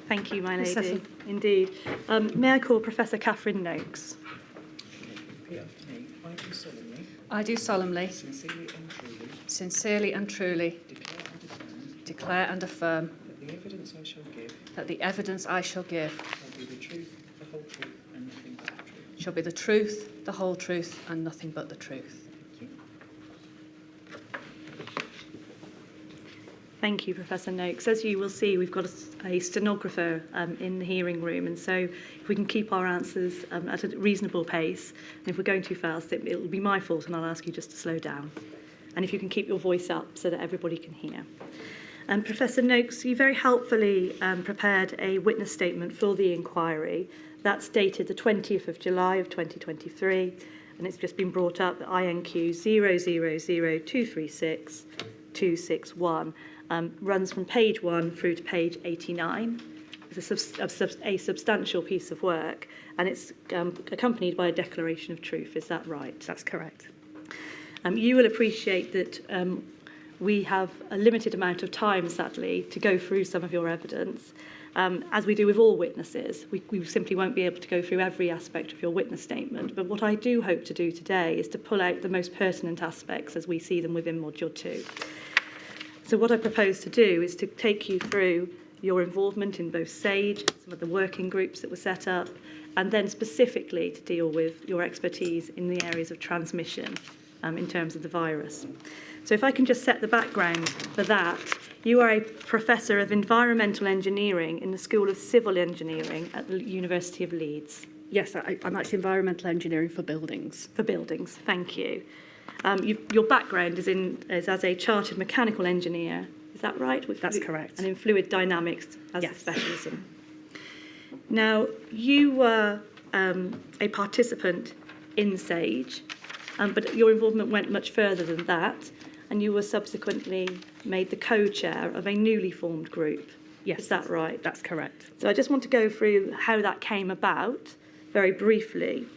Thank you, my Ms. lady. Cecil. Indeed. May I call Professor Catherine Noakes? Repeat after me. I do solemnly, Sincerely and truly, declare and affirm that the evidence I shall give that the evidence I shall give shall be the truth, the whole truth, and nothing but the truth. shall be the truth, the whole truth, and nothing but the truth. Thank you, Professor Noakes. As you will see, we've got a stenographer in the hearing room, and so if we can keep our answers at a reasonable pace, and if we're going too fast, it will be my fault, and I'll ask you just to slow down. And if you can keep your voice up so that everybody can hear. Professor Noakes, you very helpfully prepared a witness statement for the inquiry. That's dated the 20th of July of 2023, and it's just been brought up, the INQ 000236261. Runs from page 1 through to page 89. It's a substantial piece of work, and it's accompanied by a declaration of truth. Is that right? That's correct. You will appreciate that we have a limited amount of time, sadly, to go through some of your evidence. As we do with all witnesses, we simply won't be able to go through every aspect of your witness statement. But what I do hope to do today is to pull out the most pertinent aspects as we see them within Module 2. So what I propose to do is to take you through your involvement in both SAGE, some of the working groups that were set up, and then specifically to deal with your expertise in the areas of transmission in terms of the virus. So if I can just set the background for that, you are a Professor of Environmental Engineering in the School of Civil Engineering at the University of Leeds. Yes, I'm actually environmental engineering for buildings. For buildings, thank you. Your background is as a chartered mechanical engineer, is that right? That's correct. And in fluid dynamics as Yes. a specialism. Now, you were a participant in SAGE, but your involvement went much further than that, and you were subsequently made the co-chair of a newly formed group. Yes. Is that right? That's correct. So I just want to go through how that came about very briefly.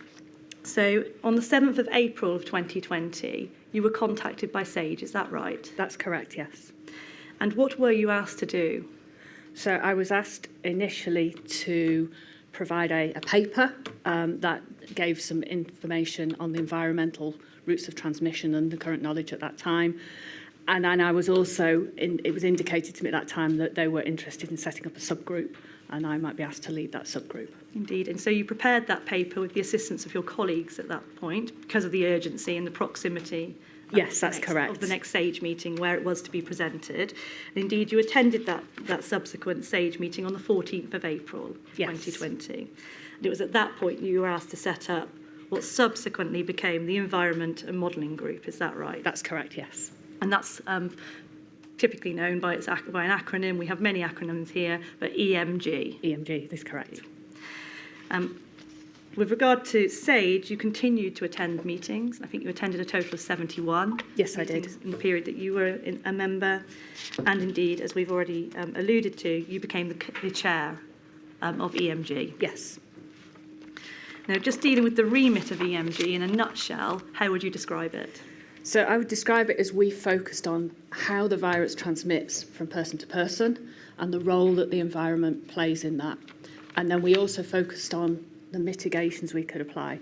So on the 7th of April of 2020, you were contacted by SAGE, is that right? That's correct, yes. And what were you asked to do? So I was asked initially to provide a paper that gave some information on the environmental routes of transmission and the current knowledge at that time. And then I was also, it was indicated to me at that time that they were interested in setting up a subgroup, and I might be asked to lead that subgroup. Indeed, and so you prepared that paper with the assistance of your colleagues at that point because of the urgency and the proximity. Yes, that's correct. Of the next SAGE meeting where it was to be presented. And indeed, you attended that subsequent SAGE meeting on the 14th of April, Yes. 2020. And it was at that point you were asked to set up what subsequently became the Environment and Modelling Group, is that right? That's correct, yes. And that's typically known by an acronym. We have many acronyms here, but EMG. EMG, that's correct. With regard to SAGE, you continued to attend meetings. I think you attended a total of 71. Yes, I did. In the period that you were a member. And indeed, as we've already alluded to, you became the chair of EMG. Yes. Now, just dealing with the remit of EMG in a nutshell, how would you describe it? So I would describe it as we focused on how the virus transmits from person to person and the role that the environment plays in that. And then we also focused on the mitigations we could apply.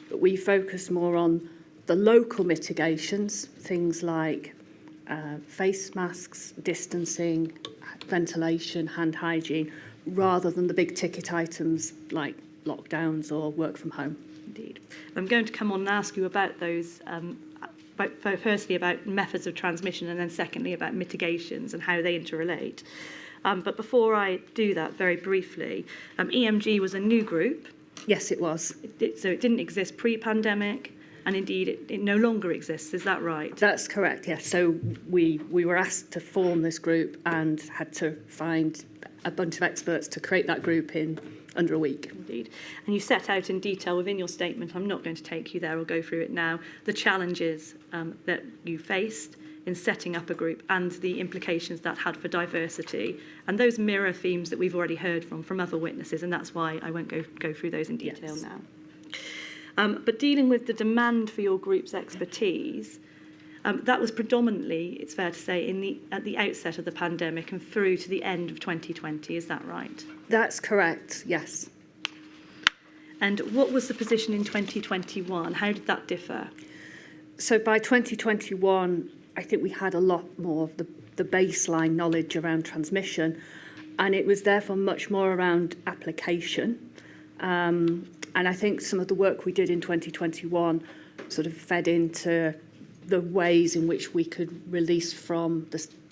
But we focused more on the local mitigations, things like face masks, distancing, ventilation, hand hygiene, rather than the big ticket items like lockdowns or work from home. Indeed. I'm going to come on and ask you about those, firstly about methods of transmission and then secondly about mitigations and how they interrelate. But before I do that, very briefly, EMG was a new group. Yes, it was. So it didn't exist pre-pandemic, and indeed it no longer exists. Is that right? That's correct, yes. So we were asked to form this group and had to find a bunch of experts to create that group in under a week. Indeed. And you set out in detail within your statement, I'm not going to take you there, we'll go through it now, the challenges that you faced in setting up a group and the implications that had for diversity. And those mirror themes that we've already heard from other witnesses, and that's why I won't go through those in detail now. But dealing with the demand for your group's expertise, That was predominantly, it's fair to say, at the outset of the pandemic and through to the end of 2020. Is that right? That's correct, yes. And what was the position in 2021? How did that differ? So by 2021, I think we had a lot more of the baseline knowledge around transmission, and it was therefore much more around application. And I think some of the work we did in 2021 sort of fed into the ways in which we could release from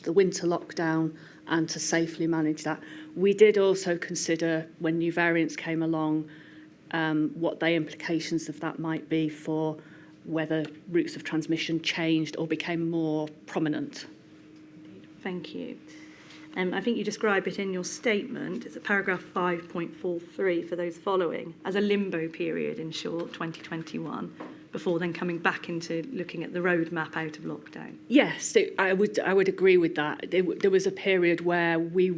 the winter lockdown and to safely manage that. We did also consider, when new variants came along, what the implications of that might be for whether routes of transmission changed or became more prominent. Thank you. I think you describe it in your statement, it's at paragraph 5.43 for those following, as a limbo period in short, 2021, before then coming back into looking at the roadmap out of lockdown. Yes, I would agree with that. There was a period where we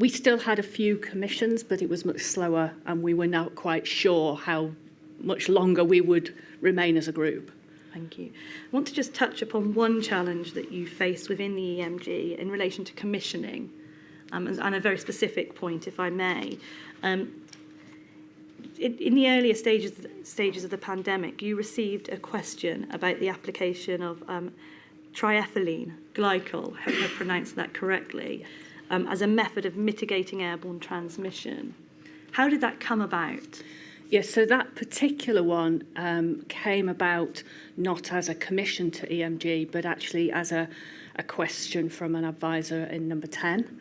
still had a few commissions, but it was much slower, and we were not quite sure how much longer we would remain as a group. Thank you. I want to just touch upon one challenge that you faced within the EMG in relation to commissioning, and a very specific point, if I may. In the earlier stages of the pandemic, you received a question about the application of triethylene glycol, I hope I pronounced that correctly, as a method of mitigating airborne transmission. How did that come about? Yes, so that particular one came about not as a commission to EMG, but actually as a question from an advisor in number 10.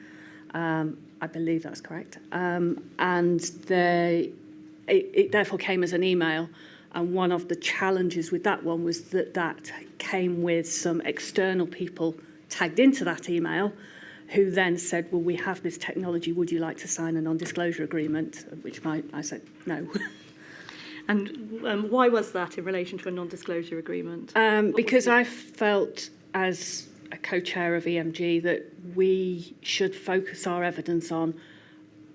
I believe that's correct. And it therefore came as an email. And one of the challenges with that one was that came with some external people tagged into that email who then said, well, we have this technology, would you like to sign a non-disclosure agreement? At which I said, no. And why was that in relation to a non-disclosure agreement? Because I felt, as a co-chair of EMG, that we should focus our evidence on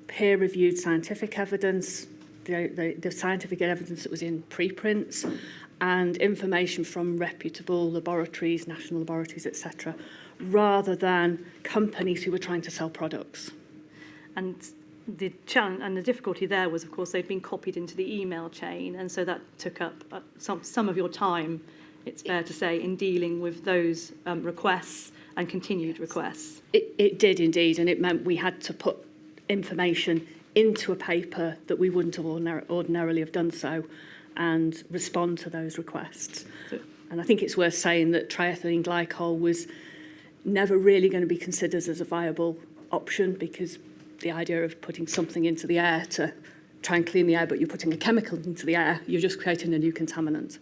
peer-reviewed scientific evidence, the scientific evidence that was in preprints, and information from reputable laboratories, national laboratories, etc., rather than companies who were trying to sell products. And the challenge and the difficulty there was, of course, they'd been copied into the email chain, and so that took up some of your time, it's fair to say, in dealing with those requests and continued requests. It did indeed, and it meant we had to put information into a paper that we wouldn't have ordinarily have done so, and respond to those requests. And I think it's worth saying that triethylene glycol was never really going to be considered as a viable option, because the idea of putting something into the air to try and clean the air, but you're putting a chemical into the air, you're just creating a new contaminant.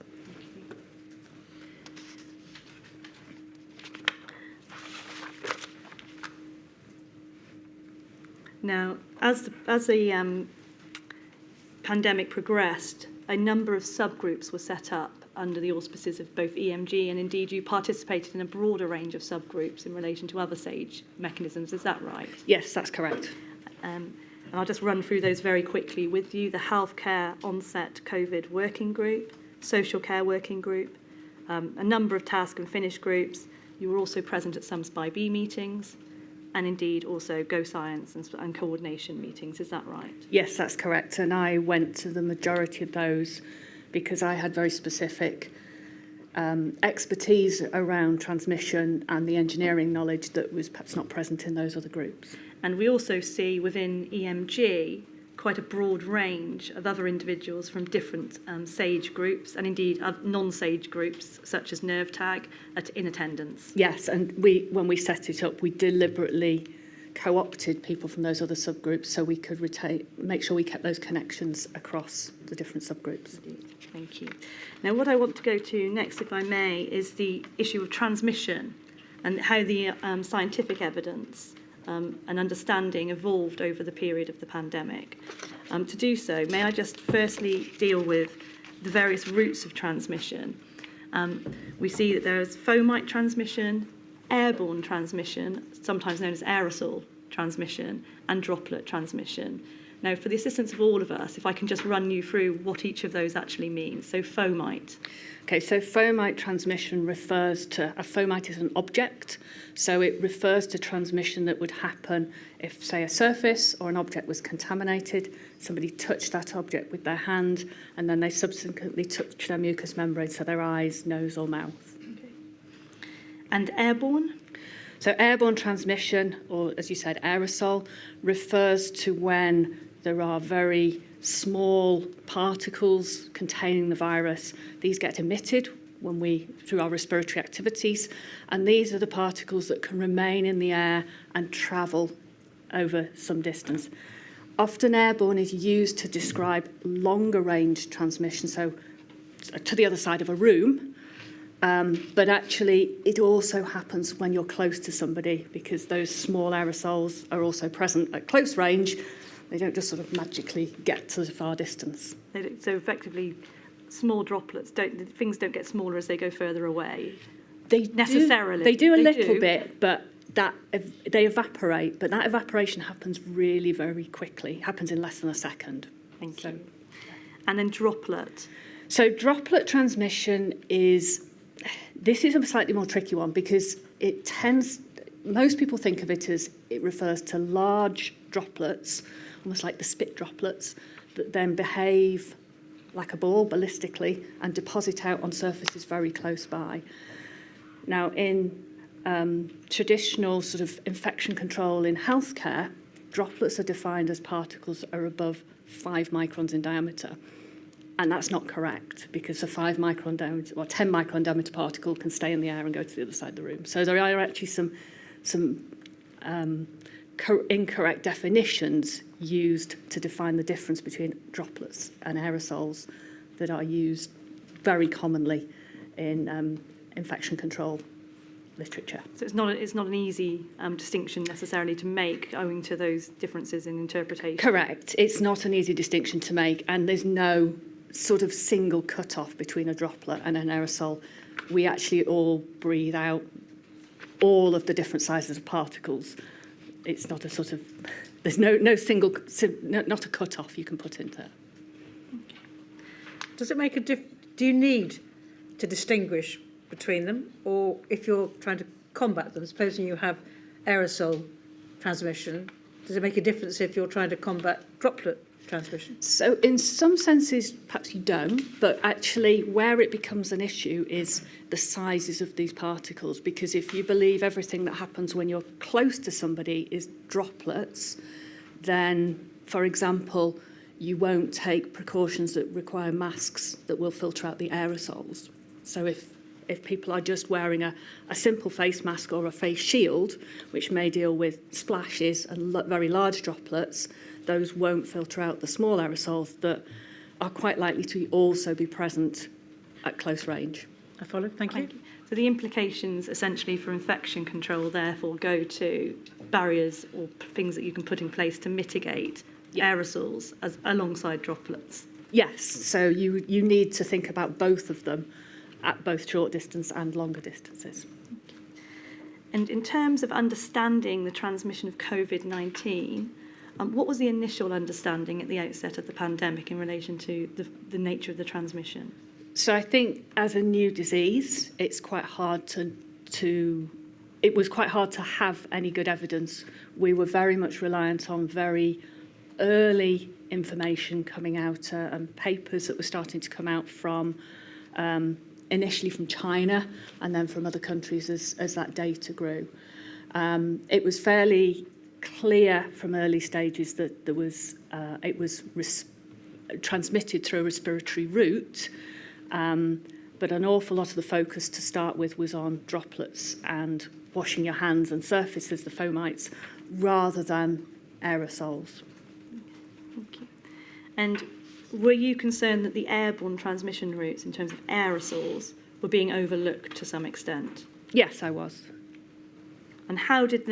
Now, as the pandemic progressed, a number of subgroups were set up under the auspices of both EMG, and indeed you participated in a broader range of subgroups in relation to other SAGE mechanisms. Is that right? Yes, that's correct. And I'll just run through those very quickly with you. The Healthcare Onset COVID Working Group, Social Care Working Group, a number of task and finish groups. You were also present at some SPI-B meetings, and indeed also Go Science and coordination meetings. Is that right? Yes, that's correct. And I went to the majority of those because I had very specific expertise around transmission and the engineering knowledge that was perhaps not present in those other groups. And we also see within EMG quite a broad range of other individuals from different SAGE groups, and indeed non-SAGE groups such as NerveTag in attendance. Yes, and when we set it up, we deliberately co-opted people from those other subgroups so we could make sure we kept those connections across the different subgroups. Indeed. Thank you. Now, what I want to go to next, if I may, is the issue of transmission and how the scientific evidence and understanding evolved over the period of the pandemic. To do so, may I just firstly deal with the various routes of transmission. We see that there is fomite transmission, airborne transmission, sometimes known as aerosol transmission, and droplet transmission. Now, for the assistance of all of us, if I can just run you through what each of those actually means. So fomite. Okay, so fomite transmission refers to, a fomite is an object, so it refers to transmission that would happen if, say, a surface or an object was contaminated, somebody touched that object with their hand, and then they subsequently touch their mucous membrane, so their eyes, nose or mouth. Okay. And airborne? So airborne transmission, or as you said, aerosol, refers to when there are very small particles containing the virus. These get emitted through our respiratory activities, and these are the particles that can remain in the air and travel over some distance. Often airborne is used to describe longer range transmission, so to the other side of a room, but actually it also happens when you're close to somebody, because those small aerosols are also present at close range. They don't just sort of magically get to the far distance. So effectively, small droplets, things don't get smaller as they go further away. They necessarily. They do a little bit, but they evaporate. But that evaporation happens really very quickly. It happens in less than a second. Thank you. And then droplet. So droplet transmission is a slightly more tricky one, because most people think of it as it refers to large droplets, almost like the spit droplets, that then behave like a ball ballistically and deposit out on surfaces very close by. Now, in traditional sort of infection control in healthcare, droplets are defined as particles that are above 5 microns in diameter. And that's not correct, because a 5 micron diameter or 10 micron diameter particle can stay in the air and go to the other side of the room. So there are actually some incorrect definitions used to define the difference between droplets and aerosols that are used very commonly in infection control literature. So it's not an easy distinction necessarily to make, owing to those differences in interpretation. Correct. It's not an easy distinction to make, and there's no sort of single cut-off between a droplet and an aerosol. We actually all breathe out all of the different sizes of particles. It's not a sort of, there's no single, not a cut-off you can put into it. Does it make a difference? Do you need to distinguish between them, or if you're trying to combat them, supposing you have aerosol transmission, does it make a difference if you're trying to combat droplet transmission? So in some senses, perhaps you don't, but actually where it becomes an issue is the sizes of these particles, because if you believe everything that happens when you're close to somebody is droplets, then, for example, you won't take precautions that require masks that will filter out the aerosols. So if people are just wearing a simple face mask or a face shield, which may deal with splashes and very large droplets, those won't filter out the small aerosols that are quite likely to also be present at close range. I follow. Thank you. So the implications essentially for infection control therefore go to barriers or things that you can put in place to mitigate aerosols alongside droplets. Yes, so you need to think about both of them at both short distance and longer distances. And in terms of understanding the transmission of COVID-19, what was the initial understanding at the outset of the pandemic in relation to the nature of the transmission? So I think as a new disease, it's quite hard it was quite hard to have any good evidence. We were very much reliant on very early information coming out and papers that were starting to come out from initially from China and then from other countries as that data grew. It was fairly clear from early stages that it was transmitted through a respiratory route, but an awful lot of the focus to start with was on droplets and washing your hands and surfaces, the fomites, rather than aerosols. Thank you. And were you concerned that the airborne transmission routes in terms of aerosols were being overlooked to some extent? Yes, I was. And how did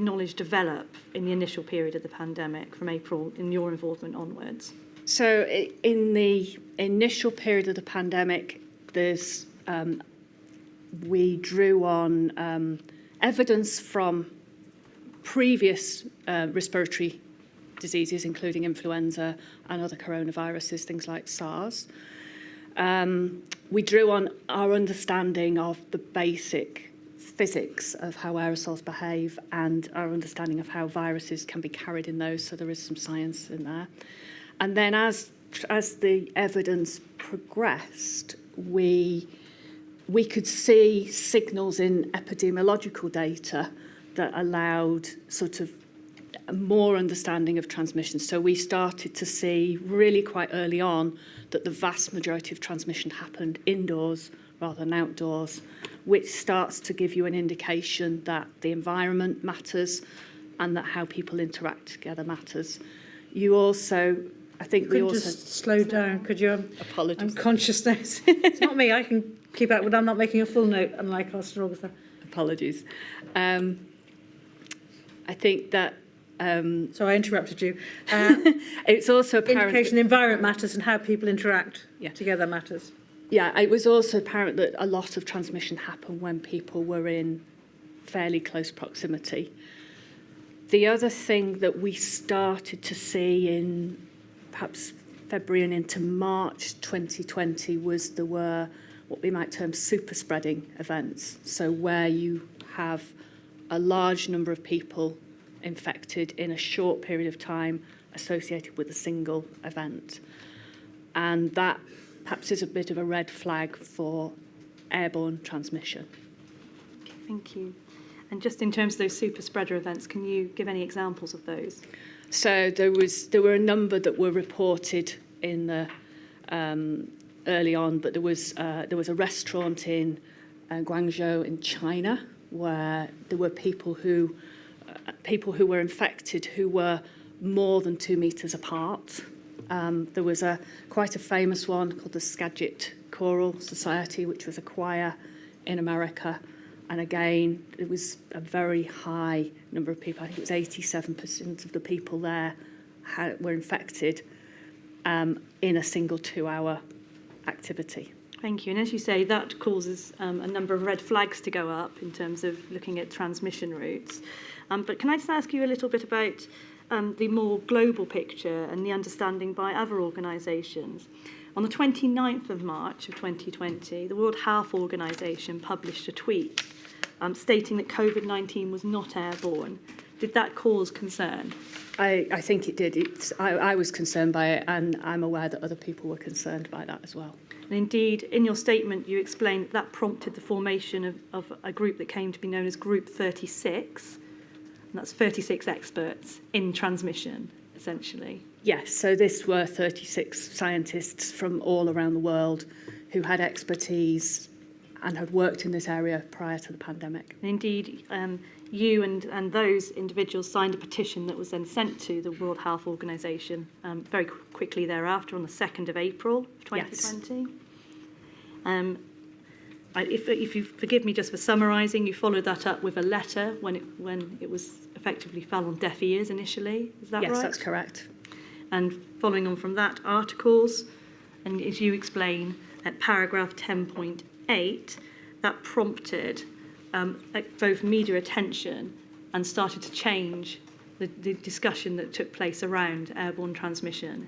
knowledge develop in the initial period of the pandemic from April in your involvement onwards? So in the initial period of the pandemic, we drew on evidence from previous respiratory diseases, including influenza and other coronaviruses, things like SARS. We drew on our understanding of the basic physics of how aerosols behave and our understanding of how viruses can be carried in those, so there is some science in there. And then as the evidence progressed, we could see signals in epidemiological data that allowed sort of more understanding of transmission. So we started to see really quite early on that the vast majority of transmission happened indoors rather than outdoors, which starts to give you an indication that the environment matters and that how people interact together matters. You also, I think we also... Just slow down, could you? Apologies. I'm conscious now. It's not me, I can keep up, but I'm not making a full note, unlike Austin Augusta. Apologies. I think that... So I interrupted you. It's also apparent... Indication the environment matters and how people interact together matters. Yeah, it was also apparent that a lot of transmission happened when people were in fairly close proximity. The other thing that we started to see in perhaps February and into March 2020 was there were what we might term super spreading events. So where you have a large number of people infected in a short period of time associated with a single event. And that perhaps is a bit of a red flag for airborne transmission. Okay, thank you. And just in terms of those super spreader events, can you give any examples of those? So there were a number that were reported in the early on, but there was a restaurant in Guangzhou in China where there were people who were infected who were more than 2 meters apart. There was quite a famous one called the Skagit Choral Society, which was a choir in America. And again, it was a very high number of people. I think it was 87% of the people there were infected in a single 2-hour activity. Thank you. And as you say, that causes a number of red flags to go up in terms of looking at transmission routes. But can I just ask you a little bit about the more global picture and the understanding by other organisations? On the 29th of March of 2020, the World Health Organization published a tweet stating that Covid-19 was not airborne. Did that cause concern? I think it did. I was concerned by it, and I'm aware that other people were concerned by that as well. And indeed, in your statement, you explained that prompted the formation of a group that came to be known as Group 36, and that's 36 experts in transmission, essentially. Yes, so this were 36 scientists from all around the world who had expertise and had worked in this area prior to the pandemic. And indeed, you and those individuals signed a petition that was then sent to the World Health Organization very quickly thereafter on the 2nd of April 2020. Yes. If you forgive me just for summarising, you followed that up with a letter when it was effectively fell on deaf ears initially. Is that right? Yes, that's correct. And following on from that, articles, and as you explain at paragraph 10.8, that prompted both media attention and started to change the discussion that took place around airborne transmission.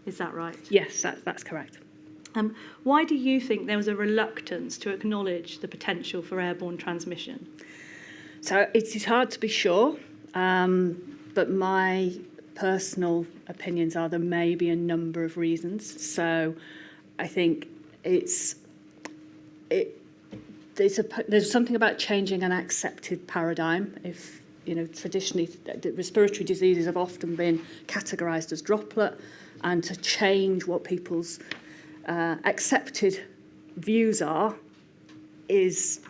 Is that right? Yes, that's correct. Why do you think there was a reluctance to acknowledge the potential for airborne transmission? So it is hard to be sure, but my personal opinions are there may be a number of reasons. So I think there's something about changing an accepted paradigm. If traditionally respiratory diseases have often been categorised as droplet, and to change what people's accepted views are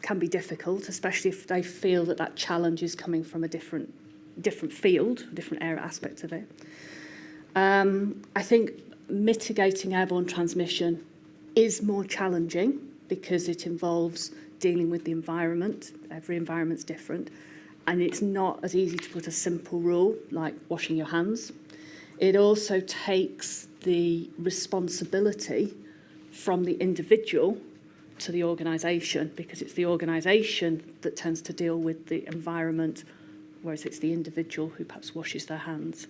can be difficult, especially if they feel that challenge is coming from a different field, a different area aspect of it. I think mitigating airborne transmission is more challenging because it involves dealing with the environment. Every environment's different, and it's not as easy to put a simple rule like washing your hands. It also takes the responsibility from the individual to the organisation, because it's the organisation that tends to deal with the environment, whereas it's the individual who perhaps washes their hands.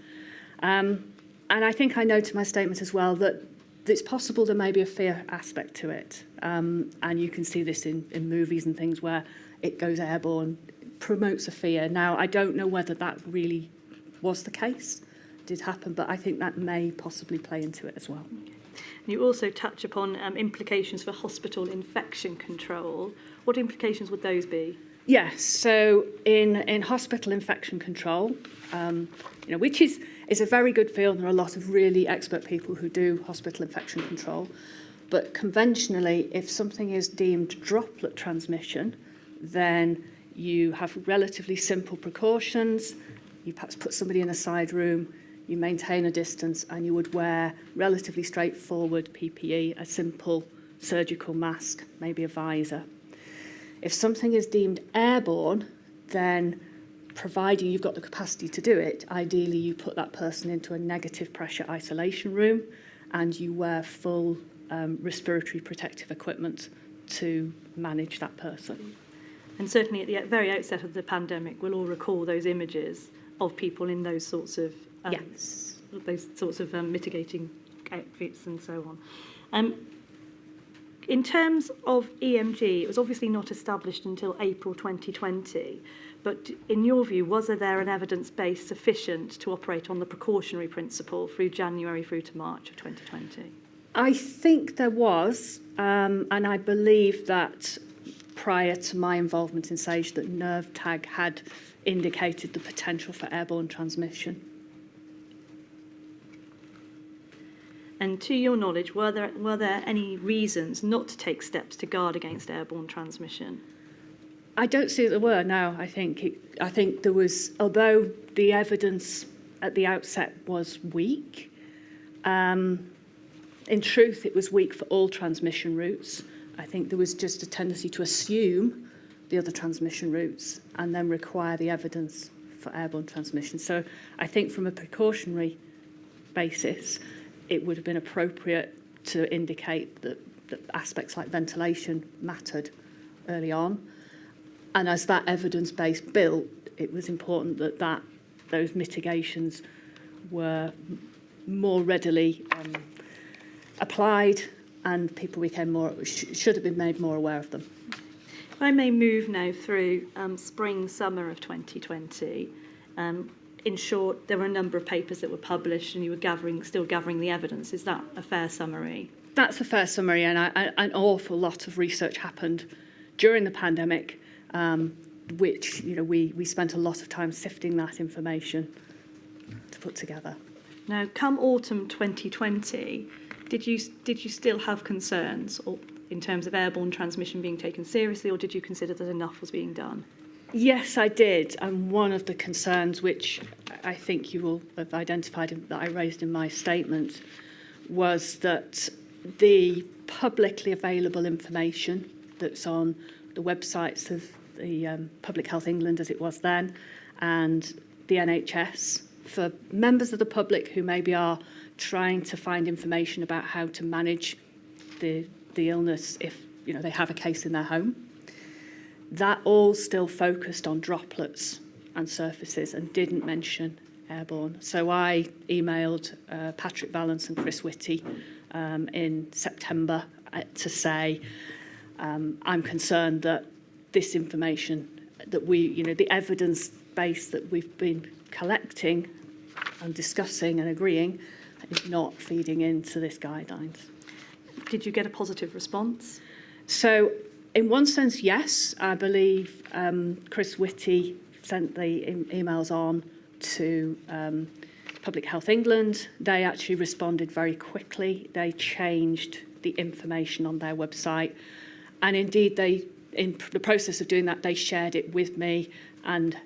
And I think I noted in my statement as well that it's possible there may be a fear aspect to it. And you can see this in movies and things where it goes airborne, promotes a fear. Now, I don't know whether that really was the case, did happen, but I think that may possibly play into it as well. You also touch upon implications for hospital infection control. What implications would those be? Yes, so in hospital infection control, which is a very good field, and there are a lot of really expert people who do hospital infection control. But conventionally, if something is deemed droplet transmission, then you have relatively simple precautions. You perhaps put somebody in a side room, you maintain a distance, and you would wear relatively straightforward PPE, a simple surgical mask, maybe a visor. If something is deemed airborne, then providing you've got the capacity to do it, ideally you put that person into a negative pressure isolation room and you wear full respiratory protective equipment to manage that person. And certainly at the very outset of the pandemic, we'll all recall those images of people in those sorts of Yes. mitigating outfits and so on. In terms of EMG, it was obviously not established until April 2020, but in your view, was there an evidence base sufficient to operate on the precautionary principle through January through to March of 2020? I think there was, and I believe that prior to my involvement in SAGE, that nerve tag had indicated the potential for airborne transmission. And to your knowledge, were there any reasons not to take steps to guard against airborne transmission? I don't see that there were, no. I think there was, although the evidence at the outset was weak, in truth it was weak for all transmission routes. I think there was just a tendency to assume the other transmission routes and then require the evidence for airborne transmission. So I think from a precautionary basis, it would have been appropriate to indicate that aspects like ventilation mattered early on. And as that evidence base built, it was important that those mitigations were more readily applied and people became should have been made more aware of them. If I may move now through spring, summer of 2020. In short, there were a number of papers that were published and you were still gathering the evidence. Is that a fair summary? That's a fair summary, and an awful lot of research happened during the pandemic, which we spent a lot of time sifting that information to put together. Now, come autumn 2020, did you still have concerns in terms of airborne transmission being taken seriously, or did you consider that enough was being done? Yes, I did. And one of the concerns, which I think you will have identified that I raised in my statement, was that the publicly available information that's on the websites of the Public Health England, as it was then, and the NHS, for members of the public who maybe are trying to find information about how to manage the illness if they have a case in their home, that all still focused on droplets and surfaces and didn't mention airborne. So I emailed Patrick Vallance and Chris Whitty in September to say I'm concerned that this information that the evidence base that we've been collecting and discussing and agreeing is not feeding into this guidelines. Did you get a positive response? So in one sense, yes. I believe Chris Whitty sent the emails on to Public Health England. They actually responded very quickly. They changed the information on their website. And indeed, in the process of doing that, they shared it with me, and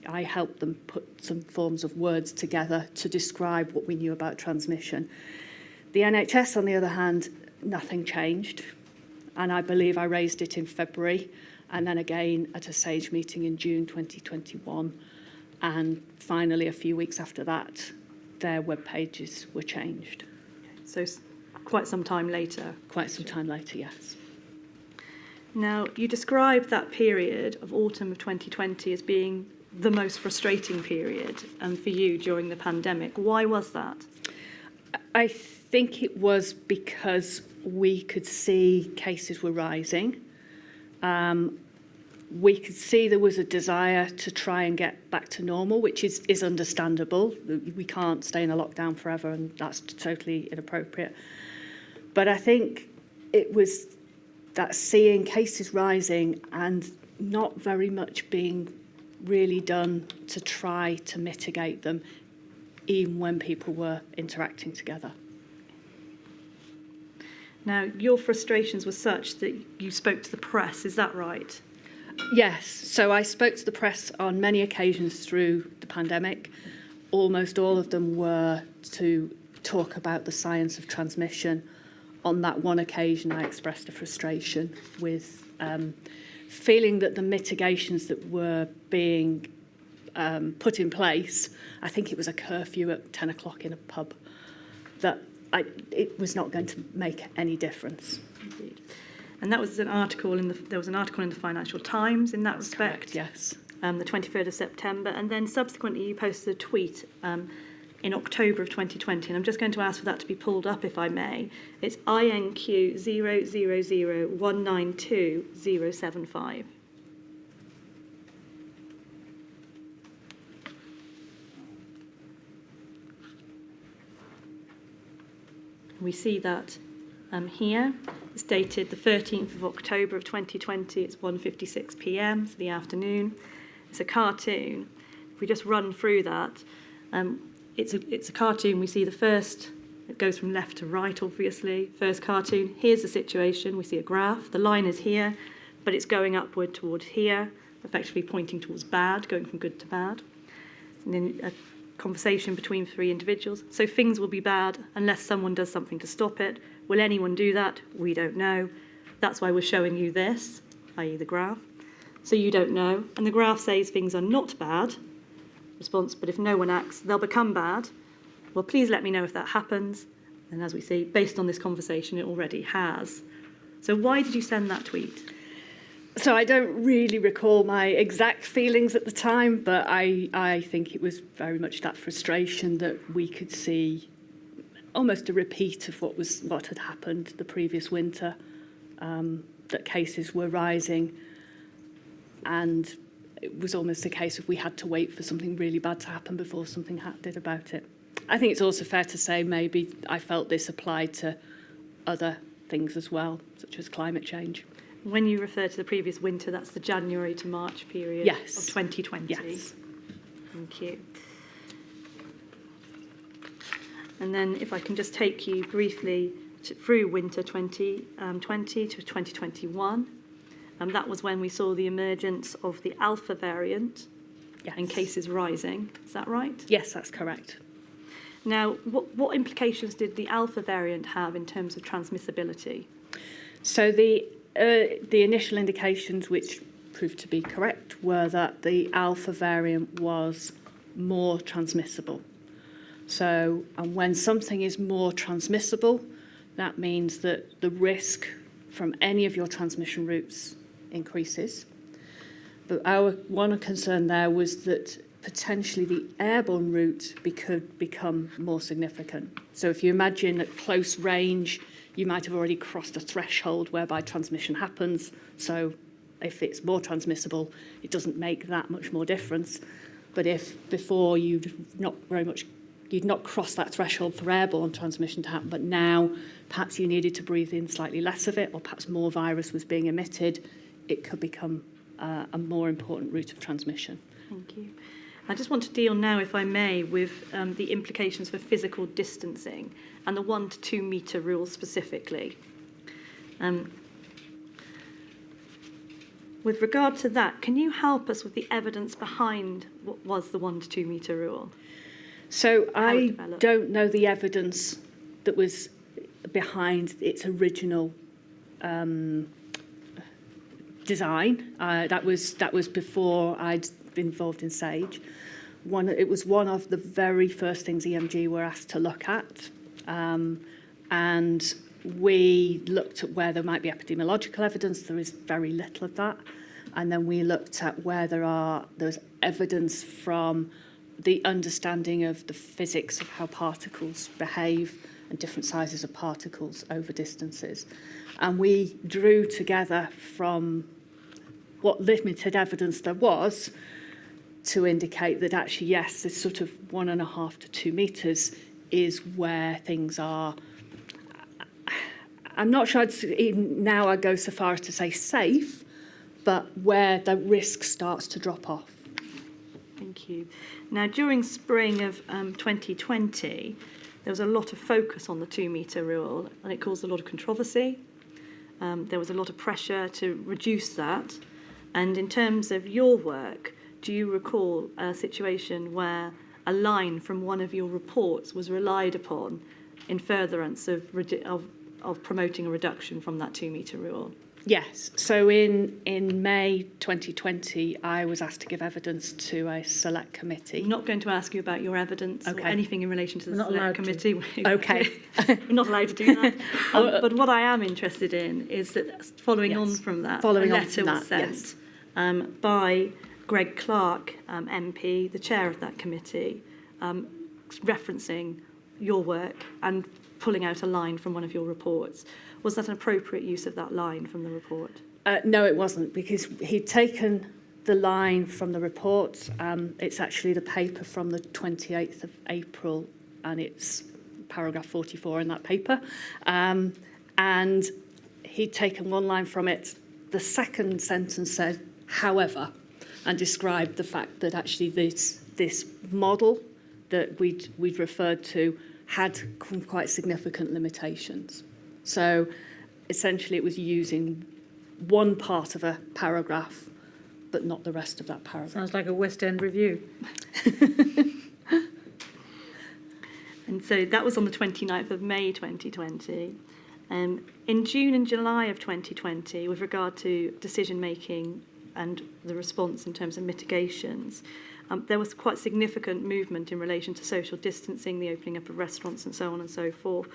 I helped them put some forms of words together to describe what we knew about transmission. The NHS, on the other hand, nothing changed. And I believe I raised it in February, and then again at a SAGE meeting in June 2021. And finally, a few weeks after that, their web pages were changed. So quite some time later. Quite some time later, yes. Now, you described that period of autumn of 2020 as being the most frustrating period for you during the pandemic. Why was that? I think it was because we could see cases were rising. We could see there was a desire to try and get back to normal, which is understandable. We can't stay in a lockdown forever, and that's totally inappropriate. But I think it was that seeing cases rising and not very much being really done to try to mitigate them, even when people were interacting together. Now, your frustrations were such that you spoke to the press, is that right? Yes, so I spoke to the press on many occasions through the pandemic. Almost all of them were to talk about the science of transmission. On that one occasion, I expressed a frustration with feeling that the mitigations that were being put in place, I think it was a curfew at 10 o'clock in a pub, that it was not going to make any difference. Indeed. And that was an article there was an article in the Financial Times in that respect. Correct, yes. The 23rd of September, and then subsequently you posted a tweet in October of 2020, and I'm just going to ask for that to be pulled up, if I may. It's INQ 000192075. We see that here. It's dated the 13th of October of 2020. It's 1:56 p.m, so the afternoon. It's a cartoon. If we just run through that, it's a cartoon. We see the first, it goes from left to right, obviously. First cartoon, here's the situation. We see a graph. The line is here, but it's going upward towards here, effectively pointing towards bad, going from good to bad. And then a conversation between three individuals. So things will be bad unless someone does something to stop it. Will anyone do that? We don't know. That's why we're showing you this, i.e. the graph. So you don't know. And the graph says things are not bad. Response, but if no one acts, they'll become bad. Well, please let me know if that happens. And as we see, based on this conversation, it already has. So why did you send that tweet? So I don't really recall my exact feelings at the time, but I think it was very much that frustration that we could see almost a repeat of what had happened the previous winter, that cases were rising, and it was almost a case of we had to wait for something really bad to happen before something did about it. I think it's also fair to say maybe I felt this applied to other things as well, such as climate change. When you refer to the previous winter, that's the January to March period of 2020. Yes. Thank you. And then if I can just take you briefly through winter 2020 to 2021. That was when we saw the emergence of the Alpha variant and cases rising. Is that right? Yes, that's correct. Now, what implications did the Alpha variant have in terms of transmissibility? So the initial indications, which proved to be correct, were that the Alpha variant was more transmissible. So, and when something is more transmissible, that means that the risk from any of your transmission routes increases. But our one concern there was that potentially the airborne route could become more significant. So if you imagine at close range, you might have already crossed a threshold whereby transmission happens. So if it's more transmissible, it doesn't make that much more difference. But if before you'd not crossed that threshold for airborne transmission to happen, but now perhaps you needed to breathe in slightly less of it, or perhaps more virus was being emitted, it could become a more important route of transmission. Thank you. I just want to deal now, if I may, with the implications for physical distancing and the 1 to 2 metre rule specifically. With regard to that, can you help us with the evidence behind what was the 1 to 2 metre rule? So I don't know the evidence that was behind its original design. That was before I'd been involved in SAGE. It was one of the very first things EMG were asked to look at, and we looked at where there might be epidemiological evidence. There is very little of that. And then we looked at where there's evidence from the understanding of the physics of how particles behave and different sizes of particles over distances. And we drew together from what limited evidence there was to indicate that actually, yes, this sort of 1.5 to 2 metres is where things are. I'm not sure even now I'd go so far as to say safe, but where the risk starts to drop off. Thank you. Now, during spring of 2020, there was a lot of focus on the 2 metre rule, and it caused a lot of controversy. There was a lot of pressure to reduce that. And in terms of your work, do you recall a situation where a line from one of your reports was relied upon in furtherance of promoting a reduction from that 2 metre rule? Yes. So in May 2020, I was asked to give evidence to a select committee. I'm not going to ask you about your evidence or anything in relation to the select committee. Okay. We're not allowed to do that. But what I am interested in is that following on from that, a letter was sent by Greg Clark, MP, the chair of that committee, referencing your work and pulling out a line from one of your reports. Was that an appropriate use of that line from the report? No, it wasn't, because he'd taken the line from the report. It's actually the paper from the 28th of April, and it's paragraph 44 in that paper. And he'd taken one line from it. The second sentence said, however, and described the fact that actually this model that we'd referred to had quite significant limitations. So essentially it was using one part of a paragraph, but not the rest of that paragraph. Sounds like a West End review. And so that was on the 29th of May 2020. In June and July of 2020, with regard to decision making and the response in terms of mitigations, there was quite significant movement in relation to social distancing, the opening up of restaurants and so on and so forth.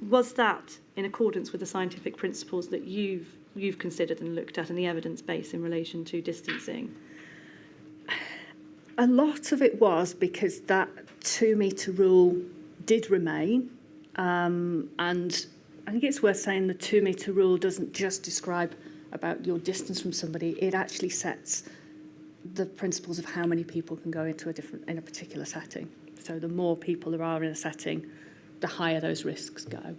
Was that in accordance with the scientific principles that you've considered and looked at and the evidence base in relation to distancing? A lot of it was, because that 2 metre rule did remain. And I think it's worth saying the 2 metre rule doesn't just describe about your distance from somebody, it actually sets the principles of how many people can go into in a particular setting. So the more people there are in a setting, the higher those risks go. And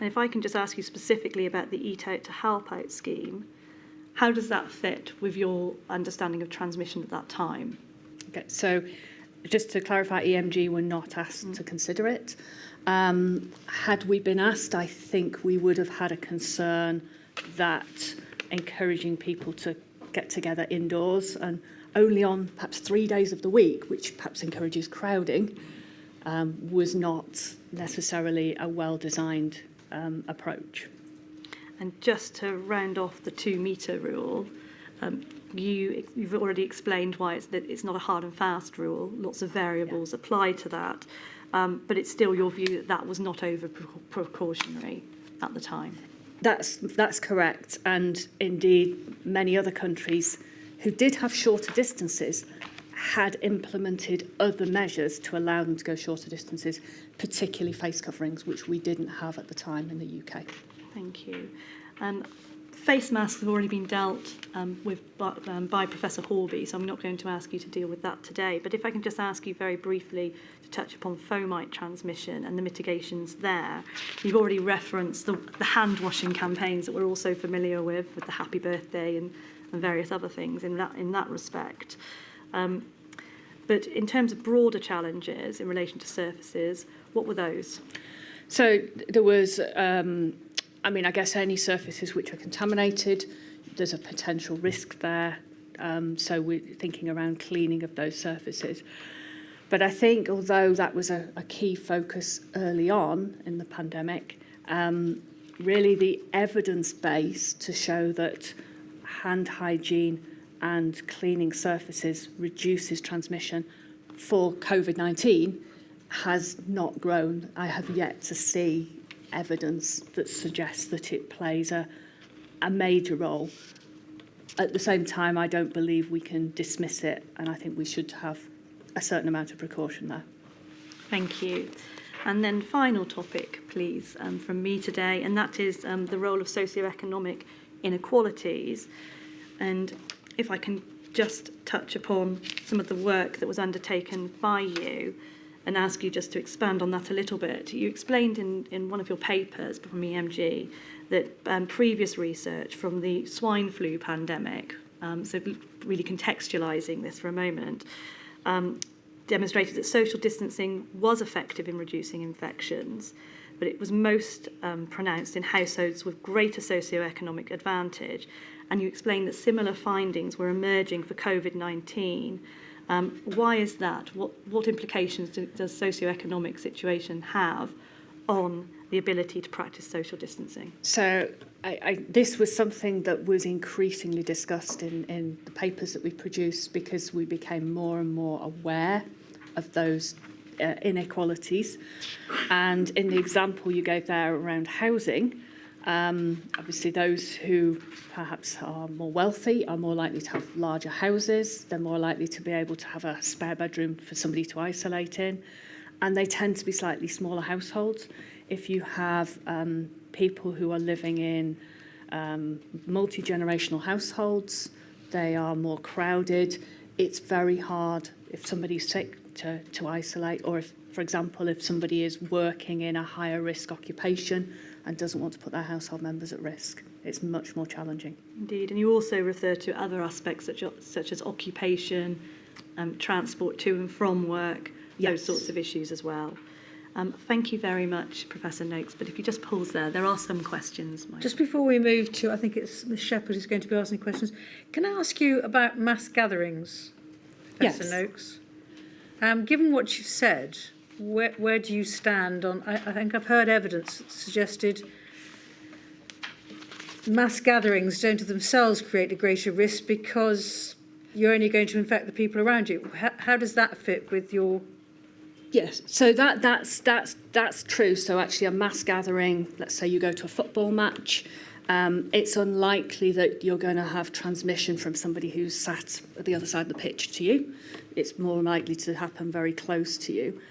if I can just ask you specifically about the Eat Out to Help Out scheme, how does that fit with your understanding of transmission at that time? Okay, so just to clarify, EMG were not asked to consider it. Had we been asked, I think we would have had a concern that encouraging people to get together indoors and only on perhaps 3 days of the week, which perhaps encourages crowding, was not necessarily a well-designed approach. And just to round off the 2 metre rule, you've already explained why it's not a hard and fast rule. Lots of variables apply to that. But it's still your view that that was not over precautionary at the time. That's correct. And indeed, many other countries who did have shorter distances had implemented other measures to allow them to go shorter distances, particularly face coverings, which we didn't have at the time in the UK. Thank you. Face masks have already been dealt with by Professor Horby, so I'm not going to ask you to deal with that today. But if I can just ask you very briefly to touch upon fomite transmission and the mitigations there. You've already referenced the hand washing campaigns that we're also familiar with the Happy Birthday and various other things in that respect. But in terms of broader challenges in relation to surfaces, what were those? So there was, I guess any surfaces which are contaminated, there's a potential risk there. So we're thinking around cleaning of those surfaces. But I think although that was a key focus early on in the pandemic, really the evidence base to show that hand hygiene and cleaning surfaces reduces transmission for COVID-19 has not grown. I have yet to see evidence that suggests that it plays a a major role. At the same time, I don't believe we can dismiss it, and I think we should have a certain amount of precaution there. Thank you. And then final topic, please, from me today, and that is the role of socioeconomic inequalities. And if I can just touch upon some of the work that was undertaken by you and ask you just to expand on that a little bit. You explained in one of your papers from EMG that previous research from the swine flu pandemic, so really contextualising this for a moment, demonstrated that social distancing was effective in reducing infections, but it was most pronounced in households with greater socioeconomic advantage. And you explained that similar findings were emerging for Covid-19. Why is that? What implications does socioeconomic situation have on the ability to practice social distancing? So this was something that was increasingly discussed in the papers that we produced, because we became more and more aware of those inequalities. And in the example you gave there around housing, obviously those who perhaps are more wealthy are more likely to have larger houses. They're more likely to be able to have a spare bedroom for somebody to isolate in, and they tend to be slightly smaller households. If you have people who are living in multi-generational households, they are more crowded. It's very hard if somebody's sick to isolate, or if, for example, if somebody is working in a higher risk occupation and doesn't want to put their household members at risk. It's much more challenging. Indeed, and you also refer to other aspects such as occupation, transport to and from work, those sorts of issues as well. Thank you very much, Professor Noakes, but if you just pause there are some questions. Just before we move to, I think it's Ms Shepherd who's going to be asking questions, can I ask you about mass gatherings, Professor Noakes? Given what you've said, where do you stand on, I think I've heard evidence that suggested mass gatherings don't themselves create a greater risk because you're only going to infect the people around you. How does that fit with your... Yes, so that's true. So actually a mass gathering, let's say you go to a football match, it's unlikely that you're going to have transmission from somebody who's sat at the other side of the pitch to you. It's more likely to happen very close to you.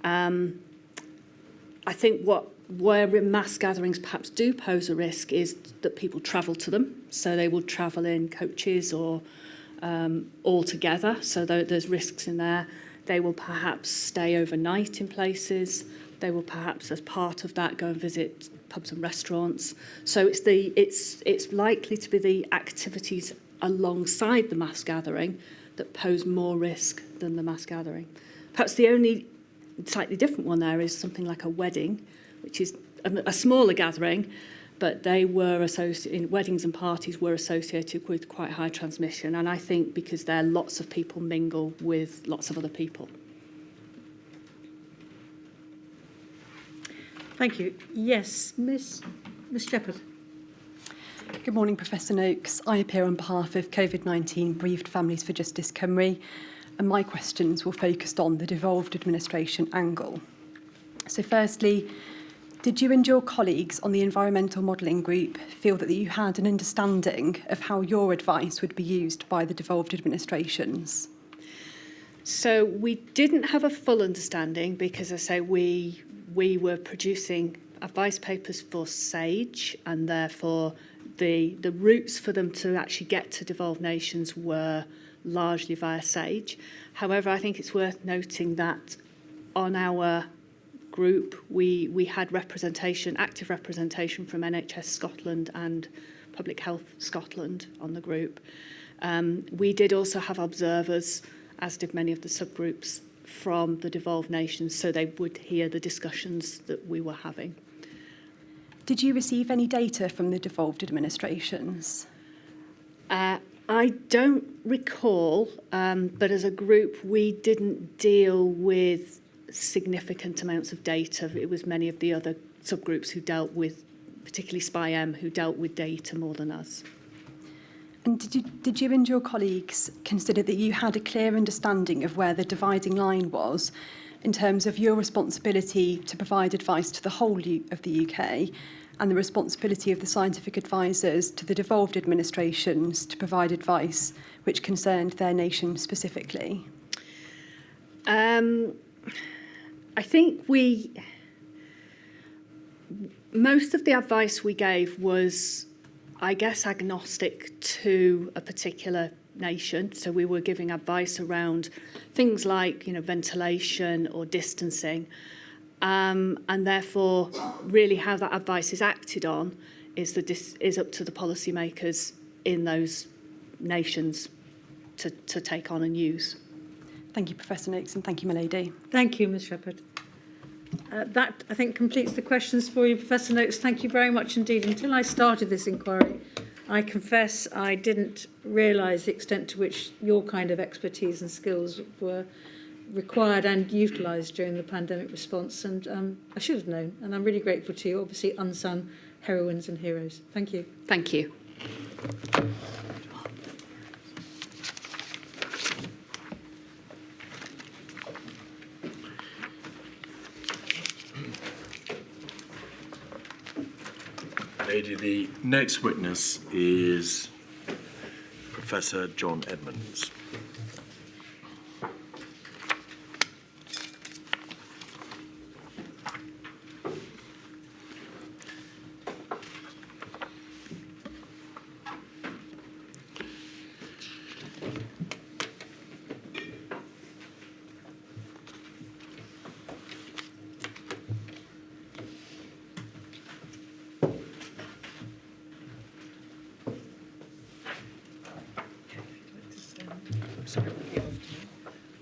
I think where mass gatherings perhaps do pose a risk is that people travel to them. So they will travel in coaches or all together. So there's risks in there. They will perhaps stay overnight in places. They will perhaps, as part of that, go and visit pubs and restaurants. So it's likely to be the activities alongside the mass gathering that pose more risk than the mass gathering. Perhaps the only slightly different one there is something like a wedding, which is a smaller gathering, but they were weddings and parties were associated with quite high transmission, and I think because there lots of people mingle with lots of other people. Thank you. Yes, Miss Shepherd. Good morning, Professor Noakes. I appear on behalf of Covid-19 Bereaved Families for Justice Cymru, and my questions were focused on the devolved administration angle. So firstly, did you and your colleagues on the environmental modelling group feel that you had an understanding of how your advice would be used by the devolved administrations? So we didn't have a full understanding because, as I say, we were producing advice papers for SAGE, and therefore the routes for them to actually get to devolved nations were largely via SAGE. However, I think it's worth noting that on our group, we had representation, active representation from NHS Scotland and Public Health Scotland on the group. We did also have observers, as did many of the subgroups, from the devolved nations, so they would hear the discussions that we were having. Did you receive any data from the devolved administrations? I don't recall, but as a group, we didn't deal with significant amounts of data. It was many of the other subgroups who dealt with, particularly SPI-M, who dealt with data more than us. And did you and your colleagues consider that you had a clear understanding of where the dividing line was in terms of your responsibility to provide advice to the whole of the UK and the responsibility of the scientific advisors to the devolved administrations to provide advice which concerned their nation specifically? I think most of the advice we gave was, I guess, agnostic to a particular nation. So we were giving advice around things like, ventilation or distancing. And therefore, really how that advice is acted on is up to the policymakers in those nations to take on and use. Thank you, Professor Noakes, and thank you, Milady. Thank you, Ms Shepherd. That, I think, completes the questions for you, Professor Noakes. Thank you very much indeed. Until I started this inquiry, I confess I didn't realise the extent to which your kind of expertise and skills were required and utilised during the pandemic response, and I should have known, and I'm really grateful to you, obviously unsung heroines and heroes. Thank you. Thank you. Lady, the next witness is Professor John Edmonds.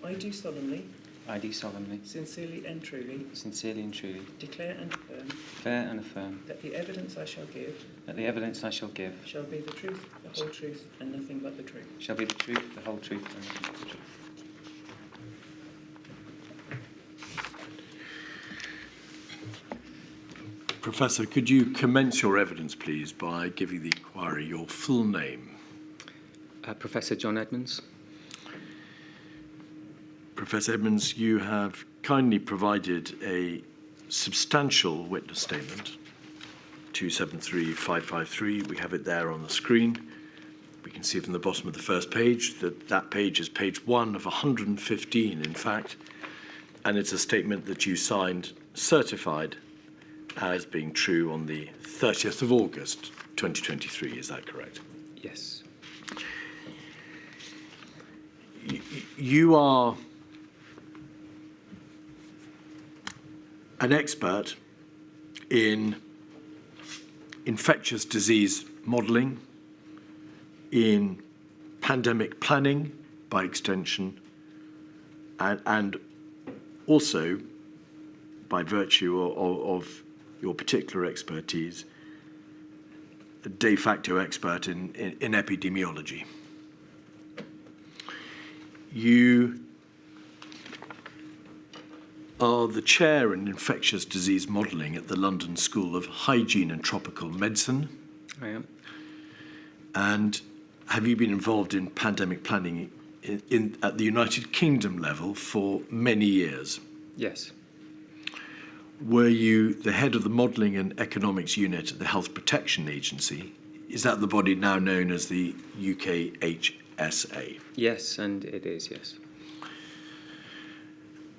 I do solemnly, I do solemnly, sincerely and truly sincerely and truly declare and affirm declare and affirm that the evidence I shall give that the evidence I shall give shall be the truth, the whole truth, and nothing but the truth. shall be the truth, the whole truth, and nothing but the truth. Professor, could you commence your evidence, please, by giving the inquiry your full name? Professor John Edmonds. Professor Edmonds, you have kindly provided a substantial witness statement, 273553. We have it there on the screen. We can see from the bottom of the first page that that page is page 1 of 115, in fact, and it's a statement that you signed certified as being true on the 30th of August 2023. Is that correct? Yes. You are an expert in infectious disease modelling, in pandemic planning by extension, and also by virtue of your particular expertise, a de facto expert in epidemiology. You are the chair in infectious disease modelling at the London School of Hygiene and Tropical Medicine. I am. And have you been involved in pandemic planning at the United Kingdom level for many years? Yes. Were you the head of the Modelling and Economics Unit at the Health Protection Agency? Is that the body now known as the UKHSA? Yes, and it is, yes.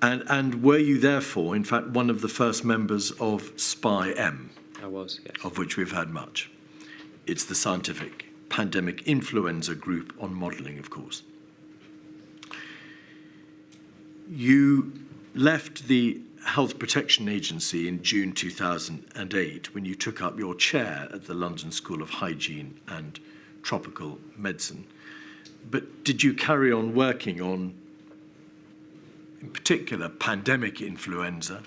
And were you therefore, in fact, one of the first members of SPI-M? I was, yes. Of which we've had much. It's the scientific pandemic influenza group on modelling, of course. You left the Health Protection Agency in June 2008 when you took up your chair at the London School of Hygiene and Tropical Medicine. But did you carry on working on, in particular, pandemic influenza?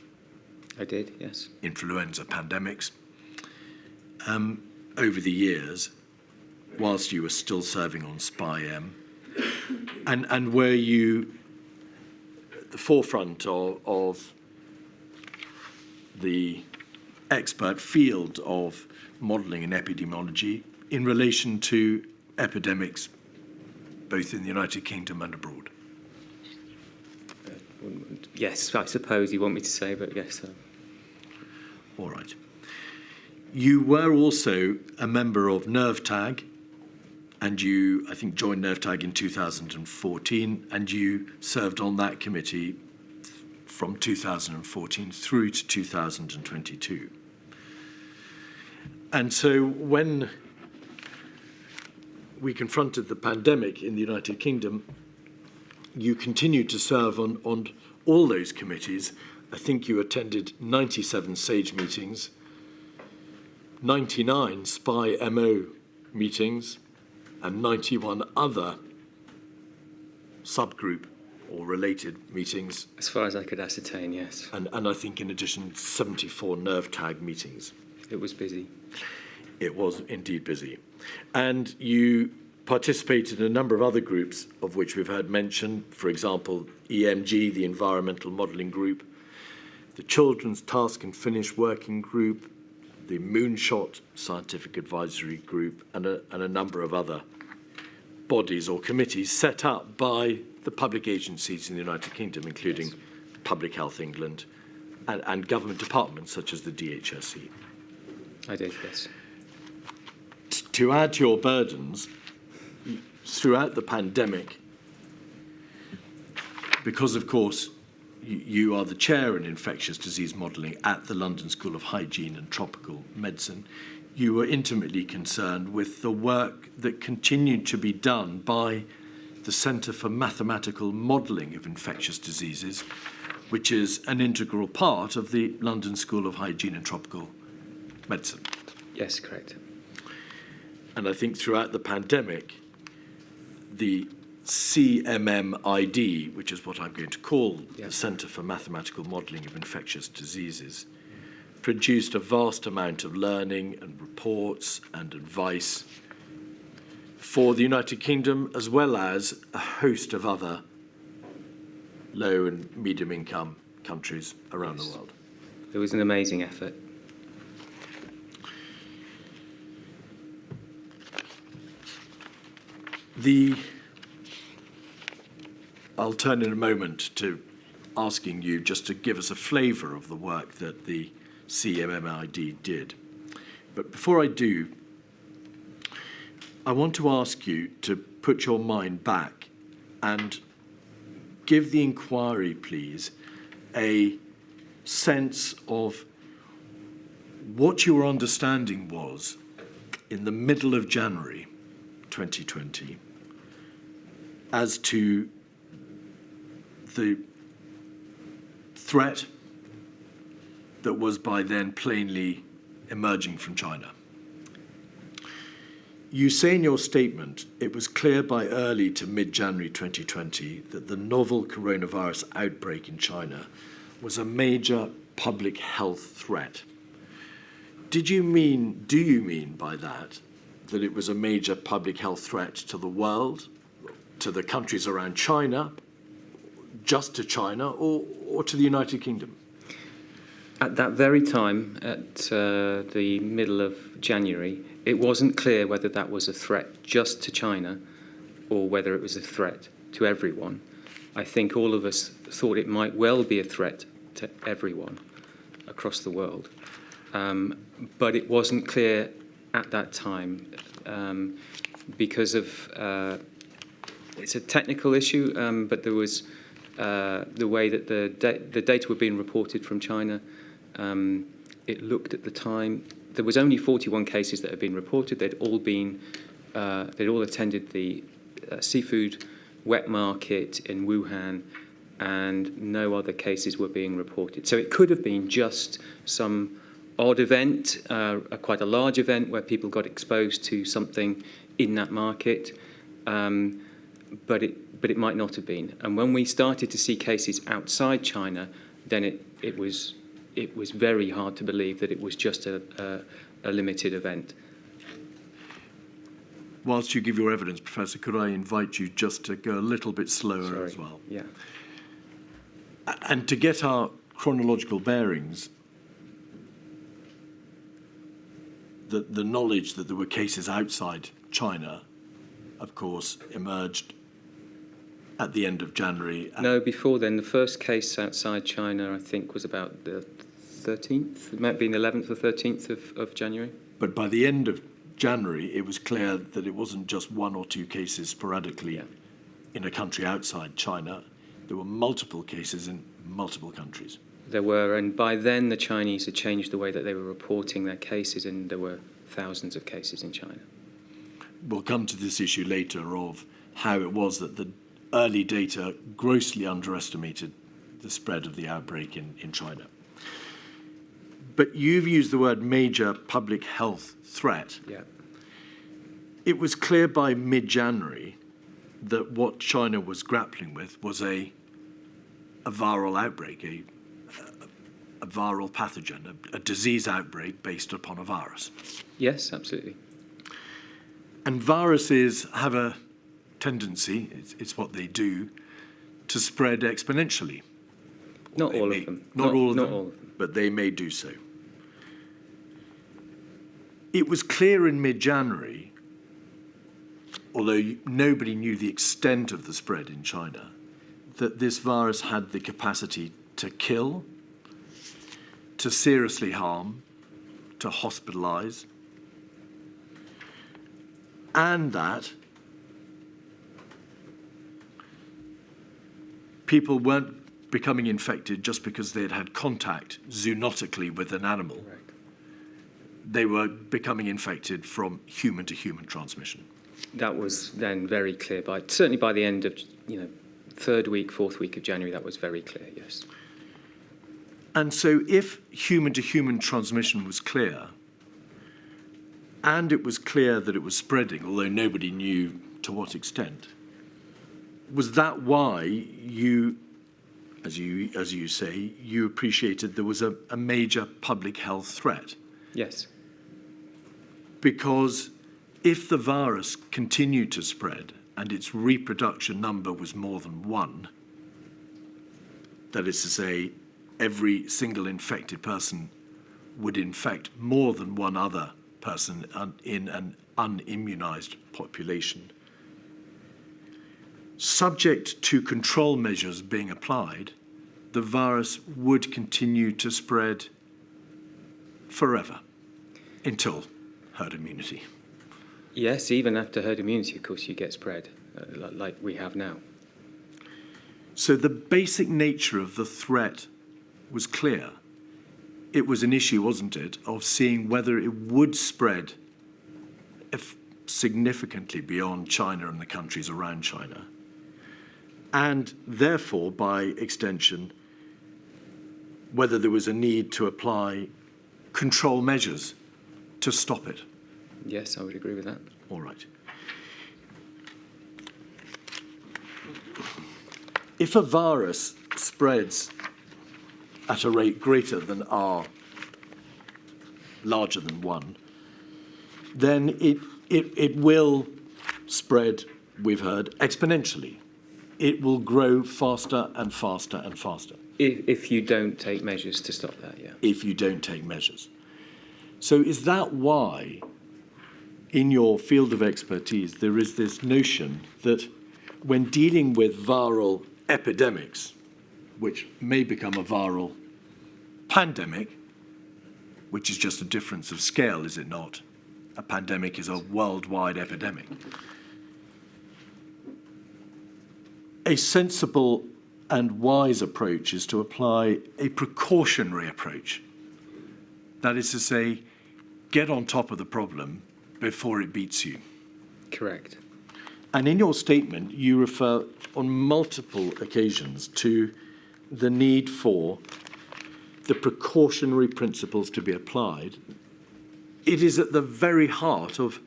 I did, yes. Influenza pandemics, over the years, whilst you were still serving on SPI-M, and were you at the forefront of the expert field of modelling and epidemiology in relation to epidemics both in the United Kingdom and abroad? Yes, I suppose you want me to say, but yes. All right. You were also a member of NervTag, and you, I think, joined NervTag in 2014, and you served on that committee from 2014 through to 2022. And so when we confronted the pandemic in the United Kingdom, you continued to serve on all those committees. I think you attended 97 SAGE meetings, 99 SPY MO meetings, and 91 other subgroup or related meetings. As far as I could ascertain, yes. And I think in addition, 74 NervTag meetings. It was busy. It was indeed busy. And you participated in a number of other groups, of which we've heard mention, for example, EMG, the Environmental Modelling Group, the Children's Task and Finish Working Group, the Moonshot Scientific Advisory Group, and a number of other bodies or committees set up by the public agencies in the United Kingdom, including Public Health England and government departments such as the DHSE. I did, yes. To add to your burdens, throughout the pandemic, because, of course, you are the chair in infectious disease modelling at the London School of Hygiene and Tropical Medicine, you were intimately concerned with the work that continued to be done by the Centre for Mathematical Modelling of Infectious Diseases, which is an integral part of the London School of Hygiene and Tropical Medicine. Yes, correct. And I think throughout the pandemic, the CMMID, which is what I'm going to call the Centre for Mathematical Modelling of Infectious Diseases, produced a vast amount of learning and reports and advice for the United Kingdom, as well as a host of other low and medium income countries around the world. It was an amazing effort. I'll turn in a moment to asking you just to give us a flavour of the work that the CMMID did. But before I do, I want to ask you to put your mind back and give the inquiry, please, a sense of what your understanding was in the middle of January 2020 as to the threat that was by then plainly emerging from China. You say in your statement, it was clear by early to mid-January 2020 that the novel coronavirus outbreak in China was a major public health threat. Do you mean by that it was a major public health threat to the world, to the countries around China, just to China, or to the United Kingdom? At that very time, at the middle of January, it wasn't clear whether that was a threat just to China or whether it was a threat to everyone. I think all of us thought it might well be a threat to everyone across the world. But it wasn't clear at that time because of, it's a technical issue, but there was the way that the data were being reported from China. It looked at the time, there was only 41 cases that had been reported. They'd all attended the seafood wet market in Wuhan, and no other cases were being reported. So it could have been just some odd event, quite a large event where people got exposed to something in that market, but it might not have been. And when we started to see cases outside China, then it was very hard to believe that it was just a limited event. Whilst you give your evidence, Professor, could I invite you just to go a little bit slower as well? Yeah. And to get our chronological bearings, the knowledge that there were cases outside China, of course, emerged at the end of January. No, before then. The first case outside China, I think, was about the 13th. It might have been 11th or 13th of January. But by the end of January, it was clear that it wasn't just one or two cases sporadically Yeah. in a country outside China. There were multiple cases in multiple countries. There were, and by then the Chinese had changed the way that they were reporting their cases, and there were thousands of cases in China. We'll come to this issue later of how it was that the early data grossly underestimated the spread of the outbreak in China. But you've used the word major public health threat. Yeah. It was clear by mid-January that what China was grappling with was a viral outbreak, a viral pathogen, a disease outbreak based upon a virus. Yes, absolutely. And viruses have a tendency, it's what they do, to spread exponentially. Not They all may- of them. Not all of not them, all of them. but they may do so. It was clear in mid-January, although nobody knew the extent of the spread in China, that this virus had the capacity to kill, to seriously harm, to hospitalize, and that people weren't becoming infected just because they had had contact zoonotically with an animal. Correct. They were becoming infected from human to human transmission. That was then very clear certainly by the end of, third week, fourth week of January, that was very clear, yes. And so if human to human transmission was clear, and it was clear that it was spreading, although nobody knew to what extent, was that why you, as you say, you appreciated there was a major public health threat? Yes. Because if the virus continued to spread and its reproduction number was more than one, that is to say, every single infected person would infect more than one other person in an unimmunized population, subject to control measures being applied, the virus would continue to spread forever until herd immunity. Yes, even after herd immunity, of course, you get spread, like we have now. So the basic nature of the threat was clear. It was an issue, wasn't it, of seeing whether it would spread significantly beyond China and the countries around China, and therefore, by extension, whether there was a need to apply control measures to stop it. Yes, I would agree with that. All right. If a virus spreads at a rate greater than R, larger than 1, then it will spread, we've heard, exponentially. It will grow faster and faster and faster. If you don't take measures to stop that, yeah. If you don't take measures. So is that why, in your field of expertise, there is this notion that when dealing with viral epidemics, which may become a viral pandemic, which is just a difference of scale, is it not? A pandemic is a worldwide epidemic. A sensible and wise approach is to apply a precautionary approach. That is to say, get on top of the problem before it beats you. Correct. And in your statement, you refer on multiple occasions to the need for the precautionary principles to be applied. It is at the very heart of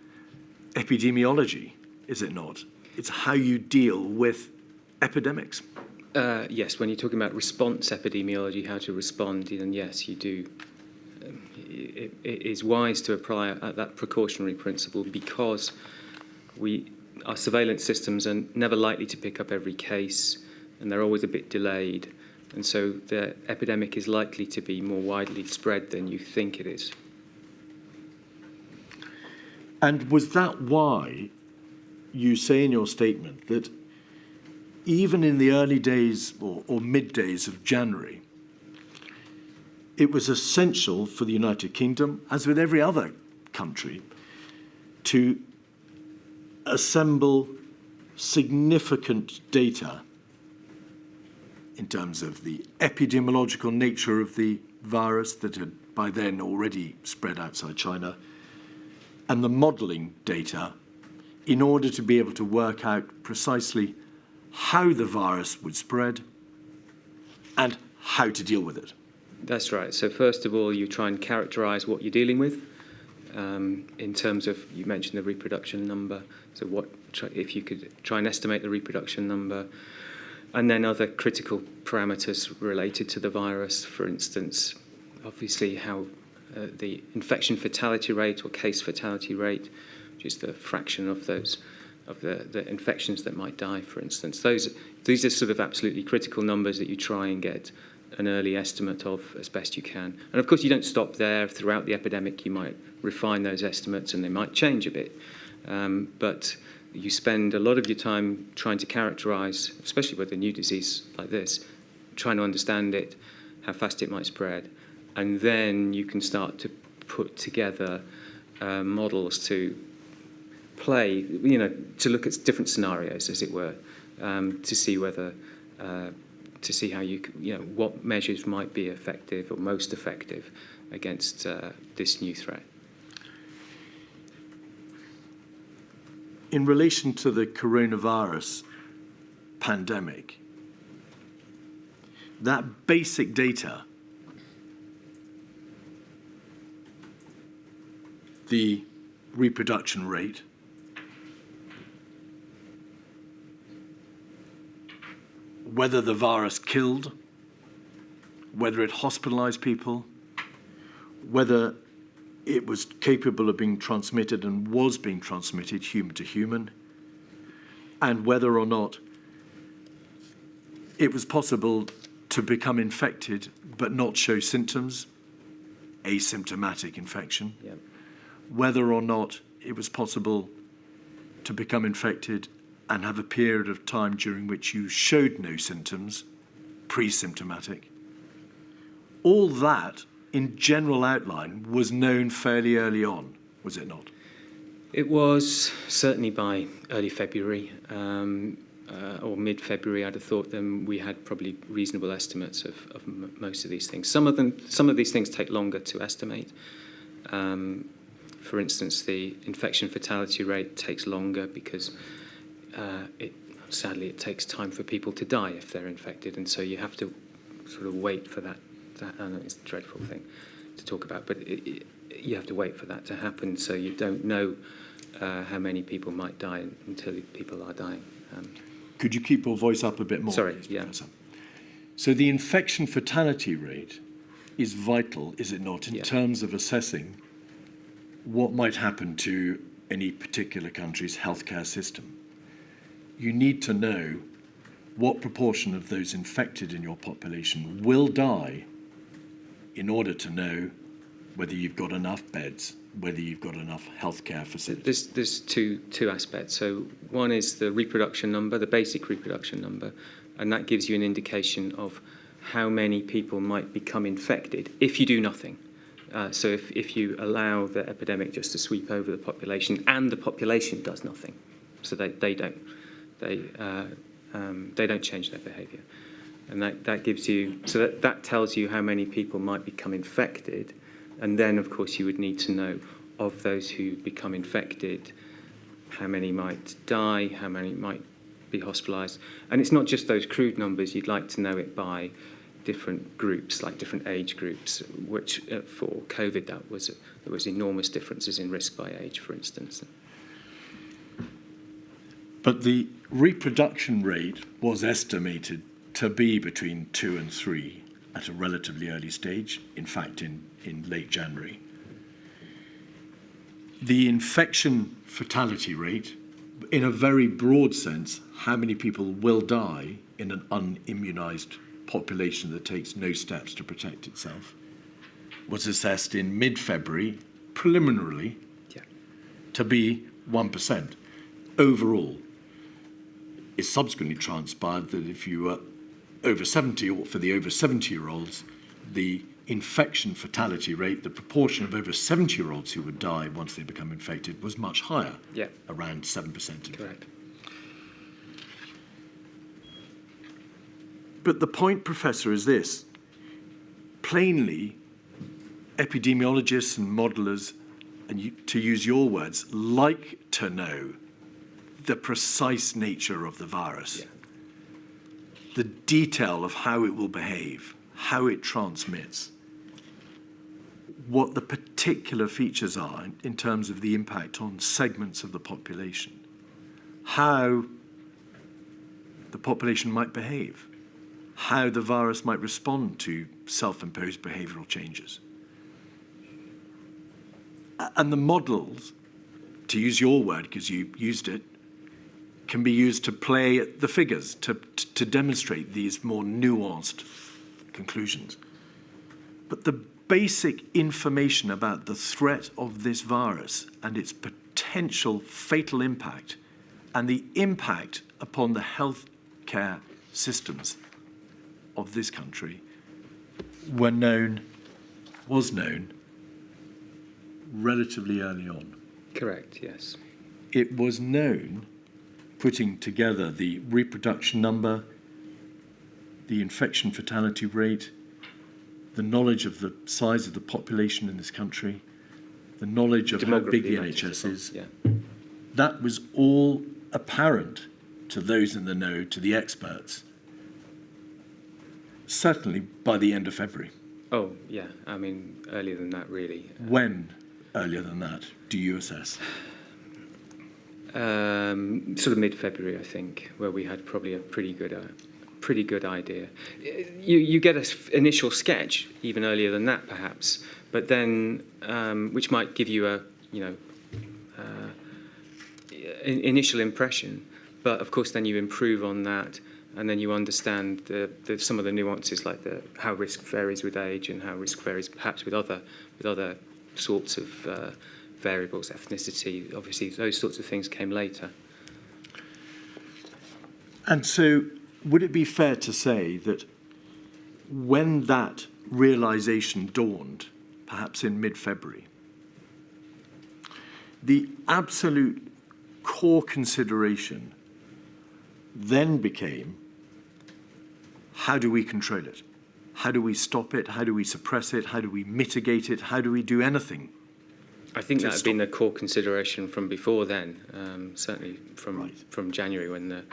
epidemiology, is it not? It's how you deal with epidemics. Yes, when you're talking about response epidemiology, how to respond, then yes, you do. It is wise to apply that precautionary principle because our surveillance systems are never likely to pick up every case, and they're always a bit delayed. And so the epidemic is likely to be more widely spread than you think it is. And was that why you say in your statement that even in the early days or mid days of January, it was essential for the United Kingdom, as with every other country, to assemble significant data in terms of the epidemiological nature of the virus that had by then already spread outside China, and the modelling data in order to be able to work out precisely how the virus would spread and how to deal with it. That's right. So first of all, you try and characterise what you're dealing with in terms of, you mentioned the reproduction number. So if you could try and estimate the reproduction number, and then other critical parameters related to the virus, for instance, obviously how the infection fatality rate or case fatality rate, which is the fraction of those of the infections that might die, for instance. These are sort of absolutely critical numbers that you try and get an early estimate of as best you can. And of course, you don't stop there. Throughout the epidemic, you might refine those estimates and they might change a bit. But you spend a lot of your time trying to characterise, especially with a new disease like this, trying to understand it, how fast it might spread. And then you can start to put together models to play, to look at different scenarios, as it were, to see whether, to see how what measures might be effective or most effective against this new threat. In relation to the coronavirus pandemic, that basic data, the reproduction rate, whether the virus killed, whether it hospitalized people, whether it was capable of being transmitted and was being transmitted human to human, and whether or not it was possible to become infected but not show symptoms, asymptomatic infection, Yep. whether or not it was possible to become infected and have a period of time during which you showed no symptoms, pre-symptomatic. All that, in general outline, was known fairly early on, was it not? It was certainly by early February or mid-February. I'd have thought then we had probably reasonable estimates of most of these things. Some of these things take longer to estimate. For instance, the infection fatality rate takes longer because sadly it takes time for people to die if they're infected, and so you have to sort of wait for that. I know it's a dreadful thing to talk about, but you have to wait for that to happen, so you don't know how many people might die until people are dying. Could you keep your voice up a bit more? Sorry, please, yeah. Professor? So the infection fatality rate is vital, is it not, in terms of assessing what might happen to any particular country's healthcare system. You need to know what proportion of those infected in your population will die in order to know whether you've got enough beds, whether you've got enough healthcare facilities. There's two aspects. So one is the reproduction number, the basic reproduction number, and that gives you an indication of how many people might become infected if you do nothing. So if you allow the epidemic just to sweep over the population and the population does nothing, so they don't change their behaviour, and that gives you, so that tells you how many people might become infected, and then of course you would need to know of those who become infected, how many might die, how many might be hospitalised, and it's not just those crude numbers. You'd like to know it by different groups, like different age groups, which for COVID there was enormous differences in risk by age, for instance. But the reproduction rate was estimated to be between 2 and 3 at a relatively early stage, in fact in late January. The infection fatality rate, in a very broad sense, how many people will die in an unimmunised population that takes no steps to protect itself, was assessed in mid-February, preliminarily, to be 1% overall. It subsequently transpired that if you were over 70, or for the over 70-year-olds, the infection fatality rate, the proportion of over 70-year-olds who would die once they become infected, was much higher, Yeah. around 7%. Correct. But the point, Professor, is this. Plainly, epidemiologists and modelers, and to use your words, like to know the precise nature of the virus, Yeah. the detail of how it will behave, how it transmits, what the particular features are in terms of the impact on segments of the population, how the population might behave, how the virus might respond to self-imposed behavioral changes. And the models, to use your word because you used it, can be used to play at the figures, to demonstrate these more nuanced conclusions. But the basic information about the threat of this virus and its potential fatal impact and the impact upon the healthcare systems of this country was known relatively early on. Correct, yes. It was known, putting together the reproduction number, the infection fatality rate, the knowledge of the size of the population in this country, the knowledge of how big the NHS is. Yeah. That was all apparent to those in the know, to the experts, certainly by the end of February. Oh, yeah. I mean, earlier than that, really. When earlier than that do you assess? Sort of mid-February, I think, where we had probably a pretty good idea. You get an initial sketch even earlier than that, perhaps, but then which might give you a initial impression. But of course, then you improve on that, and then you understand some of the nuances, like how risk varies with age and how risk varies perhaps with other sorts of variables, ethnicity. Obviously, those sorts of things came later. And so, would it be fair to say that when that realization dawned, perhaps in mid-February, the absolute core consideration then became, how do we control it? How do we stop it? How do we suppress it? How do we mitigate it? How do we do anything? I think that had been the core consideration from before then, certainly from January when the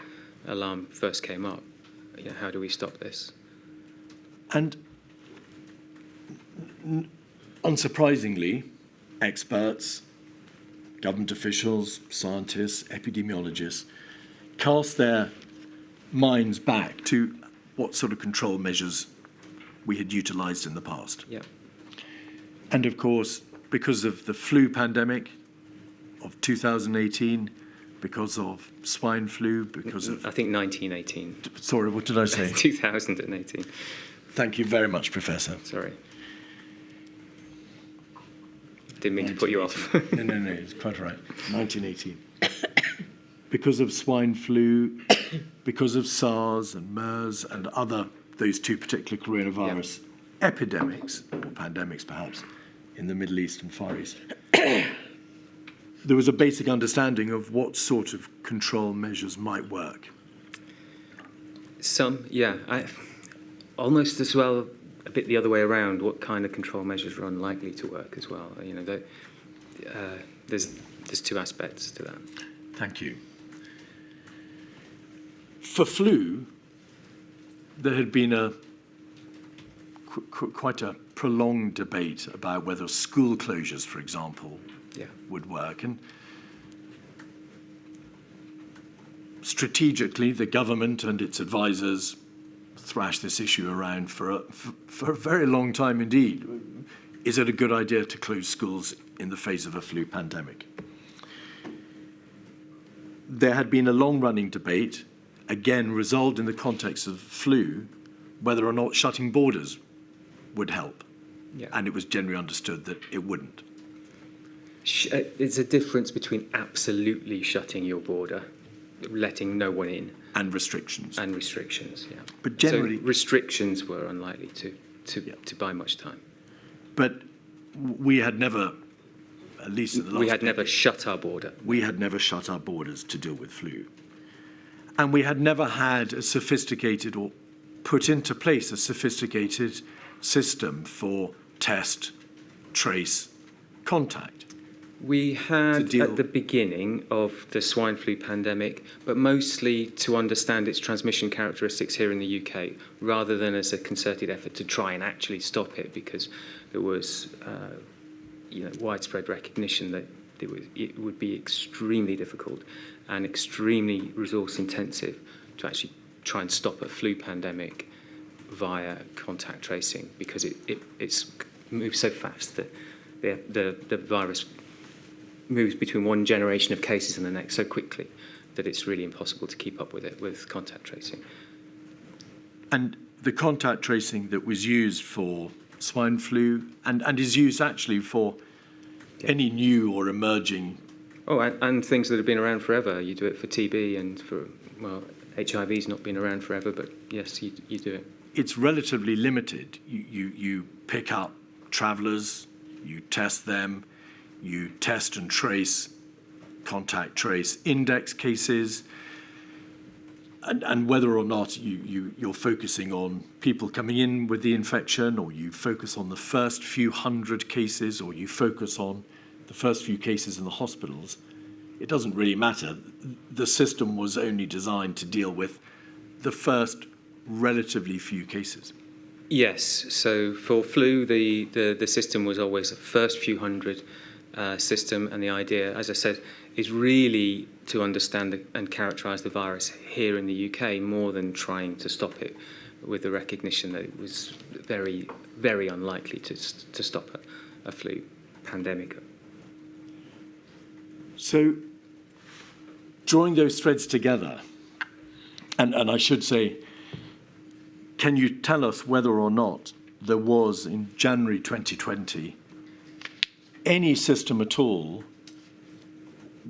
alarm first came up. You know, how do we stop this? And unsurprisingly, experts, government officials, scientists, epidemiologists cast their minds back to what sort of control measures we had utilised in the past. Yeah. And of course, because of the flu pandemic of 2018, because of swine flu, because of... I think 1918. Sorry, what did I say? 2018. Thank you very much, Professor. Sorry. Didn't mean to put you off. No, it's quite right. 1918. Because of swine flu, because of SARS and MERS and those two particular coronavirus epidemics, or pandemics perhaps, in the Middle East and Far East, there was a basic understanding of what sort of control measures might work. Some, yeah. Almost as well, a bit the other way around, what kind of control measures are unlikely to work as well. You know, there's two aspects to that. Thank you. For flu, there had been quite a prolonged debate about whether school closures, for example, would work. And strategically, the government and its advisors thrashed this issue around for a very long time indeed. Is it a good idea to close schools in the face of a flu pandemic? There had been a long-running debate, again resolved in the context of flu, whether or not shutting borders would help. Yeah. And it was generally understood that it wouldn't. There's a difference between absolutely shutting your border, letting no one in, And restrictions. and restrictions. Yeah. But generally, so restrictions were unlikely to buy much time. But we had never, at least in the last We had never decade, shut our border. we had never shut our borders to deal with flu. And we had never had a sophisticated or put into place a sophisticated system for test, trace, contact. We had deal- at the beginning of the swine flu pandemic, but mostly to understand its transmission characteristics here in the UK, rather than as a concerted effort to try and actually stop it, because there was widespread recognition that it would be extremely difficult and extremely resource intensive to actually try and stop a flu pandemic via contact tracing, because it moves so fast that the virus moves between one generation of cases and the next so quickly that it's really impossible to keep up with it with contact tracing. And the contact tracing that was used for swine flu and is used actually for any new or emerging. Oh, and things that have been around forever. You do it for TB and for, well, HIV's not been around forever, but yes, you do it. It's relatively limited. You pick up travellers, you test them, you test and trace, contact trace index cases, and whether or not you're focusing on people coming in with the infection, or you focus on the first few hundred cases, or you focus on the first few cases in the hospitals, it doesn't really matter. The system was only designed to deal with the first relatively few cases. Yes, so for flu, the system was always a first few hundred system, and the idea, as I said, is really to understand and characterise the virus here in the UK more than trying to stop it, with the recognition that it was very, very unlikely to stop a flu pandemic. So, drawing those threads together, and I should say, can you tell us whether or not there was, in January 2020, any system at all,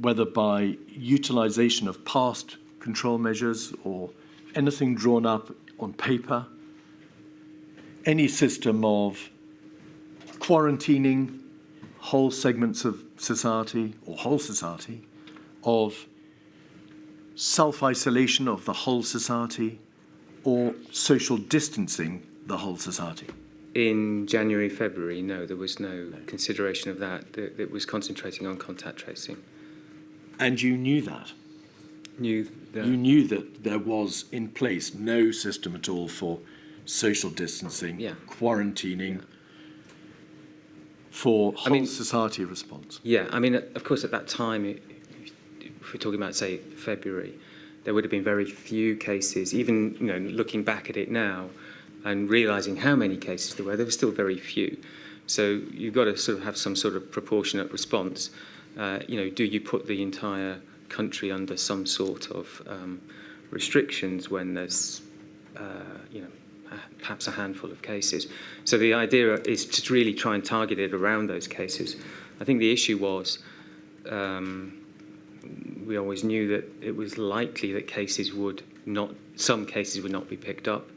whether by utilisation of past control measures or anything drawn up on paper, any system of quarantining whole segments of society or whole society, of self-isolation of the whole society, or social distancing the whole society? In January, February, no, there was no consideration of that. It was concentrating on contact tracing. And you knew that? You knew that there was in place no system at all for social distancing, quarantining, for whole society response? Yeah, I mean, of course, at that time, if we're talking about, say, February, there would have been very few cases. Even, looking back at it now and realising how many cases there were still very few. So you've got to sort of have some sort of proportionate response. Do you put the entire country under some sort of restrictions when there's, perhaps a handful of cases? So the idea is to really try and target it around those cases. I think the issue was we always knew that it was likely that some cases would not be picked up.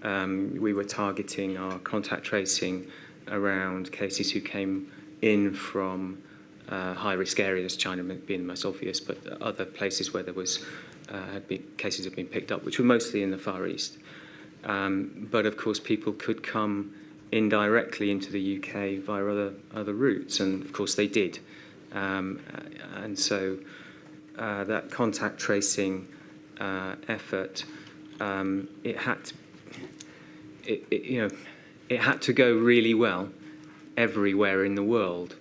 We were targeting our contact tracing around cases who came in from high-risk areas, China being the most obvious, but other places where there was cases had been picked up, which were mostly in the Far East. But of course, people could come indirectly into the UK via other routes, and of course they did. And so that contact tracing effort, it had to go really well everywhere in the world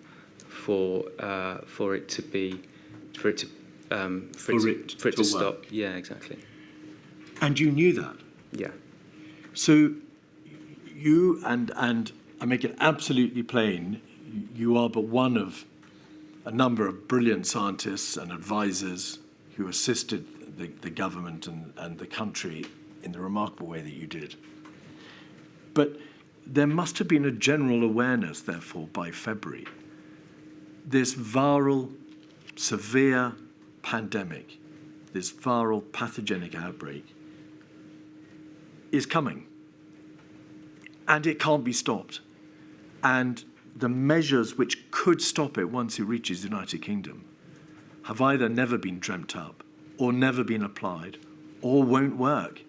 for it to stop. Yeah, exactly. And you knew that? Yeah. So you, and I make it absolutely plain, you are but one of a number of brilliant scientists and advisors who assisted the government and the country in the remarkable way that you did. But there must have been a general awareness, therefore, by February. This viral, severe pandemic, this viral pathogenic outbreak is coming. and it can't be stopped. And the measures which could stop it once it reaches the United Kingdom have either never been dreamt up or never been applied or won't work.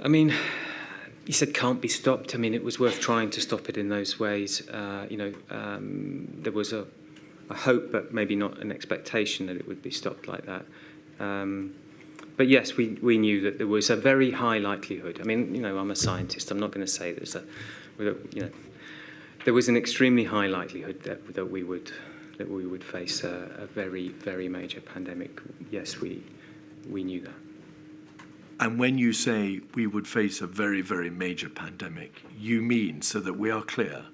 I mean, you said can't be stopped. I mean, it was worth trying to stop it in those ways. There was a hope, but maybe not an expectation that it would be stopped like that. But yes, we knew that there was a very high likelihood. I mean, I'm a scientist. I'm not going to say there's there was an extremely high likelihood that we would face a very, very major pandemic. Yes, we knew that. And when you say we would face a very, very major pandemic, you mean, so that we are clear,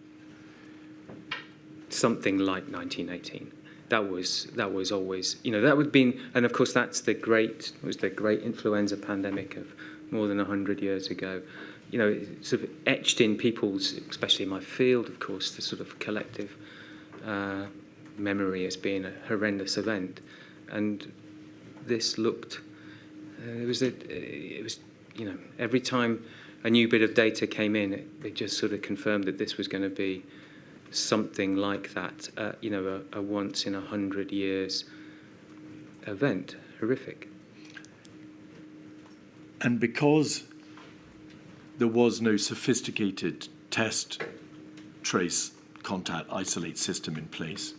something like 1918. That was always, that would have been, and of course that's the great influenza pandemic of more than 100 years ago. It's sort of etched in people's, especially in my field, of course, the sort of collective memory as being a horrendous event. And this looked, it was every time a new bit of data came in, it just sort of confirmed that this was going to be something like that, a once in 100 years event, horrific. and because there was no sophisticated test, trace, contact, isolate system in place,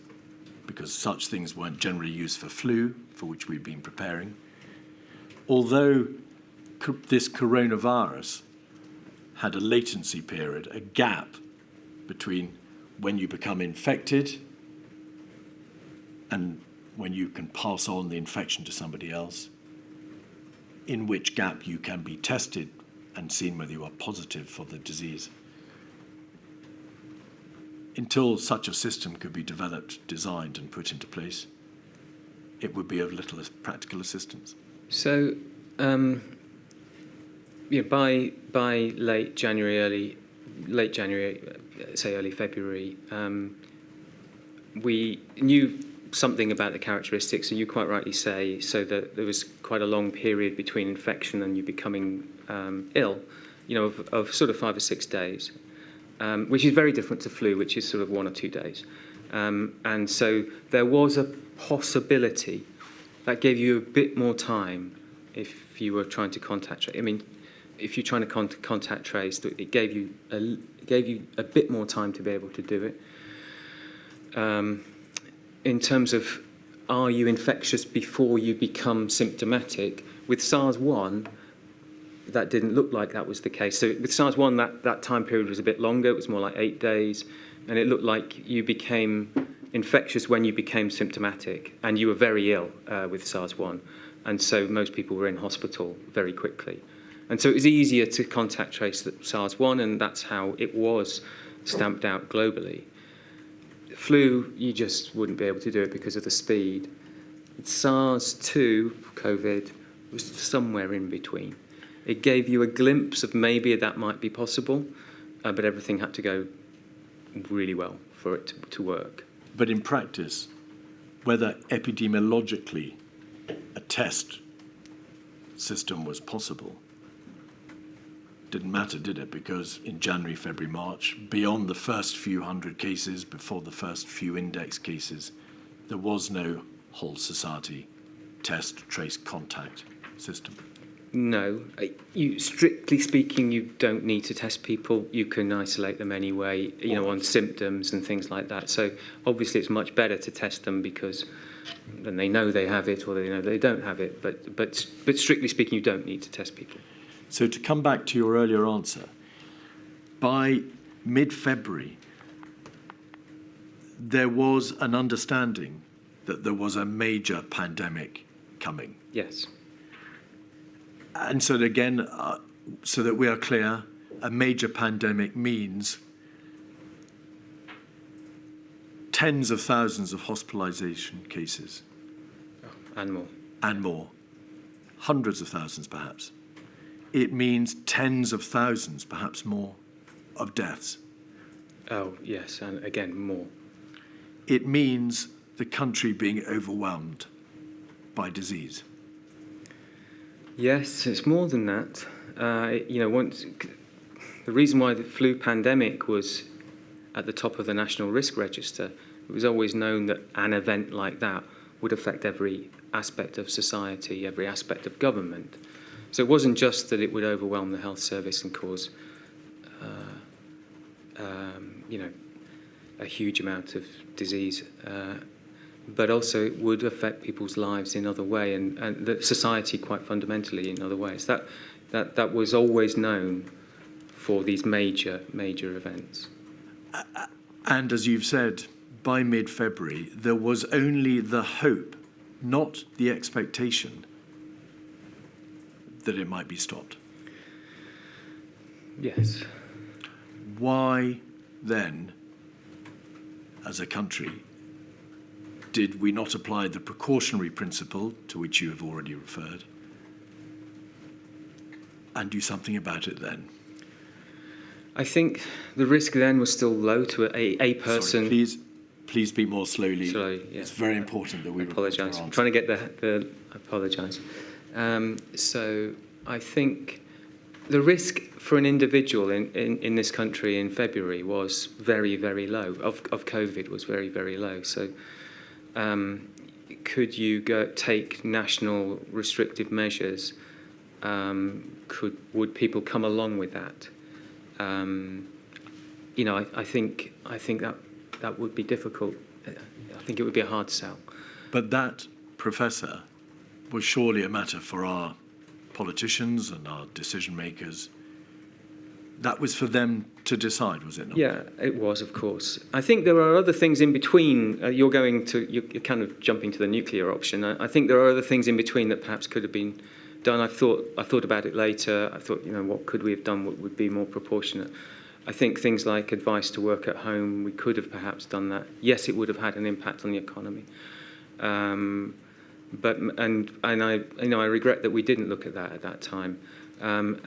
because such things weren't generally used for flu, for which we've been preparing, although this coronavirus had a latency period, a gap between when you become infected and when you can pass on the infection to somebody else, in which gap you can be tested and seen whether you are positive for the disease. Until such a system could be developed, designed, and put into place, it would be of little practical assistance. So, by late January, say early February, we knew something about the characteristics, and you quite rightly say, so that there was quite a long period between infection and you becoming ill, of sort of 5 or 6 days, which is very different to flu, which is sort of 1 or 2 days. And so there was a possibility that gave you a bit more time if you were trying to contact trace. I mean, if you're trying to contact trace, it gave you a bit more time to be able to do it. In terms of, are you infectious before you become symptomatic? With SARS-1, that didn't look like that was the case. So with SARS-1, that time period was a bit longer. It was more like 8 days. And it looked like you became infectious when you became symptomatic. And you were very ill with SARS-1. And so most people were in hospital very quickly. And so it was easier to contact trace SARS-1, and that's how it was stamped out globally. Flu, you just wouldn't be able to do it because of the speed. SARS-2, COVID, was somewhere in between. It gave you a glimpse of maybe that might be possible, but everything had to go really well for it to work. But in practice, whether epidemiologically a test system was possible didn't matter, did it? Because in January, February, March, beyond the first few hundred cases, before the first few index cases, there was no whole society test, trace, contact system. No. Strictly speaking, you don't need to test people. You can isolate them anyway, on symptoms and things like that. So obviously it's much better to test them because then they know they have it or they know they don't have it. But strictly speaking, you don't need to test people. So to come back to your earlier answer, by mid-February, there was an understanding that there was a major pandemic coming. Yes. And so again, so that we are clear, a major pandemic means tens of thousands of hospitalization cases. And more. And more. Hundreds of thousands, perhaps. It means tens of thousands, perhaps more, of deaths. Oh, yes, and again, more. It means the country being overwhelmed by disease. Yes, it's more than that. the reason why the flu pandemic was at the top of the National Risk Register, it was always known that an event like that would affect every aspect of society, every aspect of government. So it wasn't just that it would overwhelm the health service and cause, a huge amount of disease, but also it would affect people's lives in other ways and the society quite fundamentally in other ways. That was always known for these major events. And as you've said, by mid-February, there was only the hope, not the expectation, that it might be stopped. Yes. Why then, as a country, did we not apply the precautionary principle to which you have already referred and do something about it then? I think the risk then was still low to a person. Sorry, please speak more slowly. Slowly, yeah. It's very important that we apologise. I'm trying to get the apologise. So I think the risk for an individual in this country in February was very, very low. Of COVID was very, very low. So could you take national restrictive measures? Would people come along with that? I think that would be difficult. I think it would be a hard sell. But that, Professor, was surely a matter for our politicians and our decision makers. That was for them to decide, was it not? Yeah, it was, of course. I think there are other things in between. You're kind of jumping to the nuclear option. I think there are other things in between that perhaps could have been done. I thought about it later. I thought, what could we have done? What would be more proportionate? I think things like advice to work at home, we could have perhaps done that. Yes, it would have had an impact on the economy. But I regret that we didn't look at that at that time. And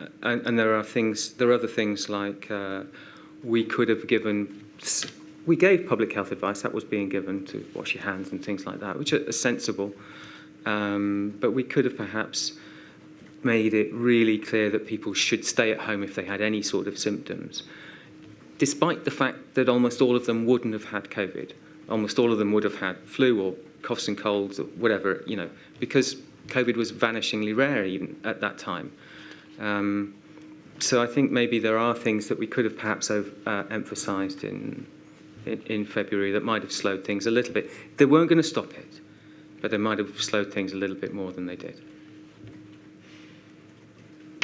there are other things like we could have we gave public health advice that was being given to wash your hands and things like that, which are sensible. But we could have perhaps made it really clear that people should stay at home if they had any sort of symptoms, despite the fact that almost all of them wouldn't have had COVID. Almost all of them would have had flu or coughs and colds or whatever, because COVID was vanishingly rare even at that time. So I think maybe there are things that we could have perhaps emphasised in February that might have slowed things a little bit. They weren't going to stop it, but they might have slowed things a little bit more than they did.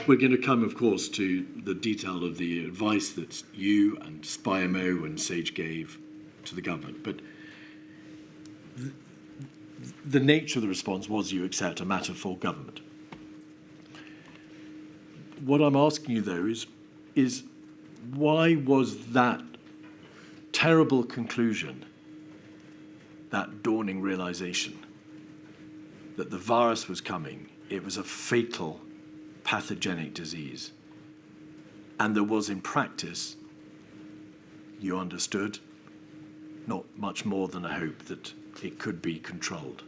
We're going to come, of course, to the detail of the advice that you and SPIMO and SAGE gave to the government. But the nature of the response was, you accept, a matter for government. What I'm asking you, though, is why was that terrible conclusion, that dawning realization that the virus was coming, it was a fatal pathogenic disease, and there was in practice, you understood, not much more than a hope that it could be controlled.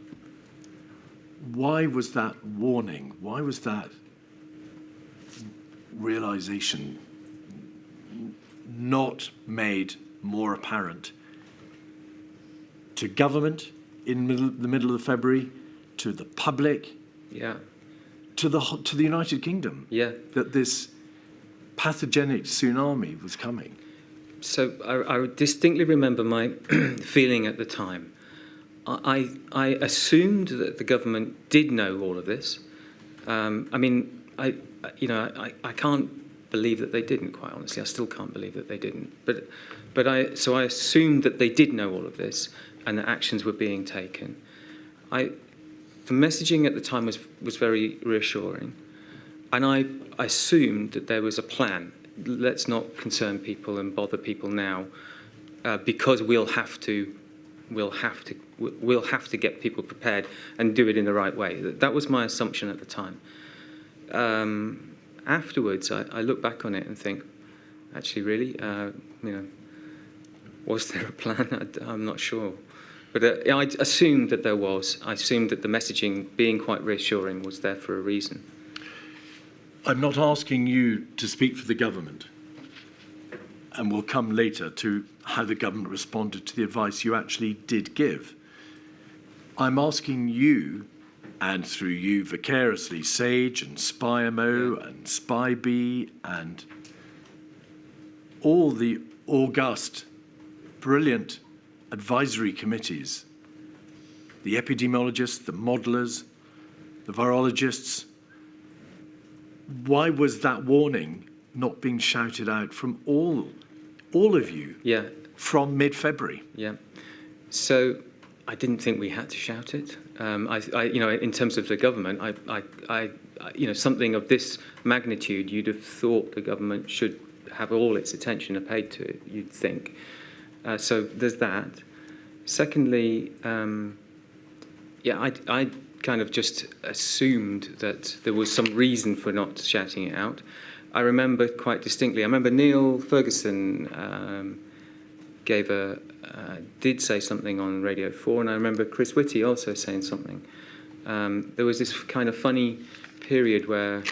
Why was that warning, why was that realization not made more apparent to government in the middle of February, to the public, to the United Kingdom, that this pathogenic tsunami was coming? So I distinctly remember my feeling at the time. I assumed that the government did know all of this. I can't believe that they didn't, quite honestly. I still can't believe that they didn't. But I assumed that they did know all of this and that actions were being taken. The messaging at the time was very reassuring. And I assumed that there was a plan. Let's not concern people and bother people now, because we'll have to get people prepared and do it in the right way. That was my assumption at the time. Afterwards, I look back on it and think, actually, really, was there a plan? I'm not sure. But I assumed that there was. I assumed that the messaging, being quite reassuring, was there for a reason. I'm not asking you to speak for the government. and we'll come later to how the government responded to the advice you actually did give. I'm asking you, and through you vicariously, SAGE and SPIAMO and SPI-B and all the august, brilliant advisory committees, the epidemiologists, the modelers, the virologists, why was that warning not being shouted out from all of you from mid-February? Yeah. So I didn't think we had to shout it. In terms of the government, something of this magnitude, you'd have thought the government should have all its attention paid to it, you'd think. So there's that. Secondly, I kind of just assumed that there was some reason for not shouting it out. I remember quite distinctly, Neil Ferguson did say something on Radio 4, and I remember Chris Whitty also saying something. There was this kind of funny period where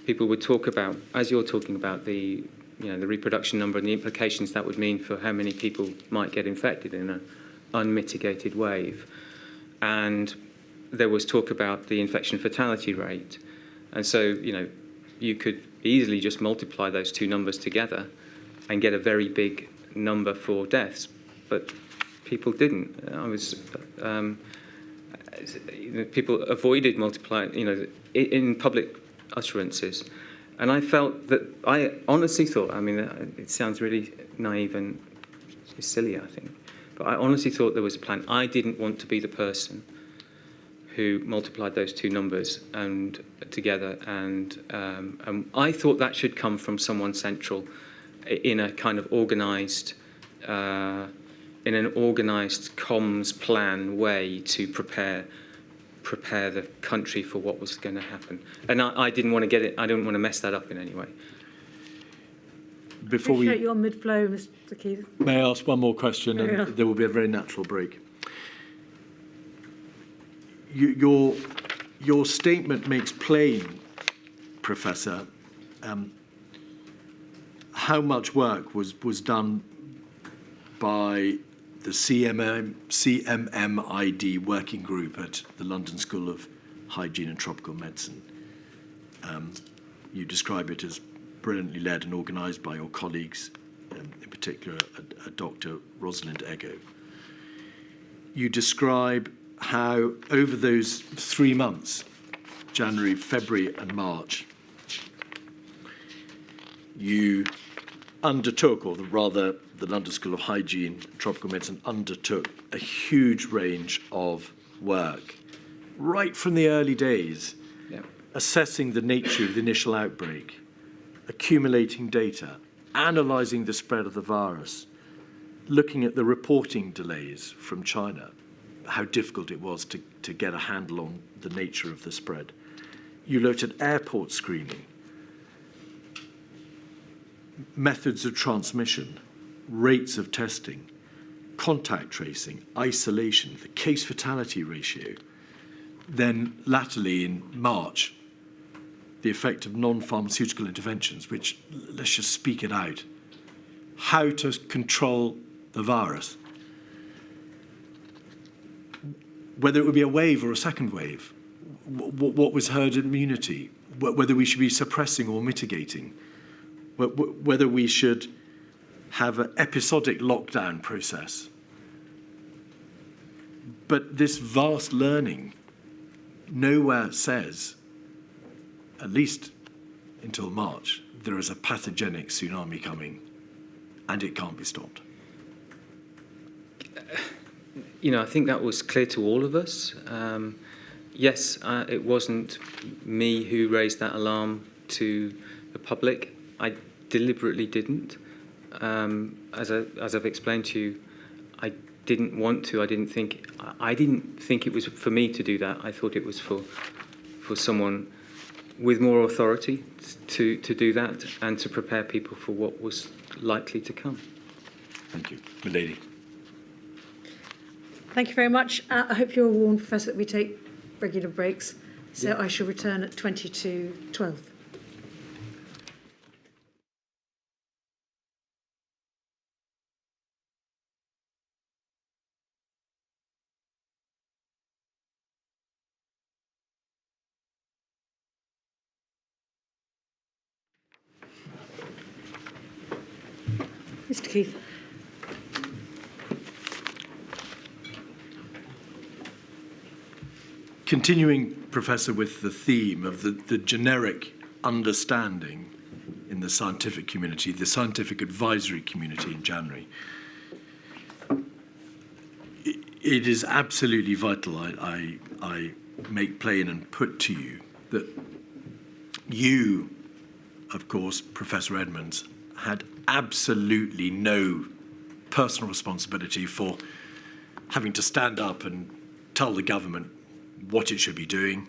people would talk about, as you're talking about, the reproduction number and the implications that would mean for how many people might get infected in an unmitigated wave. And there was talk about the infection fatality rate. And so, you could easily just multiply those two numbers together and get a very big number for deaths. But people didn't. People avoided multiplying, in public utterances. And I felt that, I honestly thought, it sounds really naive and silly, I think, but I honestly thought there was a plan. I didn't want to be the person who multiplied those two numbers together, and I thought that should come from someone central in a kind of organised, in an organised comms plan way to prepare the country for what was going to happen. And I didn't want to get it. I didn't want to mess that up in any way. Before we Appreciate your mid-flow, Mr. Keith. may I ask one more question, and there will be a very natural break. Your statement makes plain, Professor, how much work was done by the CMMID working group at the London School of Hygiene and Tropical Medicine. You describe it as brilliantly led and organised by your colleagues, in particular a Dr. Rosalind Eggo. You describe how over those 3 months, January, February and March, you undertook, or rather the London School of Hygiene and Tropical Medicine undertook a huge range of work right from the early days, assessing the nature of the initial outbreak, accumulating data, analysing the spread of the virus, looking at the reporting delays from China, how difficult it was to get a handle on the nature of the spread. You looked at airport screening, methods of transmission, rates of testing, contact tracing, isolation, the case fatality ratio. Then latterly in March, the effect of non-pharmaceutical interventions, which, let's just speak it out, how to control the virus. Whether it would be a wave or a second wave, what was herd immunity, whether we should be suppressing or mitigating, whether we should have an episodic lockdown process. But this vast learning nowhere says, at least until March, there is a pathogenic tsunami coming and it can't be stopped. I think that was clear to all of us. Yes, it wasn't me who raised that alarm to the public. I deliberately didn't. As I've explained to you, I didn't want to. I didn't think it was for me to do that. I thought it was for someone with more authority to do that and to prepare people for what was likely to come. Thank you. Milady. Thank you very much. I hope you're warned, Professor, that we take regular breaks. So I shall return at 22:12. Mr Keith. Continuing, Professor, with the theme of the generic understanding in the scientific community, the scientific advisory community in January, it is absolutely vital, I make plain and put to you, that you, of course, Professor Edmonds, had absolutely no personal responsibility for having to stand up and tell the government what it should be doing,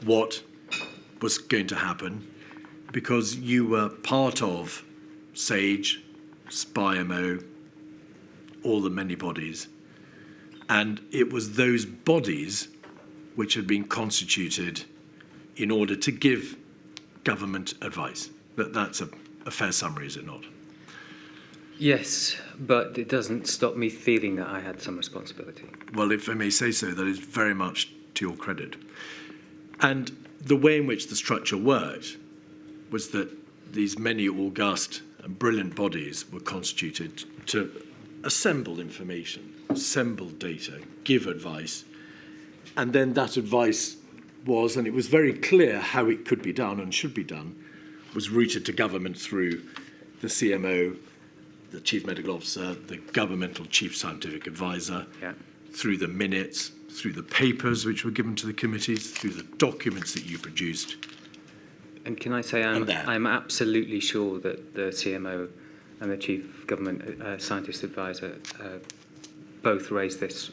what was going to happen, because you were part of SAGE, SPIMO, all the many bodies, and it was those bodies which had been constituted in order to give government advice. That's a fair summary, is it not? Yes, but it doesn't stop me feeling that I had some responsibility. Well, if I may say so, that is very much to your credit. And the way in which the structure worked was that these many august and brilliant bodies were constituted to assemble information, assemble data, give advice, and then that advice was, and it was very clear how it could be done and should be done, was routed to government through the CMO, the Chief Medical Officer, the governmental Chief Scientific Advisor, through the minutes, through the papers which were given to the committees, through the documents that you produced. And can I say I'm absolutely sure that the CMO and the Chief Government Scientist Advisor both raised this.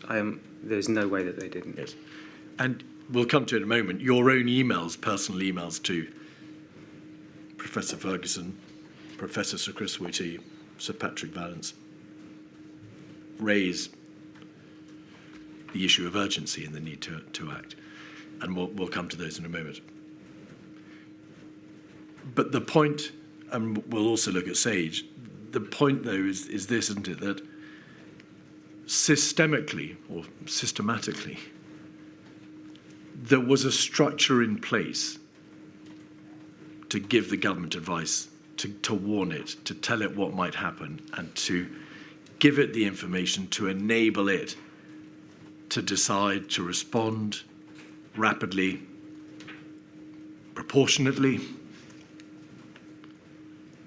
There's no way that they didn't. Yes. And we'll come to it in a moment. Your own emails, personal emails to Professor Ferguson, Professor Sir Chris Whitty, Sir Patrick Vallance, raise the issue of urgency and the need to act. And we'll come to those in a moment. But the point, and we'll also look at SAGE, the point, though, is this, isn't it, that systematically, there was a structure in place to give the government advice, to warn it, to tell it what might happen, and to give it the information to enable it to decide to respond rapidly, proportionately,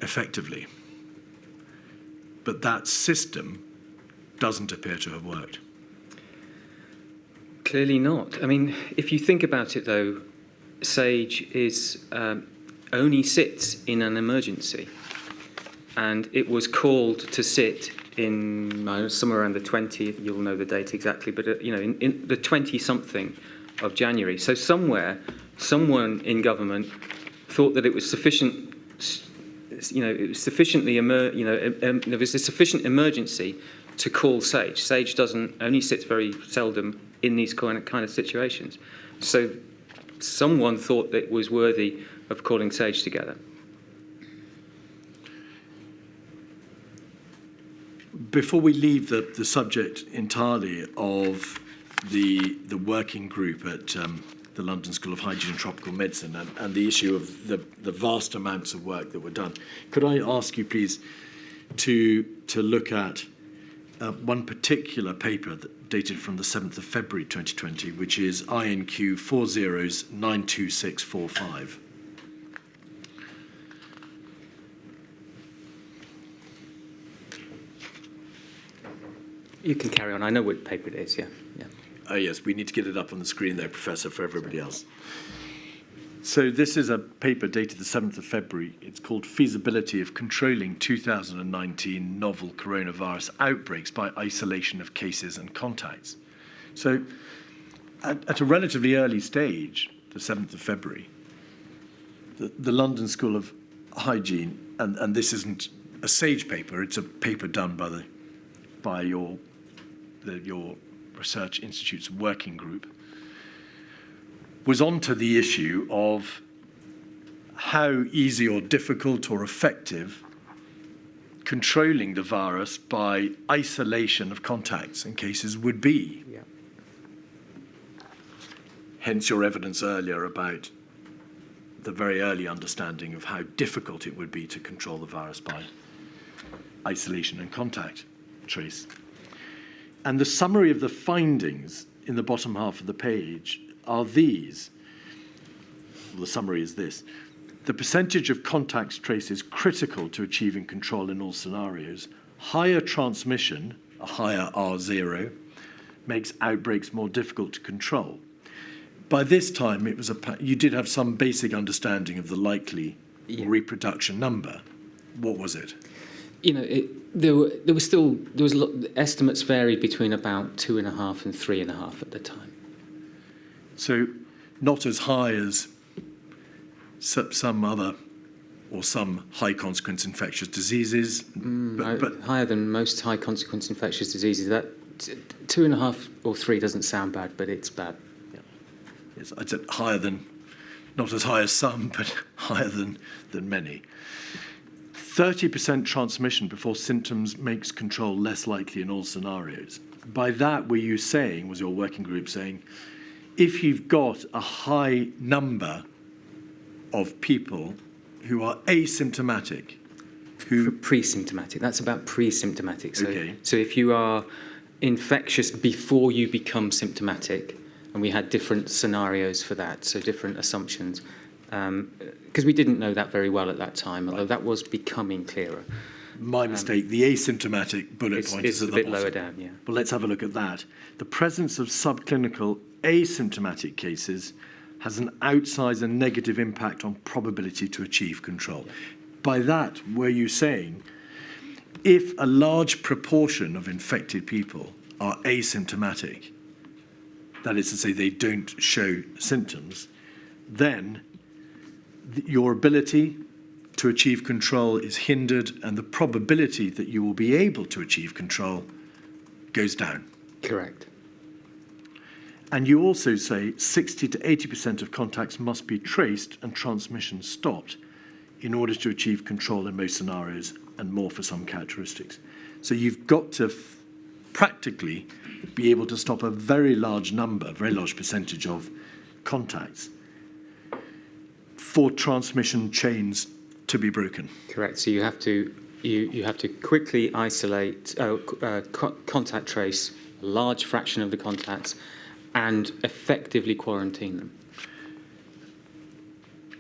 effectively. But that system doesn't appear to have worked. Clearly not. I mean, if you think about it, though, SAGE only sits in an emergency, and it was called to sit in somewhere around the 20th. You'll know the date exactly, but in the 20-something of January. So someone in government thought that it was sufficient. It was sufficiently there was a sufficient emergency to call SAGE. SAGE only sits very seldom in these kind of situations. So someone thought that it was worthy of calling SAGE together. Before we leave the subject entirely of the working group at the London School of Hygiene and Tropical Medicine and the issue of the vast amounts of work that were done, could I ask you, please, to look at one particular paper dated from the 7th of February 2020, which is INQ 40/92645. You can carry on. I know what paper it is, yeah. Oh, yes, we need to get it up on the screen there, Professor, for everybody else. So this is a paper dated the 7th of February. It's called Feasibility of Controlling 2019 Novel Coronavirus Outbreaks by Isolation of Cases and Contacts. So at a relatively early stage, the 7th of February, the London School of Hygiene, and this isn't a SAGE paper, it's a paper done by your Research Institute's working group, was onto the issue of how easy or difficult or effective controlling the virus by isolation of contacts and cases would be. Yeah. Hence your evidence earlier about the very early understanding of how difficult it would be to control the virus by isolation and contact trace. And the summary of the findings in the bottom half of the page are these. Well, the summary is this. The percentage of contacts traced is critical to achieving control in all scenarios. Higher transmission, a higher R0, makes outbreaks more difficult to control. By this time, you did have some basic understanding of the likely reproduction number. What was it? Estimates varied between about 2.5 and 3.5 at the time. So not as high as some other or some high consequence infectious diseases, but higher than most high consequence infectious diseases. That 2.5 or 3 doesn't sound bad, but it's bad. Yeah. Yes, I'd say higher than, not as high as some, but higher than many. 30% transmission before symptoms makes control less likely in all scenarios. By that, were you saying, was your working group saying, if you've got a high number of people who are asymptomatic, who... Pre-symptomatic, that's about pre-symptomatic. Okay. So if you are infectious before you become symptomatic, and we had different scenarios for that, so different assumptions, because we didn't know that very well at that time, although that was becoming clearer. My mistake, the asymptomatic bullet point is at the bottom. It's a bit lower down, yeah. Well, let's have a look at that. The presence of subclinical asymptomatic cases has an outsized and negative impact on probability to achieve control. Yeah. By that, were you saying, if a large proportion of infected people are asymptomatic, that is to say they don't show symptoms, then your ability to achieve control is hindered and the probability that you will be able to achieve control goes down. Correct. And you also say 60 to 80% of contacts must be traced and transmission stopped in order to achieve control in most scenarios and more for some characteristics. So you've got to practically be able to stop a very large percentage of contacts for transmission chains to be broken. Correct. So you have to quickly isolate, contact trace a large fraction of the contacts, and effectively quarantine them.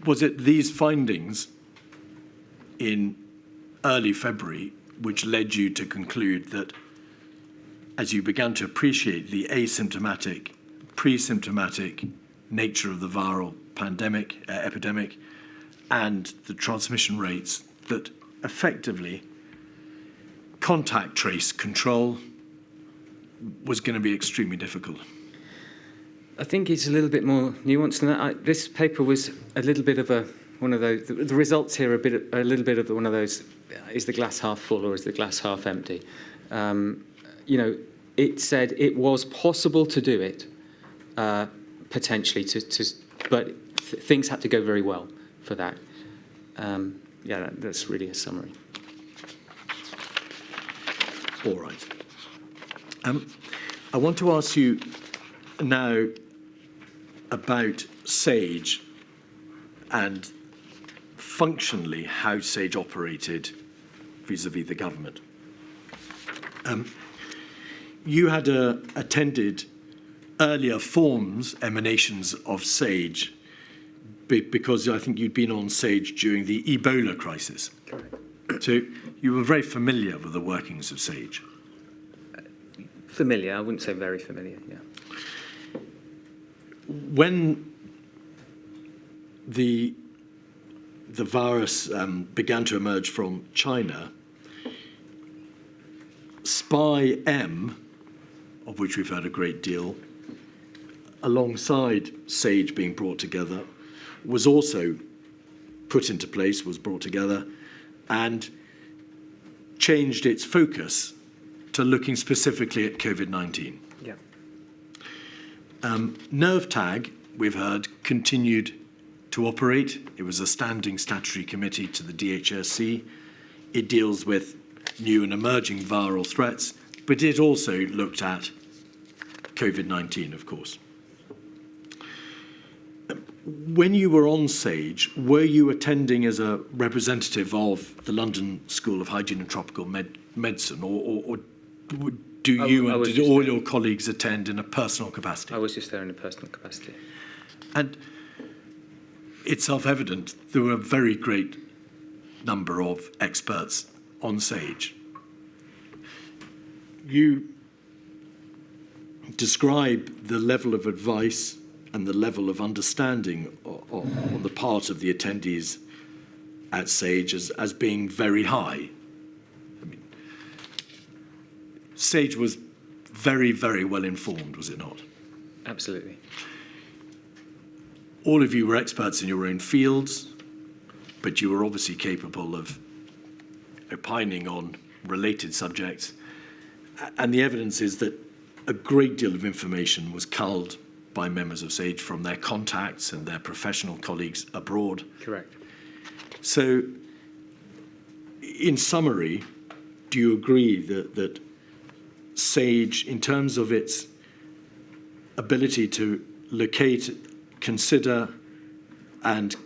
Was it these findings in early February which led you to conclude that, as you began to appreciate the asymptomatic, pre-symptomatic nature of the viral epidemic, and the transmission rates, that effectively contact trace control was going to be extremely difficult? I think it's a little bit more nuanced than that. This paper was a little bit of one of those. The results here are a little bit of one of those. Is the glass half full or is the glass half empty? It said it was possible to do it, potentially, but things had to go very well for that. That's really a summary. All right. I want to ask you now about SAGE and functionally how SAGE operated vis-à-vis the government. You had attended earlier emanations of SAGE, because I think you'd been on SAGE during the Ebola crisis. Correct. So you were very familiar with the workings of SAGE. Familiar, I wouldn't say very familiar, yeah. When the virus began to emerge from China, SPY-M, of which we've heard a great deal, alongside SAGE being brought together, was also put into place, was brought together, and changed its focus to looking specifically at COVID-19. Yeah. NervTag, we've heard, continued to operate. It was a standing statutory committee to the DHSC. It deals with new and emerging viral threats, but it also looked at COVID-19, of course. when you were on SAGE, were you attending as a representative of the London School of Hygiene and Tropical Medicine, or do you and did all your colleagues attend in a personal capacity? I was just there in a personal capacity. And it's self-evident there were a very great number of experts on SAGE. You describe the level of advice and the level of understanding on the part of the attendees at SAGE as being very high. I mean, SAGE was very, very well informed, was it not? Absolutely. All of you were experts in your own fields, but you were obviously capable of opining on related subjects. And the evidence is that a great deal of information was culled by members of SAGE from their contacts and their professional colleagues abroad. Correct. So, in summary, do you agree that SAGE, in terms of its ability to locate, consider, and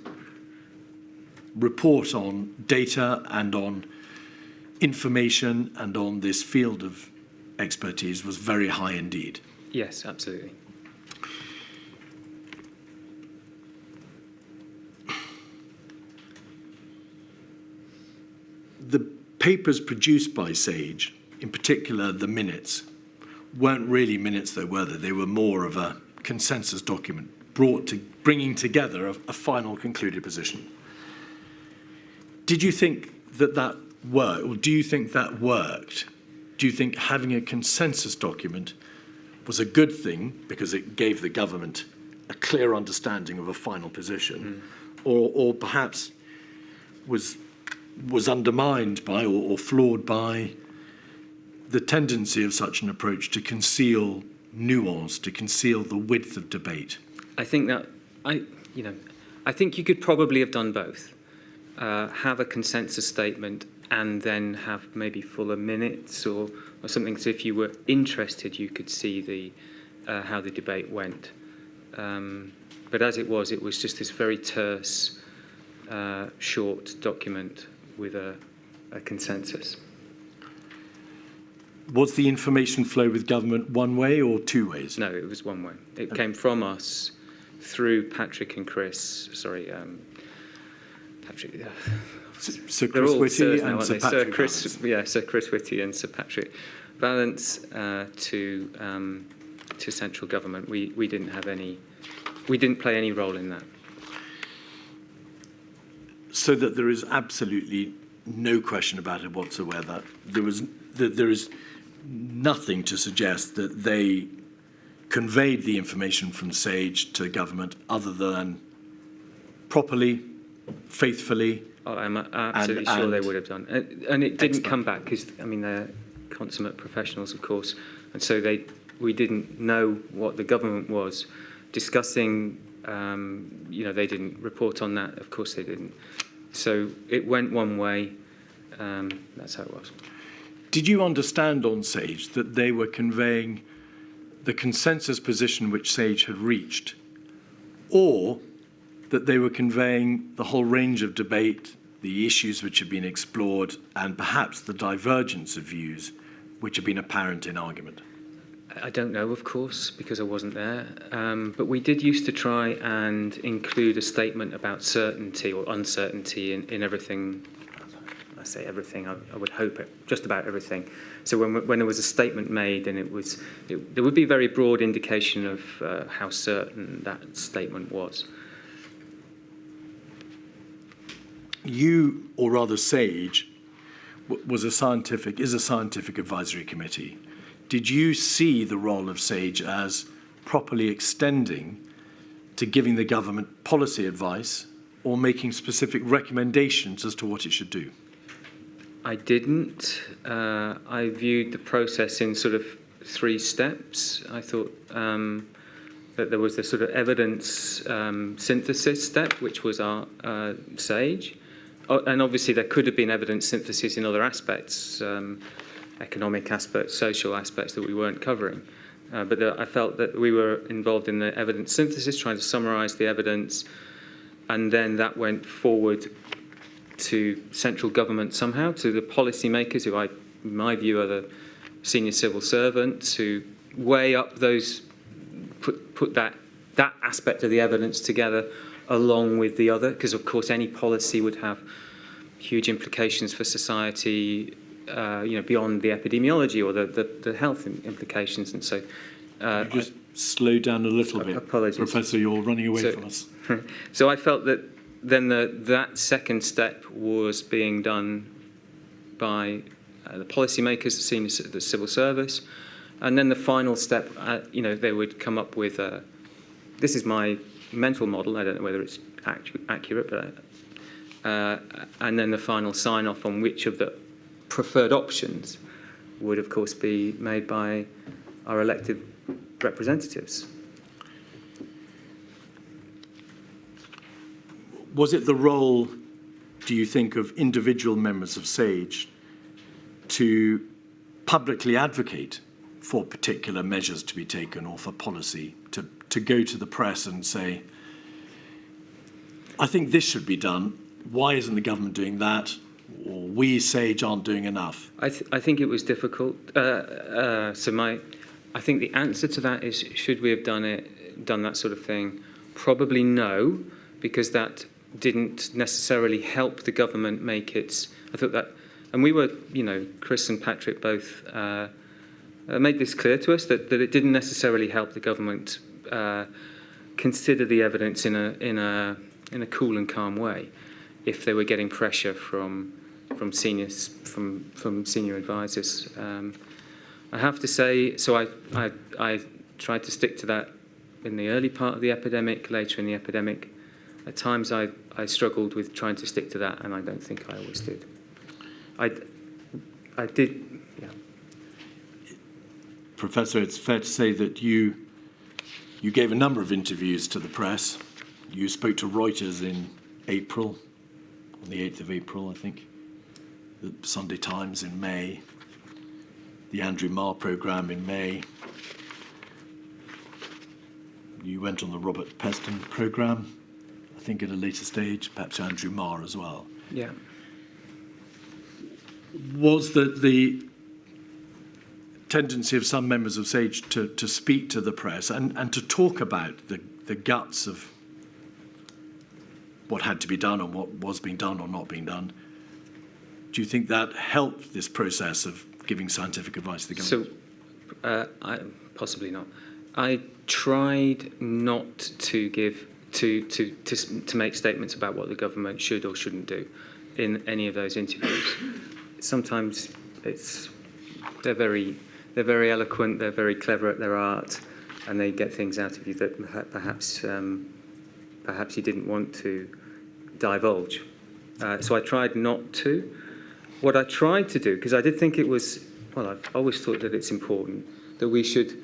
report on data and on information and on this field of expertise, was very high indeed? Yes, absolutely. The papers produced by SAGE, in particular the minutes, weren't really minutes though, were they? They were more of a consensus document bringing together a final concluded position. Did you think that worked, or do you think that worked? Do you think having a consensus document was a good thing because it gave the government a clear understanding of a final position, or perhaps was undermined by or flawed by the tendency of such an approach to conceal nuance, to conceal the width of debate? I think that I think you could probably have done both. Have a consensus statement and then have maybe fuller minutes or something. So if you were interested, you could see the how the debate went. But as it was just this very terse, short document with a consensus. Was the information flow with government one way or two ways? No, it was one way. It came from us through Patrick and Chris. Sorry, Patrick. Sir Chris Whitty and Sir Patrick Chris, Sir Chris Whitty and Sir Patrick Vallance to central government. We didn't have any. We didn't play any role in that. So that there is absolutely no question about it whatsoever. There is nothing to suggest that they conveyed the information from SAGE to government other than properly, faithfully. Oh, I'm absolutely sure they would have done. And it didn't come back because, I mean, they're consummate professionals, of course. And so we didn't know what the government was discussing. They didn't report on that. Of course they didn't. So it went one way. That's how it was. Did you understand on SAGE that they were conveying the consensus position which SAGE had reached, or that they were conveying the whole range of debate, the issues which had been explored, and perhaps the divergence of views which had been apparent in argument? I don't know, of course, because I wasn't there. But we did used to try and include a statement about certainty or uncertainty in everything. I say everything, I would hope it, just about everything. So when there was a statement made, and there would be a very broad indication of how certain that statement was. You, or rather SAGE, is a scientific advisory committee. Did you see the role of SAGE as properly extending to giving the government policy advice or making specific recommendations as to what it should do? I didn't. I viewed the process in sort of 3 steps. I thought that there was the sort of evidence synthesis step, which was our SAGE. And obviously there could have been evidence synthesis in other aspects, economic aspects, social aspects that we weren't covering. But I felt that we were involved in the evidence synthesis, trying to summarise the evidence, and then that went forward to central government somehow, to the policymakers, who in my view are the senior civil servants, who weigh up those, put that aspect of the evidence together along with the other, because of course any policy would have huge implications for society, beyond the epidemiology or the health implications. And so just slow down a little bit. Apologies. Professor, you're running away from us. So I felt that then that second step was being done by the policymakers, the civil service, and then the final step, they would come up with, this is my mental model, I don't know whether it's accurate, but and then the final sign-off on which of the preferred options would, of course, be made by our elected representatives. Was it the role, do you think, of individual members of SAGE to publicly advocate for particular measures to be taken or for policy, to go to the press and say, I think this should be done, why isn't the government doing that, or we, SAGE, aren't doing enough? I think it was difficult. I think the answer to that is, should we have done that sort of thing? Probably no, because that didn't necessarily help the government make its. I thought that, and we were, Chris and Patrick both made this clear to us that it didn't necessarily help the government consider the evidence in a cool and calm way if they were getting pressure from senior advisors. I have to say, so I tried to stick to that in the early part of the epidemic. Later in the epidemic, at times I struggled with trying to stick to that, and I don't think I always did. I did, yeah. Professor, it's fair to say that you gave a number of interviews to the press. You spoke to Reuters in April, on the 8th of April, I think. The Sunday Times in May. The Andrew Marr programme in May. You went on the Robert Peston programme, I think at a later stage, perhaps Andrew Marr as well. Yeah. Was the tendency of some members of SAGE to speak to the press and to talk about the guts of what had to be done and what was being done or not being done, do you think that helped this process of giving scientific advice to the government? So, possibly not. I tried not to give to make statements about what the government should or shouldn't do in any of those interviews. Sometimes they're very eloquent, they're very clever at their art, and they get things out of you that perhaps you didn't want to divulge. So I tried not to. What I tried to do, because I did think it was, I've always thought that it's important that we should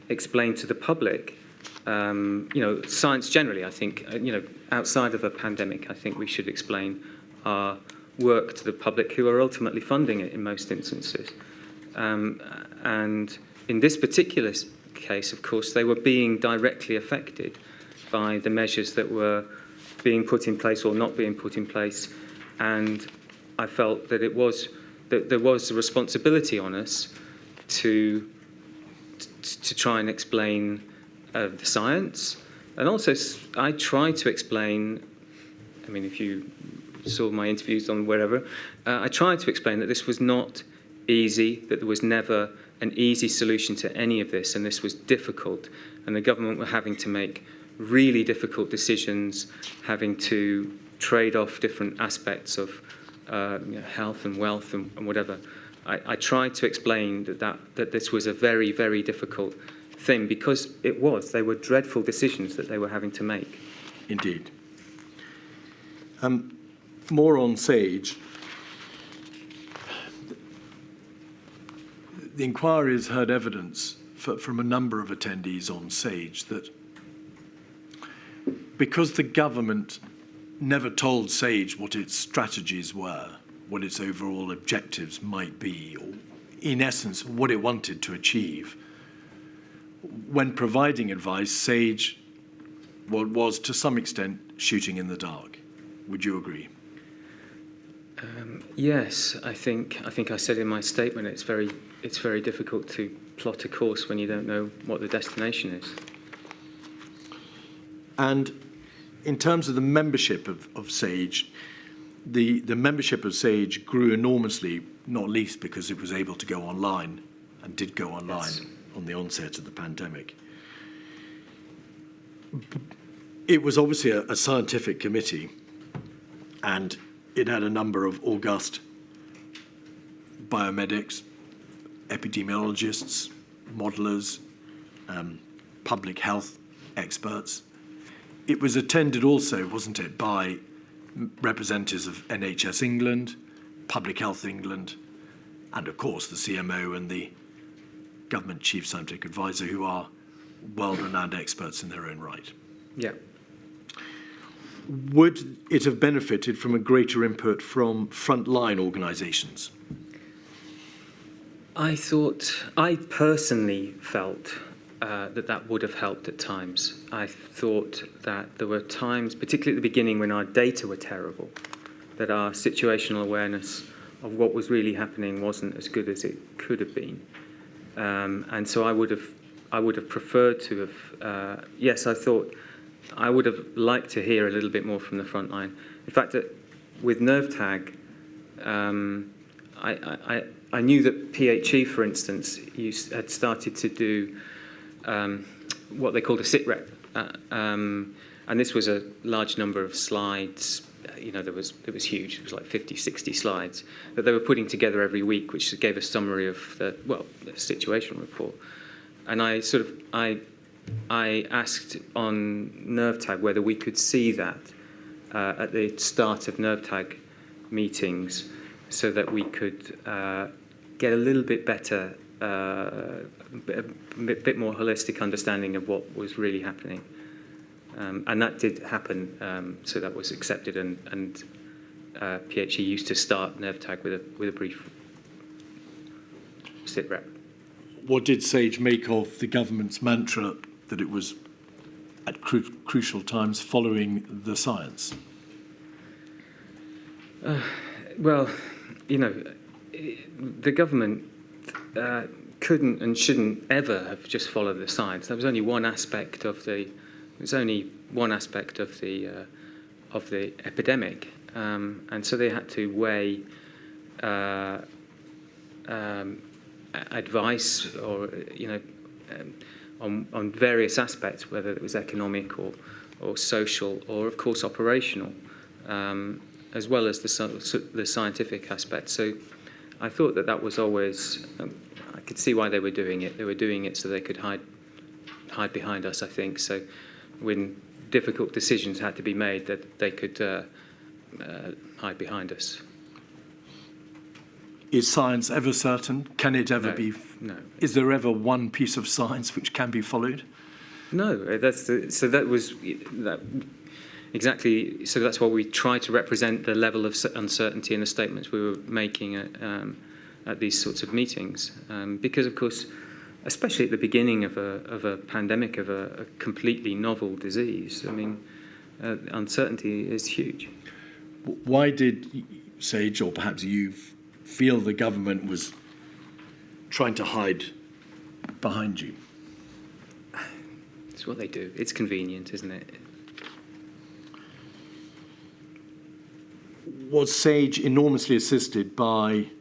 explain to the public, science generally, I think, outside of a pandemic, I think we should explain our work to the public who are ultimately funding it in most instances. And in this particular case, of course, they were being directly affected by the measures that were being put in place or not being put in place. And I felt that there was a responsibility on us to try and explain the science. And also, I tried to explain, if you saw my interviews on wherever, I tried to explain that this was not easy, that there was never an easy solution to any of this, and this was difficult. And the government were having to make really difficult decisions, having to trade off different aspects of health and wealth and whatever. I tried to explain that this was a very, very difficult thing, because they were dreadful decisions that they were having to make. Indeed. More on SAGE. The inquiry has heard evidence from a number of attendees on SAGE that because the government never told SAGE what its strategies were, what its overall objectives might be, or in essence, what it wanted to achieve, when providing advice, Sage was to some extent shooting in the dark. Would you agree? Yes, I think I said in my statement it's very difficult to plot a course when you don't know what the destination is. And in terms of the membership of Sage, the membership of Sage grew enormously, not least because it was able to go online and did go online Yes. on the onset of the pandemic. It was obviously a scientific committee, and it had a number of august biomedics, epidemiologists, modelers, public health experts. It was attended also, wasn't it, by representatives of NHS England, Public Health England, and of course the CMO and the Government Chief Scientific Advisor, who are world-renowned experts in their own right. Yeah. Would it have benefited from a greater input from frontline organisations? I personally felt that would have helped at times. I thought that there were times, particularly at the beginning when our data were terrible, that our situational awareness of what was really happening wasn't as good as it could have been. And so I would have preferred to have, yes, I thought I would have liked to hear a little bit more from the front line. In fact, with NerveTag, I knew that PHE, for instance, had started to do what they called a sit-rep. And this was a large number of slides. It was huge. It was like 50, 60 slides that they were putting together every week, which gave a summary of the situation report. And I asked on NerveTag whether we could see that at the start of NerveTag meetings, so that we could get a little bit better, a bit more holistic understanding of what was really happening. And that did happen, so that was accepted, and PHE used to start NerveTag with a brief sit rep. What did Sage make of the government's mantra that it was at crucial times following the science? Well, the government couldn't and shouldn't ever have just followed the science. There was only one aspect of the epidemic, and so they had to weigh advice or on various aspects, whether it was economic or social or of course operational, as well as the scientific aspect. So I thought that was always, I could see why they were doing it. They were doing it so they could hide behind us, I think. So when difficult decisions had to be made, that they could hide behind us. Is science ever certain? Can it ever be? No. Is there ever one piece of science which can be followed? No, exactly. So that's why we try to represent the level of uncertainty in the statements we were making at these sorts of meetings, because of course, especially at the beginning of a pandemic, of a completely novel disease, I mean, uncertainty is huge. Why did Sage, or perhaps you, feel the government was trying to hide behind you? It's what they do. It's convenient, isn't it? Was Sage enormously assisted by,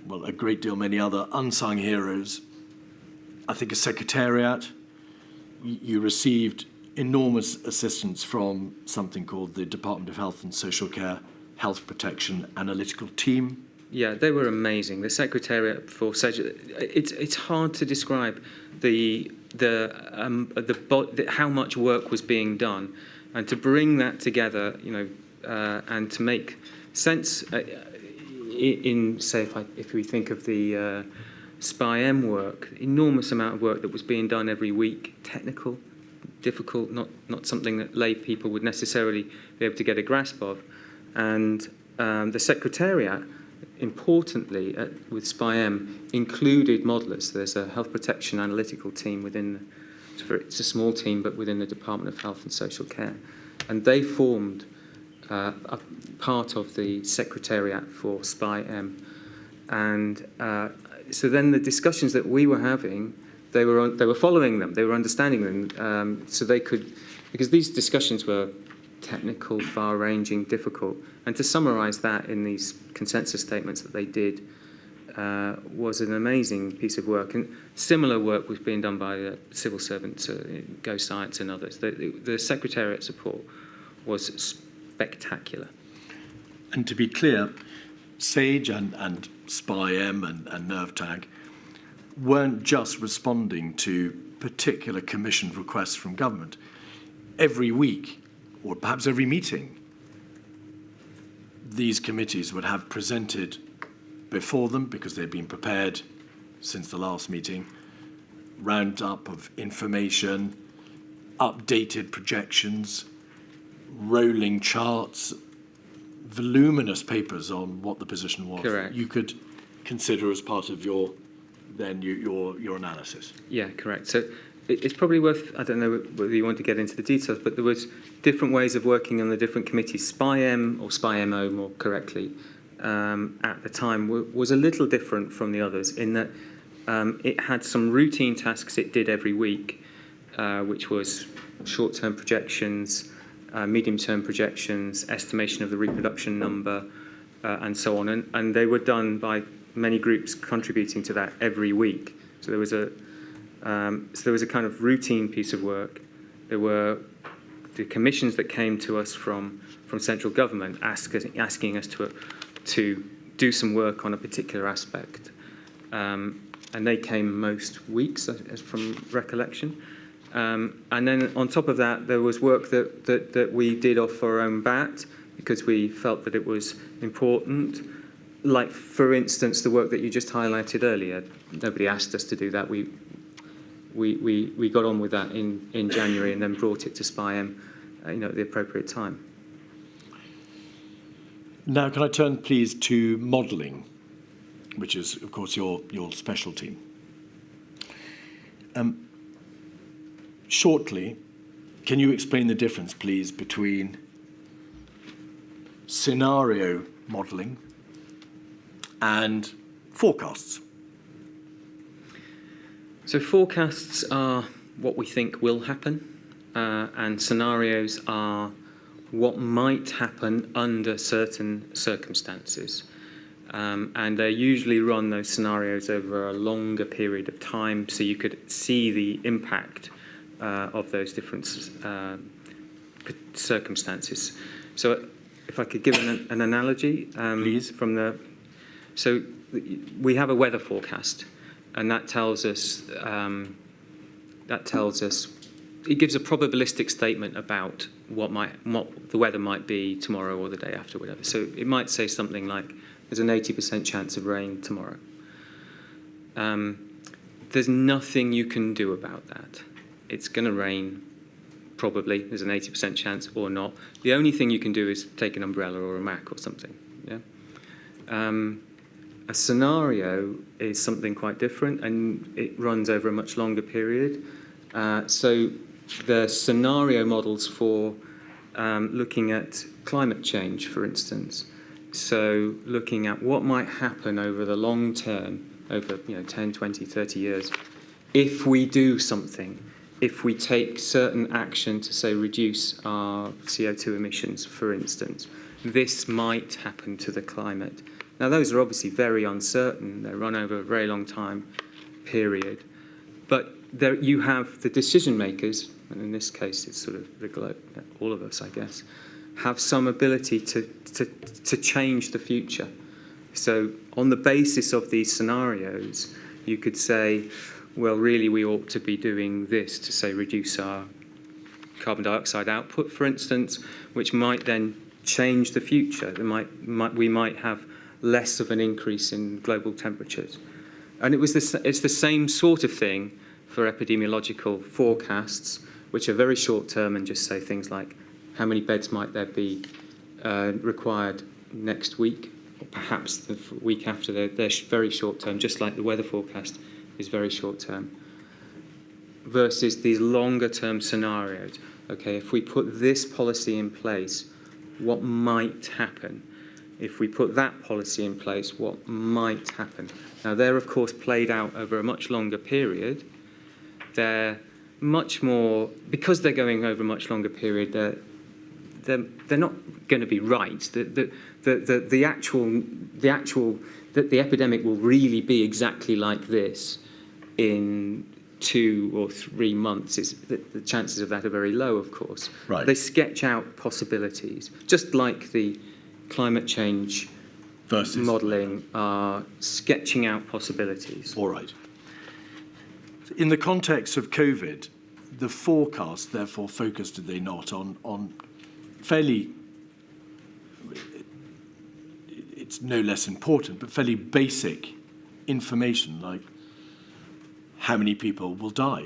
well, a great deal many other unsung heroes? I think a secretariat. You received enormous assistance from something called the Department of Health and Social Care Health Protection Analytical Team. Yeah, they were amazing. The Secretariat for Sage, it's hard to describe how much work was being done, and to bring that together, and to make sense in say if we think of the SPI-M work, enormous amount of work that was being done every week, technical, difficult, not something that lay people would necessarily be able to get a grasp of, and the Secretariat importantly, with SPI-M, included modelers. There's a health protection analytical team within, it's a small team, but within the Department of Health and Social Care. And they formed a part of the Secretariat for SPI-M. And so then the discussions that we were having, they were following them, they were understanding them, so they could, because these discussions were technical, far-ranging, difficult, and to summarise that in these consensus statements that they did was an amazing piece of work. And similar work was being done by civil servants, Go Science and others. The Secretariat support was spectacular. And to be clear, SAGE and SPI-M and NerveTag weren't just responding to particular commissioned requests from government. Every week, or perhaps every meeting, these committees would have presented before them, because they'd been prepared since the last meeting, roundup of information, updated projections, rolling charts, voluminous papers on what the position was. Correct. You could consider as part of your analysis. Yeah, correct. So it's probably worth, I don't know whether you want to get into the details, but there was different ways of working on the different committees. SPI-M, or SPI-MO more correctly, at the time was a little different from the others in that it had some routine tasks it did every week, which was short-term projections, medium-term projections, estimation of the reproduction number, and so on. And they were done by many groups contributing to that every week. So there was a kind of routine piece of work. There were the commissions that came to us from central government asking us to do some work on a particular aspect. And they came most weeks, from recollection. And then on top of that, there was work that we did off our own bat because we felt that it was important. Like, for instance, the work that you just highlighted earlier. Nobody asked us to do that. We got on with that in January and then brought it to SPI-M, at the appropriate time. Now, can I turn, please, to modelling, which is, of course, your specialty. Shortly, can you explain the difference, please, between scenario modelling and forecasts? So forecasts are what we think will happen, and scenarios are what might happen under certain circumstances. And they usually run those scenarios over a longer period of time, so you could see the impact of those different circumstances. So if I could give an analogy, please. So we have a weather forecast, and that tells us it gives a probabilistic statement about what the weather might be tomorrow or the day after, whatever. So it might say something like, there's an 80% chance of rain tomorrow. There's nothing you can do about that. It's going to rain, probably. There's an 80% chance or not. The only thing you can do is take an umbrella or a Mac or something. Yeah. A scenario is something quite different, and it runs over a much longer period. So the scenario models for looking at climate change, for instance. So looking at what might happen over the long term, over 10, 20, 30 years, if we do something, if we take certain action to, say, reduce our CO2 emissions, for instance, this might happen to the climate. Now, those are obviously very uncertain. They run over a very long time period. But there you have the decision makers, and in this case it's sort of the globe, all of us, I guess, have some ability to change the future. So on the basis of these scenarios, you could say, well, really we ought to be doing this to, say, reduce our carbon dioxide output, for instance, which might then change the future. We might have less of an increase in global temperatures. And it's the same sort of thing for epidemiological forecasts, which are very short term and just say things like, how many beds might there be required next week or perhaps the week after. They're very short term, just like the weather forecast is very short term. Versus these longer term scenarios. Okay, if we put this policy in place, what might happen? If we put that policy in place, what might happen? Now, they're of course played out over a much longer period. They're much more, because they're going over a much longer period, they're not going to be right. The epidemic will really be exactly like this in 2 or 3 months. The chances of that are very low, of course. Right. They sketch out possibilities, just like the climate change Versus modelling are sketching out possibilities. All right. In the context of COVID, the forecast therefore focused, did they not, on fairly, it's no less important, but fairly basic information like how many people will die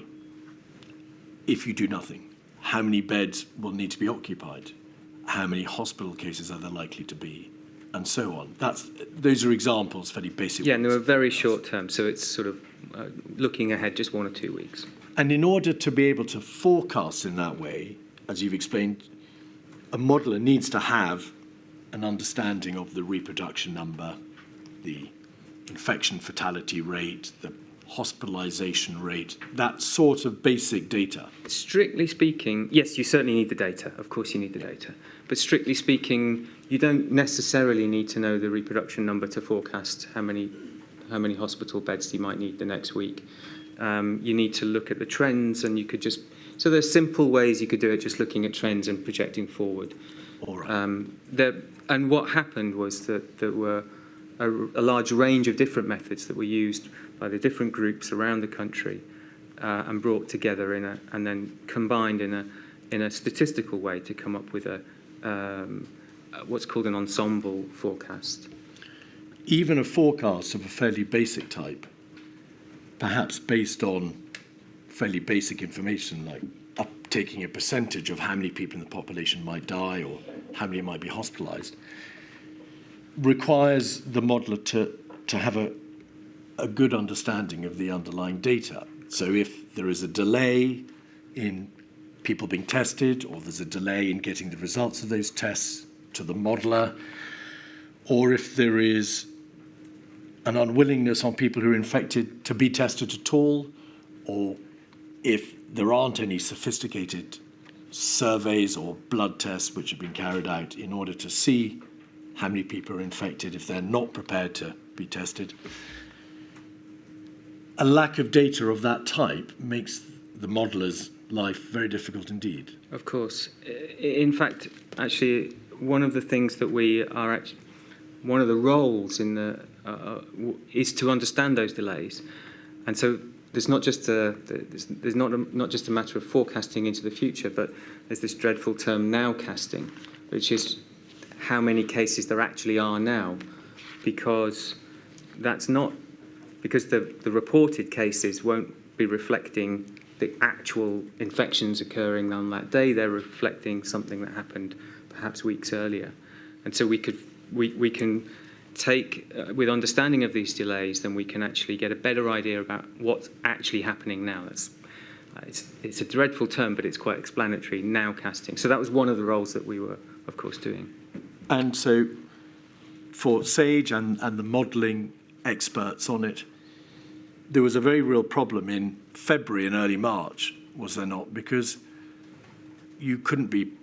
if you do nothing, how many beds will need to be occupied, how many hospital cases are there likely to be, and so on. Those are examples, fairly basic Yeah, and they ones. were very short term, so it's sort of looking ahead just 1 or 2 weeks. And in order to be able to forecast in that way, as you've explained, a modeller needs to have an understanding of the reproduction number, the infection fatality rate, the hospitalisation rate, that sort of basic data. Strictly speaking, yes, you certainly need the data. Of course you need the data. But strictly speaking, you don't necessarily need to know the reproduction number to forecast how many hospital beds you might need the next week. You need to look at the trends, and you could just... So there's simple ways you could do it, just looking at trends and projecting forward. All right. And what happened was that there were a large range of different methods that were used by the different groups around the country and brought together and then combined in a statistical way to come up with what's called an ensemble forecast. Even a forecast of a fairly basic type, perhaps based on fairly basic information like taking a percentage of how many people in the population might die or how many might be hospitalised, requires the modeller to have a good understanding of the underlying data. So if there is a delay in people being tested, or there's a delay in getting the results of those tests to the modeller, or if there is an unwillingness on people who are infected to be tested at all, or if there aren't any sophisticated surveys or blood tests which have been carried out in order to see how many people are infected, if they're not prepared to be tested. A lack of data of that type makes the modeller's life very difficult indeed. Of course. In fact, actually, one of the things that we are actually... One of the roles in the is to understand those delays. And so there's not just not just a matter of forecasting into the future, but there's this dreadful term nowcasting, which is how many cases there actually are now, because the reported cases won't be reflecting the actual infections occurring on that day. They're reflecting something that happened perhaps weeks earlier. And so we can take, with understanding of these delays, then we can actually get a better idea about what's actually happening now. It's a dreadful term, but it's quite explanatory, nowcasting. So that was one of the roles that we were, of course, doing. And so for SAGE and the modelling experts on it, there was a very real problem in February and early March, was there not? Because you couldn't be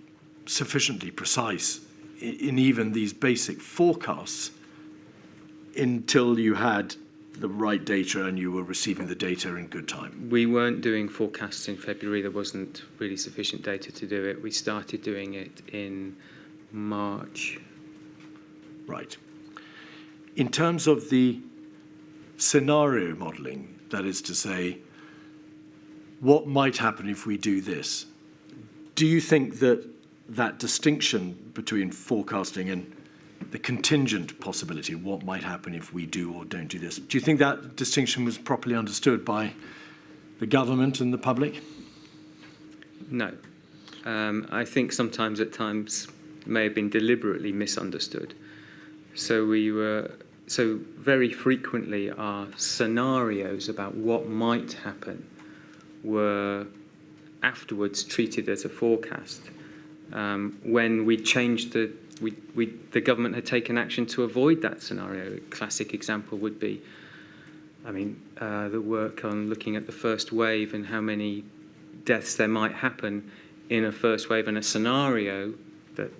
sufficiently precise in even these basic forecasts until you had the right data and you were receiving the data in good time. We weren't doing forecasts in February. There wasn't really sufficient data to do it. We started doing it in March. Right. In terms of the scenario modelling, that is to say, what might happen if we do this? Do you think that distinction between forecasting and the contingent possibility, what might happen if we do or don't do this, do you think that distinction was properly understood by the government and the public? No. I think sometimes at times may have been deliberately misunderstood. So very frequently our scenarios about what might happen were afterwards treated as a forecast. When we changed the government had taken action to avoid that scenario. A classic example would be, the work on looking at the first wave and how many deaths there might happen in a first wave, and a scenario that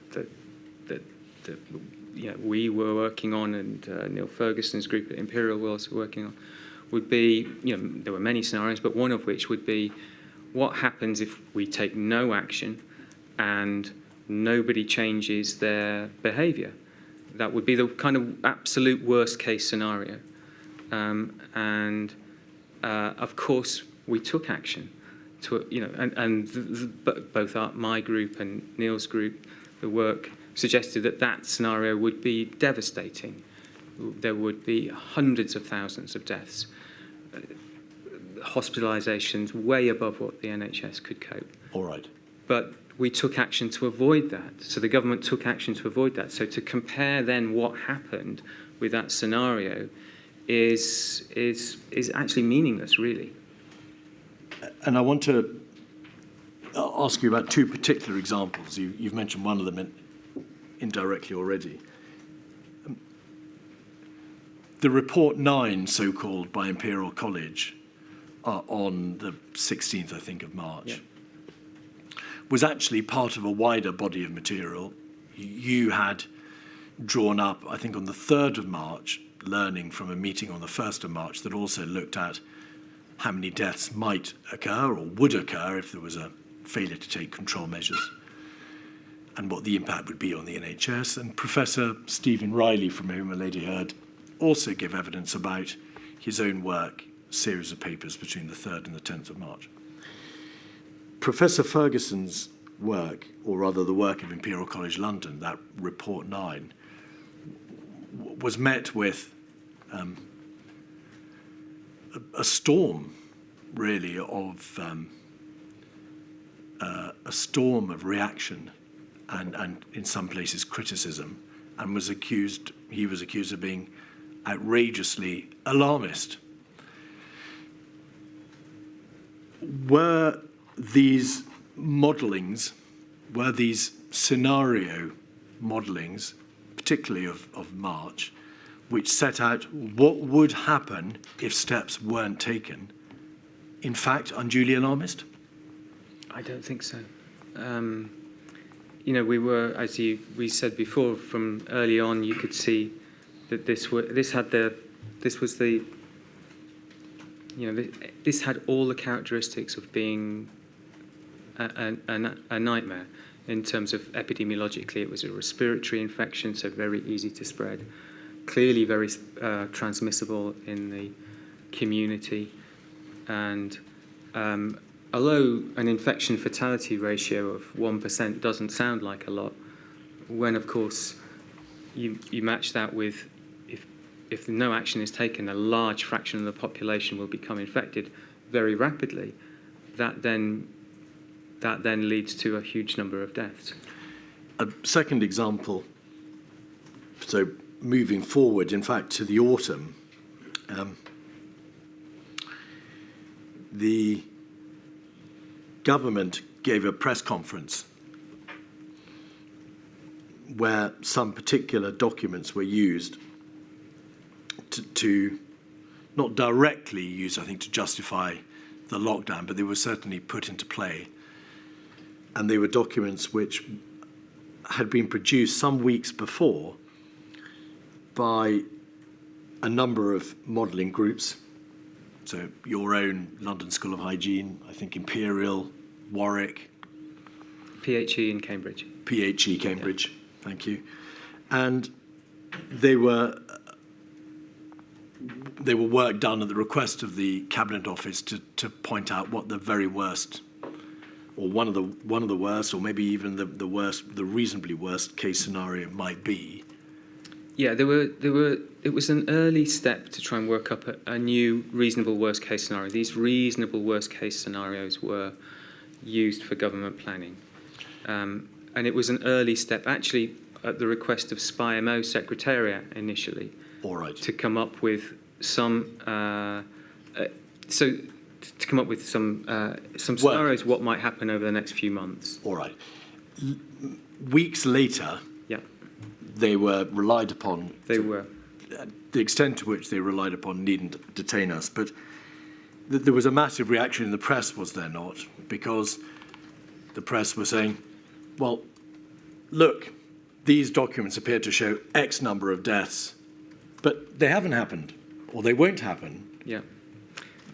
we were working on, and Neil Ferguson's group at Imperial was working on, would be, there were many scenarios, but one of which would be what happens if we take no action and nobody changes their behaviour. That would be the kind of absolute worst case scenario. Of course, we took action. Both my group and Neil's group, the work suggested that scenario would be devastating. There would be hundreds of thousands of deaths, hospitalisations way above what the NHS could cope. All right. But we took action to avoid that. So the government took action to avoid that. So to compare then what happened with that scenario is actually meaningless, really. And I want to ask you about two particular examples. You've mentioned one of them indirectly already. The Report 9, so-called, by Imperial College on the 16th, I think, of March, was actually part of a wider body of material. You had drawn up, I think, on the 3rd of March, learning from a meeting on the 1st of March that also looked at how many deaths might occur or would occur if there was a failure to take control measures, and what the impact would be on the NHS. And Professor Stephen Riley, from whom a lady heard, also gave evidence about his own work, a series of papers between the 3rd and the 10th of March. Professor Ferguson's work, or rather the work of Imperial College London, that Report 9, was met with a storm, really, of a storm of reaction and in some places criticism, and he was accused of being outrageously alarmist. Were these modellings, were these scenario modellings, particularly of March, which set out what would happen if steps weren't taken, in fact, unduly alarmist? I don't think so. We were, as we said before, from early on, you could see that this had all the characteristics of being a nightmare. In terms of epidemiologically, it was a respiratory infection, so very easy to spread. Clearly very transmissible in the community. And although an infection fatality ratio of 1% doesn't sound like a lot, when, of course, you match that with if no action is taken, a large fraction of the population will become infected very rapidly. That then leads to a huge number of deaths. A second example, so moving forward, in fact, to the autumn, the government gave a press conference where some particular documents were used to not directly used, I think, to justify the lockdown, but they were certainly put into play. And they were documents which had been produced some weeks before by a number of modelling groups. So your own London School of Hygiene, I think Imperial, Warwick. PHE in Cambridge. PHE Cambridge, thank you. And they were work done at the request of the Cabinet Office to point out what the very worst, or one of the worst, or maybe even the worst, the reasonably worst case scenario might be. Yeah, it was an early step to try and work up a new reasonable worst case scenario. These reasonable worst case scenarios were used for government planning. And it was an early step. Actually, at the request of SPIMO Secretariat initially, All right. to come up with some scenarios what might happen over the next few months. All right. Weeks later, Yeah, they were relied upon. they were. The extent to which they relied upon needn't detain us, but there was a massive reaction in the press, was there not? Because the press were saying, well, look, these documents appear to show X number of deaths, but they haven't happened, or they won't happen. Yeah.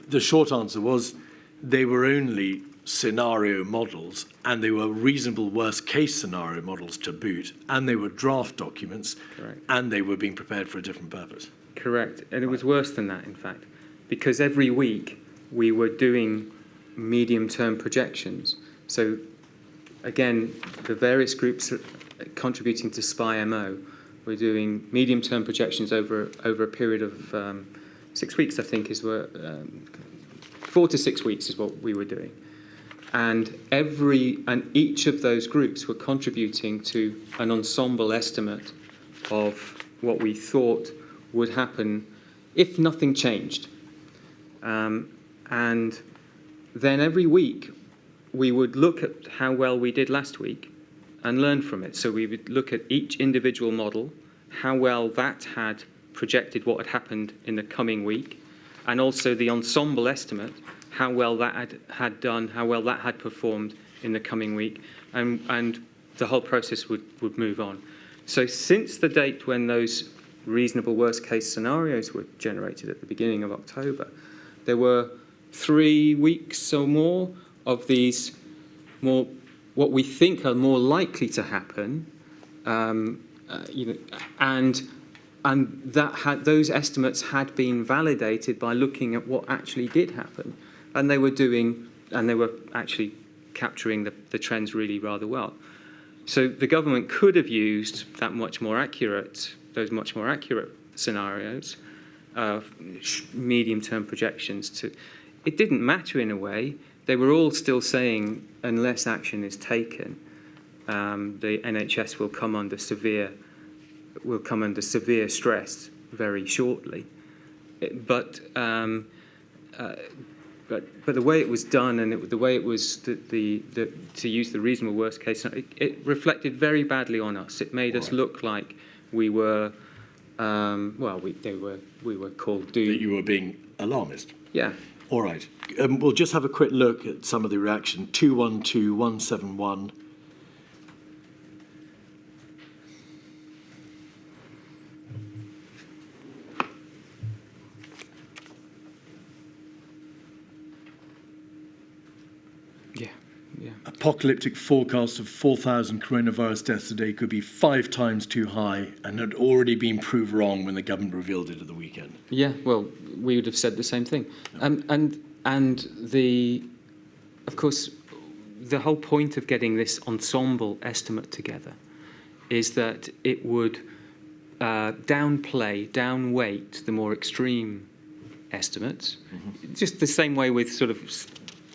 The short answer was they were only scenario models, and they were reasonable worst-case scenario models to boot, and they were draft documents, Correct. and they were being prepared for a different purpose. Correct. And it was worse than that, in fact, because every week we were doing medium-term projections. So, again, the various groups contributing to SPIMO were doing medium-term projections over a period of 6 weeks, I think, 4 to 6 weeks is what we were doing. And each of those groups were contributing to an ensemble estimate of what we thought would happen if nothing changed. And then every week we would look at how well we did last week and learn from it. So we would look at each individual model, how well that had projected what had happened in the coming week, and also the ensemble estimate, how well that had done, how well that had performed in the coming week, and the whole process would move on. So since the date when those reasonable worst-case scenarios were generated at the beginning of October, there were 3 weeks or more of these what we think are more likely to happen, and those estimates had been validated by looking at what actually did happen, and they were actually capturing the trends really rather well. So the government could have used those much more accurate scenarios, medium-term projections. It didn't matter in a way. They were all still saying, unless action is taken, the NHS will come under severe stress very shortly. But the way it was done, and the way it was to use the reasonable worst case, it reflected very badly on us. It made us look like we were, we were called doomed. That you were being alarmist. Yeah. All right. We'll just have a quick look at some of the reaction. 212171. Yeah. Apocalyptic forecast of 4,000 coronavirus deaths a day could be 5 times too high and had already been proved wrong when the government revealed it at the weekend. Yeah, well, we would have said the same thing. Of course, the whole point of getting this ensemble estimate together is that it would downweight the more extreme estimates. Mm-hmm. Just the same way with sort of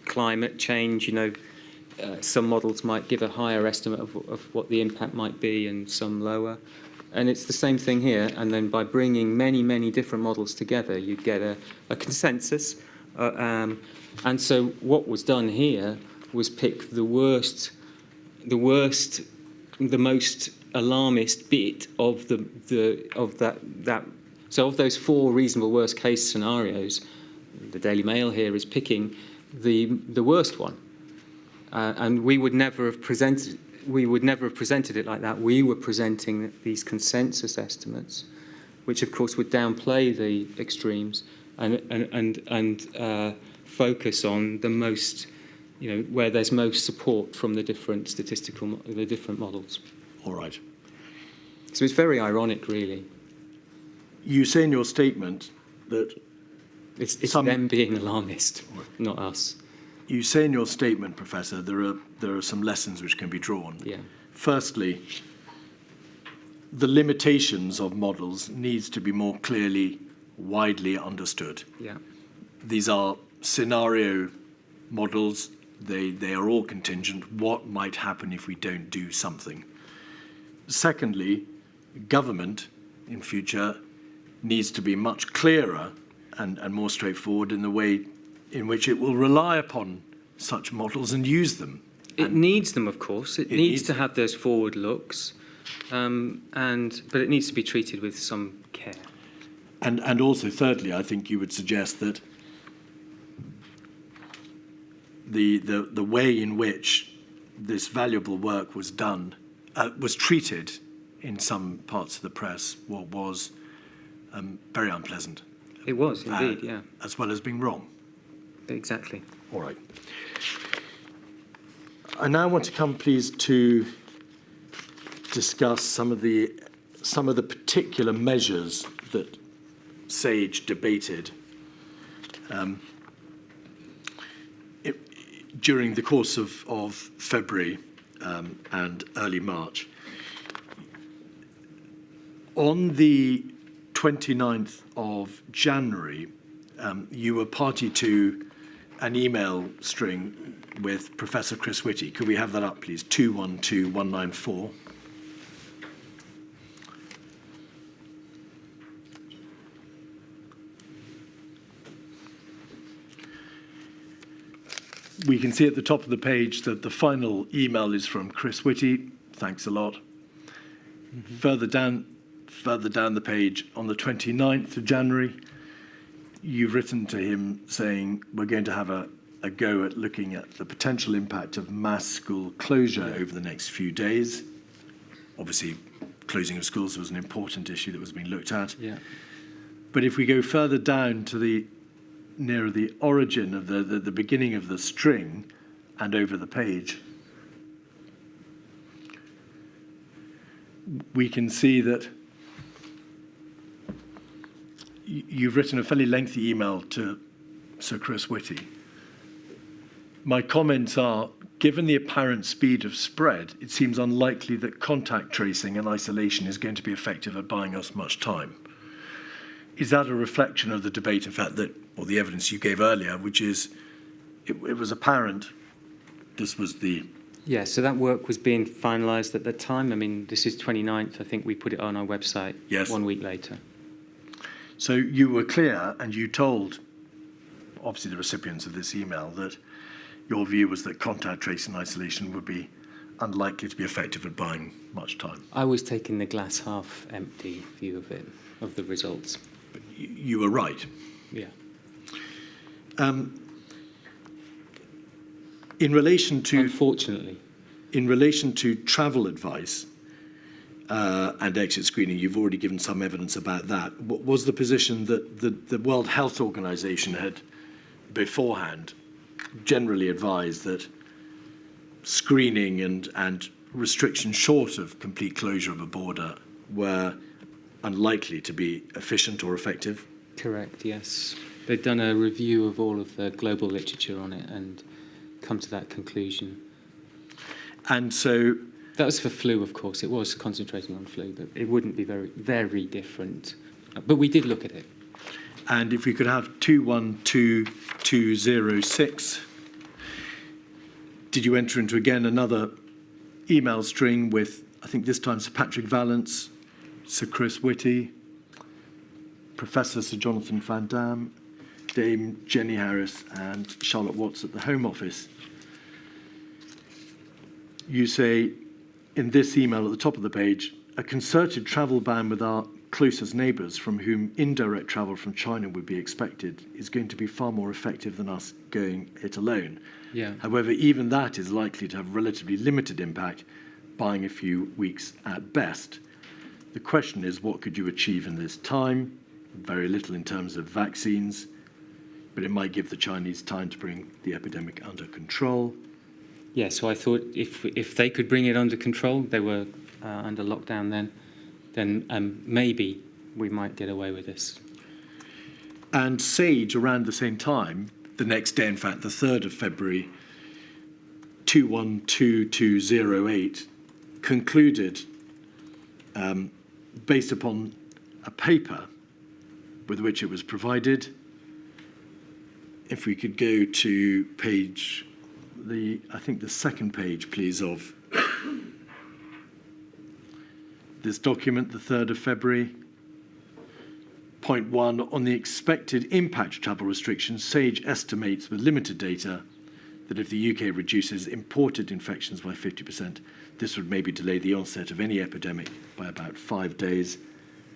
climate change, some models might give a higher estimate of what the impact might be and some lower. And it's the same thing here. And then by bringing many, many different models together, you'd get a consensus. And so what was done here was pick the most alarmist bit of that. So of those 4 reasonable worst case scenarios, the Daily Mail here is picking the worst one. And we would never have presented it like that. We were presenting these consensus estimates, which of course would downplay the extremes and focus on the most, where there's most support from the different models. All right. So it's very ironic, really. You say in your statement that it's them being alarmist, not us. You say in your statement, Professor, there are some lessons which can be drawn. Yeah. Firstly, the limitations of models needs to be more clearly, widely understood. Yeah. These are scenario models. They are all contingent. What might happen if we don't do something? secondly, government in future needs to be much clearer and more straightforward in the way in which it will rely upon such models and use them. It needs them, of course. It needs to have those forward looks, but it needs to be treated with some care. And also, thirdly, I think you would suggest that the way in which this valuable work was done, was treated in some parts of the press, was very unpleasant. It was, indeed, yeah. As well as being wrong. Exactly. All right. I now want to come, please, to discuss some of the particular measures that SAGE debated during the course of February and early March. On the 29th of January, you were party to an email string with Professor Chris Whitty. Could we have that up, please? 212194. We can see at the top of the page that the final email is from Chris Whitty. Thanks a lot. Mm-hmm. Further down the page, on the 29th of January, you've written to him saying, we're going to have a go at looking at the potential impact of mass school closure over the next few days. Obviously, closing of schools was an important issue that was being looked at. Yeah. But if we go further down to nearer the origin of the beginning of the string and over the page, we can see that you've written a fairly lengthy email to Sir Chris Whitty. My comments are, given the apparent speed of spread, it seems unlikely that contact tracing and isolation is going to be effective at buying us much time. Is that a reflection of the debate, in fact, or the evidence you gave earlier, which is it was apparent this was the... Yeah, so that work was being finalised at the time. I mean, this is 29th. I think we put it on our website 1 week later. So you were clear and you told, obviously, the recipients of this email that your view was that contact tracing and isolation would be unlikely to be effective at buying much time. I was taking the glass half empty view of it, of the results. But you were right. Yeah. In relation to... Unfortunately. In relation to travel advice and exit screening, you've already given some evidence about that. What was the position that the World Health Organization had beforehand generally advised that screening and restrictions short of complete closure of a border were unlikely to be efficient or effective? Correct, yes. They'd done a review of all of the global literature on it and come to that conclusion. And so... That was for flu, of course. It was concentrating on flu, but it wouldn't be very, very different. But we did look at it. And if we could have 212206, did you enter into, again, another email string with, I think this time, Sir Patrick Vallance, Sir Chris Whitty, Professor Sir Jonathan Van Dam, Dame Jenny Harris and Charlotte Watts at the Home Office? You say in this email at the top of the page, a concerted travel ban with our closest neighbours from whom indirect travel from China would be expected is going to be far more effective than us going it alone. Yeah. However, even that is likely to have relatively limited impact, buying a few weeks at best. The question is, what could you achieve in this time? Very little in terms of vaccines, but it might give the Chinese time to bring the epidemic under control. Yeah, so I thought if they could bring it under control, they were under lockdown then maybe we might get away with this. And SAGE, around the same time, the next day, in fact, the 3rd of February, 212208, concluded, based upon a paper with which it was provided. If we could go to page, I think the second page, please, of this document, the 3rd of February. Point 1, on the expected impact of travel restrictions, SAGE estimates with limited data that if the UK reduces imported infections by 50%, this would maybe delay the onset of any epidemic by about 5 days.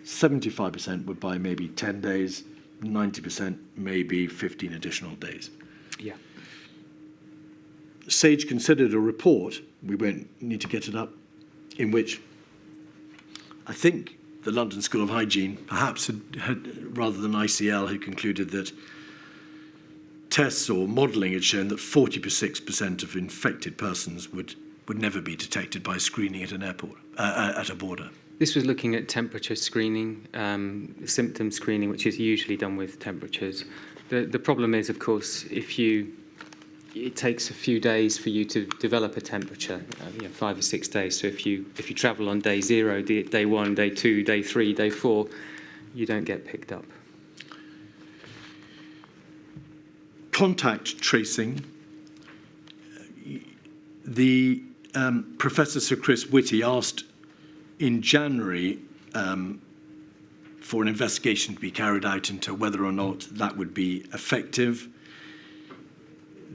75% would by maybe 10 days, 90% maybe 15 additional days. Yeah. SAGE considered a report, we won't need to get it up, in which I think the London School of Hygiene, perhaps had rather than ICL, had concluded that tests or modelling had shown that 46% of infected persons would never be detected by screening at an airport, at a border. This was looking at temperature screening, symptom screening, which is usually done with temperatures. The problem is, of course, it takes a few days for you to develop a temperature, 5 or 6 days. So if you travel on day 0, day 1, day 2, day 3, day 4, you don't get picked up. Contact tracing. The Professor Sir Chris Whitty asked in January for an investigation to be carried out into whether or not that would be effective.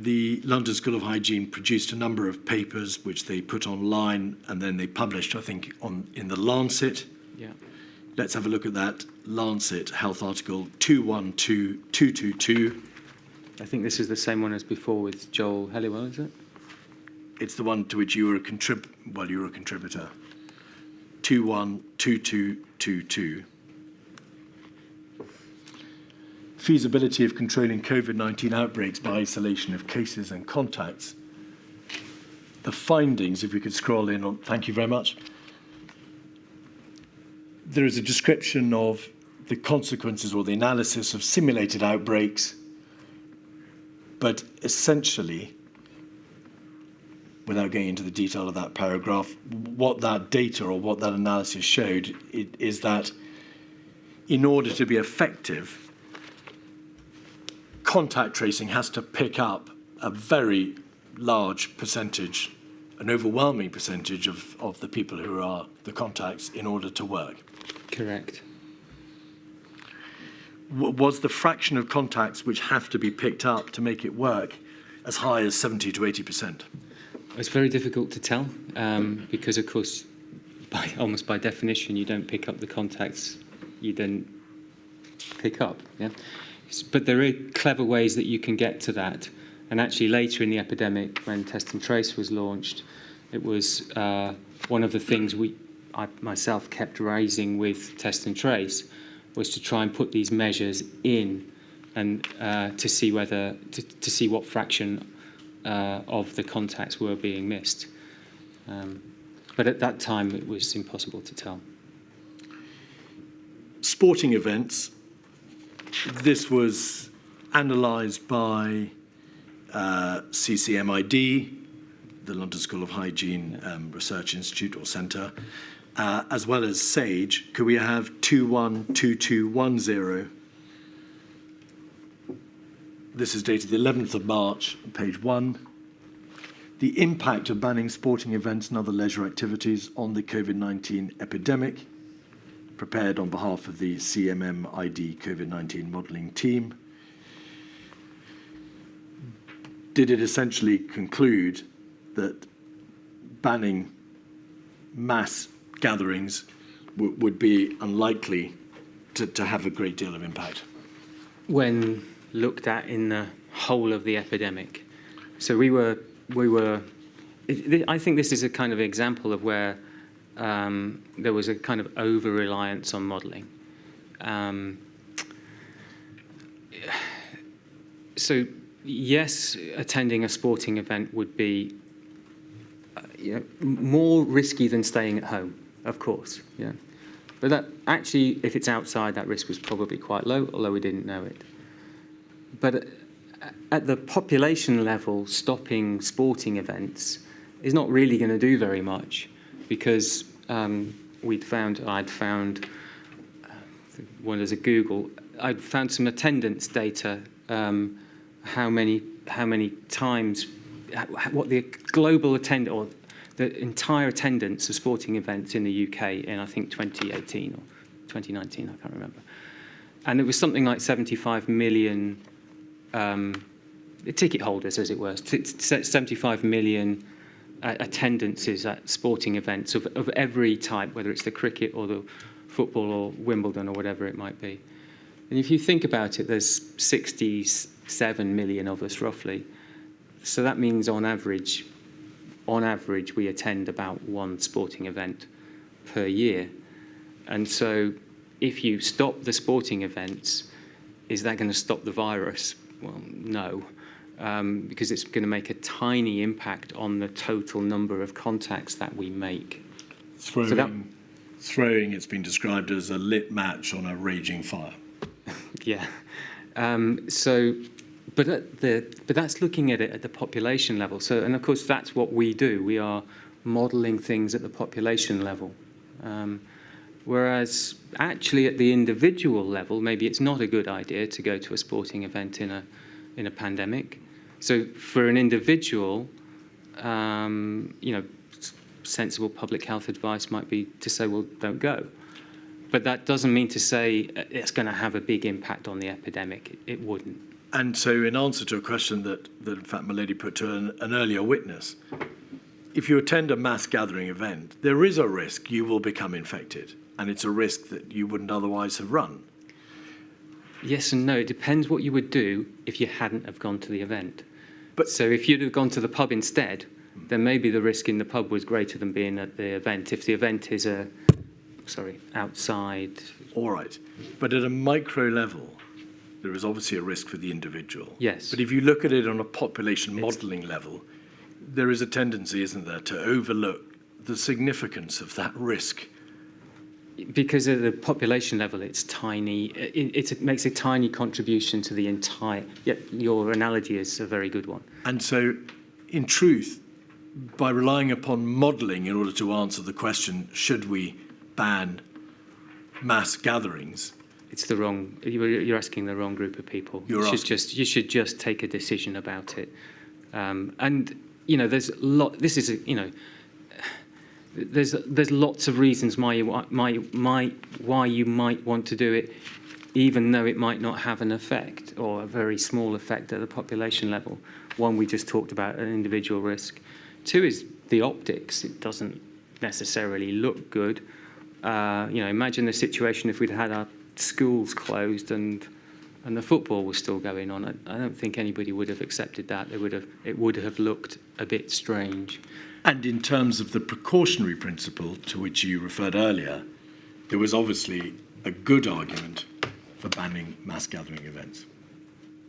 The London School of Hygiene produced a number of papers which they put online and then they published, I think, in the Lancet. Yeah. Let's have a look at that Lancet health article 212222. I think this is the same one as before with Joel Helliwell, is it? It's the one to which you were a contributor. 212222. Feasibility of controlling COVID-19 outbreaks by isolation of cases and contacts. The findings, if we could scroll in on, thank you very much. There is a description of the consequences or the analysis of simulated outbreaks, but essentially, without going into the detail of that paragraph, what that data or what that analysis showed is that in order to be effective, contact tracing has to pick up a very large percentage, an overwhelming percentage of the people who are the contacts in order to work. Correct. Was the fraction of contacts which have to be picked up to make it work as high as 70 to 80%? It's very difficult to tell because, of course, almost by definition, you don't pick up the contacts you didn't pick up. Yeah. But there are clever ways that you can get to that. And actually later in the epidemic, when Test and Trace was launched, it was one of the things I myself kept raising with Test and Trace was to try and put these measures in and to see what fraction of the contacts were being missed. But at that time, it was impossible to tell. Sporting events. This was analysed by CCMID, the London School of Hygiene Research Institute or Centre, as well as SAGE. Could we have 212210? This is dated the 11th of March, page 1. The impact of banning sporting events and other leisure activities on the COVID-19 epidemic, prepared on behalf of the CMMID COVID-19 modelling team. Did it essentially conclude that banning mass gatherings would be unlikely to have a great deal of impact? When looked at in the whole of the epidemic. So I think this is a kind of example of where there was a kind of over-reliance on modelling. So yes, attending a sporting event would be more risky than staying at home, of course. Yeah, but that actually, if it's outside, that risk was probably quite low, although we didn't know it. But at the population level, stopping sporting events is not really going to do very much, because I'd found one as a Google, I'd found some attendance data, how many times, what the global attendance or the entire attendance of sporting events in the UK in, I think, 2018 or 2019, I can't remember. And it was something like 75 million ticket holders, as it were, 75 million attendances at sporting events of every type, whether it's the cricket or the football or Wimbledon or whatever it might be. And if you think about it, there's 67 million of us roughly. So that means on average, we attend about one sporting event per year. And so if you stop the sporting events, is that going to stop the virus? Well, no, because it's going to make a tiny impact on the total number of contacts that we make. Throwing, it's been described as a lit match on a raging fire. Yeah. But that's looking at it at the population level. So, and of course, that's what we do. We are modelling things at the population level. Whereas actually at the individual level, maybe it's not a good idea to go to a sporting event in a pandemic. So for an individual, sensible public health advice might be to say, well, don't go. But that doesn't mean to say it's going to have a big impact on the epidemic. It wouldn't. And so in answer to a question that in fact my lady put to an earlier witness, if you attend a mass gathering event, there is a risk you will become infected, and it's a risk that you wouldn't otherwise have run. Yes and no. It depends what you would do if you hadn't have gone to the event. So if you'd have gone to the pub instead, then maybe the risk in the pub was greater than being at the event. If the event is outside. All right. But at a micro level, there is obviously a risk for the individual. Yes. But if you look at it on a population modelling level, there is a tendency, isn't there, to overlook the significance of that risk. Because at the population level, it's tiny. It makes a tiny contribution to the entire. Yeah, your analogy is a very good one. And so, in truth, by relying upon modelling in order to answer the question, should we ban mass gatherings? It's the wrong. You're asking the wrong group of people. You should just take a decision about it. And there's a lot. This is There's lots of reasons why you might want to do it, even though it might not have an effect or a very small effect at the population level. One, we just talked about an individual risk. Two is the optics. It doesn't necessarily look good. Imagine the situation if we'd had our schools closed and the football was still going on. I don't think anybody would have accepted that. It would have looked a bit strange. And in terms of the precautionary principle to which you referred earlier, there was obviously a good argument for banning mass gathering events.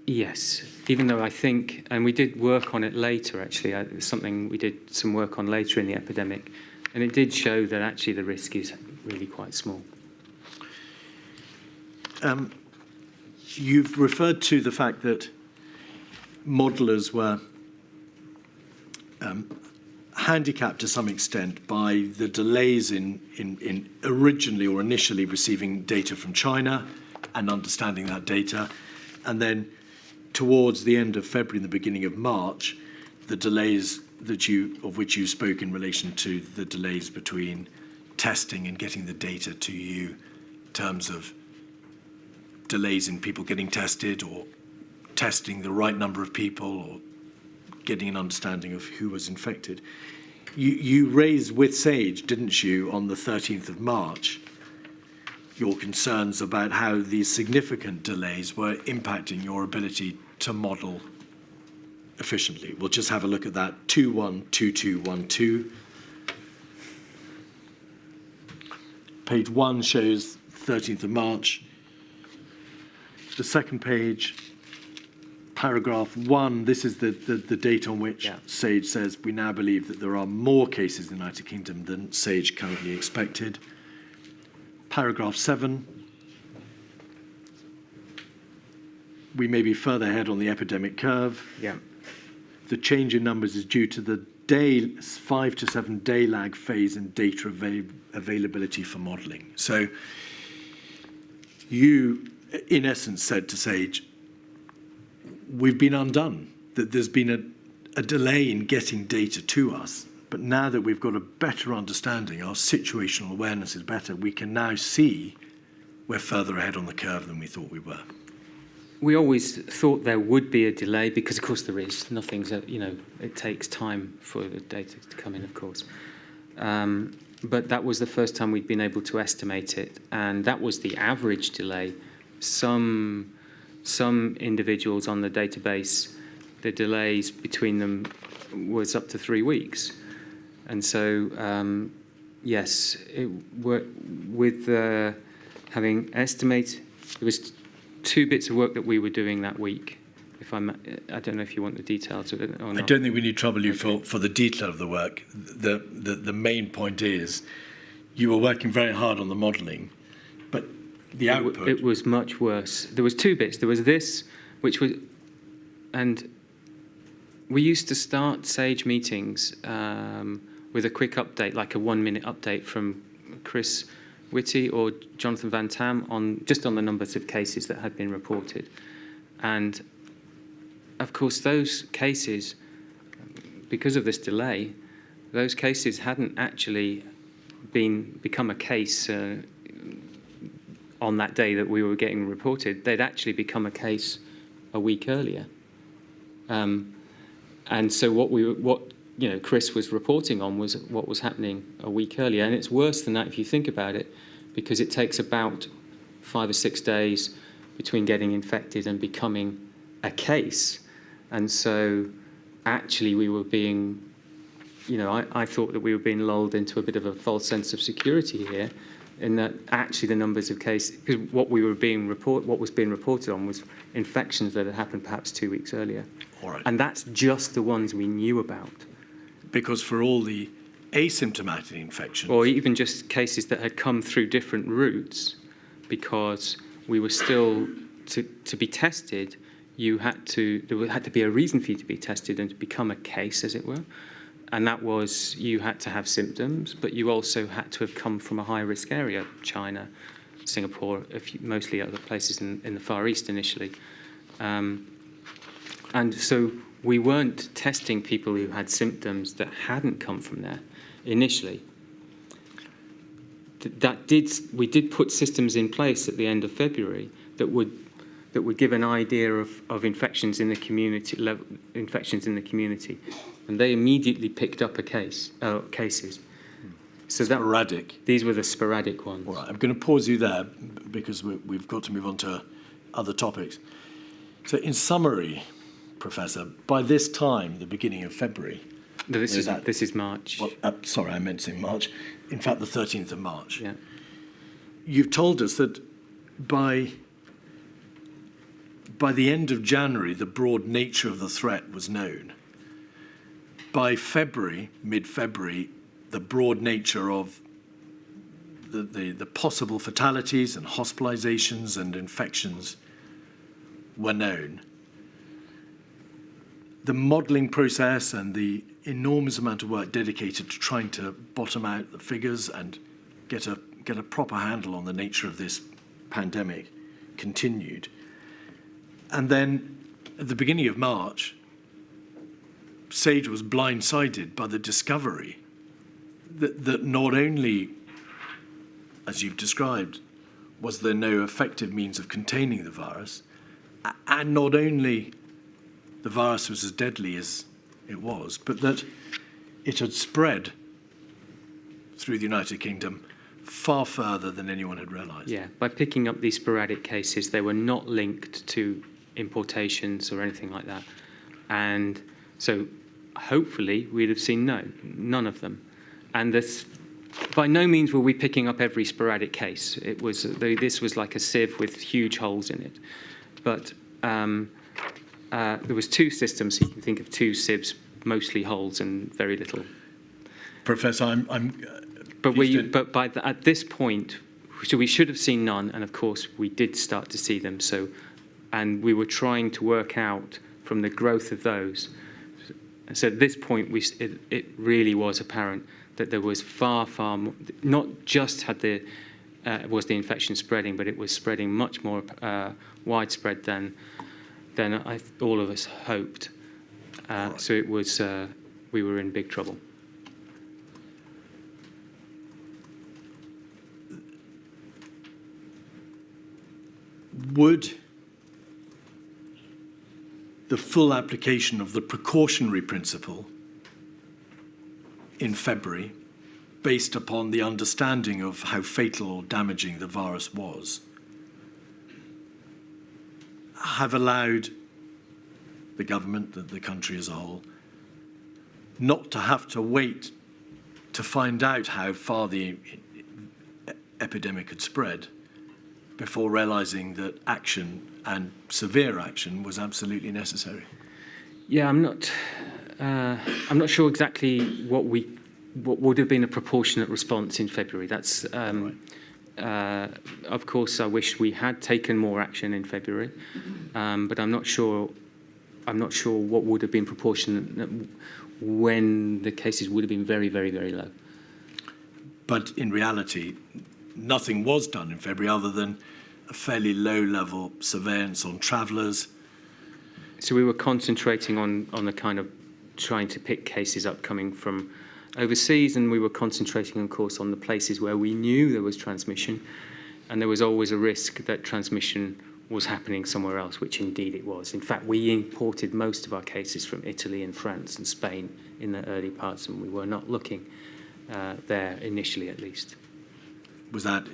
Yes, even though I think, and we did work on it later actually, it's something we did some work on later in the epidemic, and it did show that actually the risk is really quite small. You've referred to the fact that modellers were handicapped to some extent by the delays in originally or initially receiving data from China and understanding that data, and then towards the end of February and the beginning of March, the delays of which you spoke in relation to the delays between testing and getting the data to you in terms of delays in people getting tested or testing the right number of people or getting an understanding of who was infected. You raised with SAGE, didn't you, on the 13th of March, your concerns about how these significant delays were impacting your ability to model efficiently. We'll just have a look at that. 212212. Page 1 shows 13th of March. The second page, paragraph 1, this is the date on which SAGE says we now believe that there are more cases in the United Kingdom than SAGE currently expected. Paragraph 7, we may be further ahead on the epidemic curve. Yeah. The change in numbers is due to the 5 to 7 day lag phase in data availability for modelling. So you, in essence, said to SAGE, we've been undone, that there's been a delay in getting data to us. But now that we've got a better understanding, our situational awareness is better, we can now see we're further ahead on the curve than we thought we were. We always thought there would be a delay because, of course, there is. Nothing's, it takes time for the data to come in, of course. But that was the first time we'd been able to estimate it, and that was the average delay. Some individuals on the database, the delays between them was up to 3 weeks. And so, yes, with having estimated, there was 2 bits of work that we were doing that week. I don't know if you want the details of it or not. I don't think we need to trouble you for the detail of the work. The main point is you were working very hard on the modelling, but the output... It was much worse. There was 2 bits. There was this, which was... And we used to start SAGE meetings with a quick update, like a 1-minute update from Chris Whitty or Jonathan Van Tam just on the numbers of cases that had been reported. And of course, those cases, because of this delay, those cases hadn't actually become a case on that day that we were getting reported. They'd actually become a case a week earlier. And so what Chris was reporting on was what was happening a week earlier. And it's worse than that if you think about it, because it takes about 5 or 6 days between getting infected and becoming a case. And so actually we were being, I thought that we were being lulled into a bit of a false sense of security here, in that actually the numbers of cases, because what was being reported on was infections that had happened perhaps 2 weeks earlier. All right. And that's just the ones we knew about. Because for all the asymptomatic infections... Or even just cases that had come through different routes, because we were still, to be tested, there had to be a reason for you to be tested and to become a case, as it were. And that was, you had to have symptoms, but you also had to have come from a high-risk area, China, Singapore, mostly other places in the Far East initially. And so we weren't testing people who had symptoms that hadn't come from there initially. We did put systems in place at the end of February that would give an idea of infections in the community, and they immediately picked up cases. So sporadic. These were the sporadic ones. All right, I'm going to pause you there because we've got to move on to other topics. So, in summary, Professor, by this time, the beginning of February. No, this is March. Well, sorry, I meant to say March. In fact, the 13th of March. Yeah. You've told us that by the end of January, the broad nature of the threat was known. By February, mid-February, the broad nature of the possible fatalities and hospitalizations and infections were known. The modelling process and the enormous amount of work dedicated to trying to bottom out the figures and get a proper handle on the nature of this pandemic continued. And then at the beginning of March, SAGE was blindsided by the discovery that not only, as you've described, was there no effective means of containing the virus, and not only the virus was as deadly as it was, but that it had spread through the United Kingdom far further than anyone had realised. Yeah, by picking up these sporadic cases, they were not linked to importations or anything like that. And so hopefully we'd have seen none of them. And this, by no means were we picking up every sporadic case. This was like a sieve with huge holes in it. But there was 2 systems, so you can think of 2 sieves, mostly holes and very little. Professor, At this point, so we should have seen none, and of course we did start to see them. And we were trying to work out from the growth of those. So at this point, it really was apparent that there was far more. Not just was the infection spreading, but it was spreading much more widespread than all of us hoped. So it was we were in big trouble. would the full application of the precautionary principle in February, based upon the understanding of how fatal or damaging the virus was, have allowed the government, the country as a whole, not to have to wait to find out how far the epidemic had spread before realizing that action, and severe action, was absolutely necessary? Yeah, I'm not sure exactly what would have been a proportionate response in February. That's of course, I wish we had taken more action in February, but I'm not sure what would have been proportionate when the cases would have been very, very, very low. But in reality, nothing was done in February other than a fairly low-level surveillance on travellers. So we were concentrating on the kind of trying to pick cases up coming from overseas, and we were concentrating, of course, on the places where we knew there was transmission, and there was always a risk that transmission was happening somewhere else, which indeed it was. In fact, we imported most of our cases from Italy and France and Spain in the early parts, and we were not looking there initially, at least. Was that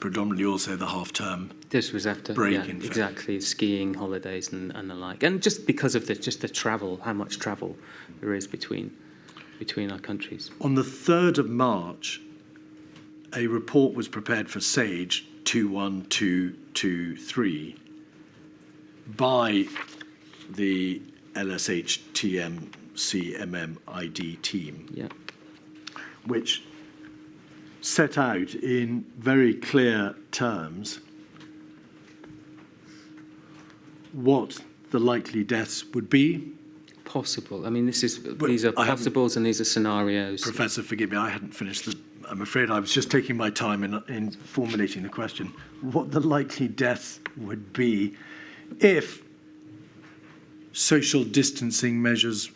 predominantly also the half-term This was after break yeah, in February? exactly, skiing, holidays, and the like, and just because of the travel, how much travel there is between our countries. On the 3rd of March, a report was prepared for SAGE 21223 by the LSH-TMCMMID team, Yeah. which set out in very clear terms what the likely deaths would be. Possible. I mean, these are I haven't- possibles and these are scenarios. Professor, forgive me, I hadn't finished I'm afraid I was just taking my time in formulating the question. What the likely deaths would be if social distancing measures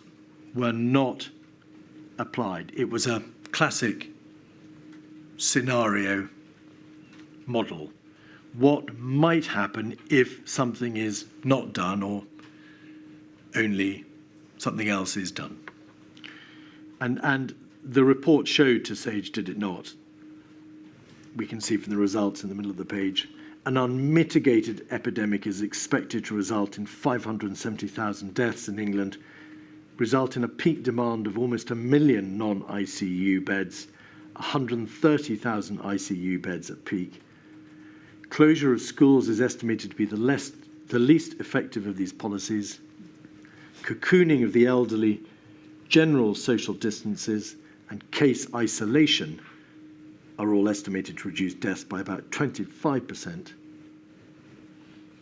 were not applied. It was a classic scenario model. What might happen if something is not done or only something else is done? And the report showed to SAGE, did it not? We can see from the results in the middle of the page, an unmitigated epidemic is expected to result in 570,000 deaths in England, result in a peak demand of almost 1 million non-ICU beds, 130,000 ICU beds at peak. Closure of schools is estimated to be the least effective of these policies. Cocooning of the elderly, general social distances, and case isolation are all estimated to reduce deaths by about 25%.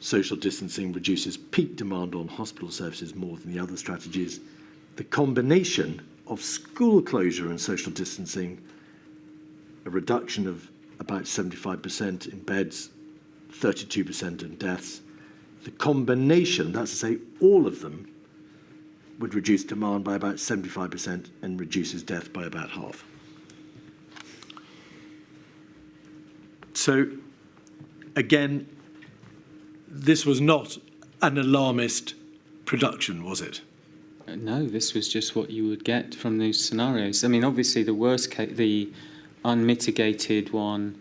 Social distancing reduces peak demand on hospital services more than the other strategies. The combination of school closure and social distancing, a reduction of about 75% in beds, 32% in deaths, the combination, that's to say all of them, would reduce demand by about 75% and reduces death by about half. So, again, this was not an alarmist production, was it? No, this was just what you would get from those scenarios. I mean, obviously, the worst case, the unmitigated one,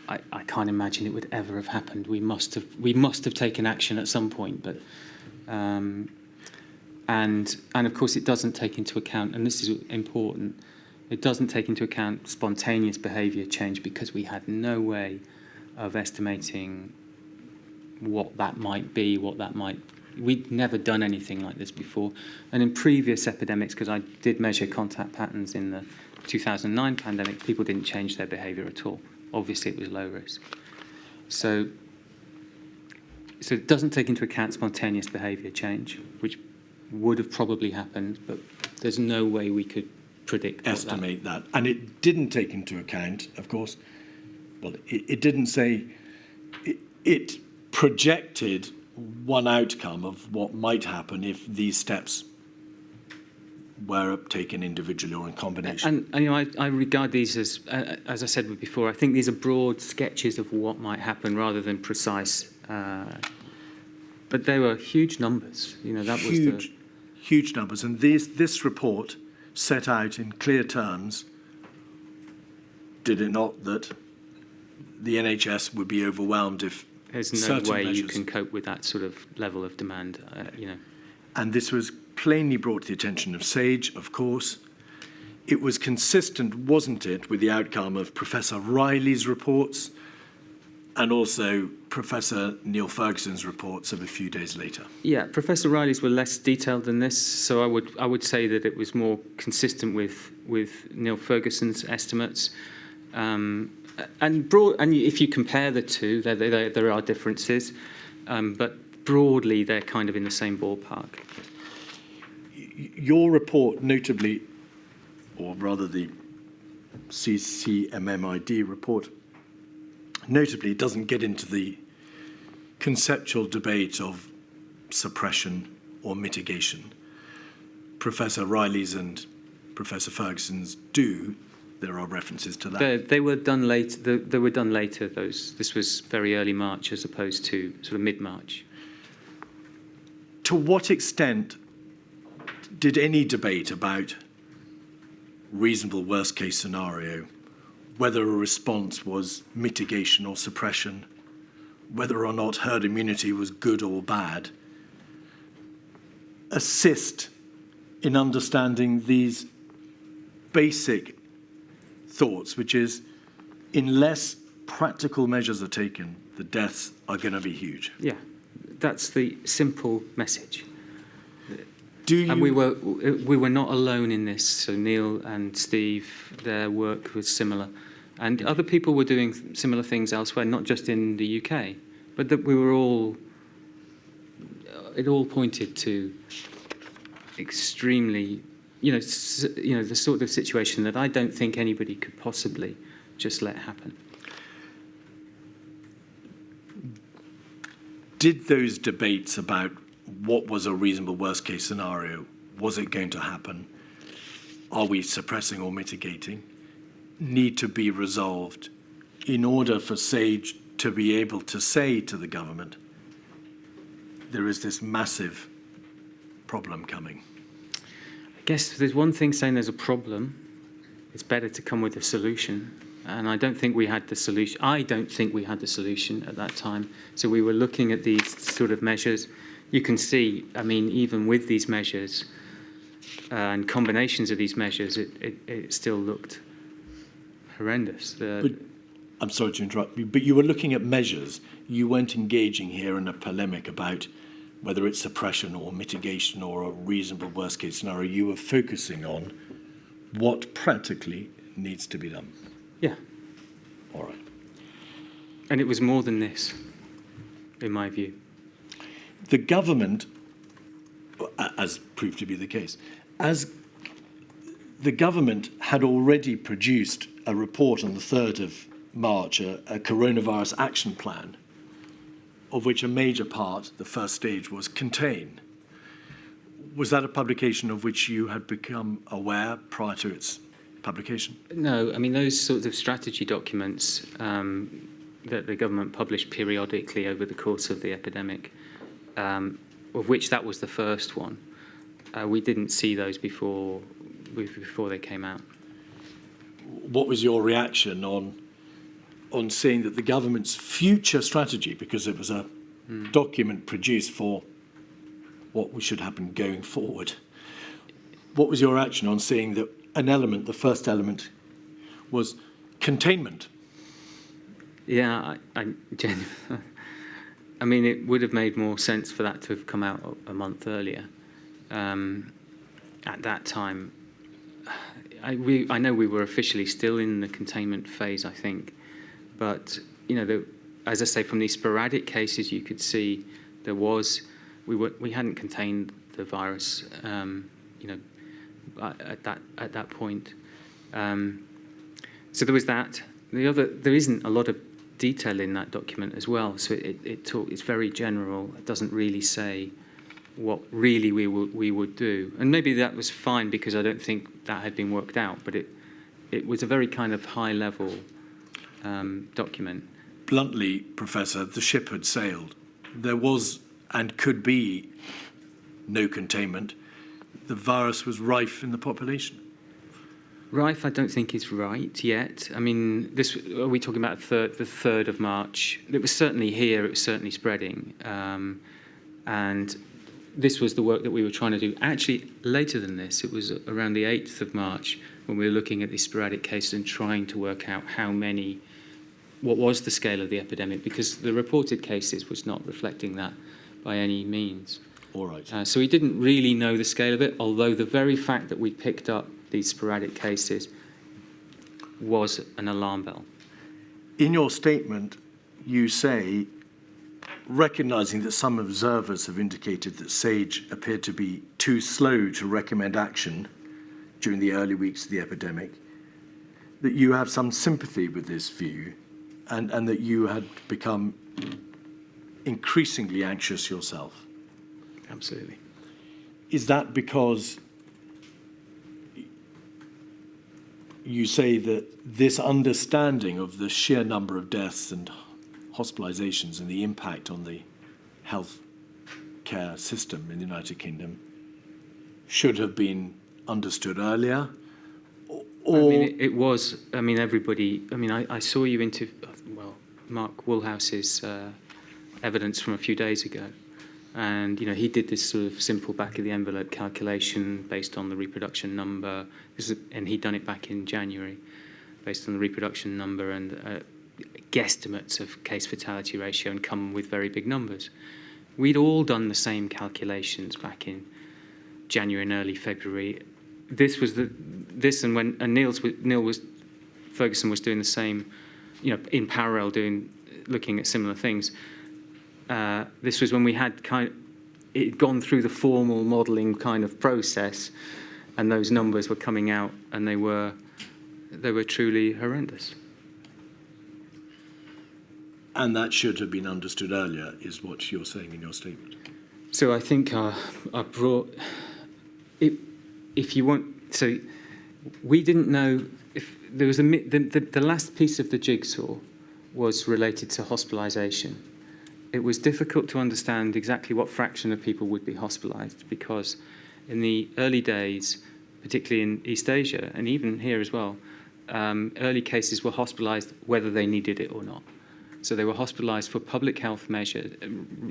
I can't imagine it would ever have happened. We must have taken action at some point, but. And of course, it doesn't take into account, and this is important, it doesn't take into account spontaneous behaviour change because we had no way of estimating what that might be, we'd never done anything like this before. And in previous epidemics, because I did measure contact patterns in the 2009 pandemic, people didn't change their behaviour at all. Obviously, it was low risk. So it doesn't take into account spontaneous behaviour change, which would have probably happened, but there's no way we could predict estimate that. And it didn't take into account, of course, well, it didn't say, it projected one outcome of what might happen if these steps were taken individually or in combination. And you know, I regard these as I said before, I think these are broad sketches of what might happen rather than precise But they were huge numbers. You know, that Huge numbers. And this report set out in clear terms, did it not, that the NHS would be overwhelmed if there's no certain way measures, you can cope with that sort of level of demand, you know. And this was plainly brought to the attention of SAGE, of course. It was consistent, wasn't it, with the outcome of Professor Riley's reports and also Professor Neil Ferguson's reports of a few days later. Yeah, Professor Riley's were less detailed than this, so I would say that it was more consistent with Neil Ferguson's estimates. And if you compare the two, there are differences, but broadly they're kind of in the same ballpark. Your report, notably, or rather the CCMMID report, notably doesn't get into the conceptual debate of suppression or mitigation. Professor Riley's and Professor Ferguson's do. There are references to that. They were done late. They were done later. This was very early March as opposed to sort of mid-March. To what extent did any debate about reasonable worst-case scenario, whether a response was mitigation or suppression, whether or not herd immunity was good or bad, assist in understanding these basic thoughts, which is, unless practical measures are taken, the deaths are going to be huge? Yeah, that's the simple message. And we were not alone in this. So Neil and Steve, their work was similar, and other people were doing similar things elsewhere, not just in the UK, but that we were all. It all pointed to extremely, the sort of situation that I don't think anybody could possibly just let happen. Did those debates about what was a reasonable worst-case scenario, was it going to happen, are we suppressing or mitigating, need to be resolved in order for SAGE to be able to say to the government, there is this massive problem coming? I guess there's one thing saying there's a problem. It's better to come with a solution. And I don't think we had the solution. I don't think we had the solution at that time. So we were looking at these sort of measures. You can see, I mean, even with these measures and combinations of these measures, it still looked horrendous. But, I'm sorry to interrupt you, but you were looking at measures. You weren't engaging here in a polemic about whether it's suppression or mitigation or a reasonable worst-case scenario. You were focusing on what practically needs to be done. Yeah. All right. And it was more than this, in my view. The government, as proved to be the case, as the government had already produced a report on the 3rd of March, a coronavirus action plan, of which a major part, the first stage, was contain. Was that a publication of which you had become aware prior to its publication? No, I mean, those sorts of strategy documents that the government published periodically over the course of the epidemic, of which that was the first one. We didn't see those before they came out. What was your reaction on seeing that the government's future strategy, because it was a document produced for what should happen going forward, what was your reaction on seeing that an element, the first element, was containment? Yeah, I mean, it would have made more sense for that to have come out a month earlier. At that time, I know we were officially still in the containment phase, I think, but as I say, from these sporadic cases, you could see we hadn't contained the virus, at that point. So there was that. There isn't a lot of detail in that document as well, so it's very general. It doesn't really say what really we would do, and maybe that was fine because I don't think that had been worked out. But it was a very kind of high level document, bluntly, Professor, the ship had sailed. There was and could be no containment. The virus was rife in the population. Rife, I don't think is right yet. I mean, are we talking about the 3rd of March? It was certainly here, it was certainly spreading. And this was the work that we were trying to do. Actually, later than this, it was around the 8th of March when we were looking at these sporadic cases and trying to work out what was the scale of the epidemic, because the reported cases was not reflecting that by any means. All right. So we didn't really know the scale of it, although the very fact that we picked up these sporadic cases was an alarm bell. In your statement, you say, recognising that some observers have indicated that SAGE appeared to be too slow to recommend action during the early weeks of the epidemic, that you have some sympathy with this view and that you had become increasingly anxious yourself. Absolutely. Is that because you say that this understanding of the sheer number of deaths and hospitalizations and the impact on the health care system in the United Kingdom should have been understood earlier? Or I mean, it was. I mean, everybody. I mean, I saw you Mark Woolhouse's evidence from a few days ago, and he did this sort of simple back of the envelope calculation based on the reproduction number, and he'd done it back in January, based on the reproduction number and guesstimates of case fatality ratio, and come with very big numbers. We'd all done the same calculations back in January and early February. Ferguson was doing the same, in parallel, looking at similar things. This was when we had it gone through the formal modelling kind of process, and those numbers were coming out, and they were truly horrendous. and that should have been understood earlier, is what you're saying in your statement. So I think I brought, if you want, so we didn't know if there was the last piece of the jigsaw was related to hospitalisation. It was difficult to understand exactly what fraction of people would be hospitalised, because in the early days, particularly in East Asia and even here as well, early cases were hospitalised whether they needed it or not. So they were hospitalised for public health measure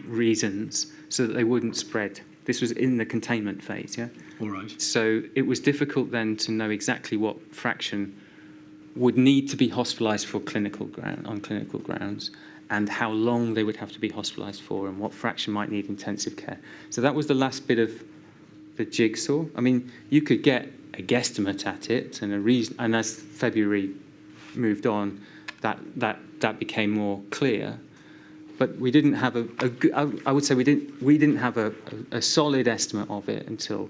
reasons so that they wouldn't spread. This was in the containment phase, yeah? All right. So it was difficult then to know exactly what fraction would need to be hospitalised for on clinical grounds, and how long they would have to be hospitalised for, and what fraction might need intensive care. So that was the last bit of the jigsaw. I mean, you could get a guesstimate at it and a reason, and as February moved on, that became more clear. But we didn't have I would say we didn't have a solid estimate of it until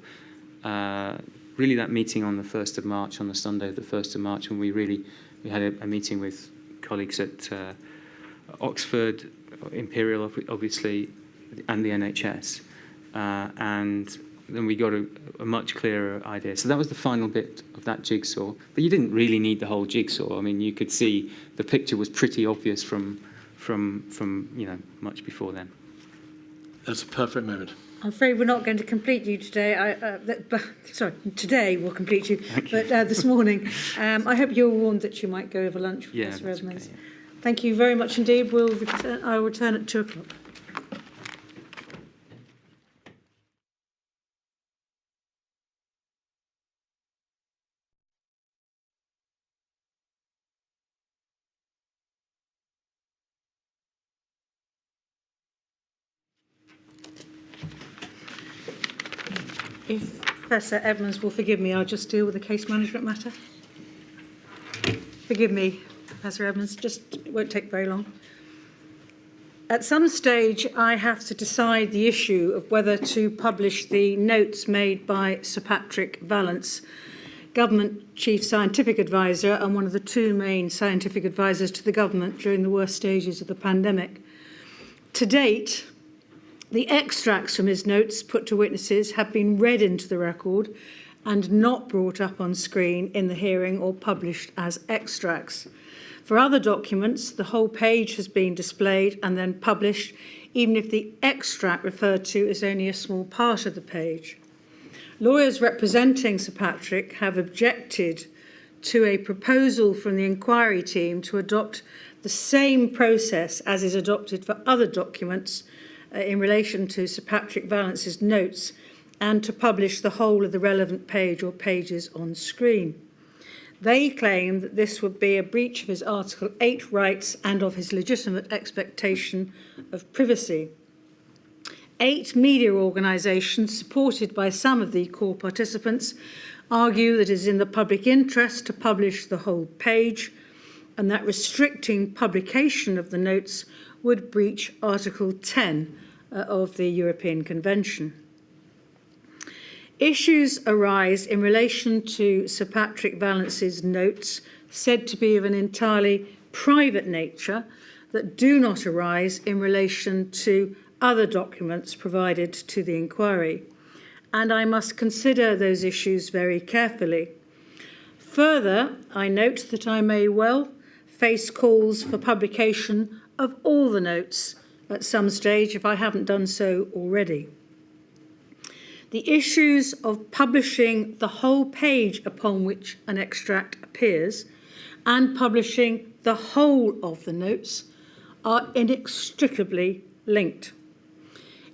really that meeting on the 1st of March, on the Sunday of the 1st of March, when we had a meeting with colleagues at Oxford, Imperial, obviously, and the NHS. And then we got a much clearer idea. So that was the final bit of that jigsaw. But you didn't really need the whole jigsaw. I mean, you could see the picture was pretty obvious from much before then. That's a perfect moment. I'm afraid we're not going to complete you today. Today we'll complete you, but this morning. I hope you were warned that you might go over lunch, Professor Edmonds. Okay, yeah. Thank you very much indeed. I'll return at 2:00. If Professor Edmonds will forgive me, I'll just deal with the case management matter. Forgive me, Professor Edmonds, it won't take very long. At some stage, I have to decide the issue of whether to publish the notes made by Sir Patrick Vallance, Government Chief Scientific Advisor and one of the two main scientific advisors to the government during the worst stages of the pandemic. To date, the extracts from his notes put to witnesses have been read into the record, and not brought up on screen in the hearing or published as extracts. For other documents, the whole page has been displayed and then published, even if the extract referred to is only a small part of the page. Lawyers representing Sir Patrick have objected to a proposal from the inquiry team to adopt the same process as is adopted for other documents in relation to Sir Patrick Valance's notes, and to publish the whole of the relevant page or pages on screen. They claim that this would be a breach of his Article 8 rights and of his legitimate expectation of privacy. 8 media organisations, supported by some of the core participants, argue that it is in the public interest to publish the whole page, and that restricting publication of the notes would breach Article 10 of the European Convention. Issues arise in relation to Sir Patrick Valance's notes, said to be of an entirely private nature, that do not arise in relation to other documents provided to the inquiry. And I must consider those issues very carefully. Further, I note that I may well face calls for publication of all the notes at some stage if I haven't done so already. The issues of publishing the whole page upon which an extract appears and publishing the whole of the notes are inextricably linked.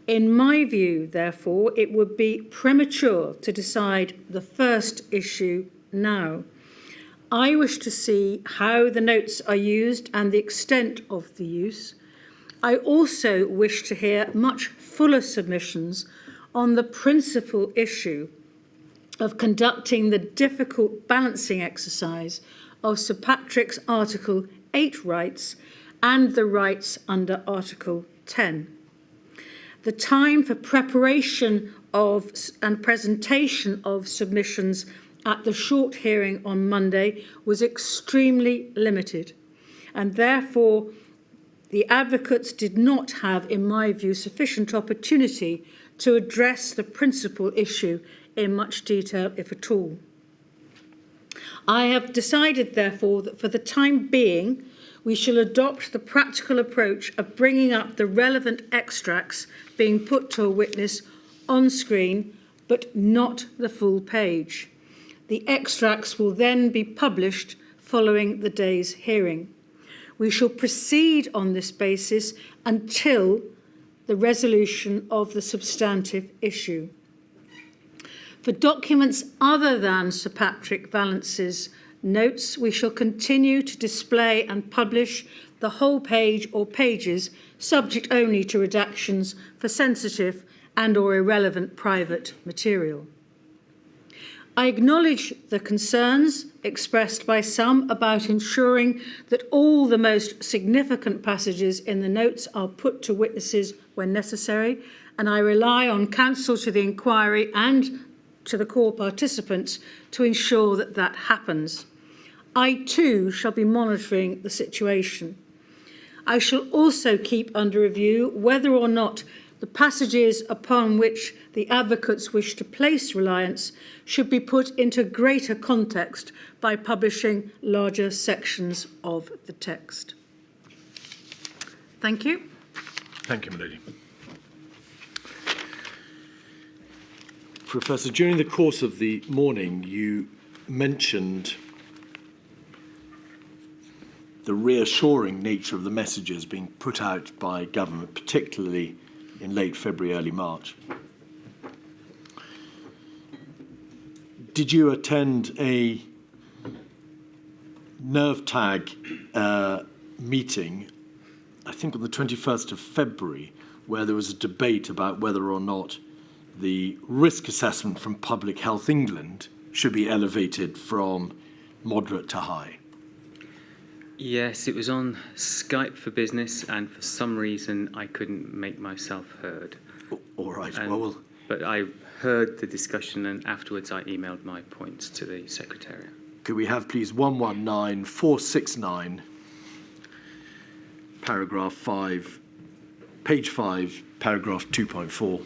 In my view, therefore, it would be premature to decide the first issue now. I wish to see how the notes are used and the extent of the use. I also wish to hear much fuller submissions on the principal issue of conducting the difficult balancing exercise of Sir Patrick's Article 8 rights and the rights under Article 10. The time for preparation of and presentation of submissions at the short hearing on Monday was extremely limited, and therefore the advocates did not have, in my view, sufficient opportunity to address the principal issue in much detail, if at all. I have decided, therefore, that for the time being, we shall adopt the practical approach of bringing up the relevant extracts being put to a witness on screen, but not the full page. The extracts will then be published following the day's hearing. We shall proceed on this basis until the resolution of the substantive issue. For documents other than Sir Patrick Valance's notes, we shall continue to display and publish the whole page or pages, subject only to redactions for sensitive and or irrelevant private material. I acknowledge the concerns expressed by some about ensuring that all the most significant passages in the notes are put to witnesses when necessary, and I rely on counsel to the inquiry and to the core participants to ensure that that happens. I too shall be monitoring the situation. I shall also keep under review whether or not the passages upon which the advocates wish to place reliance should be put into greater context by publishing larger sections of the text. Thank you. Thank you, my lady. Professor, during the course of the morning, you mentioned the reassuring nature of the messages being put out by government, particularly in late February, early March. Did you attend a nerve tag meeting, I think on the 21st of February, where there was a debate about whether or not the risk assessment from Public Health England should be elevated from moderate to high? Yes, it was on Skype for Business, and for some reason I couldn't make myself heard. All right, But I heard the discussion, and afterwards I emailed my points to the Secretariat. Could we have, please, 119469, paragraph 5, page 5, paragraph 2.4.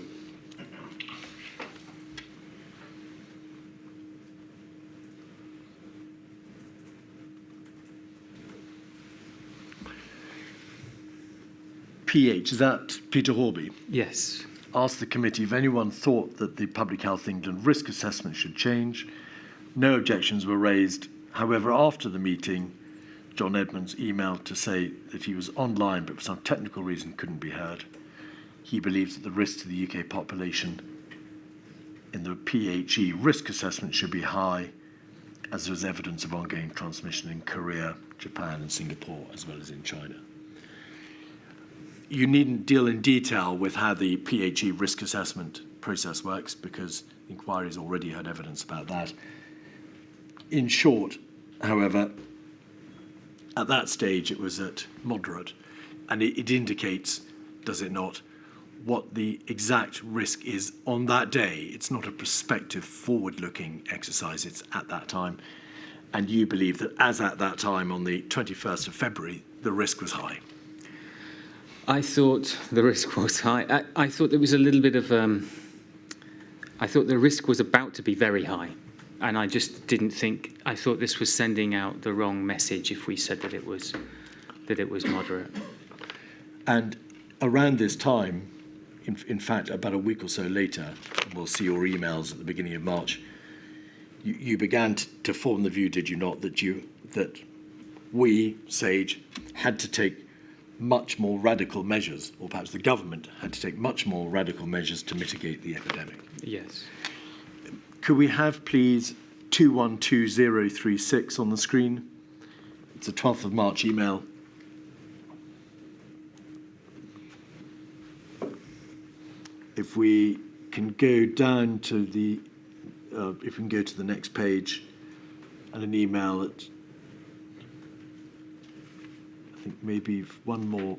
PH, is that Peter Horby? Yes. Asked the committee if anyone thought that the Public Health England risk assessment should change. No objections were raised. However, after the meeting, John Edmonds emailed to say that he was online but for some technical reason couldn't be heard. He believes that the risk to the UK population in the PHE risk assessment should be high, as there is evidence of ongoing transmission in Korea, Japan and Singapore, as well as in China. You needn't deal in detail with how the PHE risk assessment process works because the inquiry's already had evidence about that. In short, however, at that stage it was at moderate, and it indicates, does it not, what the exact risk is on that day. It's not a prospective, forward-looking exercise, it's at that time. And you believe that as at that time, on the 21st of February, the risk was high. I thought the risk was high. I thought there was a little bit of... I thought the risk was about to be very high. And I just didn't think... I thought this was sending out the wrong message if we said that it was moderate. And around this time, in fact, about a week or so later, we'll see your emails at the beginning of March, you began to form the view, did you not, that we, SAGE, had to take much more radical measures, or perhaps the government had to take much more radical measures to mitigate the epidemic. Yes. Could we have, please, 212036 on the screen? It's a 12th of March email. If we can go down to the, if we can go to the next page, and an email at, I think maybe one more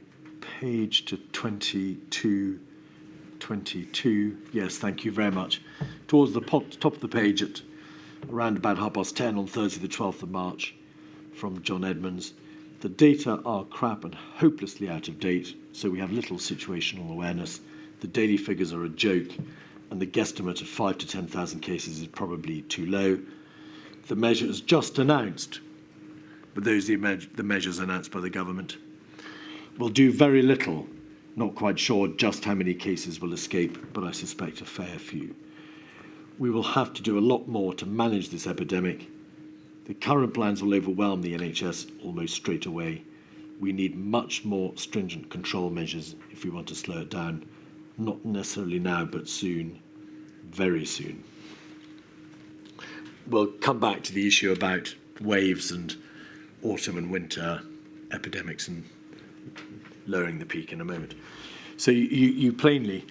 page to 2222. Yes, thank you very much. Towards the top of the page at around about 10:30 on Thursday, the 12th of March, from John Edmonds. The data are crap and hopelessly out of date, so we have little situational awareness. The daily figures are a joke, and the guesstimate of 5,000 to 10,000 cases is probably too low. The measures just announced, but those are the measures announced by the government, will do very little. Not quite sure just how many cases will escape, but I suspect a fair few. We will have to do a lot more to manage this epidemic. The current plans will overwhelm the NHS almost straight away. We need much more stringent control measures if we want to slow it down. Not necessarily now, but soon, very soon. We'll come back to the issue about waves and autumn and winter epidemics and lowering the peak in a moment. So you plainly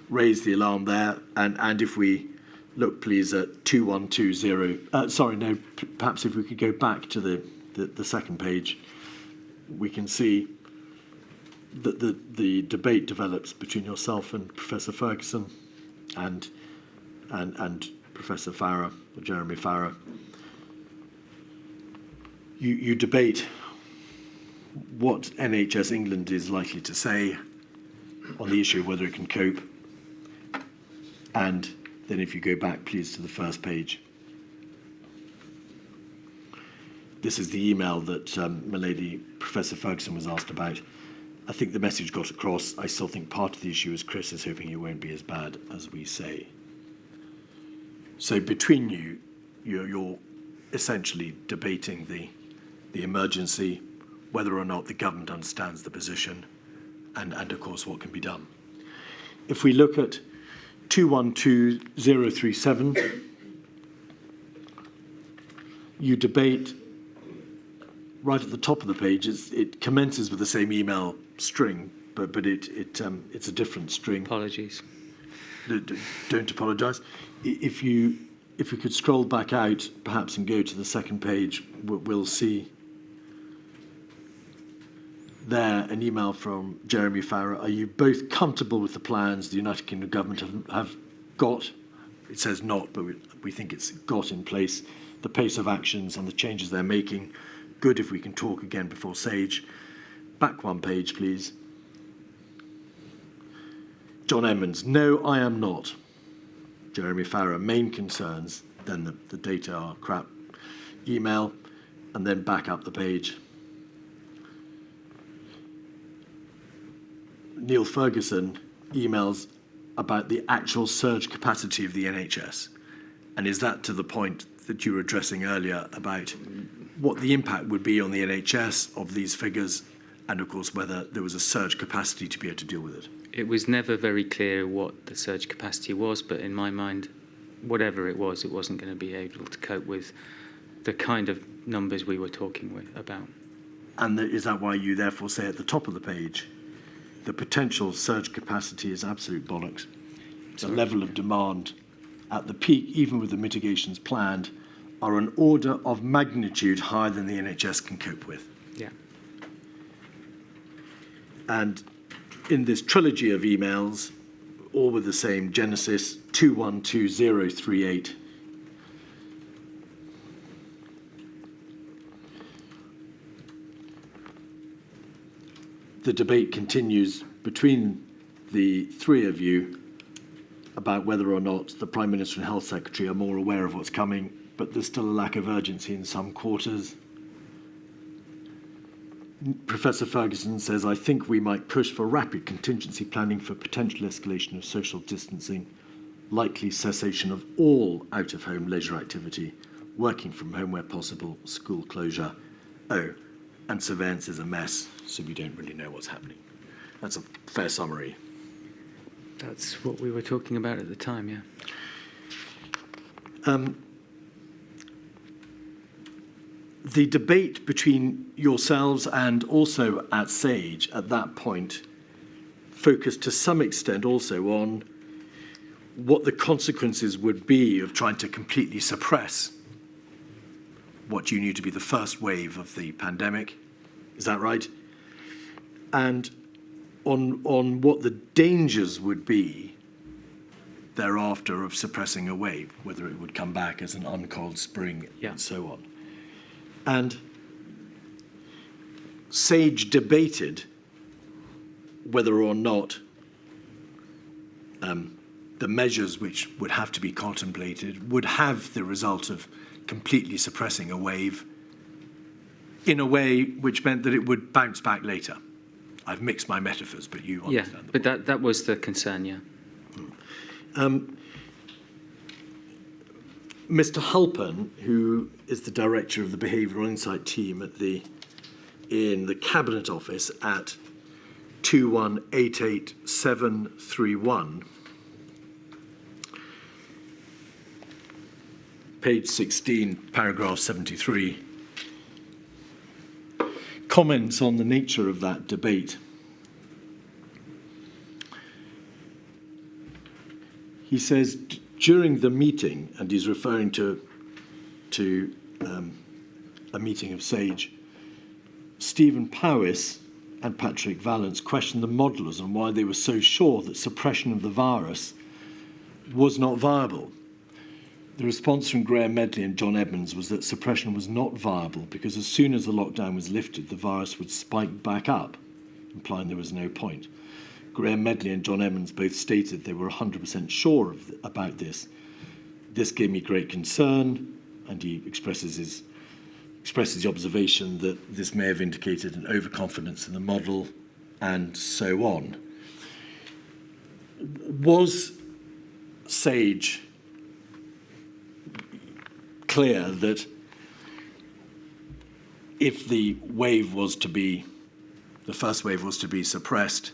raised the alarm there, and if we look, please, at 2120, perhaps if we could go back to the second page, we can see that the debate develops between yourself and Professor Ferguson and Professor Farrer, or Jeremy Farrer. You debate what NHS England is likely to say on the issue of whether it can cope. And then if you go back, please, to the first page. This is the email that my lady Professor Ferguson was asked about. I think the message got across. I still think part of the issue is Chris is hoping it won't be as bad as we say. So between you, you're essentially debating the emergency, whether or not the government understands the position, and of course what can be done. If we look at 212037, you debate right at the top of the page. It commences with the same email string, but it's a different string. Apologies. Don't apologise. If we could scroll back out, perhaps, and go to the second page, we'll see there an email from Jeremy Farrer. Are you both comfortable with the plans the United Kingdom government have got? It says not, but we think it's got in place. The pace of actions and the changes they're making. Good if we can talk again before SAGE. Back one page, please. John Edmonds, no, I am not. Jeremy Farrer, main concerns, then the data are crap. Email, and then back up the page. Neil Ferguson emails about the actual surge capacity of the NHS? And is that to the point that you were addressing earlier about what the impact would be on the NHS of these figures, and of course whether there was a surge capacity to be able to deal with it? It was never very clear what the surge capacity was, but in my mind, whatever it wasn't going to be able to cope with the kind of numbers we were talking about. And is that why you therefore say at the top of the page, the potential surge capacity is absolute bollocks? The level of demand at the peak, even with the mitigations planned, are an order of magnitude higher than the NHS can cope with. Yeah. And in this trilogy of emails, all with the same genesis, 212038, the debate continues between the three of you about whether or not the Prime Minister and Health Secretary are more aware of what's coming, but there's still a lack of urgency in some quarters. Professor Ferguson says, I think we might push for rapid contingency planning for potential escalation of social distancing, likely cessation of all out-of-home leisure activity, working from home where possible, school closure. Oh, and surveillance is a mess, so we don't really know what's happening. That's a fair summary. That's what we were talking about at the time, yeah. The debate between yourselves and also at SAGE at that point focused to some extent also on what the consequences would be of trying to completely suppress what you knew to be the first wave of the pandemic. Is that right? And on what the dangers would be thereafter of suppressing a wave, whether it would come back as an uncold spring, Yeah. and so on. And SAGE debated whether or not the measures which would have to be contemplated would have the result of completely suppressing a wave in a way which meant that it would bounce back later. I've mixed my metaphors, but you understand. Yeah, but that was the concern, yeah. Mr. Halpern, who is the director of the Behavioural Insight team in the Cabinet Office at 2188731, page 16, paragraph 73, comments on the nature of that debate. He says, during the meeting, and he's referring to a meeting of SAGE, Stephen Powis and Patrick Vallance questioned the modellers on why they were so sure that suppression of the virus was not viable. The response from Graham Medley and John Edmonds was that suppression was not viable because as soon as the lockdown was lifted, the virus would spike back up, implying there was no point. Graham Medley and John Edmonds both stated they were 100% sure about this. This gave me great concern, and he expresses the observation that this may have indicated an overconfidence in the model, and so on. Was SAGE clear that if the first wave was to be suppressed,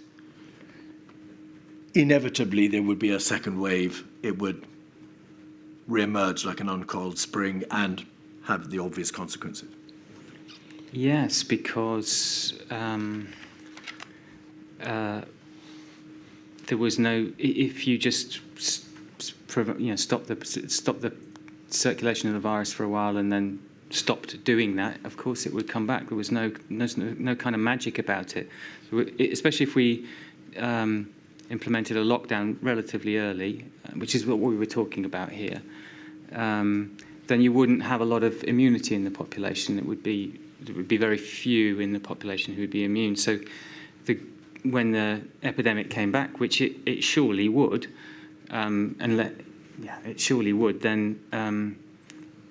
inevitably there would be a second wave? It would re-emerge like an uncoiled spring and have the obvious consequences? Yes, because there was no. If you just stop the circulation of the virus for a while and then stopped doing that, of course it would come back. There was no kind of magic about it, especially if we implemented a lockdown relatively early, which is what we were talking about here. Then you wouldn't have a lot of immunity in the population. There would be very few in the population who would be immune. So when the epidemic came back, which it surely would, it surely would, then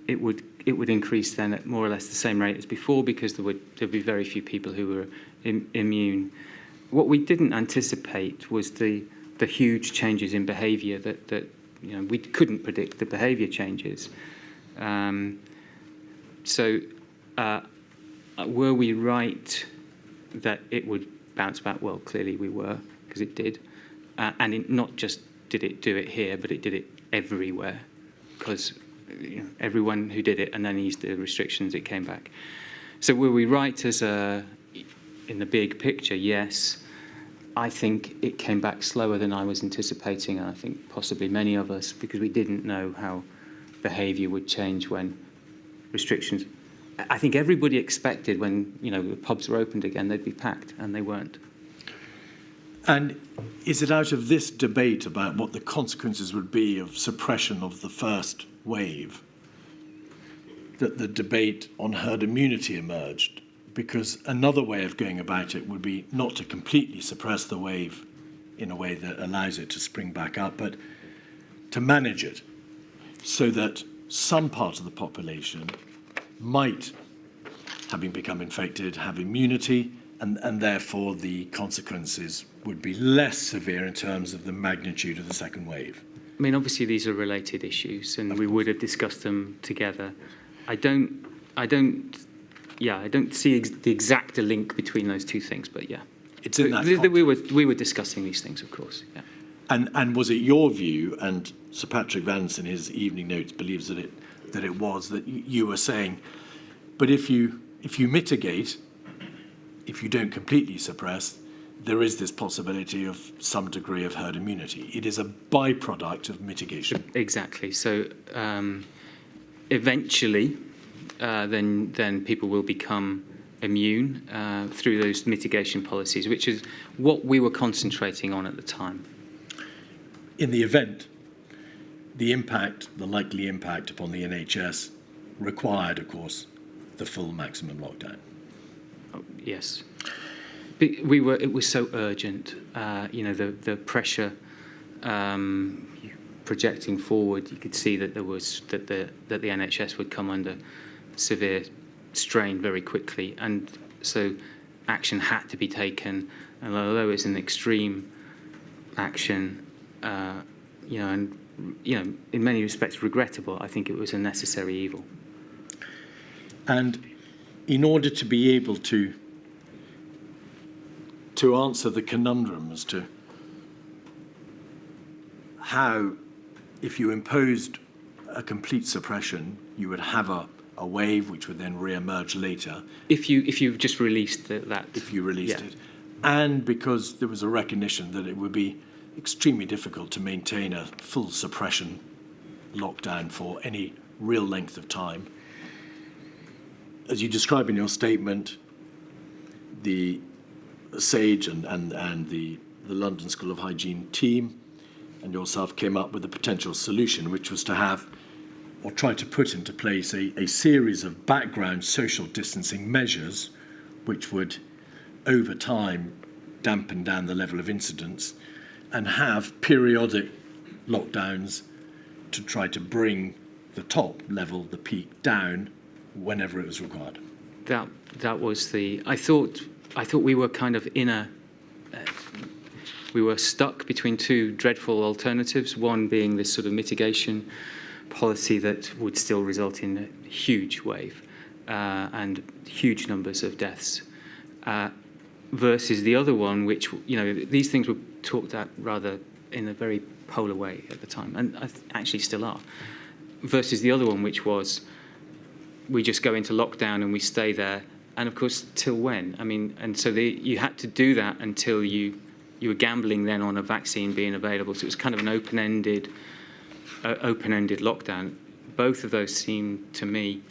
it would increase then at more or less the same rate as before, because there'd be very few people who were immune. what we didn't anticipate was the huge changes in behaviour that we couldn't predict the behaviour changes. So were we right that it would bounce back? Well, clearly we were, because it did. And it not just did it do it here, but it did it everywhere, because everyone who did it and then eased the restrictions, it came back. So were we right in the big picture? Yes. I think it came back slower than I was anticipating, and I think possibly many of us, because we didn't know how behaviour would change when restrictions. I think everybody expected when the pubs were opened again, they'd be packed, and they weren't. And is it out of this debate about what the consequences would be of suppression of the first wave that the debate on herd immunity emerged? Because another way of going about it would be not to completely suppress the wave in a way that allows it to spring back up, but to manage it so that some part of the population might, having become infected, have immunity, and therefore the consequences would be less severe in terms of the magnitude of the second wave. I mean, obviously these are related issues, and we would have discussed them together. I don't see the exact link between those two things, but yeah. It's in that we were discussing these things, of course. Yeah. And was it your view, and Sir Patrick Vance in his evening notes believes that it was, that you were saying, but if you mitigate, if you don't completely suppress, there is this possibility of some degree of herd immunity. It is a byproduct of mitigation. Exactly. So eventually, then people will become immune through those mitigation policies, which is what we were concentrating on at the time. In the event, the likely impact upon the NHS required, of course, the full maximum lockdown. Oh, yes. It was so urgent. The pressure projecting forward. You could see that the NHS would come under severe strain very quickly, and so action had to be taken. And although it's an extreme action, in many respects regrettable, I think it was a necessary evil. And in order to be able to answer the conundrum as to how, if you imposed a complete suppression, you would have a wave which would then re-emerge later. If you just released that. If you released it. And because there was a recognition that it would be extremely difficult to maintain a full suppression lockdown for any real length of time. As you describe in your statement, the SAGE and the London School of Hygiene team and yourself came up with a potential solution, which was to have, or try to put into place, a series of background social distancing measures which would, over time, dampen down the level of incidence and have periodic lockdowns to try to bring the top level, the peak, down whenever it was required. That was the. I thought we were kind of we were stuck between two dreadful alternatives. One being this sort of mitigation policy that would still result in a huge wave and huge numbers of deaths, versus the other one, which these things were talked at rather in a very polar way at the time, and actually still are. Versus the other one, which was, we just go into lockdown and we stay there, and of course, till when? I mean, and so you had to do that until you were gambling then on a vaccine being available. So it was kind of an open-ended lockdown. Both of those seem to me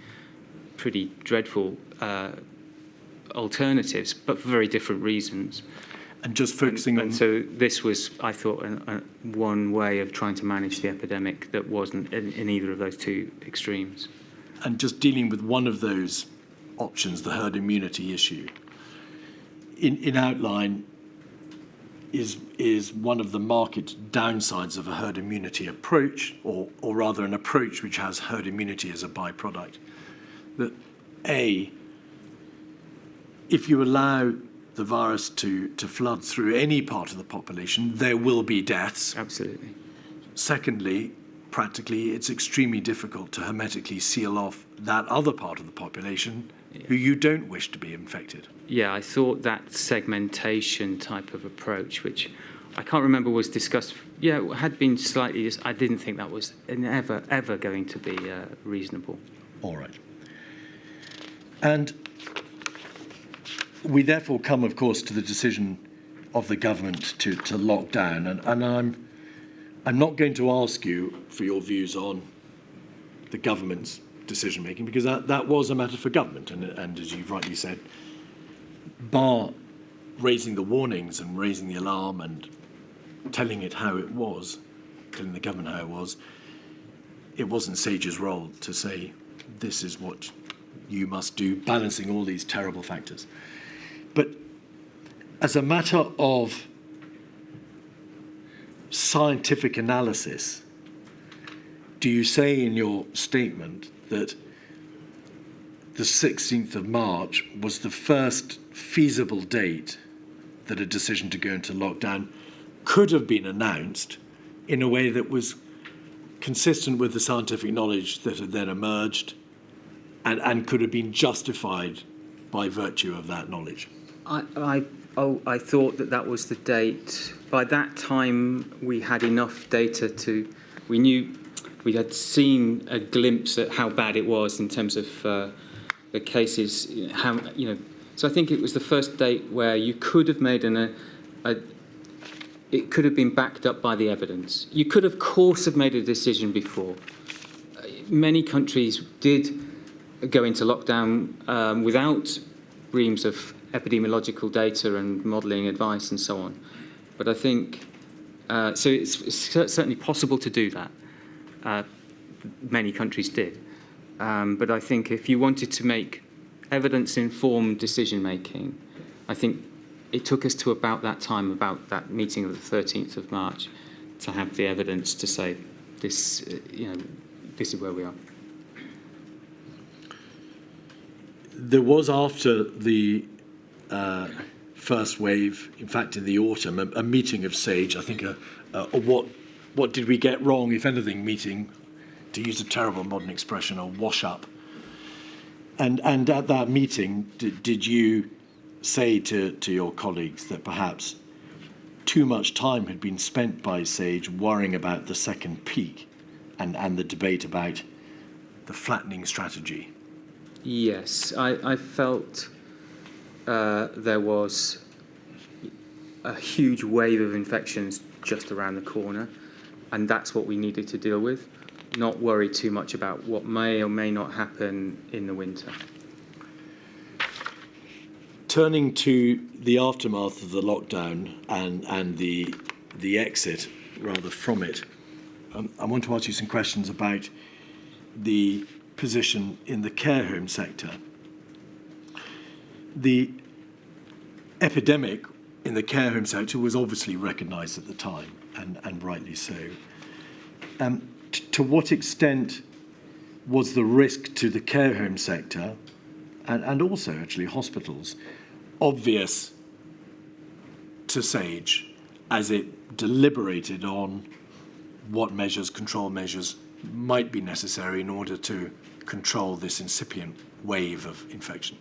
pretty dreadful alternatives, but for very different reasons. And just focusing on. And so this was, I thought, one way of trying to manage the epidemic that wasn't in either of those two extremes. And just dealing with one of those options, the herd immunity issue, in outline is one of the market downsides of a herd immunity approach, or rather an approach which has herd immunity as a byproduct. That if you allow the virus to flood through any part of the population, there will be deaths. Absolutely. Secondly, practically, it's extremely difficult to hermetically seal off that other part of the population who you don't wish to be infected. Yeah, I thought that segmentation type of approach, which I can't remember was discussed, had been slightly, I didn't think that was ever going to be reasonable. All right. And we therefore come, of course, to the decision of the government to lock down. And I'm not going to ask you for your views on the government's decision making, because that was a matter for government. And as you've rightly said, bar raising the warnings and raising the alarm and telling it how it was, telling the government how it wasn't SAGE's role to say, this is what you must do, balancing all these terrible factors. But as a matter of scientific analysis, do you say in your statement that the 16th of March was the first feasible date that a decision to go into lockdown could have been announced in a way that was consistent with the scientific knowledge that had then emerged and could have been justified by virtue of that knowledge? I thought that was the date. By that time, we had enough data we knew, we had seen a glimpse at how bad it was in terms of the cases, So I think it was the first date where you could have made it could have been backed up by the evidence. You could, of course, have made a decision before. Many countries did go into lockdown without reams of epidemiological data and modelling advice and so on. But I think, so it's certainly possible to do that. Many countries did. But I think if you wanted to make evidence-informed decision-making, I think it took us to about that meeting of the 13th of March, to have the evidence to say, this is where we are. There was, after the first wave, in fact in the autumn, a meeting of SAGE, I think a what did we get wrong, if anything, meeting, to use a terrible modern expression, a wash-up. And at that meeting, did you say to your colleagues that perhaps too much time had been spent by SAGE worrying about the second peak and the debate about the flattening strategy? Yes, I felt there was a huge wave of infections just around the corner, and that's what we needed to deal with, not worry too much about what may or may not happen in the winter. Turning to the aftermath of the lockdown and the exit, rather, from it, I want to ask you some questions about the position in the care home sector. The epidemic in the care home sector was obviously recognised at the time, and rightly so. To what extent was the risk to the care home sector, and also actually hospitals, obvious to SAGE as it deliberated on what measures, control measures, might be necessary in order to control this incipient wave of infection?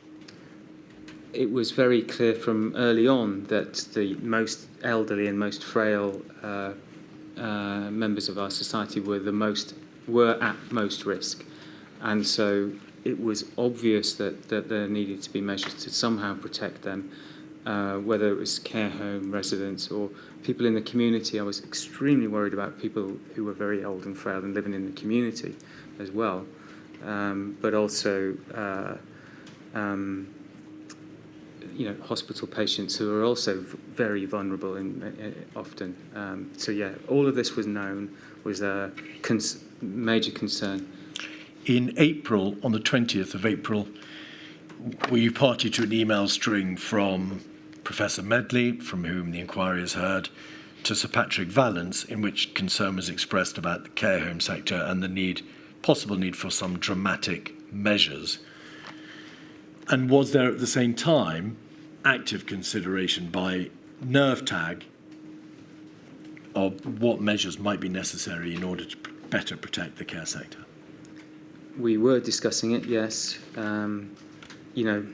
It was very clear from early on that the most elderly and most frail members of our society were at most risk, and so it was obvious that there needed to be measures to somehow protect them, whether it was care home residents or people in the community. I was extremely worried about people who were very old and frail and living in the community as well, but also hospital patients who are also very vulnerable often. So yeah, all of this was known, was a major concern. In April, on the 20th of April, were you party to an email string from Professor Medley, from whom the inquiry has heard, to Sir Patrick Vallance, in which concern was expressed about the care home sector and the possible need for some dramatic measures? And was there at the same time active consideration by NERVTAG of what measures might be necessary in order to better protect the care sector? We were discussing it, yes. You know,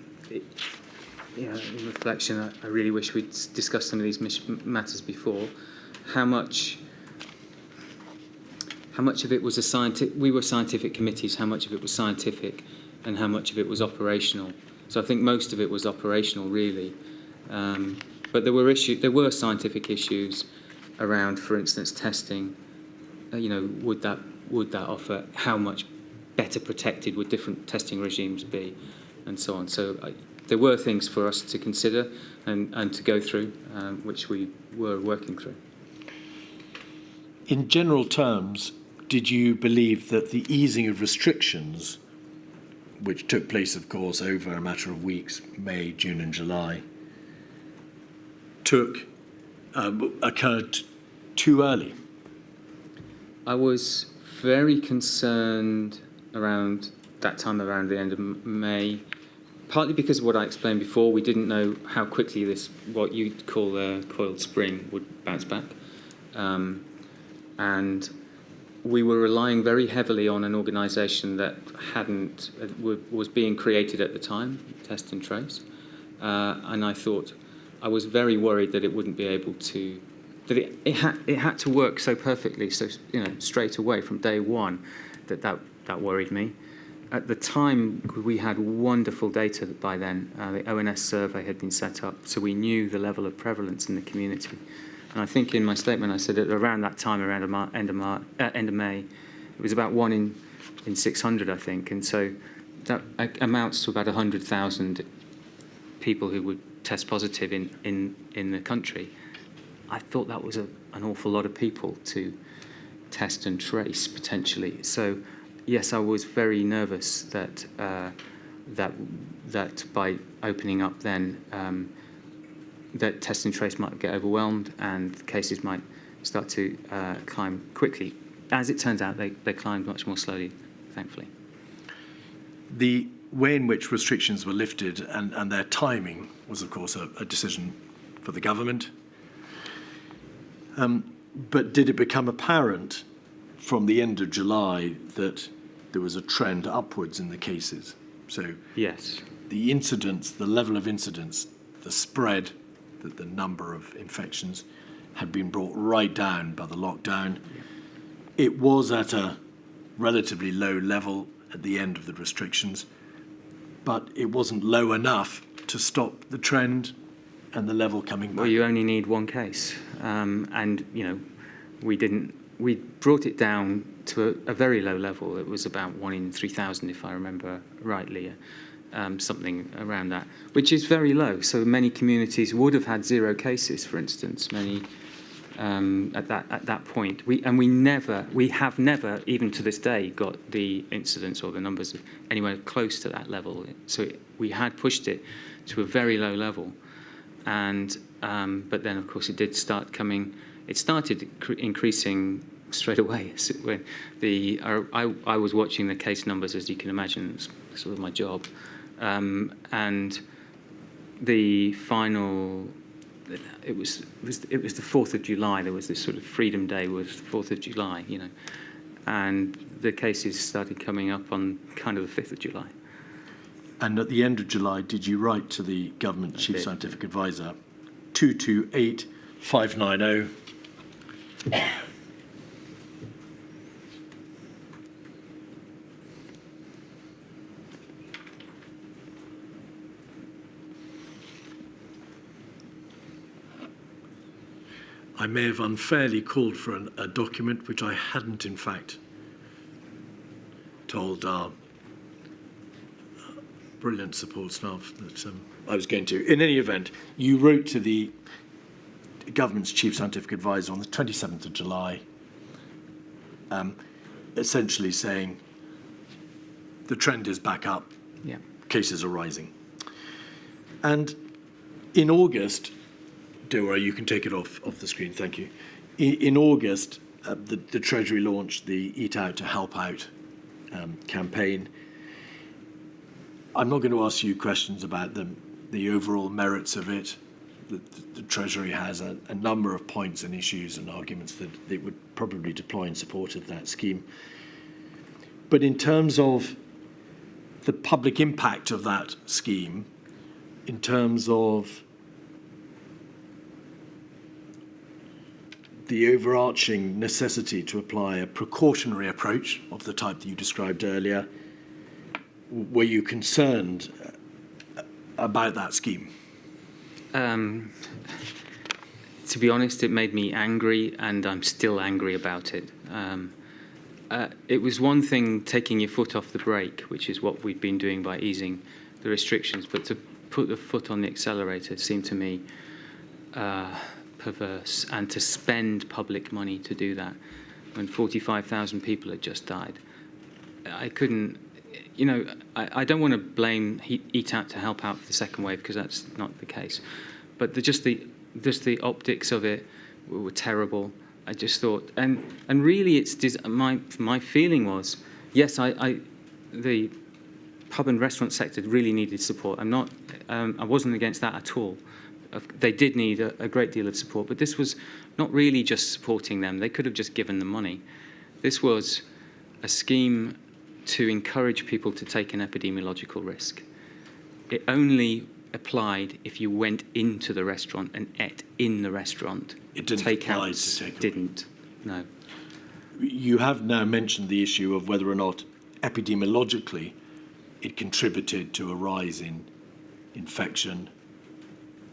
in reflection, I really wish we'd discussed some of these matters before. How much of it was a scientific? We were scientific committees. How much of it was scientific, and how much of it was operational? So I think most of it was operational, really. But there were scientific issues around, for instance, testing. You know, would that offer? How much better protected would different testing regimes be, and so on. So there were things for us to consider and to go through, which we were working through. In general terms, did you believe that the easing of restrictions, which took place, of course, over a matter of weeks, May, June and July, occurred too early? I was very concerned around that time, around the end of May, partly because of what I explained before. We didn't know how quickly this, what you'd call a coiled spring, would bounce back. And we were relying very heavily on an organisation that was being created at the time, Test and Trace. And I was very worried that it wouldn't be able to, that it had to work so perfectly, so straight away from day one, that worried me. At the time, we had wonderful data by then. The ONS survey had been set up, so we knew the level of prevalence in the community. And I think in my statement I said that around that time, around end of May, it was about 1 in 600, I think. And so that amounts to about 100,000 people who would test positive in the country. I thought that was an awful lot of people to test and trace, potentially. So, yes, I was very nervous that by opening up then, that test and trace might get overwhelmed and cases might start to climb quickly. As it turns out, they climbed much more slowly, thankfully. The way in which restrictions were lifted and their timing was, of course, a decision for the government. But did it become apparent from the end of July that there was a trend upwards in the cases? So yes, the incidence, the level of incidence, the spread, the number of infections had been brought right down by the lockdown. It was at a relatively low level at the end of the restrictions, but it wasn't low enough to stop the trend and the level coming back. Well, you only need one case, and we brought it down to a very low level. It was about 1 in 3,000, if I remember rightly, something around that, which is very low. So many communities would have had 0 cases, for instance. Many at that point. We have never, even to this day, got the incidence or the numbers anywhere close to that level. So we had pushed it to a very low level. And but then, of course, it did start coming. It started increasing straight away. When I was watching the case numbers, as you can imagine, it's sort of my job. And the final, it was the 4th of July. There was this sort of Freedom Day, was 4th of July, and the cases started coming up on kind of the 5th of July. And at the end of July, did you write to the government chief scientific advisor 228590? I may have unfairly called for a document which I hadn't, in fact, told our brilliant support staff that I was going to. In any event, you wrote to the government's chief scientific advisor on the 27th of July, essentially saying the trend is back up, cases are rising. And in August, Deora, you can take it off the screen, thank you. In August, the Treasury launched the Eat Out to Help Out campaign. I'm not going to ask you questions about the the overall merits of it. The Treasury has a number of points and issues and arguments that they would probably deploy in support of that scheme. But in terms of the public impact of that scheme, in terms of the overarching necessity to apply a precautionary approach of the type that you described earlier, were you concerned about that scheme? To be honest, it made me angry, and I'm still angry about it. It was one thing taking your foot off the brake, which is what we've been doing by easing the restrictions, but to put the foot on the accelerator seemed to me perverse, and to spend public money to do that when 45,000 people had just died. I couldn't, I don't want to blame Eat Out to Help Out for the second wave, because that's not the case. But just the optics of it were terrible. I just thought, and really, my feeling was, yes, the pub and restaurant sector really needed support. I wasn't against that at all. They did need a great deal of support, but this was not really just supporting them. They could have just given them money. This was a scheme to encourage people to take an epidemiological risk. It only applied if you went into the restaurant and ate in the restaurant. It didn't apply to takeaway. Didn't, no. You have now mentioned the issue of whether or not epidemiologically it contributed to a rise in infection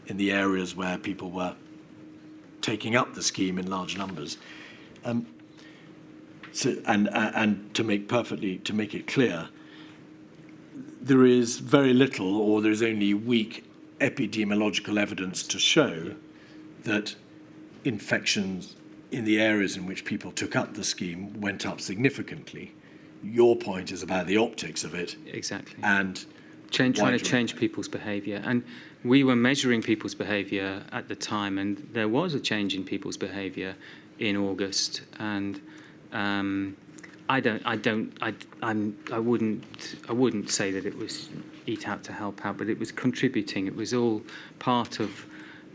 in the areas where people were taking up the scheme in large numbers. And to make it clear, there is very little, or there's only weak epidemiological evidence to show that infections in the areas in which people took up the scheme went up significantly. Your point is about the optics of it. Exactly. And trying to change people's behaviour. And we were measuring people's behaviour at the time, and there was a change in people's behaviour in August. And I wouldn't say that it was Eat Out to Help Out, but it was contributing. It was all part of.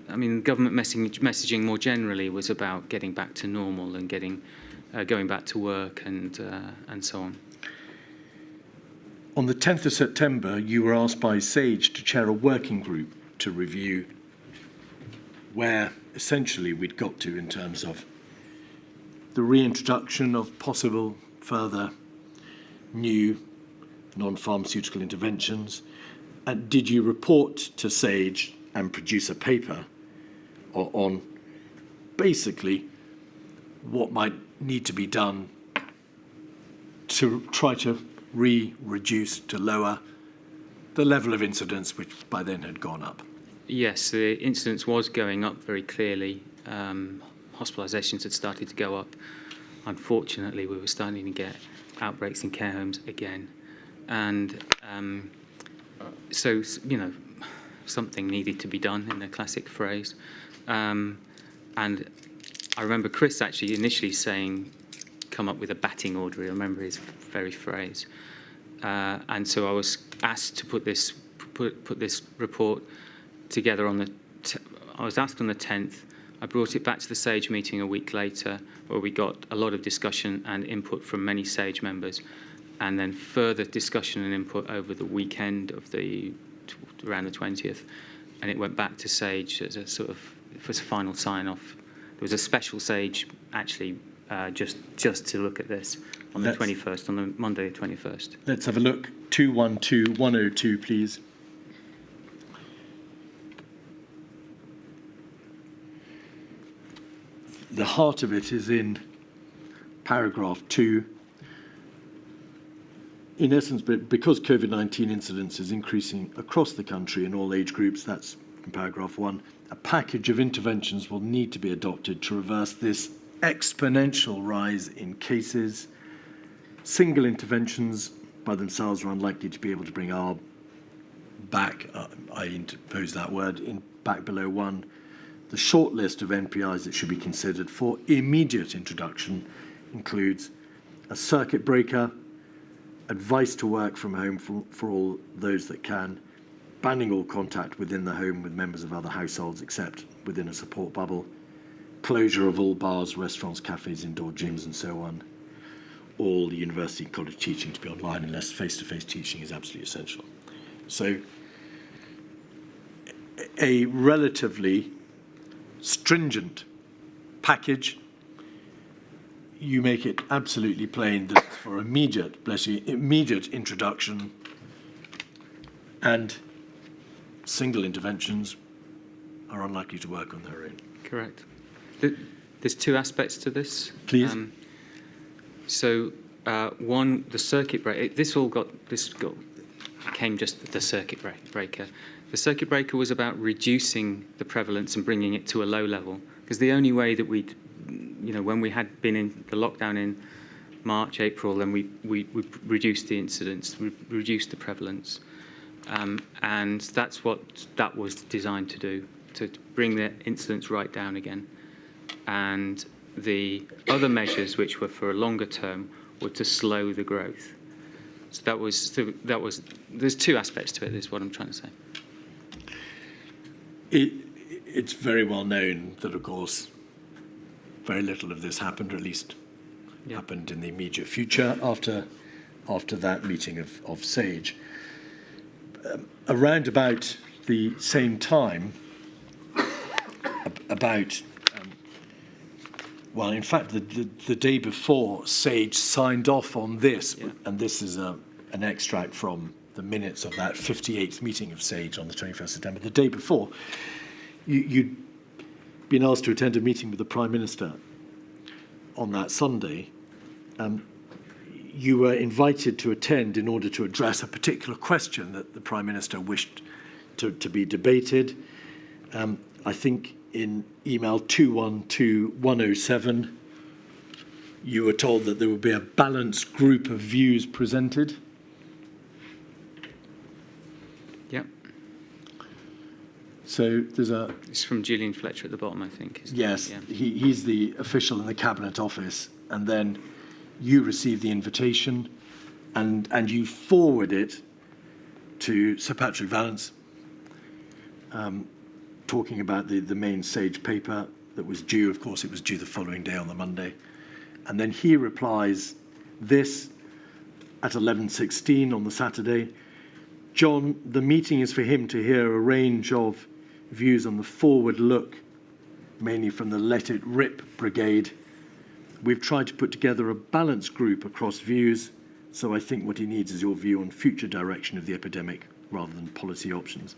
I mean, government messaging more generally was about getting back to normal and going back to work and so on. On the 10th of September, you were asked by SAGE to chair a working group to review where essentially we'd got to in terms of the reintroduction of possible further new non-pharmaceutical interventions. And did you report to SAGE and produce a paper on basically what might need to be done to try to reduce, to lower the level of incidence, which by then had gone up? Yes, the incidence was going up very clearly. Hospitalisations had started to go up. Unfortunately, we were starting to get outbreaks in care homes again. And so, something needed to be done, in a classic phrase. And I remember Chris actually initially saying, come up with a batting order. I remember his very phrase. And so I was asked to put this report together I was asked on the 10th. I brought it back to the SAGE meeting a week later, where we got a lot of discussion and input from many SAGE members, and then further discussion and input over the weekend of around the 20th. And it went back to SAGE as a final sign-off. There was a special SAGE, actually, just to look at this on the 21st, on the Monday the 21st. Let's have a look. 212102, please. The heart of it is in paragraph 2. In essence, because COVID-19 incidence is increasing across the country in all age groups, that's in paragraph 1, a package of interventions will need to be adopted to reverse this exponential rise in cases. Single interventions by themselves are unlikely to be able to bring R back, I interpose that word, back below 1. The short list of NPIs that should be considered for immediate introduction includes a circuit breaker, advice to work from home for all those that can, banning all contact within the home with members of other households except within a support bubble, closure of all bars, restaurants, cafes, indoor gyms and so on, all university and college teaching to be online unless face-to-face teaching is absolutely essential. So a relatively stringent package. You make it absolutely plain that it's for immediate, immediate introduction, and single interventions are unlikely to work on their own. Correct. There's two aspects to this. Please. One, the circuit breaker. Came just the circuit breaker. The circuit breaker was about reducing the prevalence and bringing it to a low level. Because the only way that we'd, when we had been in the lockdown in March, April, then we reduced the incidence, reduced the prevalence. And that's what that was designed to do, to bring the incidence right down again. And the other measures, which were for a longer term, were to slow the growth. So that was there's two aspects to it, is what I'm trying to say. It's very well known that, of course, very little of this happened, or at least happened in the immediate future after that meeting of SAGE. Around about the same time, in fact, the day before SAGE signed off on this, and this is an extract from the minutes of that 58th meeting of SAGE on the 21st of September. The day before, you'd been asked to attend a meeting with the Prime Minister on that Sunday. You were invited to attend in order to address a particular question that the Prime Minister wished to be debated. I think in email 212107, you were told that there would be a balanced group of views presented. Yep. So there's It's from Julian Fletcher at the bottom, I think. Yes, he's the official in the Cabinet Office, and then you receive the invitation, and you forward it to Sir Patrick Vallance, talking about the main SAGE paper that was due. Of course, it was due the following day on the Monday. And then he replies this at 11:16 on the Saturday. John, the meeting is for him to hear a range of views on the forward look, mainly from the Let It Rip brigade. We've tried to put together a balanced group across views, so I think what he needs is your view on future direction of the epidemic rather than policy options.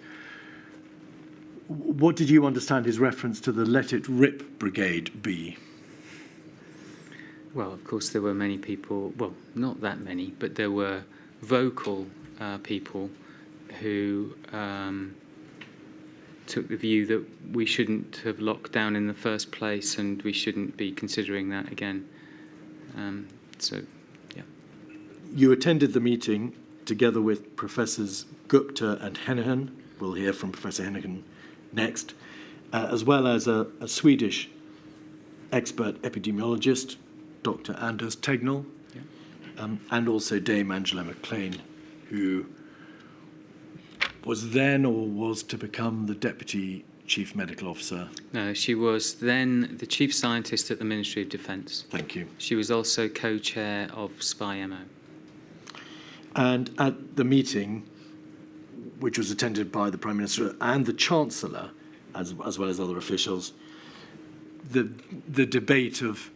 What did you understand his reference to the Let It Rip brigade be? Well, of course, there were many people, well, not that many, but there were vocal people who took the view that we shouldn't have locked down in the first place and we shouldn't be considering that again. You attended the meeting together with Professors Gupta and Hennigan. We'll hear from Professor Hennigan next, as well as a Swedish expert epidemiologist, Dr. Anders Tegnell, and also Dame Angela McLean, who was then or was to become the Deputy Chief Medical Officer. No, she was then the Chief Scientist at the Ministry of Defence. Thank you. She was also co-chair of SPI-MO. And at the meeting, which was attended by the Prime Minister and the Chancellor, as well as other officials, the debate of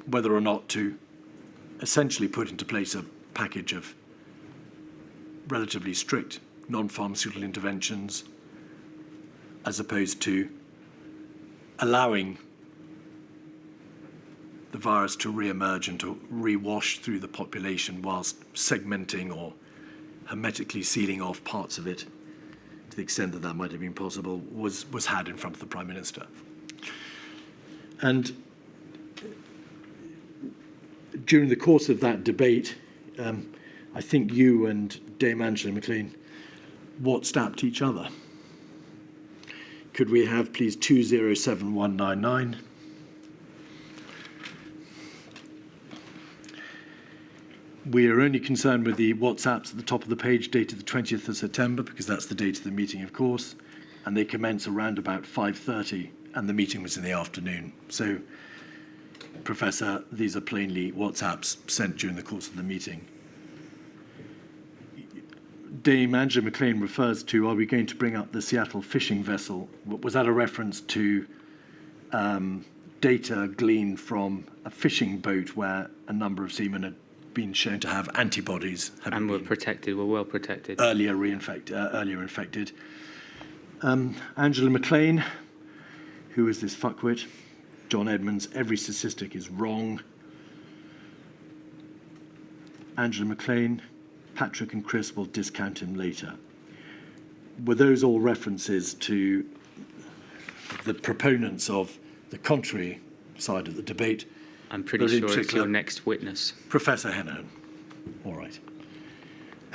whether or not to essentially put into place a package of relatively strict non-pharmaceutical interventions, as opposed to allowing the virus to re-emerge and to re-wash through the population whilst segmenting or hermetically sealing off parts of it, to the extent that that might have been possible, was had in front of the Prime Minister. And during the course of that debate, I think you and Dame Angela McLean WhatsApped each other. Could we have, please, 207199? We are only concerned with the WhatsApps at the top of the page dated the 20th of September, because that's the date of the meeting, of course, and they commence around about 5:30, and the meeting was in the afternoon. So, Professor, these are plainly WhatsApps sent during the course of the meeting. Dame Angela McLean refers to, are we going to bring up the Seattle fishing vessel? Was that a reference to data gleaned from a fishing boat where a number of seamen had been shown to have antibodies? And were protected, were well protected. Earlier infected. Angela McLean, who is this fuckwit? John Edmonds, every statistic is wrong. Angela McLean, Patrick and Chris will discount him later. Were those all references to the proponents of the contrary side of the debate? I'm pretty sure it's your next witness. Professor Hennigan. All right.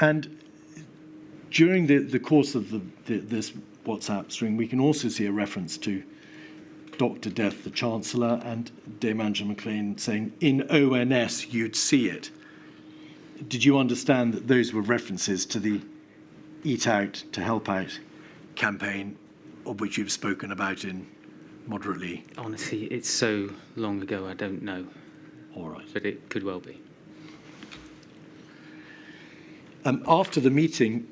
And during the course of this WhatsApp string, we can also see a reference to Dr. Death, the Chancellor, and Dame Angela McLean saying, in ONS, you'd see it. Did you understand that those were references to the Eat Out to Help Out campaign, of which you've spoken about in moderately? Honestly, it's so long ago, I don't know. All right. But it could well be. After the meeting,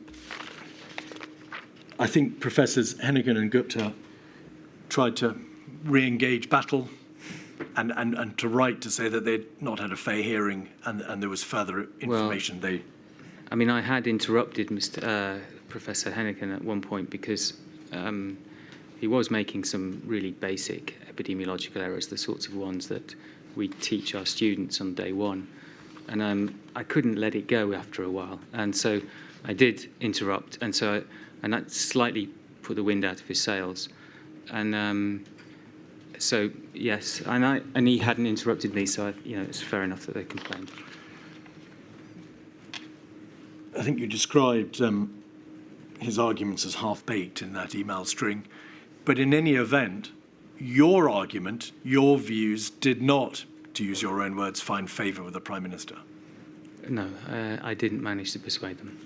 I think Professors Hennigan and Gupta tried to re-engage battle and to write to say that they'd not had a fair hearing and there was further information. I had interrupted Professor Hennigan at one point because he was making some really basic epidemiological errors, the sorts of ones that we teach our students on day one. And I couldn't let it go after a while. And so I did interrupt. And that slightly put the wind out of his sails. And so, yes, and he hadn't interrupted me, so it's fair enough that they complained. I think you described his arguments as half-baked in that email string. But in any event, your argument, your views did not, to use your own words, find favour with the Prime Minister. No, I didn't manage to persuade them.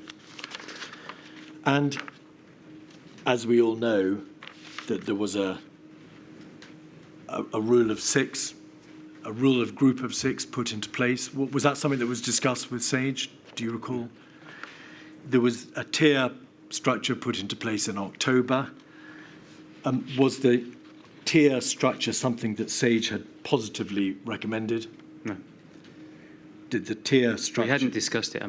And as we all know, that there was a rule of six, a rule of group of six put into place. Was that something that was discussed with SAGE? Do you recall? There was a tier structure put into place in October. Was the tier structure something that SAGE had positively recommended? No. Did the tier structure... We hadn't discussed it.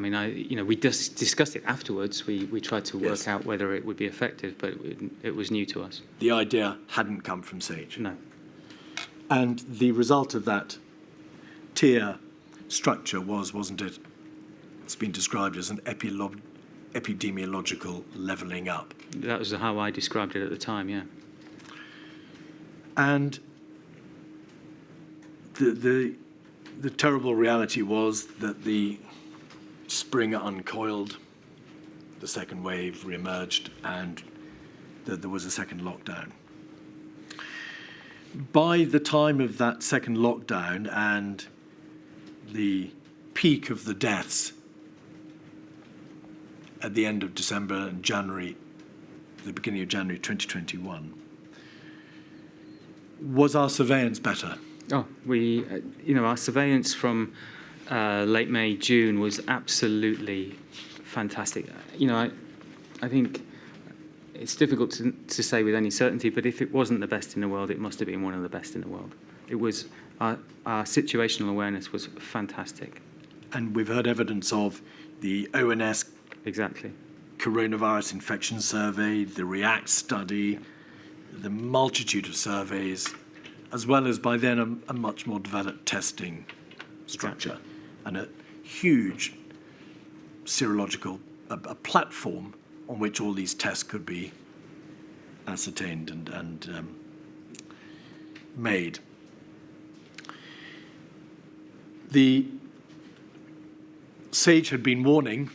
We just discussed it afterwards. We tried to work out whether it would be effective, but it was new to us. The idea hadn't come from SAGE? No. And the result of that tier structure wasn't it? It's been described as an epidemiological levelling up. That was how I described it at the time, yeah. And the terrible reality was that the spring uncoiled, the second wave re-emerged, and that there was a second lockdown. By the time of that second lockdown and the peak of the deaths at the end of December and January, the beginning of January 2021, was our surveillance better? Oh, our surveillance from late May, June was absolutely fantastic. I think it's difficult to say with any certainty, but if it wasn't the best in the world, it must have been one of the best in the world. It was, our situational awareness was fantastic. And we've heard evidence of the ONS exactly coronavirus infection survey, the REACT study, the multitude of surveys, as well as by then a much more developed testing structure and a huge serological a platform on which all these tests could be ascertained and made. The SAGE had been warning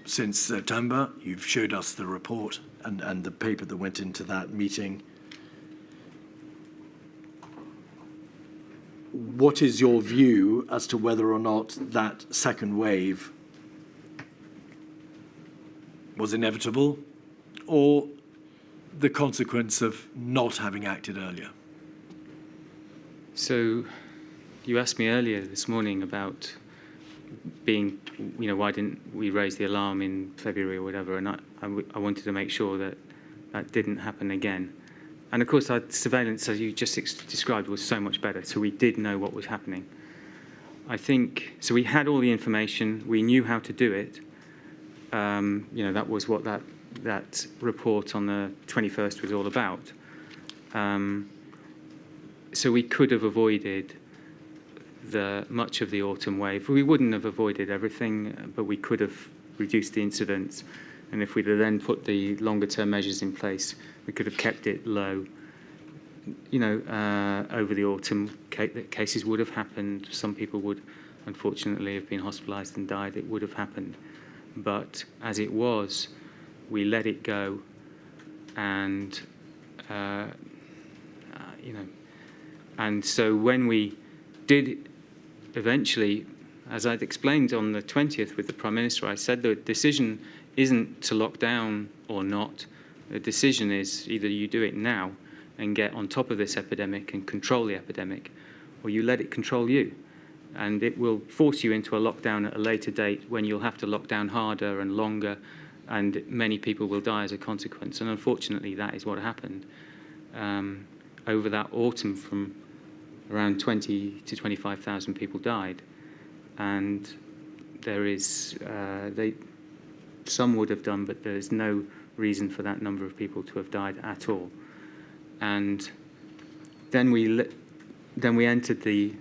since September. You've showed us the report and the paper that went into that meeting. what is your view as to whether or not that second wave was inevitable or the consequence of not having acted earlier? So you asked me earlier this morning about being, why didn't we raise the alarm in February or whatever, and I wanted to make sure that that didn't happen again. And of course, our surveillance, as you just described, was so much better, so we did know what was happening. I think, so we had all the information, we knew how to do it. That was what that report on the 21st was all about. So we could have avoided much of the autumn wave. We wouldn't have avoided everything, but we could have reduced the incidence. And if we'd have then put the longer term measures in place, we could have kept it low. Over the autumn, cases would have happened. Some people would, unfortunately, have been hospitalised and died. It would have happened. But as it was, we let it go, and and so when we did eventually, as I'd explained on the 20th with the Prime Minister, I said the decision isn't to lock down or not. The decision is either you do it now and get on top of this epidemic and control the epidemic, or you let it control you. And it will force you into a lockdown at a later date when you'll have to lock down harder and longer, and many people will die as a consequence. And unfortunately, that is what happened. Over that autumn, from around 20 to 25,000 people died. And there is, some would have done, but there's no reason for that number of people to have died at all. And then we entered the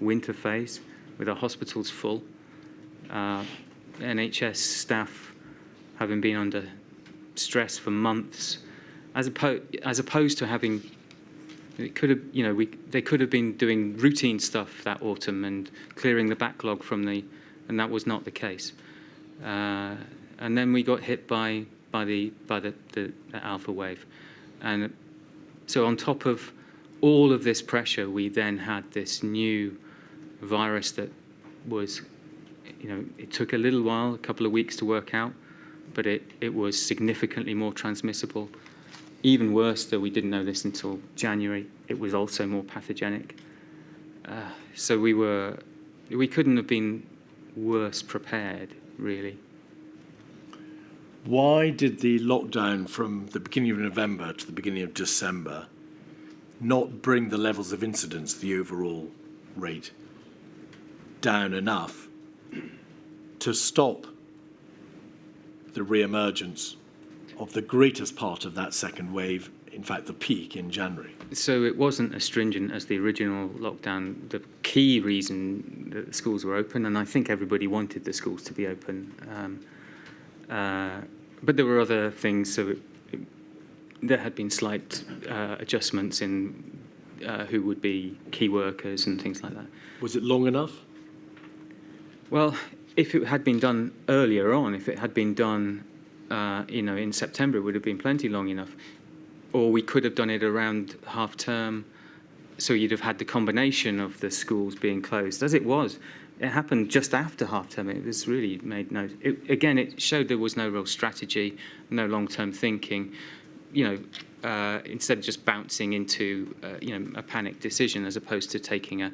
winter phase with our hospitals full, NHS staff having been under stress for months, as opposed to having, it could have, they could have been doing routine stuff that autumn and clearing the backlog and that was not the case. And then we got hit by the alpha wave, and so on top of all of this pressure, we then had this new virus that was, it took a little while, a couple of weeks to work out, but it was significantly more transmissible. Even worse, though we didn't know this until January, it was also more pathogenic. So we couldn't have been worse prepared, really. Why did the lockdown from the beginning of November to the beginning of December not bring the levels of incidence, the overall rate, down enough to stop the re-emergence of the greatest part of that second wave, in fact, the peak in January? So it wasn't as stringent as the original lockdown. The key reason that the schools were open, and I think everybody wanted the schools to be open, but there were other things. So there had been slight adjustments in who would be key workers and things like that. Was it long enough? Well, if it had been done earlier on, if it had been done in September, it would have been plenty long enough. Or we could have done it around half term, so you'd have had the combination of the schools being closed. As it was, it happened just after half term. It was really made no. It showed there was no real strategy, no long-term thinking. Instead of just bouncing into a panic decision, as opposed to taking a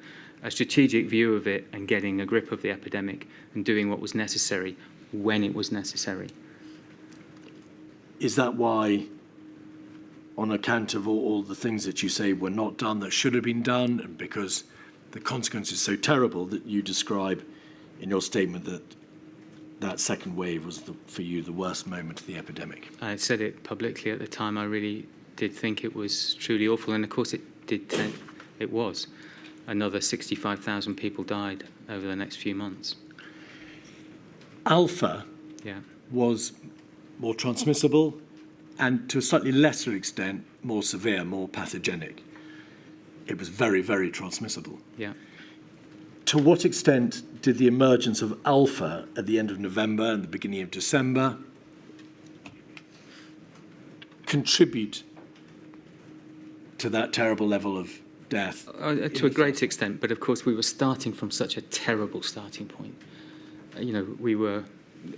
strategic view of it and getting a grip of the epidemic and doing what was necessary when it was necessary. Is that why, on account of all the things that you say were not done that should have been done, and because the consequence is so terrible, that you describe in your statement that second wave was, for you, the worst moment of the epidemic? I said it publicly at the time. I really did think it was truly awful, and of course it did. It was. Another 65,000 people died over the next few months. Alpha was more transmissible and, to a slightly lesser extent, more severe, more pathogenic. It was very, very transmissible. Yeah. To what extent did the emergence of alpha at the end of November and the beginning of December contribute to that terrible level of death. To a great extent, but of course we were starting from such a terrible starting point. We were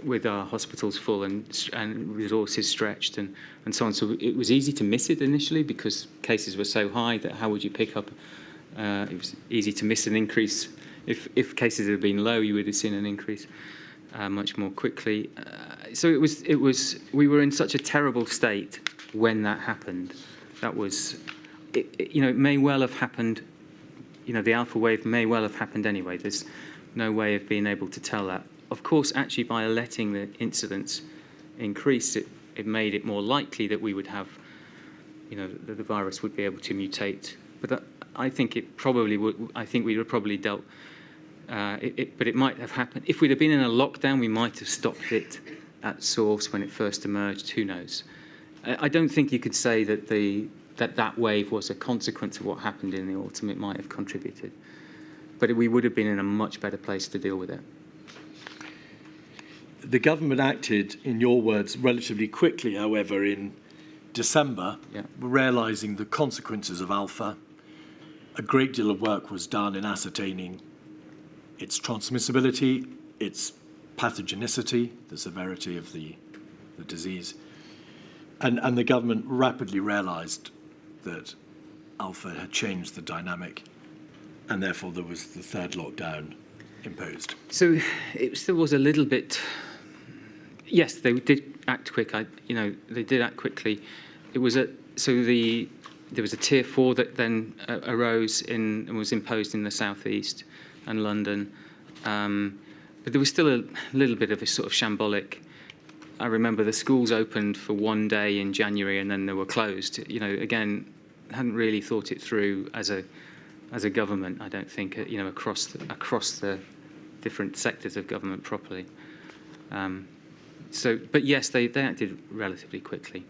with our hospitals full and resources stretched and so on. So it was easy to miss it initially because cases were so high that how would you pick up? It was easy to miss an increase. If cases had been low, you would have seen an increase much more quickly. So we were in such a terrible state when that happened. That was, it may well have happened. The alpha wave may well have happened anyway. There's no way of being able to tell that. Of course, actually, by letting the incidence increase, it made it more likely that we would have, that the virus would be able to mutate. But I think it probably would. I think we would have probably dealt. But it might have happened if we'd have been in a lockdown. We might have stopped it at source when it first emerged. Who knows? I don't think you could say that that wave was a consequence of what happened in the autumn. It might have contributed, but we would have been in a much better place to deal with it. The government acted, in your words, relatively quickly, however, in December, realising the consequences of alpha. A great deal of work was done in ascertaining its transmissibility, its pathogenicity, the severity of the disease. And the government rapidly realised that alpha had changed the dynamic, and therefore there was the third lockdown imposed. So it still was a little bit. Yes, they did act quick. They did act quickly. It was there was a tier 4 that then arose and was imposed in the southeast and London, but there was still a little bit of a sort of shambolic. I remember the schools opened for one day in January and then they were closed. Again, hadn't really thought it through as a government. I don't think across the different sectors of government properly. But yes, they acted relatively quickly.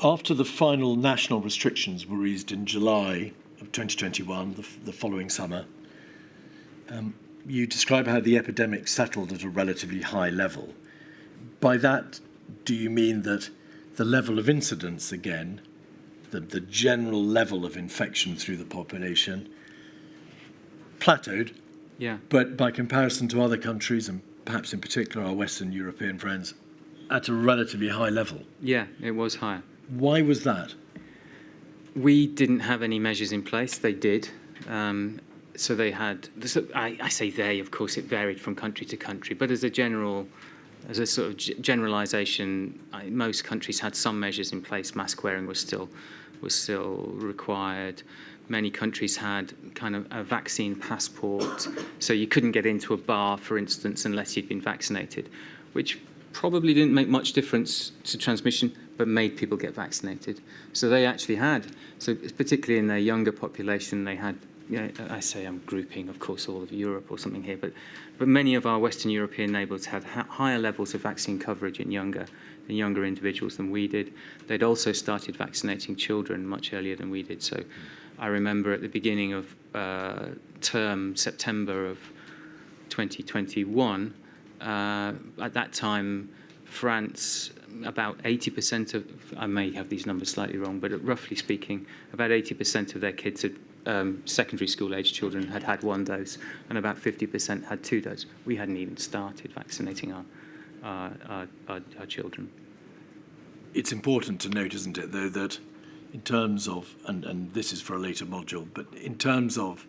After the final national restrictions were eased in July of 2021, the following summer, you describe how the epidemic settled at a relatively high level. By that, do you mean that the level of incidence again, the general level of infection through the population, plateaued? Yeah. But by comparison to other countries, and perhaps in particular our Western European friends, at a relatively high level? Yeah, it was higher. Why was that? We didn't have any measures in place. They did. So they had. I say they. Of course, it varied from country to country. But as a sort of generalisation, most countries had some measures in place. Mask wearing was still required. Many countries had kind of a vaccine passport, so you couldn't get into a bar, for instance, unless you'd been vaccinated, which probably didn't make much difference to transmission, but made people get vaccinated. So they actually had, particularly in their younger population, they had, I say I'm grouping, of course, all of Europe or something here, but many of our Western European neighbours had higher levels of vaccine coverage in younger individuals than we did. They'd also started vaccinating children much earlier than we did. So I remember at the beginning of term, September of 2021, at that time, France, about 80% of, I may have these numbers slightly wrong, but roughly speaking, about 80% of their kids had, secondary school age children had one dose, and about 50% had 2 doses. We hadn't even started vaccinating our children. It's important to note, isn't it, though, that in terms of, and this is for a later module, but in terms of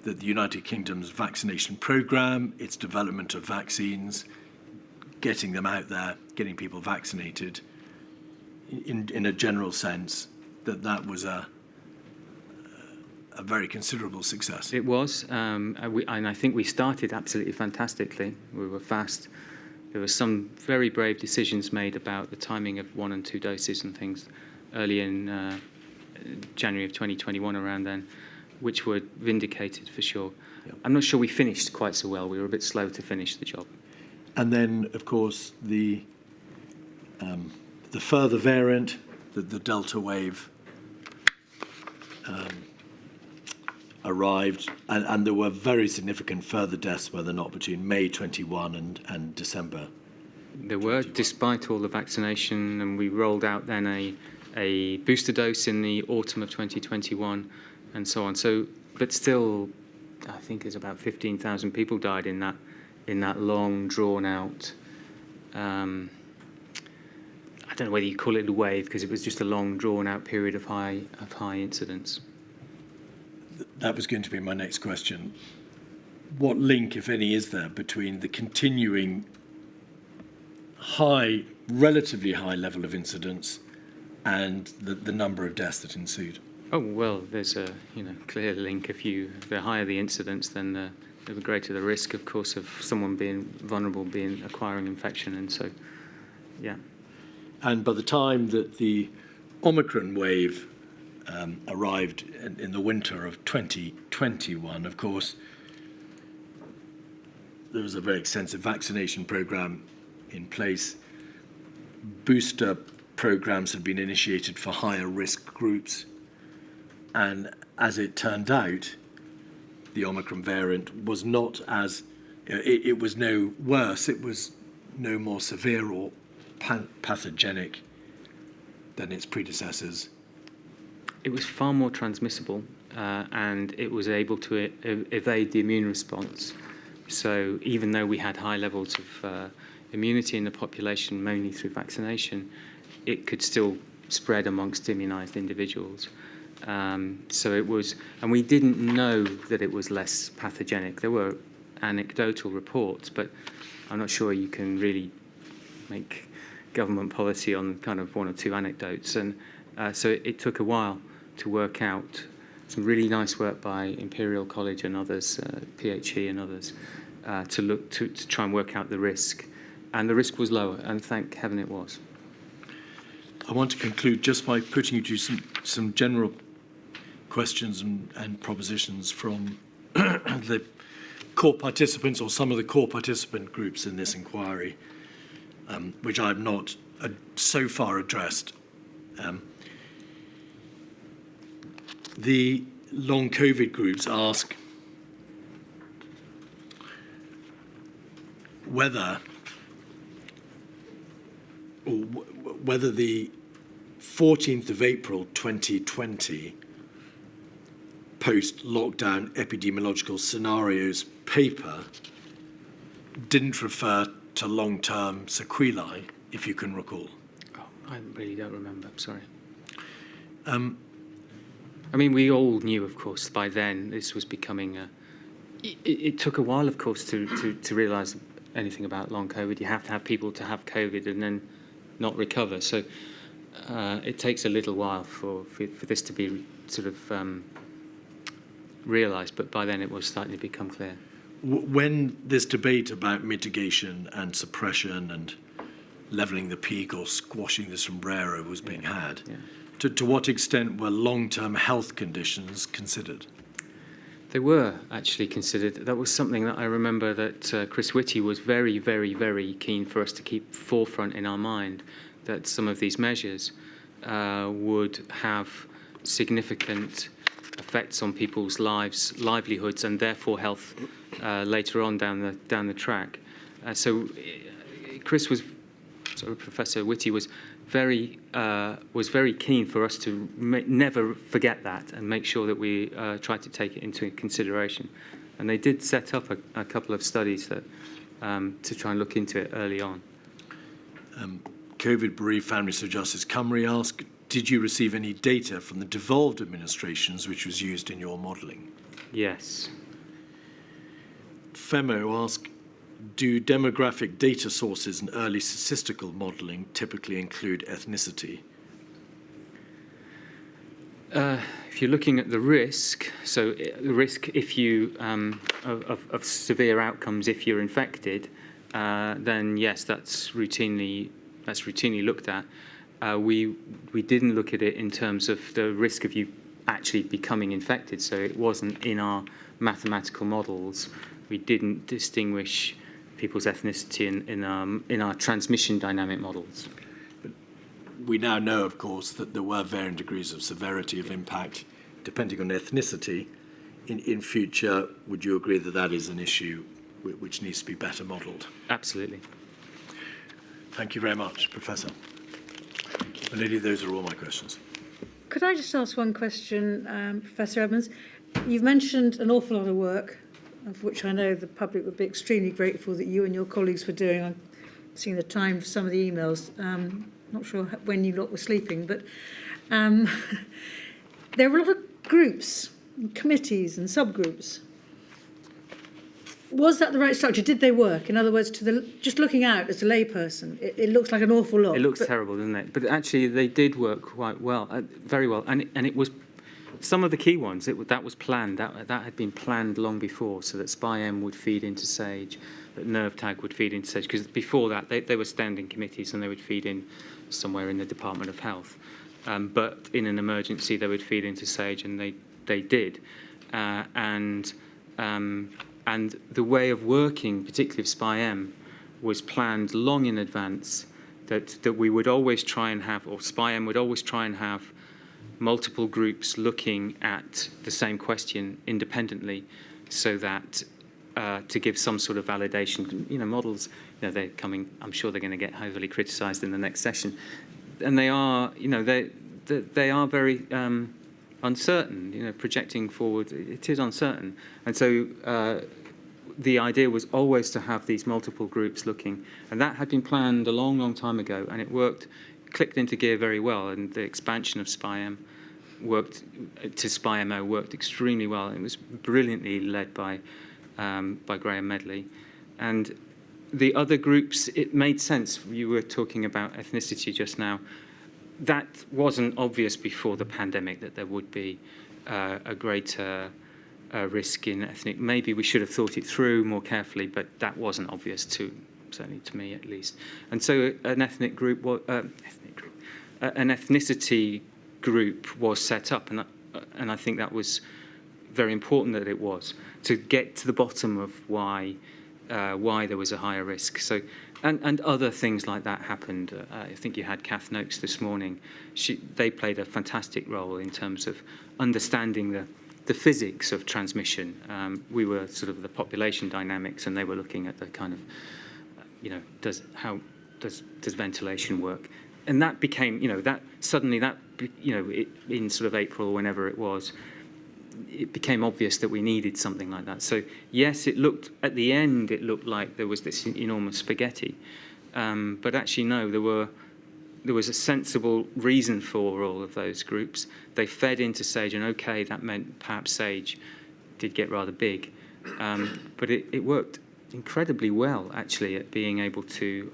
the United Kingdom's vaccination programme, its development of vaccines, getting them out there, getting people vaccinated, in a general sense, that was a very considerable success. It was, and I think we started absolutely fantastically. We were fast. There were some very brave decisions made about the timing of 1 and 2 doses and things early in January of 2021 around then, which were vindicated for sure. Yep. I'm not sure we finished quite so well. We were a bit slow to finish the job. And then, of course, the further variant, the Delta wave, arrived, and there were very significant further deaths, were there not, between May 21 and December? There were, despite all the vaccination, and we rolled out then a booster dose in the autumn of 2021, and so on. So, but still, I think there's about 15,000 people died in that long, drawn-out. I don't know whether you call it a wave, because it was just a long, drawn-out period of high incidence. That was going to be my next question. What link, if any, is there between the continuing relatively high level of incidence and the number of deaths that ensued? Oh, well, there's a clear link. The higher the incidence, then the greater the risk, of course, of someone being vulnerable, acquiring infection, and so, yeah. And by the time that the Omicron wave arrived in the winter of 2021, of course, there was a very extensive vaccination program in place. Booster programs had been initiated for higher risk groups. And as it turned out, the Omicron variant was not as, it was no worse, it was no more severe or pathogenic than its predecessors. It was far more transmissible, and it was able to evade the immune response. So even though we had high levels of immunity in the population, mainly through vaccination, it could still spread amongst immunised individuals. So it was, and we didn't know that it was less pathogenic. There were anecdotal reports, but I'm not sure you can really make government policy on kind of one or two anecdotes. And so it took a while to work out. Some really nice work by Imperial College and others, PHE and others, to try and work out the risk. And the risk was lower, and thank heaven it was. I want to conclude just by putting you to some general questions and propositions from the core participants, or some of the core participant groups in this inquiry, which I have not so far addressed. The long COVID groups ask whether the 14th of April 2020 post-lockdown epidemiological scenarios paper didn't refer to long-term sequelae, if you can recall. Oh, I really don't remember, I'm sorry. I mean, we all knew, of course, by then this was becoming it took a while, of course, to realise anything about long COVID. You have to have people to have COVID and then not recover. So it takes a little while for this to be sort of realised, but by then it was starting to become clear. When this debate about mitigation and suppression and levelling the peak or squashing the sombrero was being had, to what extent were long-term health conditions considered? They were actually considered. That was something that I remember that Chris Whitty was very, very, very keen for us to keep forefront in our mind, that some of these measures would have significant effects on people's livelihoods, and therefore health later on down the track. So Chris was, Professor Whitty was very keen for us to never forget that and make sure that we tried to take it into consideration. And they did set up a couple of studies that to try and look into it early on. COVID bereaved families for justice. Cymru asked, did you receive any data from the devolved administrations which was used in your modelling? Yes. Femo asked, do demographic data sources and early statistical modelling typically include ethnicity? If you're looking at the risk, so the risk if you of severe outcomes if you're infected, then yes, that's routinely looked at. We didn't look at it in terms of the risk of you actually becoming infected, so it wasn't in our mathematical models. We didn't distinguish people's ethnicity in our transmission dynamic models. But we now know, of course, that there were varying degrees of severity of impact depending on ethnicity. In future, would you agree that that is an issue which needs to be better modelled? Absolutely. Thank you very much, Professor. My lady, those are all my questions. Could I just ask one question, Professor Edmonds? You've mentioned an awful lot of work, of which I know the public would be extremely grateful that you and your colleagues were doing. I'm seeing the time for some of the emails. Not sure when you lot were sleeping, but there are a lot of groups, and committees and subgroups. Was that the right structure? Did they work? In other words, just looking out as a layperson, it looks like an awful lot. It looks terrible, doesn't it? But actually, they did work quite well, very well. And it was some of the key ones. That was planned. That had been planned long before, so that SPI-M would feed into SAGE, that NervTag would feed into SAGE. Because before that, they were standing committees and they would feed in somewhere in the Department of Health. But in an emergency, they would feed into SAGE, and they did. And the way of working, particularly of SPI-M, was planned long in advance, that we would always try and have, or SPI-M would always try and have multiple groups looking at the same question independently, so that to give some sort of validation. Models, they're coming, I'm sure they're going to get heavily criticised in the next session. And they are, they are very uncertain, projecting forward, it is uncertain. And so the idea was always to have these multiple groups looking, and that had been planned a long, long time ago, and it worked, clicked into gear very well, and the expansion of SPI-M to SPI-MO worked extremely well. It was brilliantly led by Graham Medley. And the other groups, it made sense. You were talking about ethnicity just now. That wasn't obvious before the pandemic, that there would be a greater risk in ethnic.Maybe we should have thought it through more carefully, but that wasn't obvious certainly to me at least. And so an ethnic group, an ethnicity group was set up, and I think that was very important that it was, to get to the bottom of why there was a higher risk. So. And other things like that happened. I think you had Kath Noakes this morning. They played a fantastic role in terms of understanding the physics of transmission. We were sort of the population dynamics, and they were looking at the kind of, how does ventilation work? And that became, that suddenly in sort of April, whenever it was, it became obvious that we needed something like that. So yes, at the end it looked like there was this enormous spaghetti, but actually no, there was a sensible reason for all of those groups. They fed into SAGE, and okay, that meant perhaps SAGE did get rather big, but it worked incredibly well actually at being able to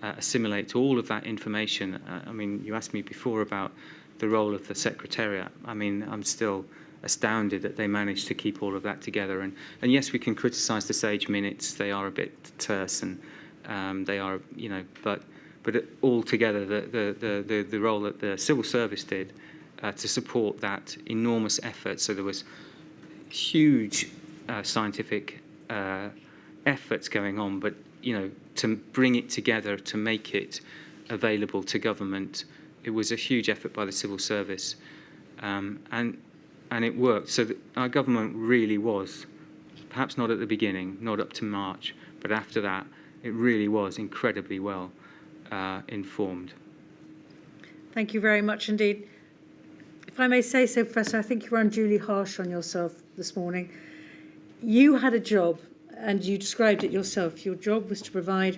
assimilate all of that information. I mean, you asked me before about the role of the Secretariat. I mean, I'm still astounded that they managed to keep all of that together. And yes, we can criticise the SAGE minutes. They are a bit terse, and they are, but altogether, the role that the civil service did to support that enormous effort. So there was huge scientific efforts going on, but to bring it together, to make it available to government, it was a huge effort by the civil service, and it worked. So our government really was, perhaps not at the beginning, not up to March, but after that, it really was incredibly well informed. Thank you very much indeed. If I may say so, Professor, I think you were unduly harsh on yourself this morning. You had a job, and you described it yourself. Your job was to provide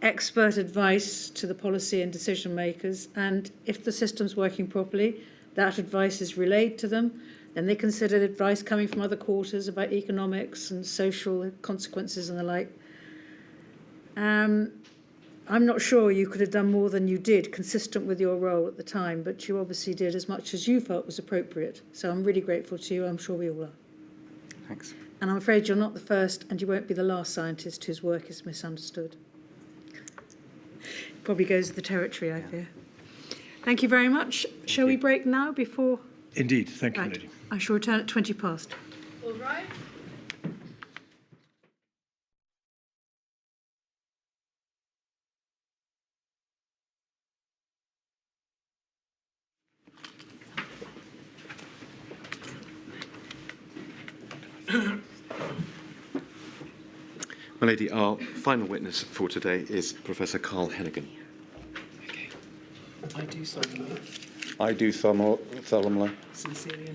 expert advice to the policy and decision makers, and if the system's working properly, that advice is relayed to them. Then they consider advice coming from other quarters about economics and social consequences and the like. I'm not sure you could have done more than you did, consistent with your role at the time, but you obviously did as much as you felt was appropriate. So I'm really grateful to you. I'm sure we all are. Thanks. And I'm afraid you're not the first, and you won't be the last scientist whose work is misunderstood. Probably goes with the territory, I fear. Thank you very much. Shall we break now before? Indeed. Thank you, Right. lady. I shall return at 20 past. All right. My lady, our final witness for today is Professor Carl Hennigan. I do solemnly, I do solemnly, sincerely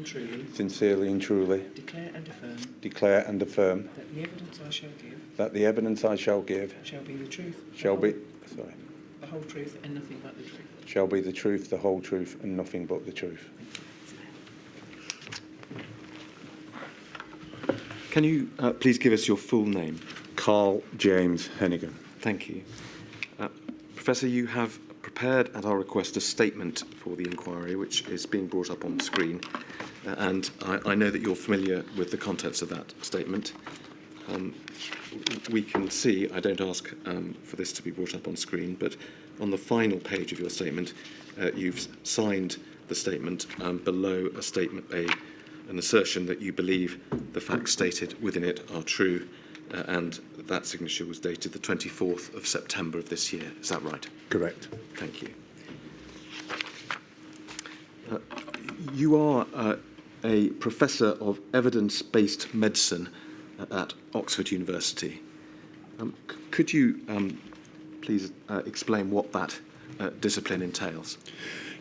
and truly declare and affirm that the evidence I shall give that the evidence I shall give shall be the truth, the whole truth and nothing but the truth. shall be the truth, the whole truth, and nothing but the truth. Can you please give us your full name? Carl James Hennigan. Thank you. Professor, you have prepared at our request a statement for the inquiry, which is being brought up on the screen. And I know that you're familiar with the contents of that statement. We can see, I don't ask for this to be brought up on screen, but on the final page of your statement, you've signed the statement below a statement, an assertion that you believe the facts stated within it are true, and that signature was dated the 24th of September of this year. Is that right? Correct. Thank you. You are a professor of evidence-based medicine at Oxford University. Could you please explain what that discipline entails?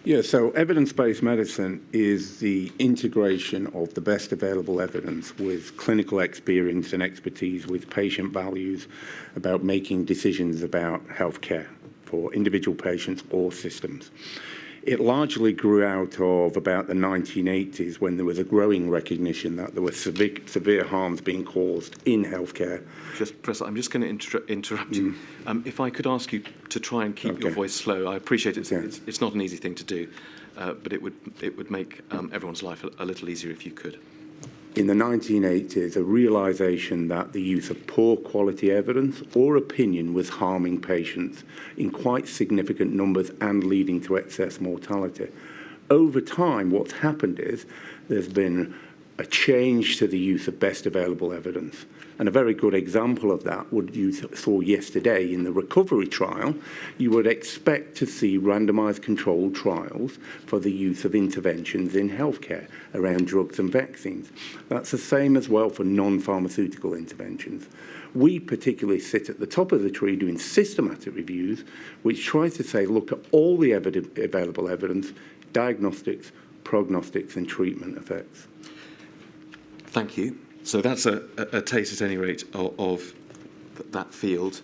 Yeah, so evidence-based medicine is the integration of the best available evidence with clinical experience and expertise with patient values about making decisions about healthcare for individual patients or systems. It largely grew out of about the 1980s when there was a growing recognition that there were severe harms being caused in healthcare. Professor, I'm just going to interrupt you. If I could ask you to try and keep your voice slow. I appreciate it's not an easy thing to do, but it would make everyone's life a little easier if you could. In the 1980s, a realisation that the use of poor quality evidence or opinion was harming patients in quite significant numbers and leading to excess mortality. Over time, what's happened is there's been a change to the use of best available evidence. And a very good example of that, what you saw yesterday in the recovery trial, you would expect to see randomised controlled trials for the use of interventions in healthcare around drugs and vaccines. That's the same as well for non-pharmaceutical interventions. We particularly sit at the top of the tree doing systematic reviews, which tries to say, look at all the available evidence, diagnostics, prognostics and treatment effects. Thank you. So that's a taste, at any rate, of that field,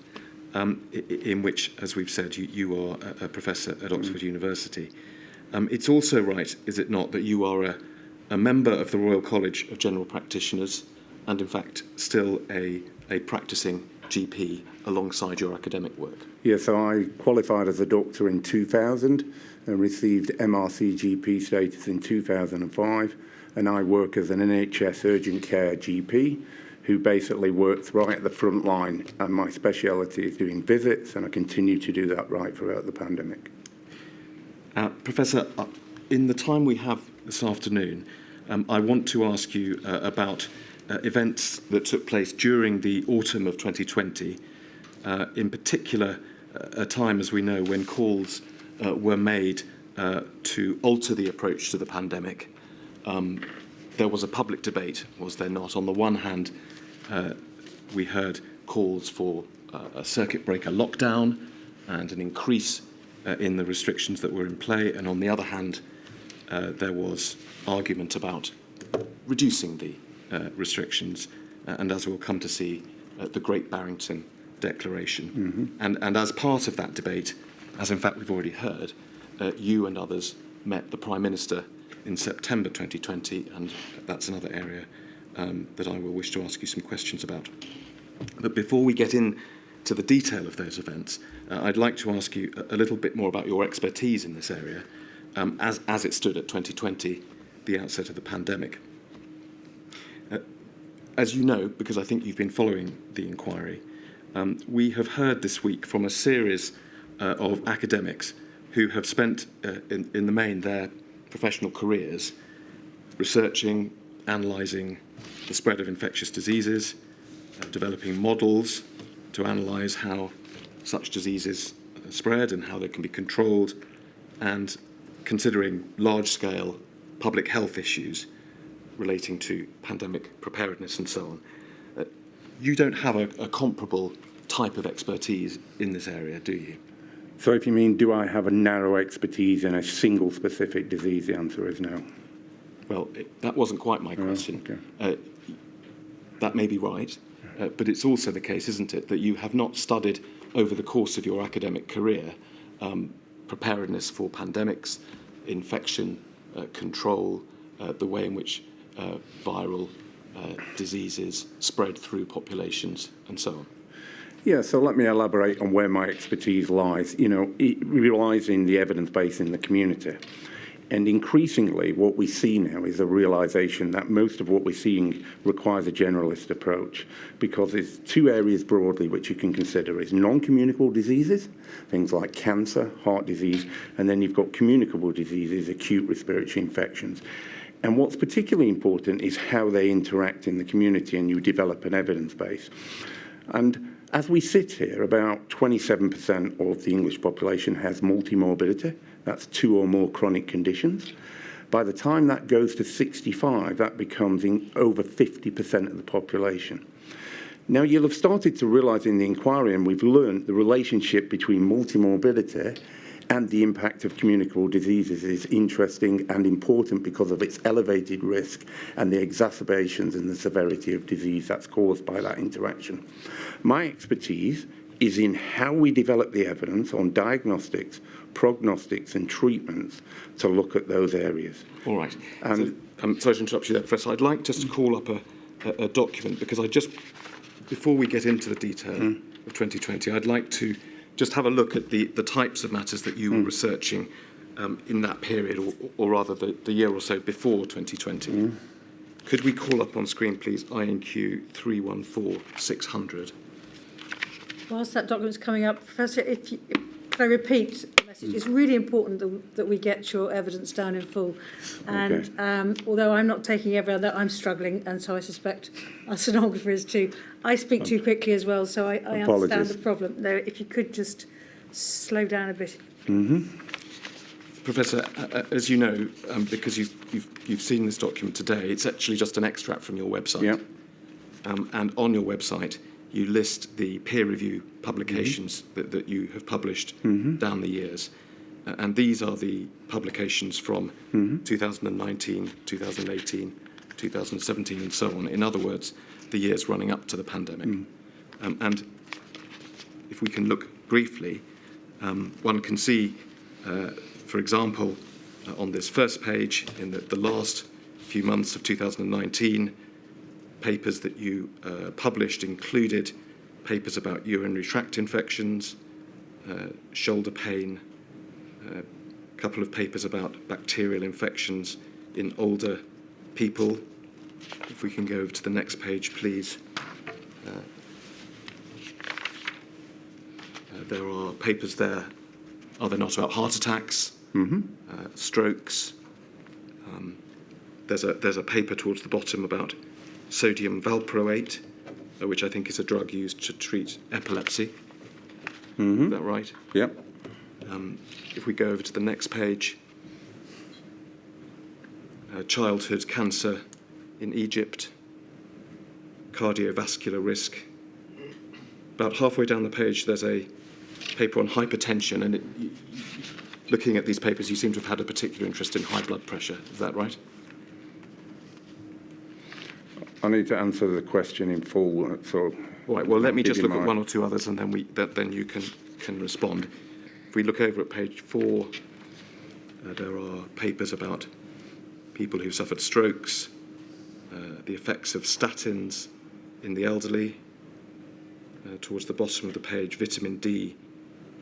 in which, as we've said, you are a professor at Oxford University. It's also right, is it not, that you are a member of the Royal College of General Practitioners and, in fact, still a practising GP alongside your academic work? Yes, so I qualified as a doctor in 2000 and received MRC GP status in 2005. And I work as an NHS urgent care GP who basically works right at the front line, and my speciality is doing visits, and I continue to do that right throughout the pandemic. Professor, in the time we have this afternoon, I want to ask you about events that took place during the autumn of 2020, in particular a time, as we know, when calls were made to alter the approach to the pandemic. There was a public debate, was there not? On the one hand, we heard calls for a circuit breaker lockdown and an increase in the restrictions that were in play, and on the other hand, there was argument about reducing the restrictions, and as we'll come to see, the Great Barrington Declaration. And as part of that debate, as in fact we've already heard, you and others met the Prime Minister in September 2020, and that's another area that I will wish to ask you some questions about. But before we get into the detail of those events, I'd like to ask you a little bit more about your expertise in this area, as it stood at 2020, the outset of the pandemic. As you know, because I think you've been following the inquiry, we have heard this week from a series of academics who have spent, in the main, their professional careers researching, analysing the spread of infectious diseases, developing models to analyse how such diseases spread and how they can be controlled, and considering large-scale public health issues relating to pandemic preparedness and so on. You don't have a comparable type of expertise in this area, do you? So if you mean, do I have a narrow expertise in a single specific disease, the answer is no. Well, that wasn't quite my question. Okay. That may be right, but it's also the case, isn't it, that you have not studied over the course of your academic career preparedness for pandemics, infection control, the way in which viral diseases spread through populations, and so on. Yeah, so let me elaborate on where my expertise lies. You know, it relies in the evidence base in the community. And increasingly, what we see now is a realization that most of what we're seeing requires a generalist approach, because there's two areas broadly which you can consider is non-communicable diseases, things like cancer, heart disease, and then you've got communicable diseases, acute respiratory infections. And what's particularly important is how they interact in the community, and you develop an evidence base. And as we sit here, about 27% of the English population has multimorbidity. That's 2 or more chronic conditions. By the time that goes to 65, that becomes over 50% of the population. Now, you'll have started to realise in the inquiry, and we've learned the relationship between multimorbidity and the impact of communicable diseases is interesting and important because of its elevated risk and the exacerbations and the severity of disease that's caused by that interaction. My expertise is in how we develop the evidence on diagnostics, prognostics and treatments to look at those areas. All right. And so, I'm sorry to interrupt you there, Professor. I'd like just to call up a document, because before we get into the detail of 2020, I'd like to just have a look at the types of matters that you were researching in that period, or rather the year or so before 2020. Could we call up on screen, please, INQ 314600? Whilst that document's coming up, Professor, if I repeat the message, it's really important that we get your evidence down in full. And although I'm not taking every other, I'm struggling, and so I suspect our stenographer is too. I speak too quickly as well, so I understand the problem. There, if you could just slow down a bit. Professor, as you know, because you've seen this document today, it's actually just an extract from your website. Yeah. And on your website, you list the peer review publications that you have published down the years. And these are the publications from 2019, 2018, 2017, and so on. In other words, the years running up to the pandemic. And if we can look briefly, one can see, for example, on this first page, in the last few months of 2019, papers that you published included papers about urinary tract infections, shoulder pain, a couple of papers about bacterial infections in older people. If we can go over to the next page, please. There are papers there, are there not, about heart attacks, strokes. There's a paper towards the bottom about sodium valproate, which I think is a drug used to treat epilepsy. Is that right? Yep. If we go over to the next page, childhood cancer in Egypt, cardiovascular risk. About halfway down the page, there's a paper on hypertension, and looking at these papers, you seem to have had a particular interest in high blood pressure. Is that right? I need to answer the question in full. So, right. Well, let me just look at one or two others, and then you can respond. If we look over at page 4, there are papers about people who suffered strokes, the effects of statins in the elderly. Towards the bottom of the page, vitamin D,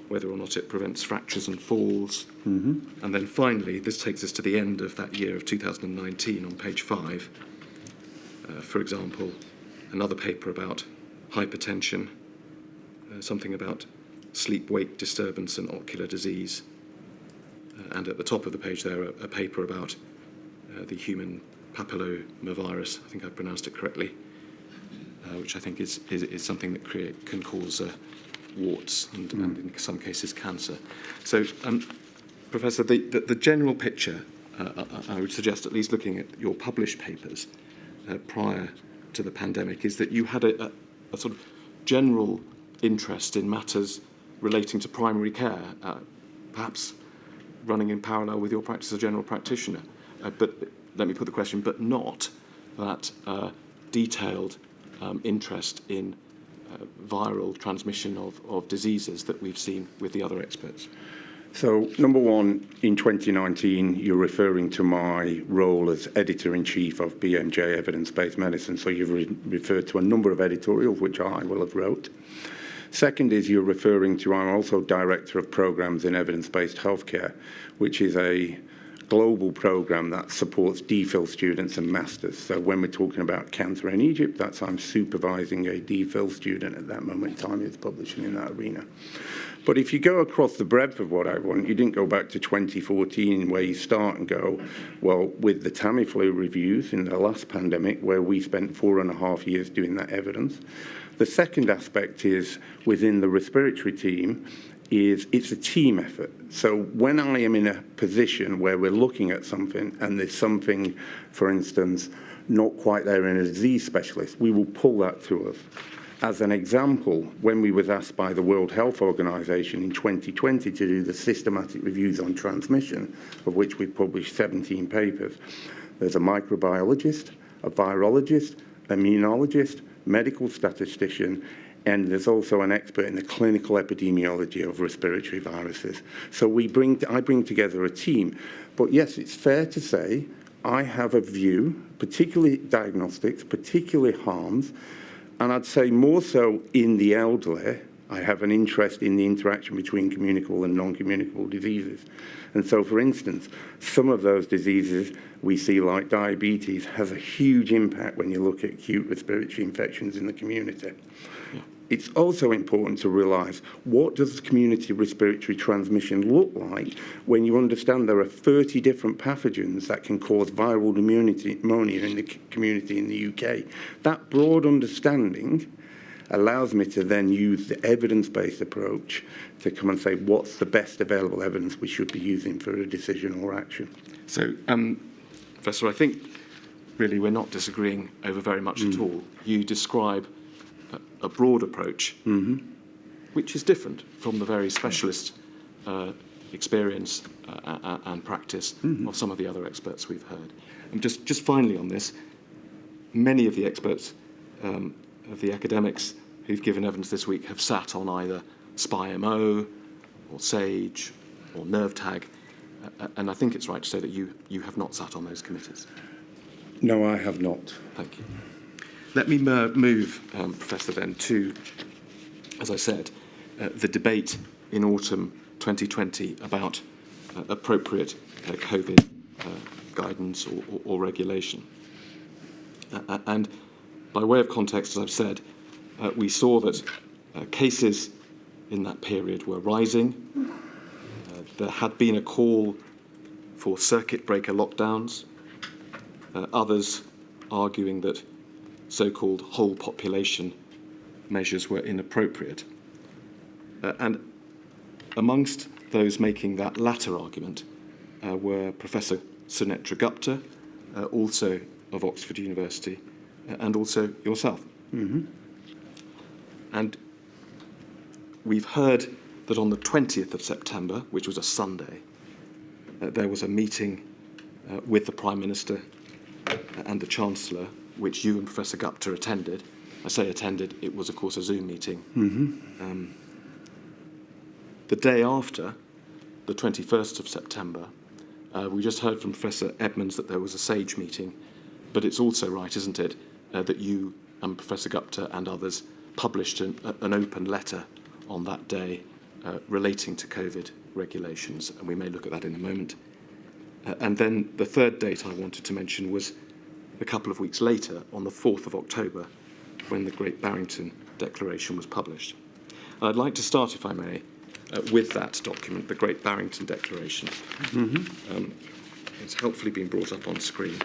whether or not it prevents fractures and falls. And then finally, this takes us to the end of that year of 2019 on page 5. For example, another paper about hypertension, something about sleep-wake disturbance and ocular disease. And at the top of the page there, a paper about the human papillomavirus, I think I pronounced it correctly, which I think is something that can cause warts and in some cases cancer. So, Professor, the general picture, I would suggest, at least looking at your published papers prior to the pandemic, is that you had a sort of general interest in matters relating to primary care, perhaps running in parallel with your practice as a general practitioner. But let me put the question, but not that detailed interest in viral transmission of diseases that we've seen with the other experts. So, number one, in 2019, you're referring to my role as Editor-in-Chief of BMJ Evidence-Based Medicine, so you've referred to a number of editorials, which I will have wrote. Second is you're referring to, I'm also Director of Programs in Evidence-Based Healthcare, which is a global program that supports DPhil students and masters. So when we're talking about cancer in Egypt, that's I'm supervising a DPhil student at that moment in time who's publishing in that arena. But if you go across the breadth of what I want, you didn't go back to 2014 where you start and go, well, with the Tamiflu reviews in the last pandemic where we spent 4.5 years doing that evidence. The second aspect is within the respiratory team, it's a team effort. So when I am in a position where we're looking at something and there's something, for instance, not quite there in a disease specialist, we will pull that to us. As an example, when we was asked by the World Health Organization in 2020 to do the systematic reviews on transmission, of which we published 17 papers, there's a microbiologist, a virologist, immunologist, medical statistician, and there's also an expert in the clinical epidemiology of respiratory viruses. So I bring together a team. But yes, it's fair to say I have a view, particularly diagnostics, particularly harms, and I'd say more so in the elderly. I have an interest in the interaction between communicable and non-communicable diseases. And so, for instance, some of those diseases we see, like diabetes, has a huge impact when you look at acute respiratory infections in the community. Yeah. It's also important to realise what does community respiratory transmission look like when you understand there are 30 different pathogens that can cause viral pneumonia in the community in the UK. That broad understanding allows me to then use the evidence-based approach to come and say what's the best available evidence we should be using for a decision or action. So, Professor, I think really we're not disagreeing over very much at all. You describe a broad approach, which is different from the very specialist experience and practice of some of the other experts we've heard. And just finally on this, many of the experts, of the academics who've given evidence this week have sat on either SPI-MO or SAGE or NerveTag, and I think it's right to say that you have not sat on those committees. No, I have not. Thank you. Let me move, Professor, then to, as I said, the debate in autumn 2020 about appropriate COVID guidance or regulation. And by way of context, as I've said, we saw that cases in that period were rising. There had been a call for circuit breaker lockdowns, others arguing that so-called whole population measures were inappropriate. And amongst those making that latter argument were Professor Sunetra Gupta, also of Oxford University, and also yourself. And we've heard that on the 20th of September, which was a Sunday, there was a meeting with the Prime Minister and the Chancellor, which you and Professor Gupta attended. I say attended, it was of course a Zoom meeting. The day after, the 21st of September, we just heard from Professor Edmonds that there was a SAGE meeting, but it's also right, isn't it, that you and Professor Gupta and others published an open letter on that day relating to COVID regulations, and we may look at that in a moment. And then the third date I wanted to mention was a couple of weeks later, on the 4th of October, when the Great Barrington Declaration was published. And I'd like to start, if I may, with that document, the Great Barrington Declaration. It's helpfully been brought up on screen.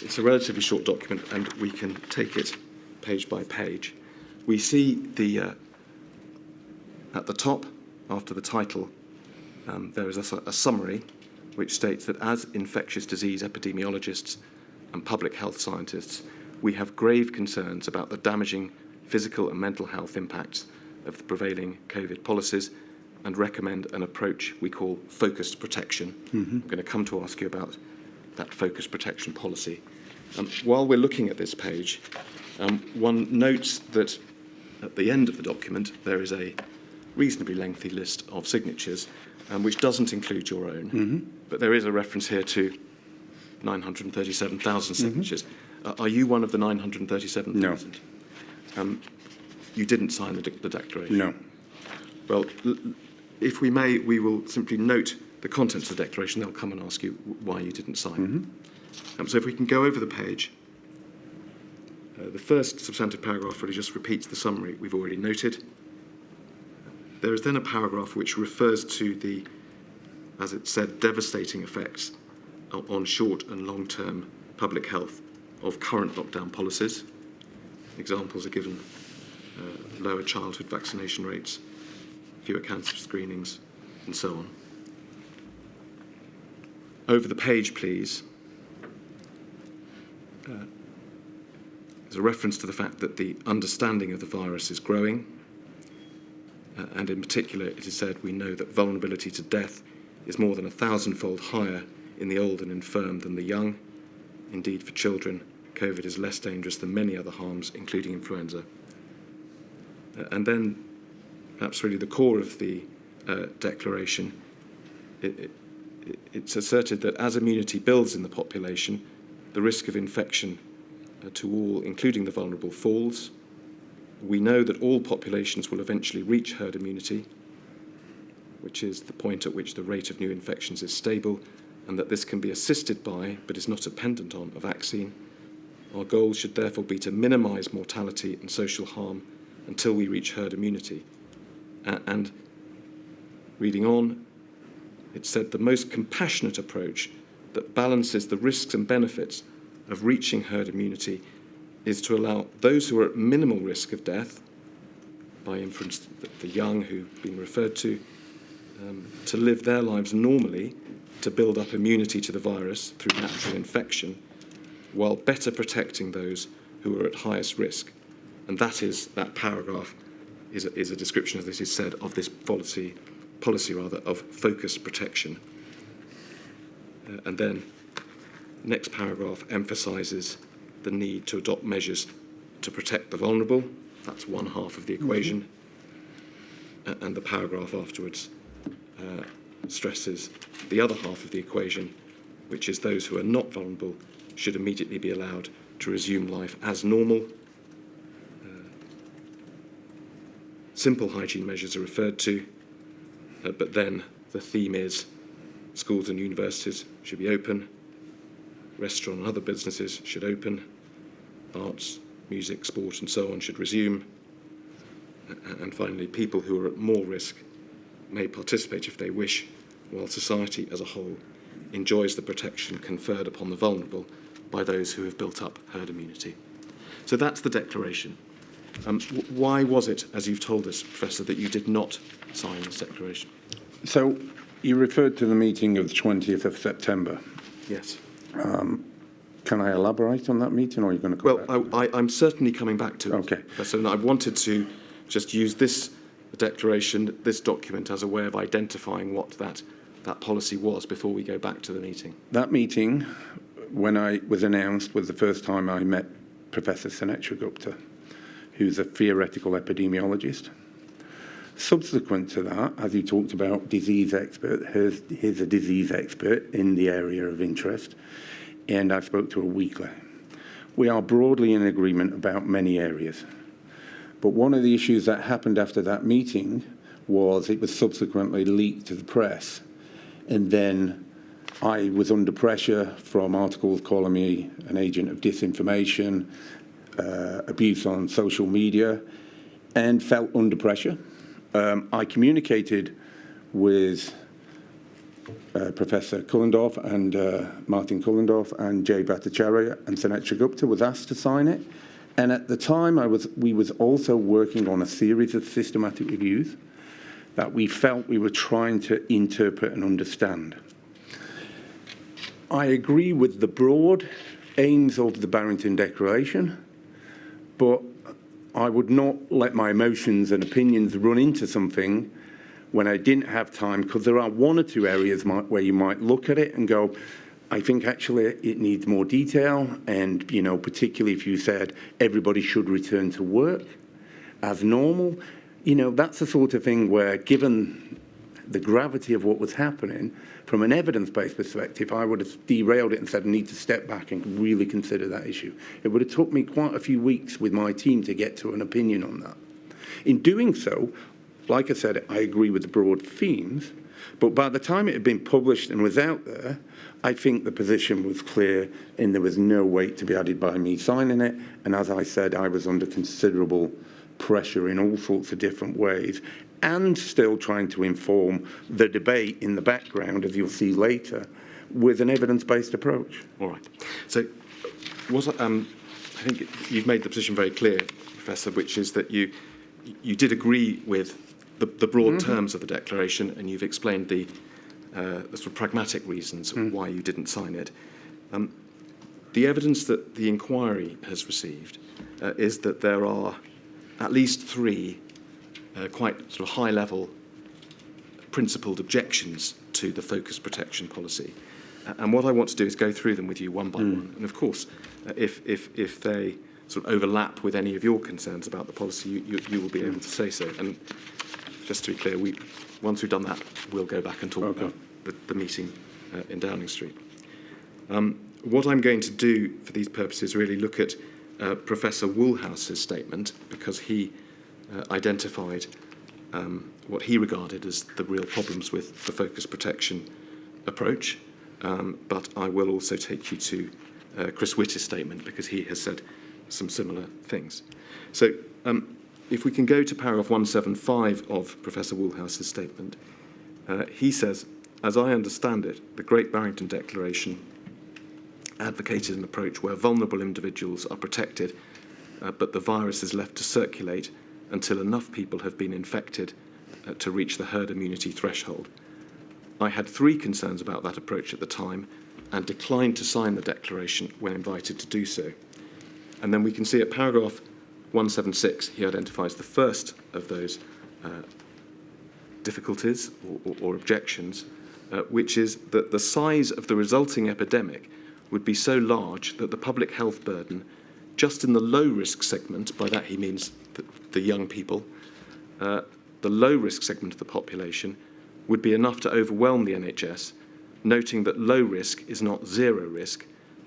It's a relatively short document, and we can take it page by page. We see at the top, after the title, there is a summary which states that as infectious disease epidemiologists and public health scientists, we have grave concerns about the damaging physical and mental health impacts of the prevailing COVID policies and recommend an approach we call focused protection. I'm going to come to ask you about that focused protection policy. While we're looking at this page, one notes that at the end of the document there is a reasonably lengthy list of signatures, which doesn't include your own, but there is a reference here to 937,000 signatures. Are you one of the 937,000? No. You didn't sign the declaration? No. Well, if we may, we will simply note the contents of the declaration. They'll come and ask you why you didn't sign. So if we can go over the page. The first substantive paragraph really just repeats the summary we've already noted. There is then a paragraph which refers to the, as it said, devastating effects on short and long-term public health of current lockdown policies. Examples are given: lower childhood vaccination rates, fewer cancer screenings, and so on. Over the page, please. There's a reference to the fact that the understanding of the virus is growing, and in particular it is said we know that vulnerability to death is more than 1,000-fold higher in the old and infirm than the young. Indeed, for children, COVID is less dangerous than many other harms, including influenza. And then, perhaps really the core of the declaration, it's asserted that as immunity builds in the population, the risk of infection to all, including the vulnerable, falls. We know that all populations will eventually reach herd immunity, which is the point at which the rate of new infections is stable, and that this can be assisted by, but is not dependent on, a vaccine. Our goal should therefore be to minimise mortality and social harm until we reach herd immunity. And reading on, it said the most compassionate approach that balances the risks and benefits of reaching herd immunity is to allow those who are at minimal risk of death, by inference the young who've been referred to live their lives normally, to build up immunity to the virus through natural infection, while better protecting those who are at highest risk. And that paragraph is a description, as this is said, of this policy of focused protection. And then next paragraph emphasises the need to adopt measures to protect the vulnerable. That's one half of the equation. And the paragraph afterwards stresses the other half of the equation, which is those who are not vulnerable should immediately be allowed to resume life as normal. Simple hygiene measures are referred to, but then the theme is schools and universities should be open, restaurant and other businesses should open, arts, music, sport and so on should resume, and finally people who are at more risk may participate if they wish, while society as a whole enjoys the protection conferred upon the vulnerable by those who have built up herd immunity. So that's the declaration. Why was it, as you've told us, Professor, that you did not sign this declaration? So you referred to the meeting of the 20th of September. Yes. Can I elaborate on that meeting, or are you going to come back? Well, I'm certainly coming back to it, Okay. Professor, and I wanted to just use this declaration, this document, as a way of identifying what that policy was before we go back to the meeting. That meeting, when I was announced, was the first time I met Professor Sunetra Gupta, who's a theoretical epidemiologist. Subsequent to that, as you talked about, disease expert, he's a disease expert in the area of interest, and I spoke to her weekly. We are broadly in agreement about many areas. But one of the issues that happened after that meeting was it was subsequently leaked to the press. And then I was under pressure from articles calling me an agent of disinformation, abuse on social media, and felt under pressure. I communicated with Professor Kullendorf and Martin Kullendorf and Jay Bhattacharya, and Sunetra Gupta was asked to sign it. And at the time, we was also working on a series of systematic reviews that we felt we were trying to interpret and understand. I agree with the broad aims of the Barrington Declaration, but I would not let my emotions and opinions run into something when I didn't have time, because there are one or two areas where you might look at it and go, I think actually it needs more detail, and, you know, particularly if you said everybody should return to work as normal, you know, that's the sort of thing where, given the gravity of what was happening, from an evidence-based perspective, I would have derailed it and said, I need to step back and really consider that issue. It would have took me quite a few weeks with my team to get to an opinion on that. In doing so, like I said, I agree with the broad themes, but by the time it had been published and was out there, I think the position was clear and there was no weight to be added by me signing it. And as I said, I was under considerable pressure in all sorts of different ways, and still trying to inform the debate in the background, as you'll see later, with an evidence-based approach. All right. So I think you've made the position very clear, Professor, which is that you did agree with the broad terms of the declaration, and you've explained the sort of pragmatic reasons why you didn't sign it. The evidence that the inquiry has received is that there are at least three quite sort of high-level principled objections to the focus protection policy. And what I want to do is go through them with you one by one. And of course, if they sort of overlap with any of your concerns about the policy, you will be able to say so. And just to be clear, once we've done that, we'll go back and talk about the meeting in Downing Street. What I'm going to do for these purposes is really look at Professor Woolhouse's statement, because he identified what he regarded as the real problems with the focus protection approach. But I will also take you to Chris Whitty's statement, because he has said some similar things. So if we can go to paragraph 175 of Professor Woolhouse's statement, he says, as I understand it, the Great Barrington Declaration advocated an approach where vulnerable individuals are protected, but the virus is left to circulate until enough people have been infected to reach the herd immunity threshold. I had three concerns about that approach at the time and declined to sign the declaration when invited to do so. And then we can see at paragraph 176, he identifies the first of those difficulties or objections, which is that the size of the resulting epidemic would be so large that the public health burden, just in the low-risk segment, by that he means the young people, the low-risk segment of the population, would be enough to overwhelm the NHS, noting that low risk is not zero risk,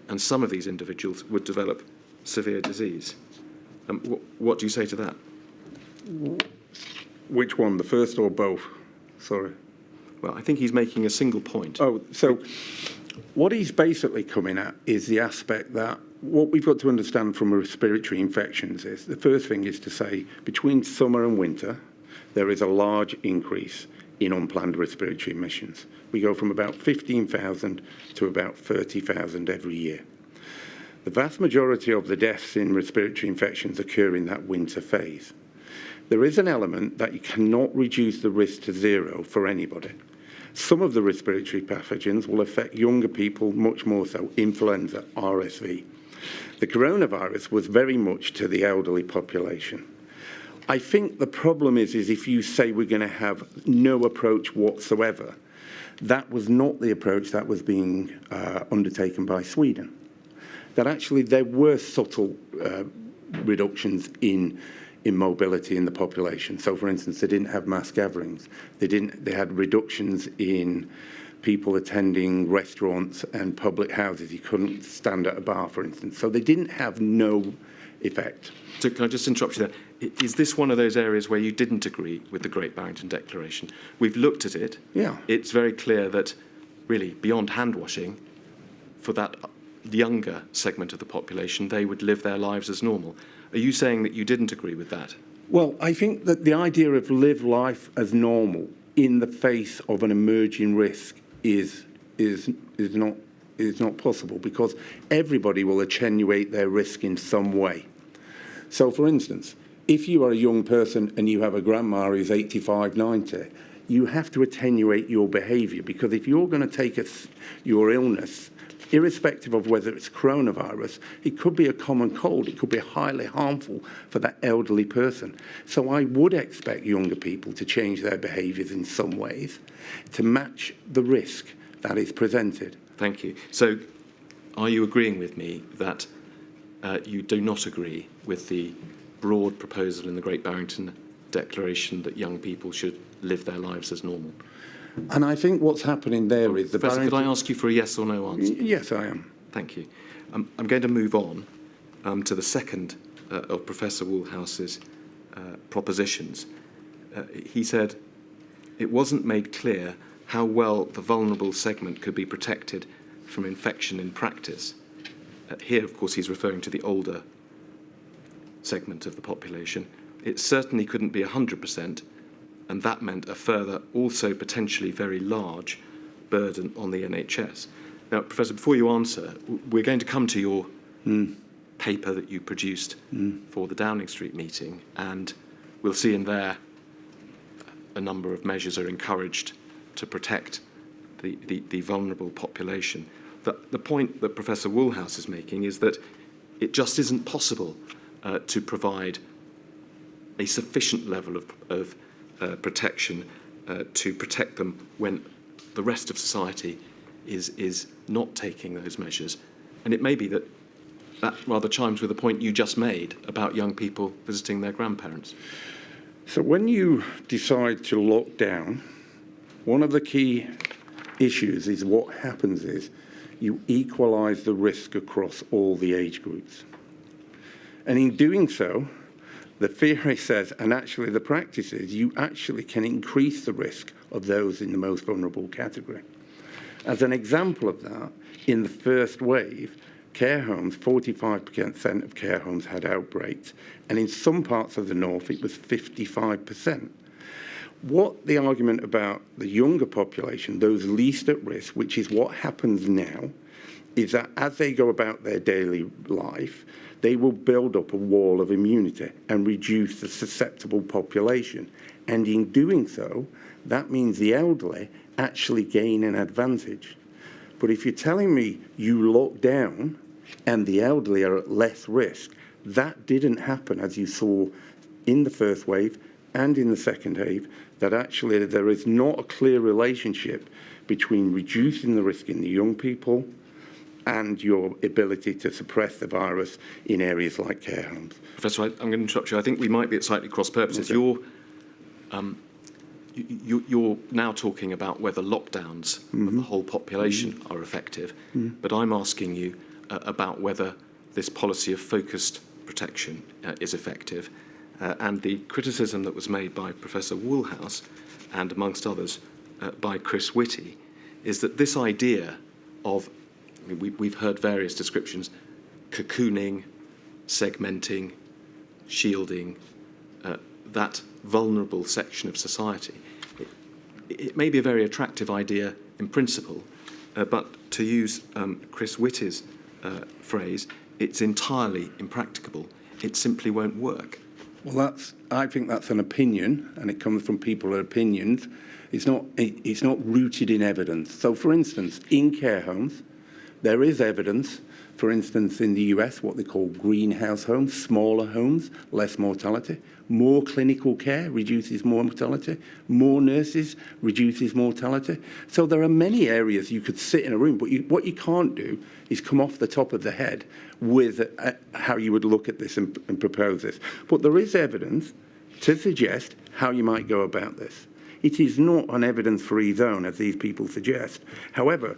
and some of these individuals would develop severe disease. What do you say to that? Which one, the first or both? Sorry. Well, I think he's making a single point. Oh, so what he's basically coming at is the aspect that what we've got to understand from respiratory infections is, the first thing is to say, between summer and winter, there is a large increase in unplanned respiratory admissions. We go from about 15,000 to about 30,000 every year. The vast majority of the deaths in respiratory infections occur in that winter phase. There is an element that you cannot reduce the risk to zero for anybody. Some of the respiratory pathogens will affect younger people much more so, influenza, RSV. The coronavirus was very much to the elderly population. I think the problem is if you say we're going to have no approach whatsoever, that was not the approach that was being undertaken by Sweden. That actually there were subtle reductions in mobility in the population. So, for instance, they didn't have mass gatherings. They had reductions in people attending restaurants and public houses. You couldn't stand at a bar, for instance. So they didn't have no effect. So can I just interrupt you there? Is this one of those areas where you didn't agree with the Great Barrington Declaration? We've looked at it. Yeah. It's very clear that, really, beyond hand washing, for that younger segment of the population, they would live their lives as normal. Are you saying that you didn't agree with that? Well, I think that the idea of live life as normal in the face of an emerging risk is not possible, because everybody will attenuate their risk in some way. So, for instance, if you are a young person and you have a grandma who's 85, 90, you have to attenuate your behaviour, because if you're going to take your illness irrespective of whether it's coronavirus, it could be a common cold. It could be highly harmful for that elderly person. So I would expect younger people to change their behaviours in some ways to match the risk that is presented. Thank you. So are you agreeing with me that you do not agree with the broad proposal in the Great Barrington Declaration that young people should live their lives as normal? And I think what's happening there is... Professor, could I ask you for a yes or no answer? Yes, I am. Thank you. I'm going to move on to the second of Professor Woolhouse's propositions. He said, it wasn't made clear how well the vulnerable segment could be protected from infection in practice. Here, of course, he's referring to the older segment of the population. It certainly couldn't be 100%, and that meant a further, also potentially very large, burden on the NHS. Now, Professor, before you answer, we're going to come to your paper that you produced for the Downing Street meeting, and we'll see in there a number of measures are encouraged to protect the vulnerable population. The point that Professor Woolhouse is making is that it just isn't possible to provide a sufficient level of protection to protect them when the rest of society is not taking those measures. And it may be that rather chimes with the point you just made about young people visiting their grandparents. So when you decide to lock down, one of the key issues is what happens is you equalise the risk across all the age groups. And in doing so, the theory says, and actually the practice is, you actually can increase the risk of those in the most vulnerable category. As an example of that, in the first wave, care homes, 45% of care homes had outbreaks, and in some parts of the north it was 55%. What the argument about the younger population, those least at risk, which is what happens now, is that as they go about their daily life, they will build up a wall of immunity and reduce the susceptible population. And in doing so, that means the elderly actually gain an advantage. But if you're telling me you lock down and the elderly are at less risk, that didn't happen, as you saw in the first wave and in the second wave, that actually there is not a clear relationship between reducing the risk in the young people and your ability to suppress the virus in areas like care homes. Professor, I'm going to interrupt you. I think we might be at slightly cross purposes. Okay. You're now talking about whether lockdowns of the whole population are effective, but I'm asking you about whether this policy of focused protection is effective. And the criticism that was made by Professor Woolhouse, and amongst others by Chris Whitty, is that this idea of, I mean, we've heard various descriptions, cocooning, segmenting, shielding, that vulnerable section of society. It may be a very attractive idea in principle, but to use Chris Whitty's phrase, it's entirely impracticable. It simply won't work. Well, I think that's an opinion, and it comes from people with opinions. It's not rooted in evidence. So, for instance, in care homes, there is evidence, for instance, in the US, what they call greenhouse homes, smaller homes, less mortality. More clinical care reduces more mortality. More nurses reduces mortality. So there are many areas you could sit in a room, but what you can't do is come off the top of the head with how you would look at this and propose this. But there is evidence to suggest how you might go about this. It is not an evidence-free zone, as these people suggest. However,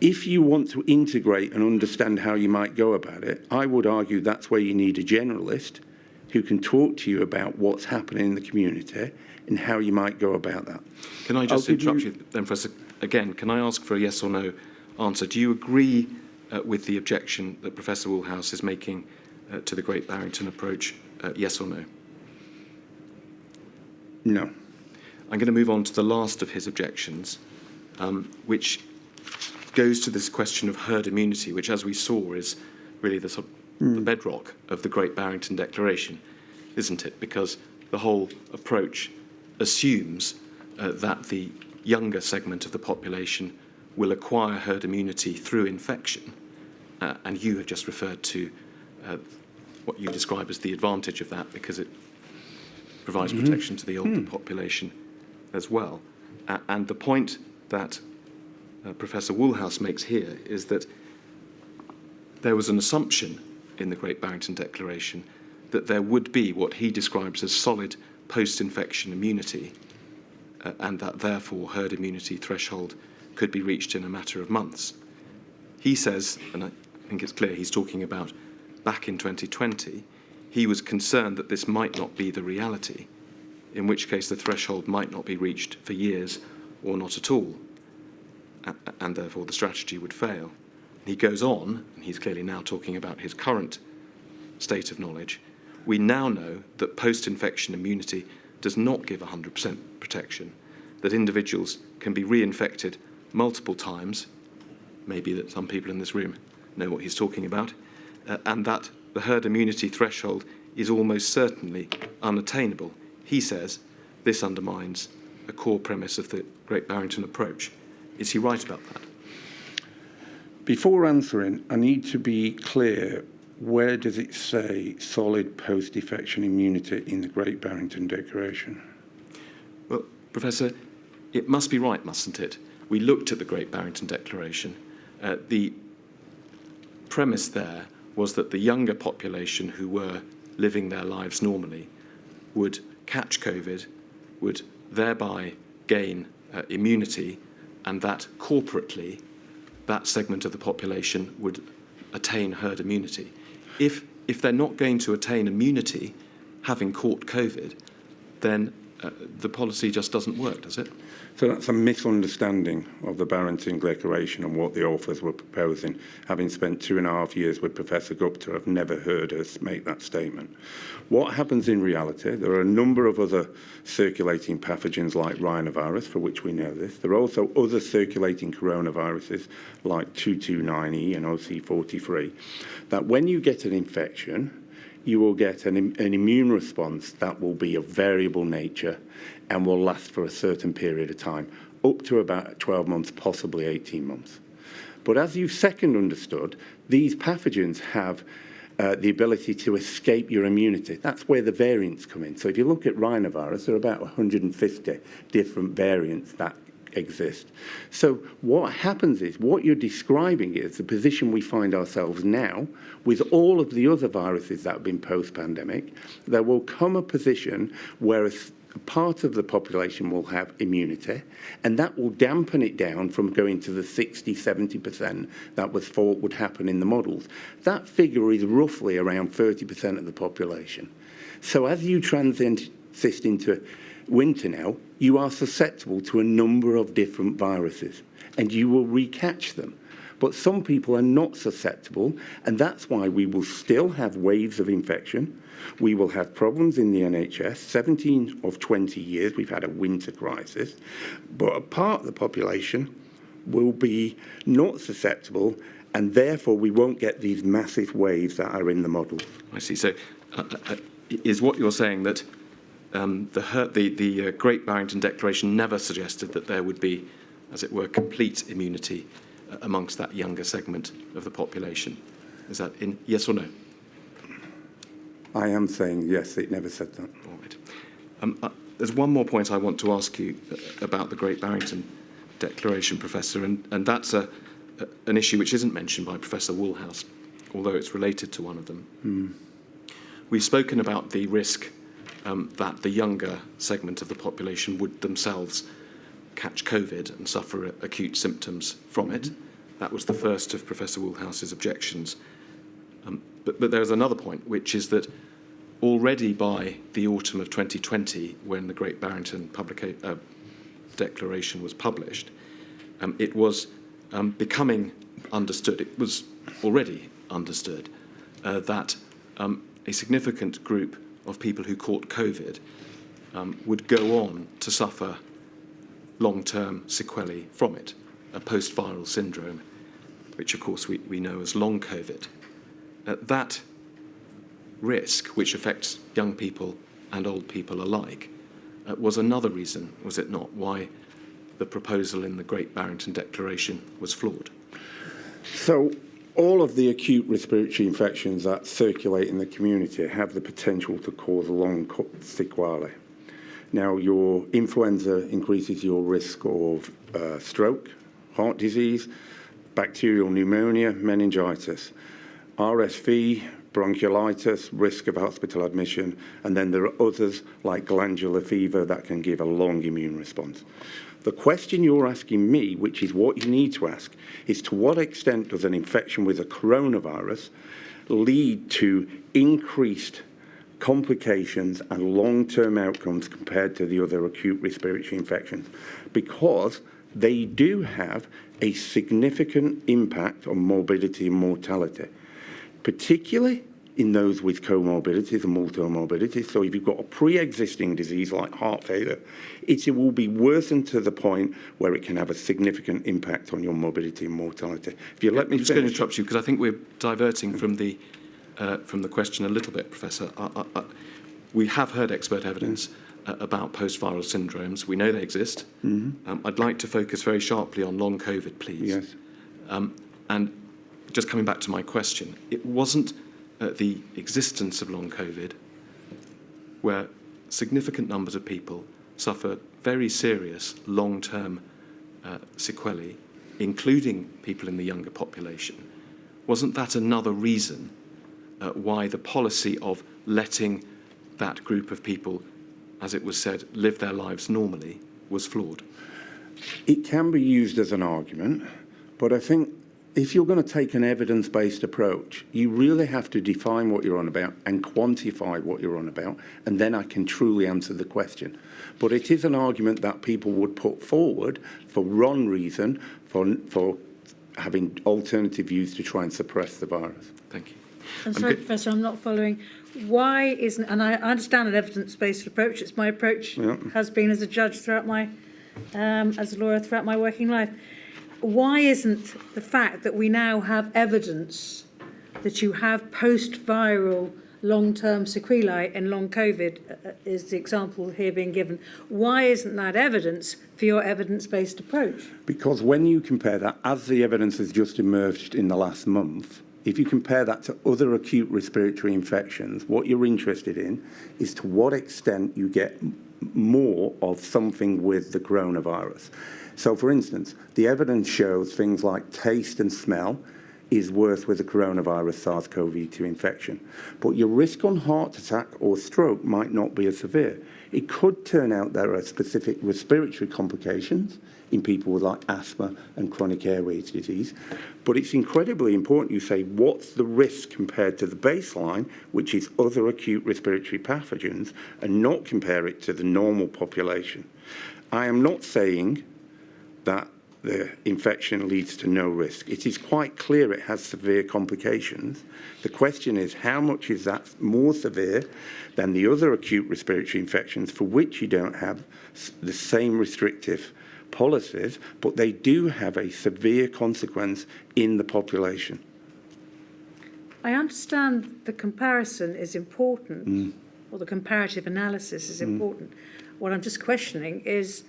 if you want to integrate and understand how you might go about it, I would argue that's where you need a generalist who can talk to you about what's happening in the community and how you might go about that. Can I just interrupt you then, Professor? Again, can I ask for a yes or no answer? Do you agree with the objection that Professor Woolhouse is making to the Great Barrington approach? Yes or no? No. I'm going to move on to the last of his objections, which goes to this question of herd immunity, which, as we saw, is really the sort of the bedrock of the Great Barrington Declaration, isn't it? Because the whole approach assumes that the younger segment of the population will acquire herd immunity through infection, and you have just referred to what you describe as the advantage of that because it provides protection to the older population as well. And the point that Professor Woolhouse makes here is that there was an assumption in the Great Barrington Declaration that there would be what he describes as solid post-infection immunity, and that therefore herd immunity threshold could be reached in a matter of months. He says, and I think it's clear he's talking about back in 2020, he was concerned that this might not be the reality, in which case the threshold might not be reached for years or not at all, and therefore the strategy would fail. He goes on, and he's clearly now talking about his current state of knowledge. We now know that post-infection immunity does not give 100% protection, that individuals can be reinfected multiple times, maybe that some people in this room know what he's talking about, and that the herd immunity threshold is almost certainly unattainable. He says this undermines a core premise of the Great Barrington approach. Is he right about that? Before answering, I need to be clear, where does it say solid post-infection immunity in the Great Barrington Declaration? Well, Professor, it must be right, mustn't it? We looked at the Great Barrington Declaration. The premise there was that the younger population who were living their lives normally would catch COVID, would thereby gain immunity, and that corporately that segment of the population would attain herd immunity. If they're not going to attain immunity, having caught COVID, then the policy just doesn't work, does it? So that's a misunderstanding of the Barrington Declaration and what the authors were proposing. Having spent 2.5 years with Professor Gupta, I've never heard us make that statement. What happens in reality, there are a number of other circulating pathogens like rhinovirus, for which we know this. There are also other circulating coronaviruses like 229E and OC43, that when you get an infection, you will get an immune response that will be of variable nature and will last for a certain period of time, up to about 12 months, possibly 18 months. But as you second understood, these pathogens have the ability to escape your immunity. That's where the variants come in. So if you look at rhinovirus, there are about 150 different variants that exist. So what happens is, what you're describing is the position we find ourselves now with all of the other viruses that have been post-pandemic. There will come a position where a part of the population will have immunity, and that will dampen it down from going to the 60-70% that was thought would happen in the models. That figure is roughly around 30% of the population. So as you transition into winter now, you are susceptible to a number of different viruses, and you will recatch them. But some people are not susceptible, and that's why we will still have waves of infection. We will have problems in the NHS. 17 of 20 years we've had a winter crisis, but a part of the population will be not susceptible, and therefore we won't get these massive waves that are in the models. I see. So is what you're saying that the Great Barrington Declaration never suggested that there would be, as it were, complete immunity amongst that younger segment of the population? Is that in yes or no? I am saying yes, it never said that. All right. There's one more point I want to ask you about the Great Barrington Declaration, Professor, and that's an issue which isn't mentioned by Professor Woolhouse, although it's related to one of them. We've spoken about the risk that the younger segment of the population would themselves catch COVID and suffer acute symptoms from it. That was the first of Professor Woolhouse's objections. But there's another point, which is that already by the autumn of 2020, when the Great Barrington Declaration was published, it was becoming understood, it was already understood, that a significant group of people who caught COVID would go on to suffer long-term sequelae from it, a post-viral syndrome, which of course we know as long COVID. That risk, which affects young people and old people alike, was another reason, was it not, why the proposal in the Great Barrington Declaration was flawed? So all of the acute respiratory infections that circulate in the community have the potential to cause long sequelae. Now, your influenza increases your risk of stroke, heart disease, bacterial pneumonia, meningitis, RSV, bronchiolitis, risk of hospital admission, and then there are others like glandular fever that can give a long immune response. The question you're asking me, which is what you need to ask, is to what extent does an infection with a coronavirus lead to increased complications and long-term outcomes compared to the other acute respiratory infections? Because they do have a significant impact on morbidity and mortality, particularly in those with comorbidities and multimorbidities. So if you've got a pre-existing disease like heart failure, it will be worsened to the point where it can have a significant impact on your morbidity and mortality. If you let me I'm just going to interrupt you because I think we're diverting from the question a little bit, Professor. We have heard expert evidence about post-viral syndromes. We know they exist. I'd like to focus very sharply on long COVID, please. Yes. And just coming back to my question, it wasn't the existence of long COVID where significant numbers of people suffer very serious long-term sequelae, including people in the younger population. Wasn't that another reason why the policy of letting that group of people, as it was said, live their lives normally was flawed? It can be used as an argument, but I think if you're going to take an evidence-based approach, you really have to define what you're on about and quantify what you're on about, and then I can truly answer the question. But it is an argument that people would put forward for one reason, for having alternative views to try and suppress the virus. Thank you. I'm sorry, Professor, I'm not following. Why isn't, and I understand an evidence-based approach, it's my approach, has been as a judge throughout my, as a lawyer throughout my working life. Why isn't the fact that we now have evidence that you have post-viral long-term sequelae in long COVID, is the example here being given, why isn't that evidence for your evidence-based approach? Because when you compare that, as the evidence has just emerged in the last month, if you compare that to other acute respiratory infections, what you're interested in is to what extent you get more of something with the coronavirus. So, for instance, the evidence shows things like taste and smell is worse with the coronavirus SARS-CoV-2 infection. But your risk on heart attack or stroke might not be as severe. It could turn out there are specific respiratory complications in people with like asthma and chronic airways disease. But it's incredibly important you say, what's the risk compared to the baseline, which is other acute respiratory pathogens, and not compare it to the normal population. I am not saying that the infection leads to no risk. It is quite clear it has severe complications. The question is, how much is that more severe than the other acute respiratory infections for which you don't have the same restrictive policies, but they do have a severe consequence in the population? I understand the comparison is important, or the comparative analysis is important. What I'm just questioning is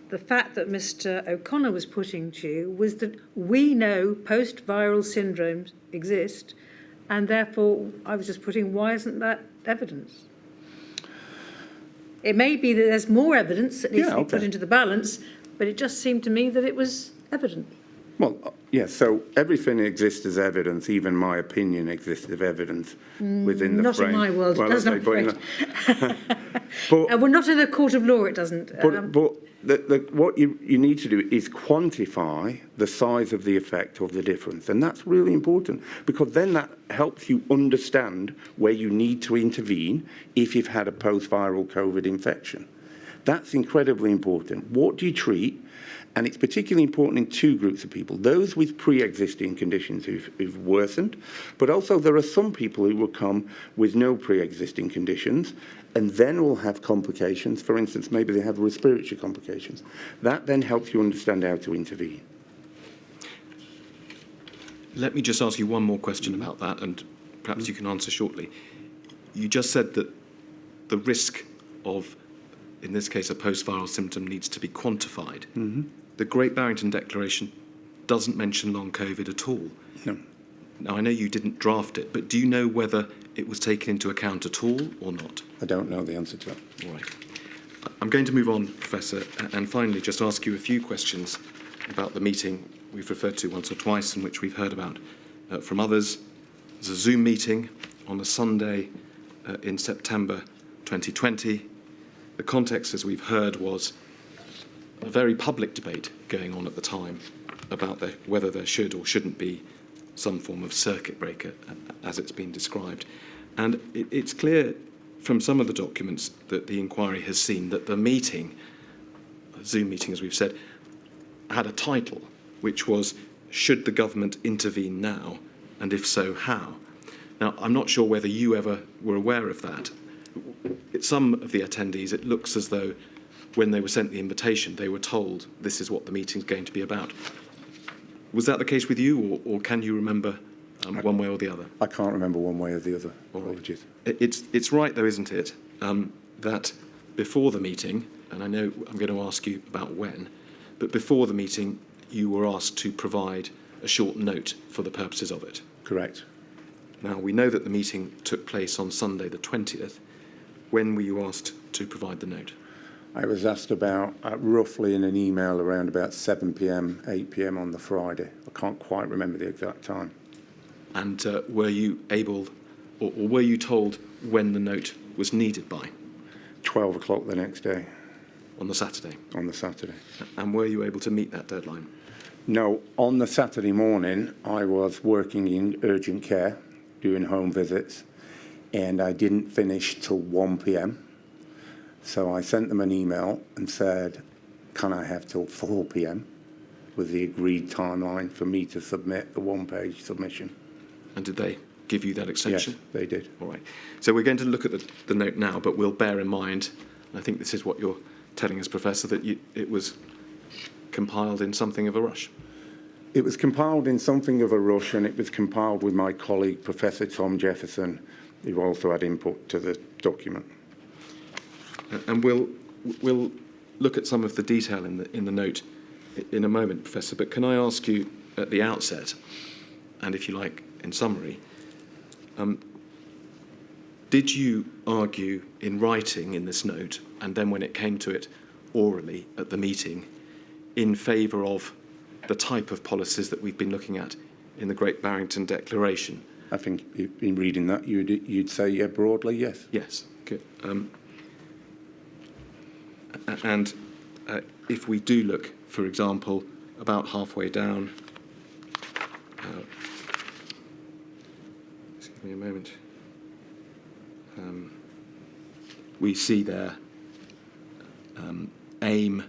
the fact that Mr. O'Connor was putting to you was that we know post-viral syndromes exist, and therefore I was just putting, why isn't that evidence? It may be that there's more evidence that needs to be put into the balance, but it just seemed to me that it was evident. Well, yes, so everything exists as evidence, even my opinion exists as evidence within the not frame. Not in my world, it doesn't. But we're not in a court of law, it doesn't. But what you need to do is quantify the size of the effect of the difference. And that's really important, because then that helps you understand where you need to intervene if you've had a post-viral COVID infection. That's incredibly important. What do you treat? And it's particularly important in two groups of people, those with pre-existing conditions who've worsened, but also there are some people who will come with no pre-existing conditions and then will have complications. For instance, maybe they have respiratory complications. That then helps you understand how to intervene. Let me just ask you one more question about that, and perhaps you can answer shortly. You just said that the risk of in this case a post-viral symptom, needs to be quantified. The Great Barrington Declaration doesn't mention long COVID at all. No. Now, I know you didn't draft it, but do you know whether it was taken into account at all or not? I don't know the answer to that. All right. I'm going to move on, Professor, and finally just ask you a few questions about the meeting we've referred to once or twice and which we've heard about from others. There's a Zoom meeting on a Sunday in September 2020. The context, as we've heard, was a very public debate going on at the time about whether there should or shouldn't be some form of circuit breaker, as it's been described. And it's clear from some of the documents that the inquiry has seen that the meeting, Zoom meeting as we've said, had a title which was, "Should the government intervene now? And if so, how?" Now, I'm not sure whether you ever were aware of that. Some of the attendees, it looks as though when they were sent the invitation, they were told this is what the meeting's going to be about. Was that the case with you, or can you remember one way or the other? I can't remember one way or the other. All right. Apologies. It's right, though, isn't it, that before the meeting, and I know I'm going to ask you about when, but before the meeting, you were asked to provide a short note for the purposes of it. Correct. Now, we know that the meeting took place on Sunday the 20th. When were you asked to provide the note? I was asked about, roughly in an email, around about 7 p.m, 8 p.m. on the Friday. I can't quite remember the exact time. And were you able, or were you told when the note was needed by? 12 o'clock the next day. On the Saturday? On the Saturday. And were you able to meet that deadline? No, on the Saturday morning, I was working in urgent care, doing home visits, and I didn't finish till 1 p.m. So I sent them an email and said, can I have till 4 p.m. with the agreed timeline for me to submit the one-page submission. And did they give you that extension? Yes, they did. All right. So we're going to look at the note now, but we'll bear in mind, and I think this is what you're telling us, Professor, that it was compiled in something of a rush. It was compiled in something of a rush, and it was compiled with my colleague, Professor Tom Jefferson, who also had input to the document. And we'll look at some of the detail in the note in a moment, Professor, but can I ask you at the outset, and if you like, in summary, did you argue in writing in this note, and then when it came to it orally at the meeting, in favour of the type of policies that we've been looking at in the Great Barrington Declaration? I think in reading that, you'd say, yeah, broadly, yes. Yes, good. And if we do look, for example, about halfway down, excuse me a moment, we see there aim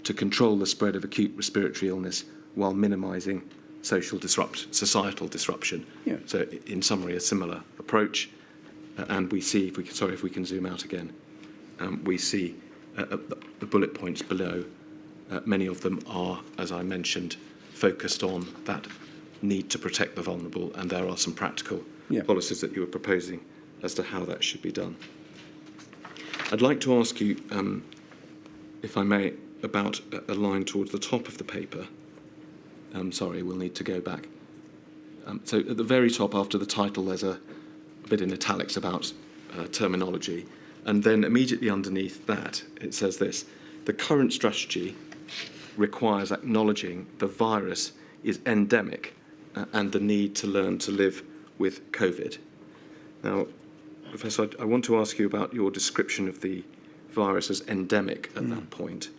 to control the spread of acute respiratory illness while minimising societal disruption. Yeah. So, in summary, a similar approach. And we see, if we can zoom out again, we see the bullet points below. Many of them are, as I mentioned, focused on that need to protect the vulnerable, and there are some practical policies that you were proposing as to how that should be done. I'd like to ask you, if I may, about a line towards the top of the paper. Sorry, we'll need to go back. So at the very top, after the title, there's a bit in italics about terminology. And then immediately underneath that, it says this: the current strategy requires acknowledging the virus is endemic and the need to learn to live with COVID. Now, Professor, I want to ask you about your description of the virus as endemic at that point.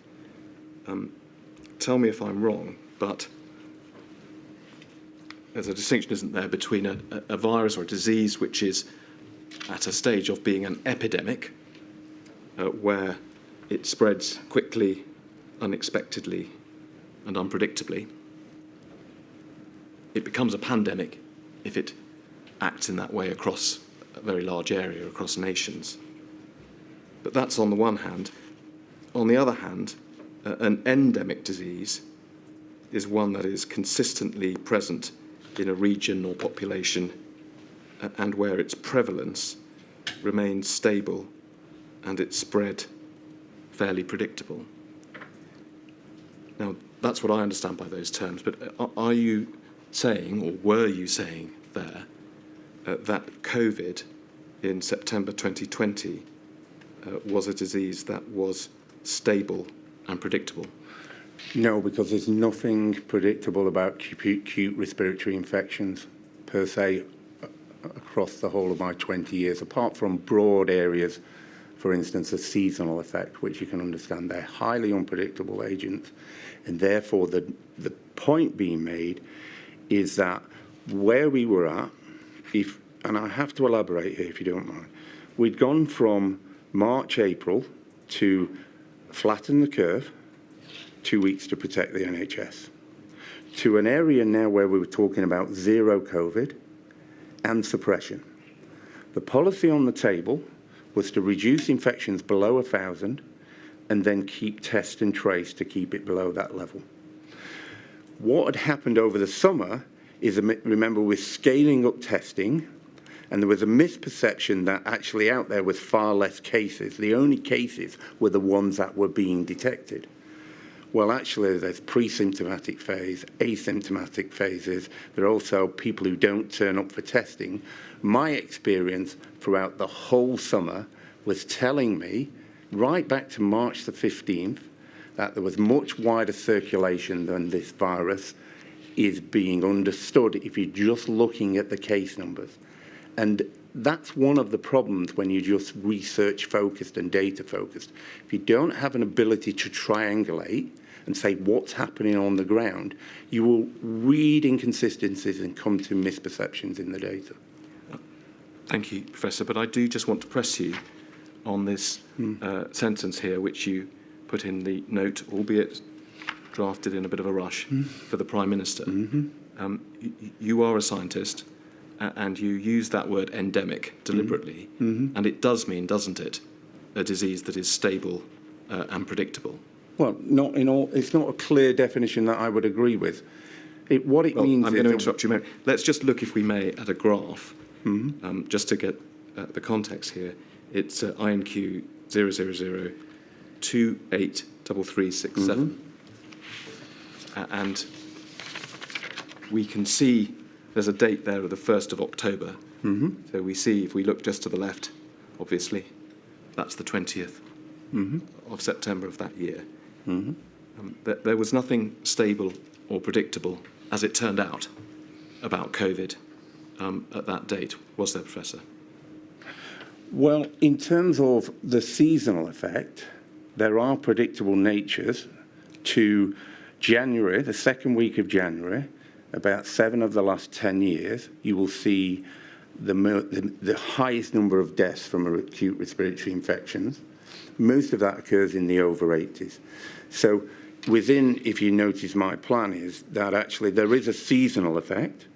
Tell me if I'm wrong, but there's a distinction, isn't there, between a virus or a disease which is at a stage of being an epidemic, where it spreads quickly, unexpectedly, and unpredictably. It becomes a pandemic if it acts in that way across a very large area, across nations. But that's on the one hand. On the other hand, an endemic disease is one that is consistently present in a region or population, and where its prevalence remains stable and its spread fairly predictable. Now, that's what I understand by those terms, but are you saying, or were you saying there, that COVID in September 2020 was a disease that was stable and predictable? No, because there's nothing predictable about acute respiratory infections per se across the whole of my 20 years, apart from broad areas, for instance, a seasonal effect, which you can understand. They're highly unpredictable agents, and therefore the point being made is that where we were at, and I have to elaborate here if you don't mind, we'd gone from March, April to flatten the curve, 2 weeks to protect the NHS, to an area now where we were talking about zero COVID and suppression. The policy on the table was to reduce infections below 1,000 and then keep test and trace to keep it below that level. What had happened over the summer is, remember, we're scaling up testing, and there was a misperception that actually out there was far less cases. The only cases were the ones that were being detected. Well, actually, there's pre-symptomatic phase, asymptomatic phases. There are also people who don't turn up for testing. My experience throughout the whole summer was telling me, right back to March the 15th, that there was much wider circulation than this virus is being understood if you're just looking at the case numbers. And that's one of the problems when you're just research-focused and data-focused. If you don't have an ability to triangulate and say what's happening on the ground, you will read inconsistencies and come to misperceptions in the data. Thank you, Professor, but I do just want to press you on this sentence here, which you put in the note, albeit drafted in a bit of a rush, for the Prime Minister. You are a scientist, and you use that word endemic deliberately, and it does mean, doesn't it, a disease that is stable and predictable? Well, not in all. It's not a clear definition that I would agree with. What it means I'm is... going to interrupt you, Mary. Let's just look, if we may, at a graph, just to get the context here. It's INQ 000283367. And we can see there's a date there of the 1st of October. So we see, if we look just to the left, obviously, that's the 20th of September of that year. There was nothing stable or predictable, as it turned out, about COVID at that date, was there, Professor? Well, in terms of the seasonal effect, there are predictable natures to January, the second week of January, about 7 of the last 10 years, you will see the highest number of deaths from acute respiratory infections. Most of that occurs in the over 80s. So within, if you notice my plan, is that actually there is a seasonal effect,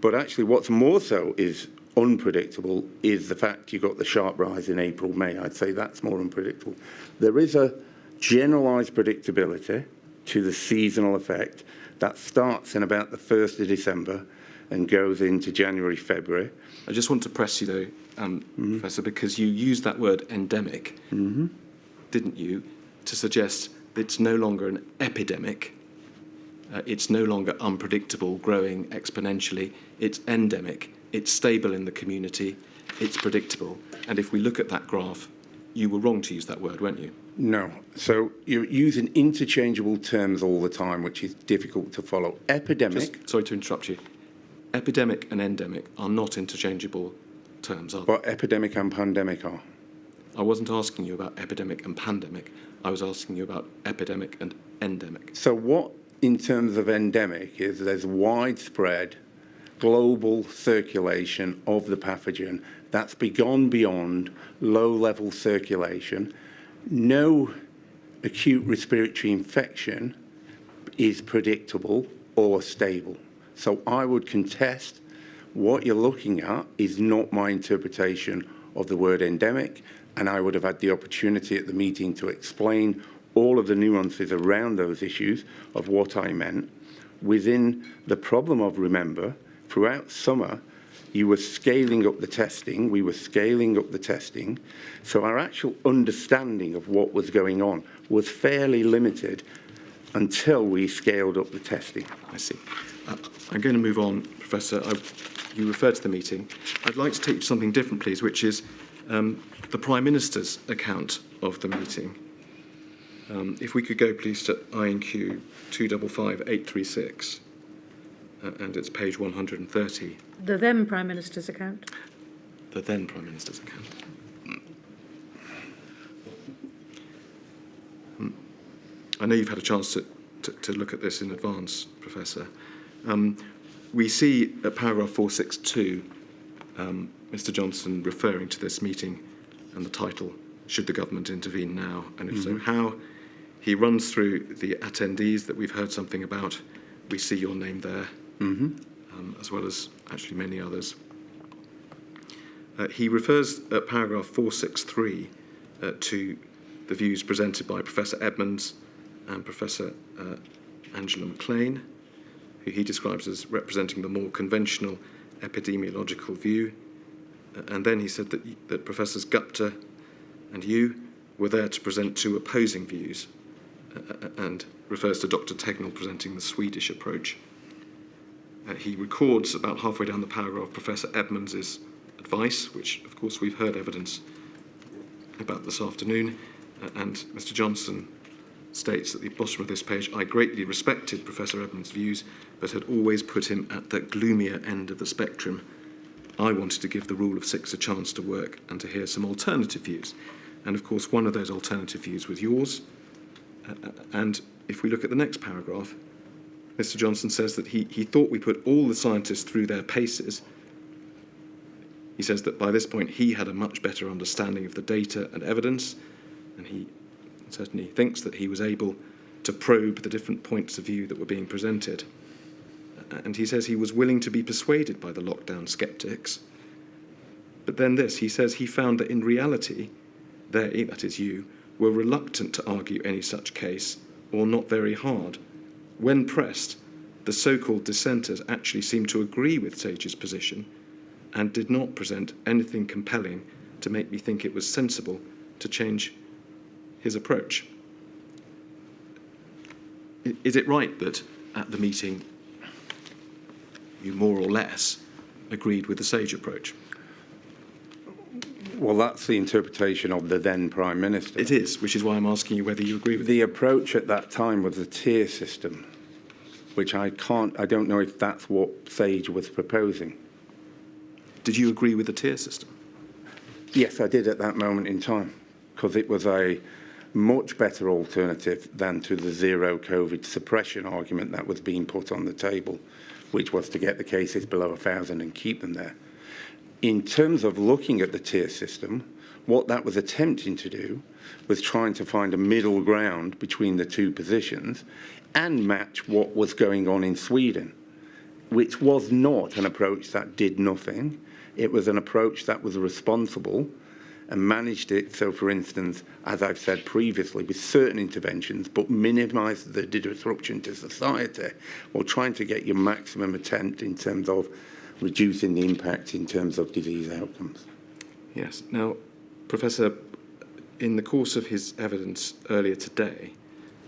but actually what's more so is unpredictable is the fact you got the sharp rise in April, May. I'd say that's more unpredictable. There is a generalised predictability to the seasonal effect that starts in about the 1st of December and goes into January, February. I just want to press you, though, Professor, because you used that word endemic, didn't you, to suggest that it's no longer an epidemic, it's no longer unpredictable, growing exponentially, it's endemic, it's stable in the community, it's predictable. And if we look at that graph, you were wrong to use that word, weren't you? No. So you're using interchangeable terms all the time, which is difficult to follow. Epidemic... Sorry to interrupt you. Epidemic and endemic are not interchangeable terms, are they? But epidemic and pandemic are. I wasn't asking you about epidemic and pandemic. I was asking you about epidemic and endemic. So what, in terms of endemic, is there's widespread global circulation of the pathogen that's gone beyond low-level circulation. No acute respiratory infection is predictable or stable. So I would contest what you're looking at is not my interpretation of the word endemic, and I would have had the opportunity at the meeting to explain all of the nuances around those issues of what I meant. Within the problem of, remember, throughout summer, You were scaling up the testing. We were scaling up the testing. So our actual understanding of what was going on was fairly limited until we scaled up the testing. I see. I'm going to move on, Professor. You referred to the meeting. I'd like to take you to something different, please, which is the Prime Minister's account of the meeting. If we could go, please, to INQ 255836, and it's page 130. The then Prime Minister's account. The then Prime Minister's account. I know you've had a chance to look at this in advance, Professor. We see at paragraph 462, Mr. Johnson referring to this meeting and the title, "Should the Government Intervene Now?" And if so, how? He runs through the attendees that we've heard something about. We see your name there, as well as actually many others. He refers at paragraph 463 to the views presented by Professor Edmonds and Professor Angela McLean, who he describes as representing the more conventional epidemiological view. And then he said that Professors Gupta and you were there to present two opposing views, and refers to Dr. Tegnell presenting the Swedish approach. He records about halfway down the paragraph Professor Edmonds' advice, which of course we've heard evidence about this afternoon, and Mr. Johnson states at the bottom of this page, "I greatly respected Professor Edmonds' views, but had always put him at the gloomier end of the spectrum. I wanted to give the rule of six a chance to work and to hear some alternative views." And of course, one of those alternative views was yours. And if we look at the next paragraph, Mr. Johnson says that he thought we put all the scientists through their paces. He says that by this point he had a much better understanding of the data and evidence, and he certainly thinks that he was able to probe the different points of view that were being presented. And he says he was willing to be persuaded by the lockdown sceptics. But then he says he found that in reality, they, that is you, were reluctant to argue any such case, or not very hard. When pressed, the so-called dissenters actually seemed to agree with Sage's position and did not present anything compelling to make me think it was sensible to change his approach. Is it right that at the meeting you more or less agreed with the Sage approach? Well, that's the interpretation of the then Prime Minister. It is, which is why I'm asking you whether you agree with the approach at that time was a tier system, which I don't know if that's what Sage was proposing. Did you agree with the tier system? Yes, I did at that moment in time, because it was a much better alternative than to the zero COVID suppression argument that was being put on the table, which was to get the cases below 1,000 and keep them there. In terms of looking at the tier system, what that was attempting to do was trying to find a middle ground between the two positions and match what was going on in Sweden, which was not an approach that did nothing. It was an approach that was responsible and managed it. So, for instance, as I've said previously, with certain interventions, but minimised the disruption to society, while trying to get your maximum attempt in terms of reducing the impact in terms of disease outcomes. Yes. Now, Professor, in the course of his evidence earlier today,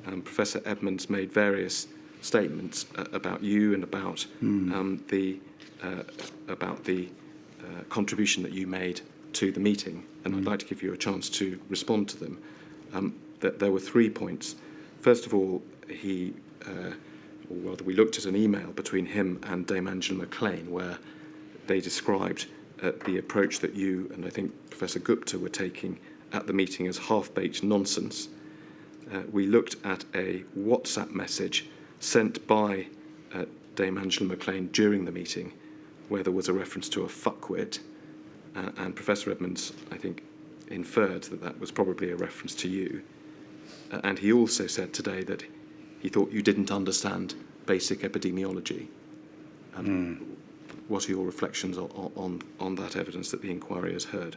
Professor Edmonds made various statements about you and about the contribution that you made to the meeting, and I'd like to give you a chance to respond to them. That there were 3 points. First of all, or rather we looked at an email between him and Dame Angela McLean where they described the approach that you and I think Professor Gupta were taking at the meeting as half-baked nonsense. We looked at a WhatsApp message sent by Dame Angela McLean during the meeting where there was a reference to a fuckwit, and Professor Edmonds, I think, inferred that that was probably a reference to you. And he also said today that he thought you didn't understand basic epidemiology. What are your reflections on that evidence that the inquiry has heard?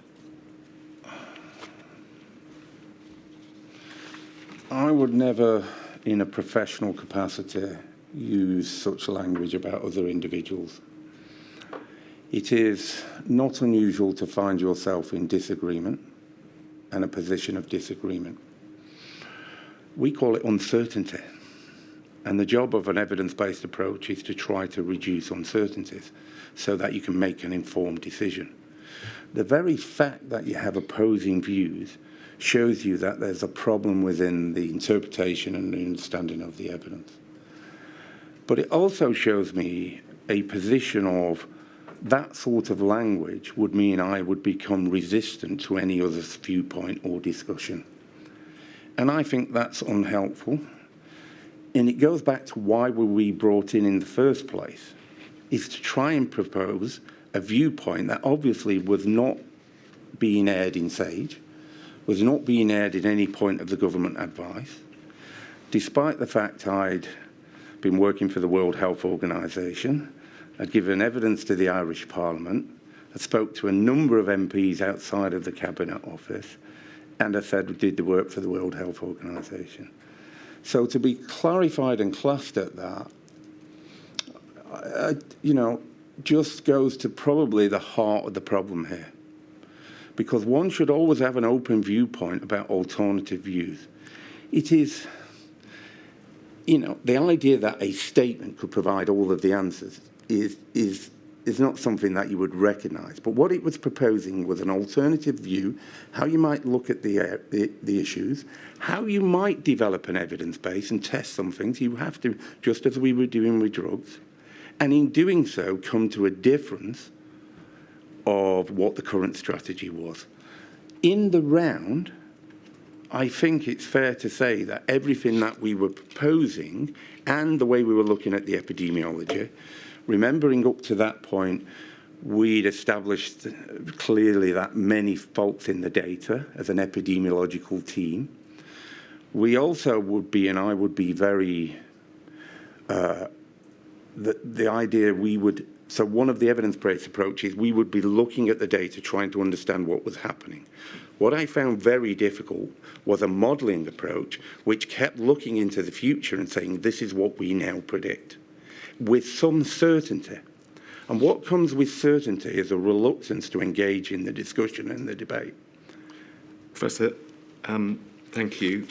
I would never, in a professional capacity, use such language about other individuals. It is not unusual to find yourself in disagreement and a position of disagreement. We call it uncertainty. And the job of an evidence-based approach is to try to reduce uncertainties so that you can make an informed decision. The very fact that you have opposing views shows you that there's a problem within the interpretation and the understanding of the evidence. But it also shows me a position of that sort of language would mean I would become resistant to any other viewpoint or discussion. And I think that's unhelpful. And it goes back to why were we brought in the first place, is to try and propose a viewpoint that obviously was not being aired in SAGE, was not being aired in any point of the government advice, despite the fact I'd been working for the World Health Organization, I'd given evidence to the Irish Parliament, I spoke to a number of MPs outside of the Cabinet Office, and I said we did the work for the World Health Organization. So to be clarified and classed at that, just goes to probably the heart of the problem here. Because one should always have an open viewpoint about alternative views. It is, the idea that a statement could provide all of the answers is not something that you would recognise. But what it was proposing was an alternative view, how you might look at the issues, how you might develop an evidence base and test some things. You have to, just as we were doing with drugs, and in doing so, come to a difference of what the current strategy was. In the round, I think it's fair to say that everything that we were proposing and the way we were looking at the epidemiology, remembering up to that point, we'd established clearly that many faults in the data as an epidemiological team. We also would be, and I would be very, the idea we would, so one of the evidence-based approaches, we would be looking at the data, trying to understand what was happening. What I found very difficult was a modelling approach which kept looking into the future and saying, this is what we now predict, with some certainty. And what comes with certainty is a reluctance to engage in the discussion and the debate. Professor, thank you.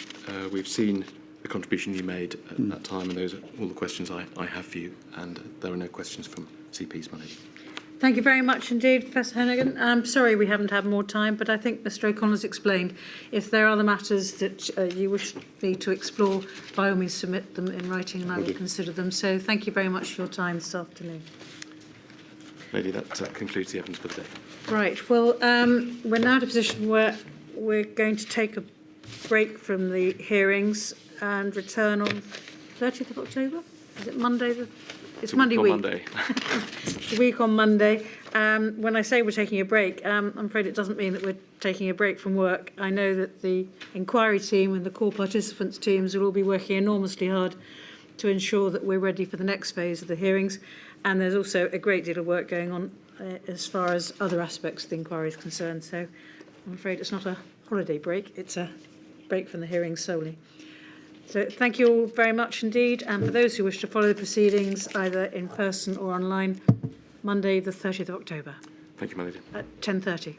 We've seen the contribution you made at that time, and those are all the questions I have for you, and there are no questions from CPs, my lady. Thank you very much indeed, Professor Hennigan. I'm sorry we haven't had more time, but I think Mr O'Connor's explained. If there are other matters that you wish me to explore, by all means submit them in writing and I will consider them. So thank you very much for your time this afternoon. Lady, that concludes the evidence for today. Right, well, we're now at a position where we're going to take a break from the hearings and return on 30th of October? Is it Monday? It's Monday week. Monday. The week on Monday. When I say we're taking a break, I'm afraid it doesn't mean that we're taking a break from work. I know that the inquiry team and the core participants teams will all be working enormously hard to ensure that we're ready for the next phase of the hearings. And there's also a great deal of work going on as far as other aspects of the inquiry is concerned. So I'm afraid it's not a holiday break, it's a break from the hearings solely. So thank you all very much indeed. And for those who wish to follow the proceedings, either in person or online, Monday the 30th of October. Thank you, my lady. At 10:30.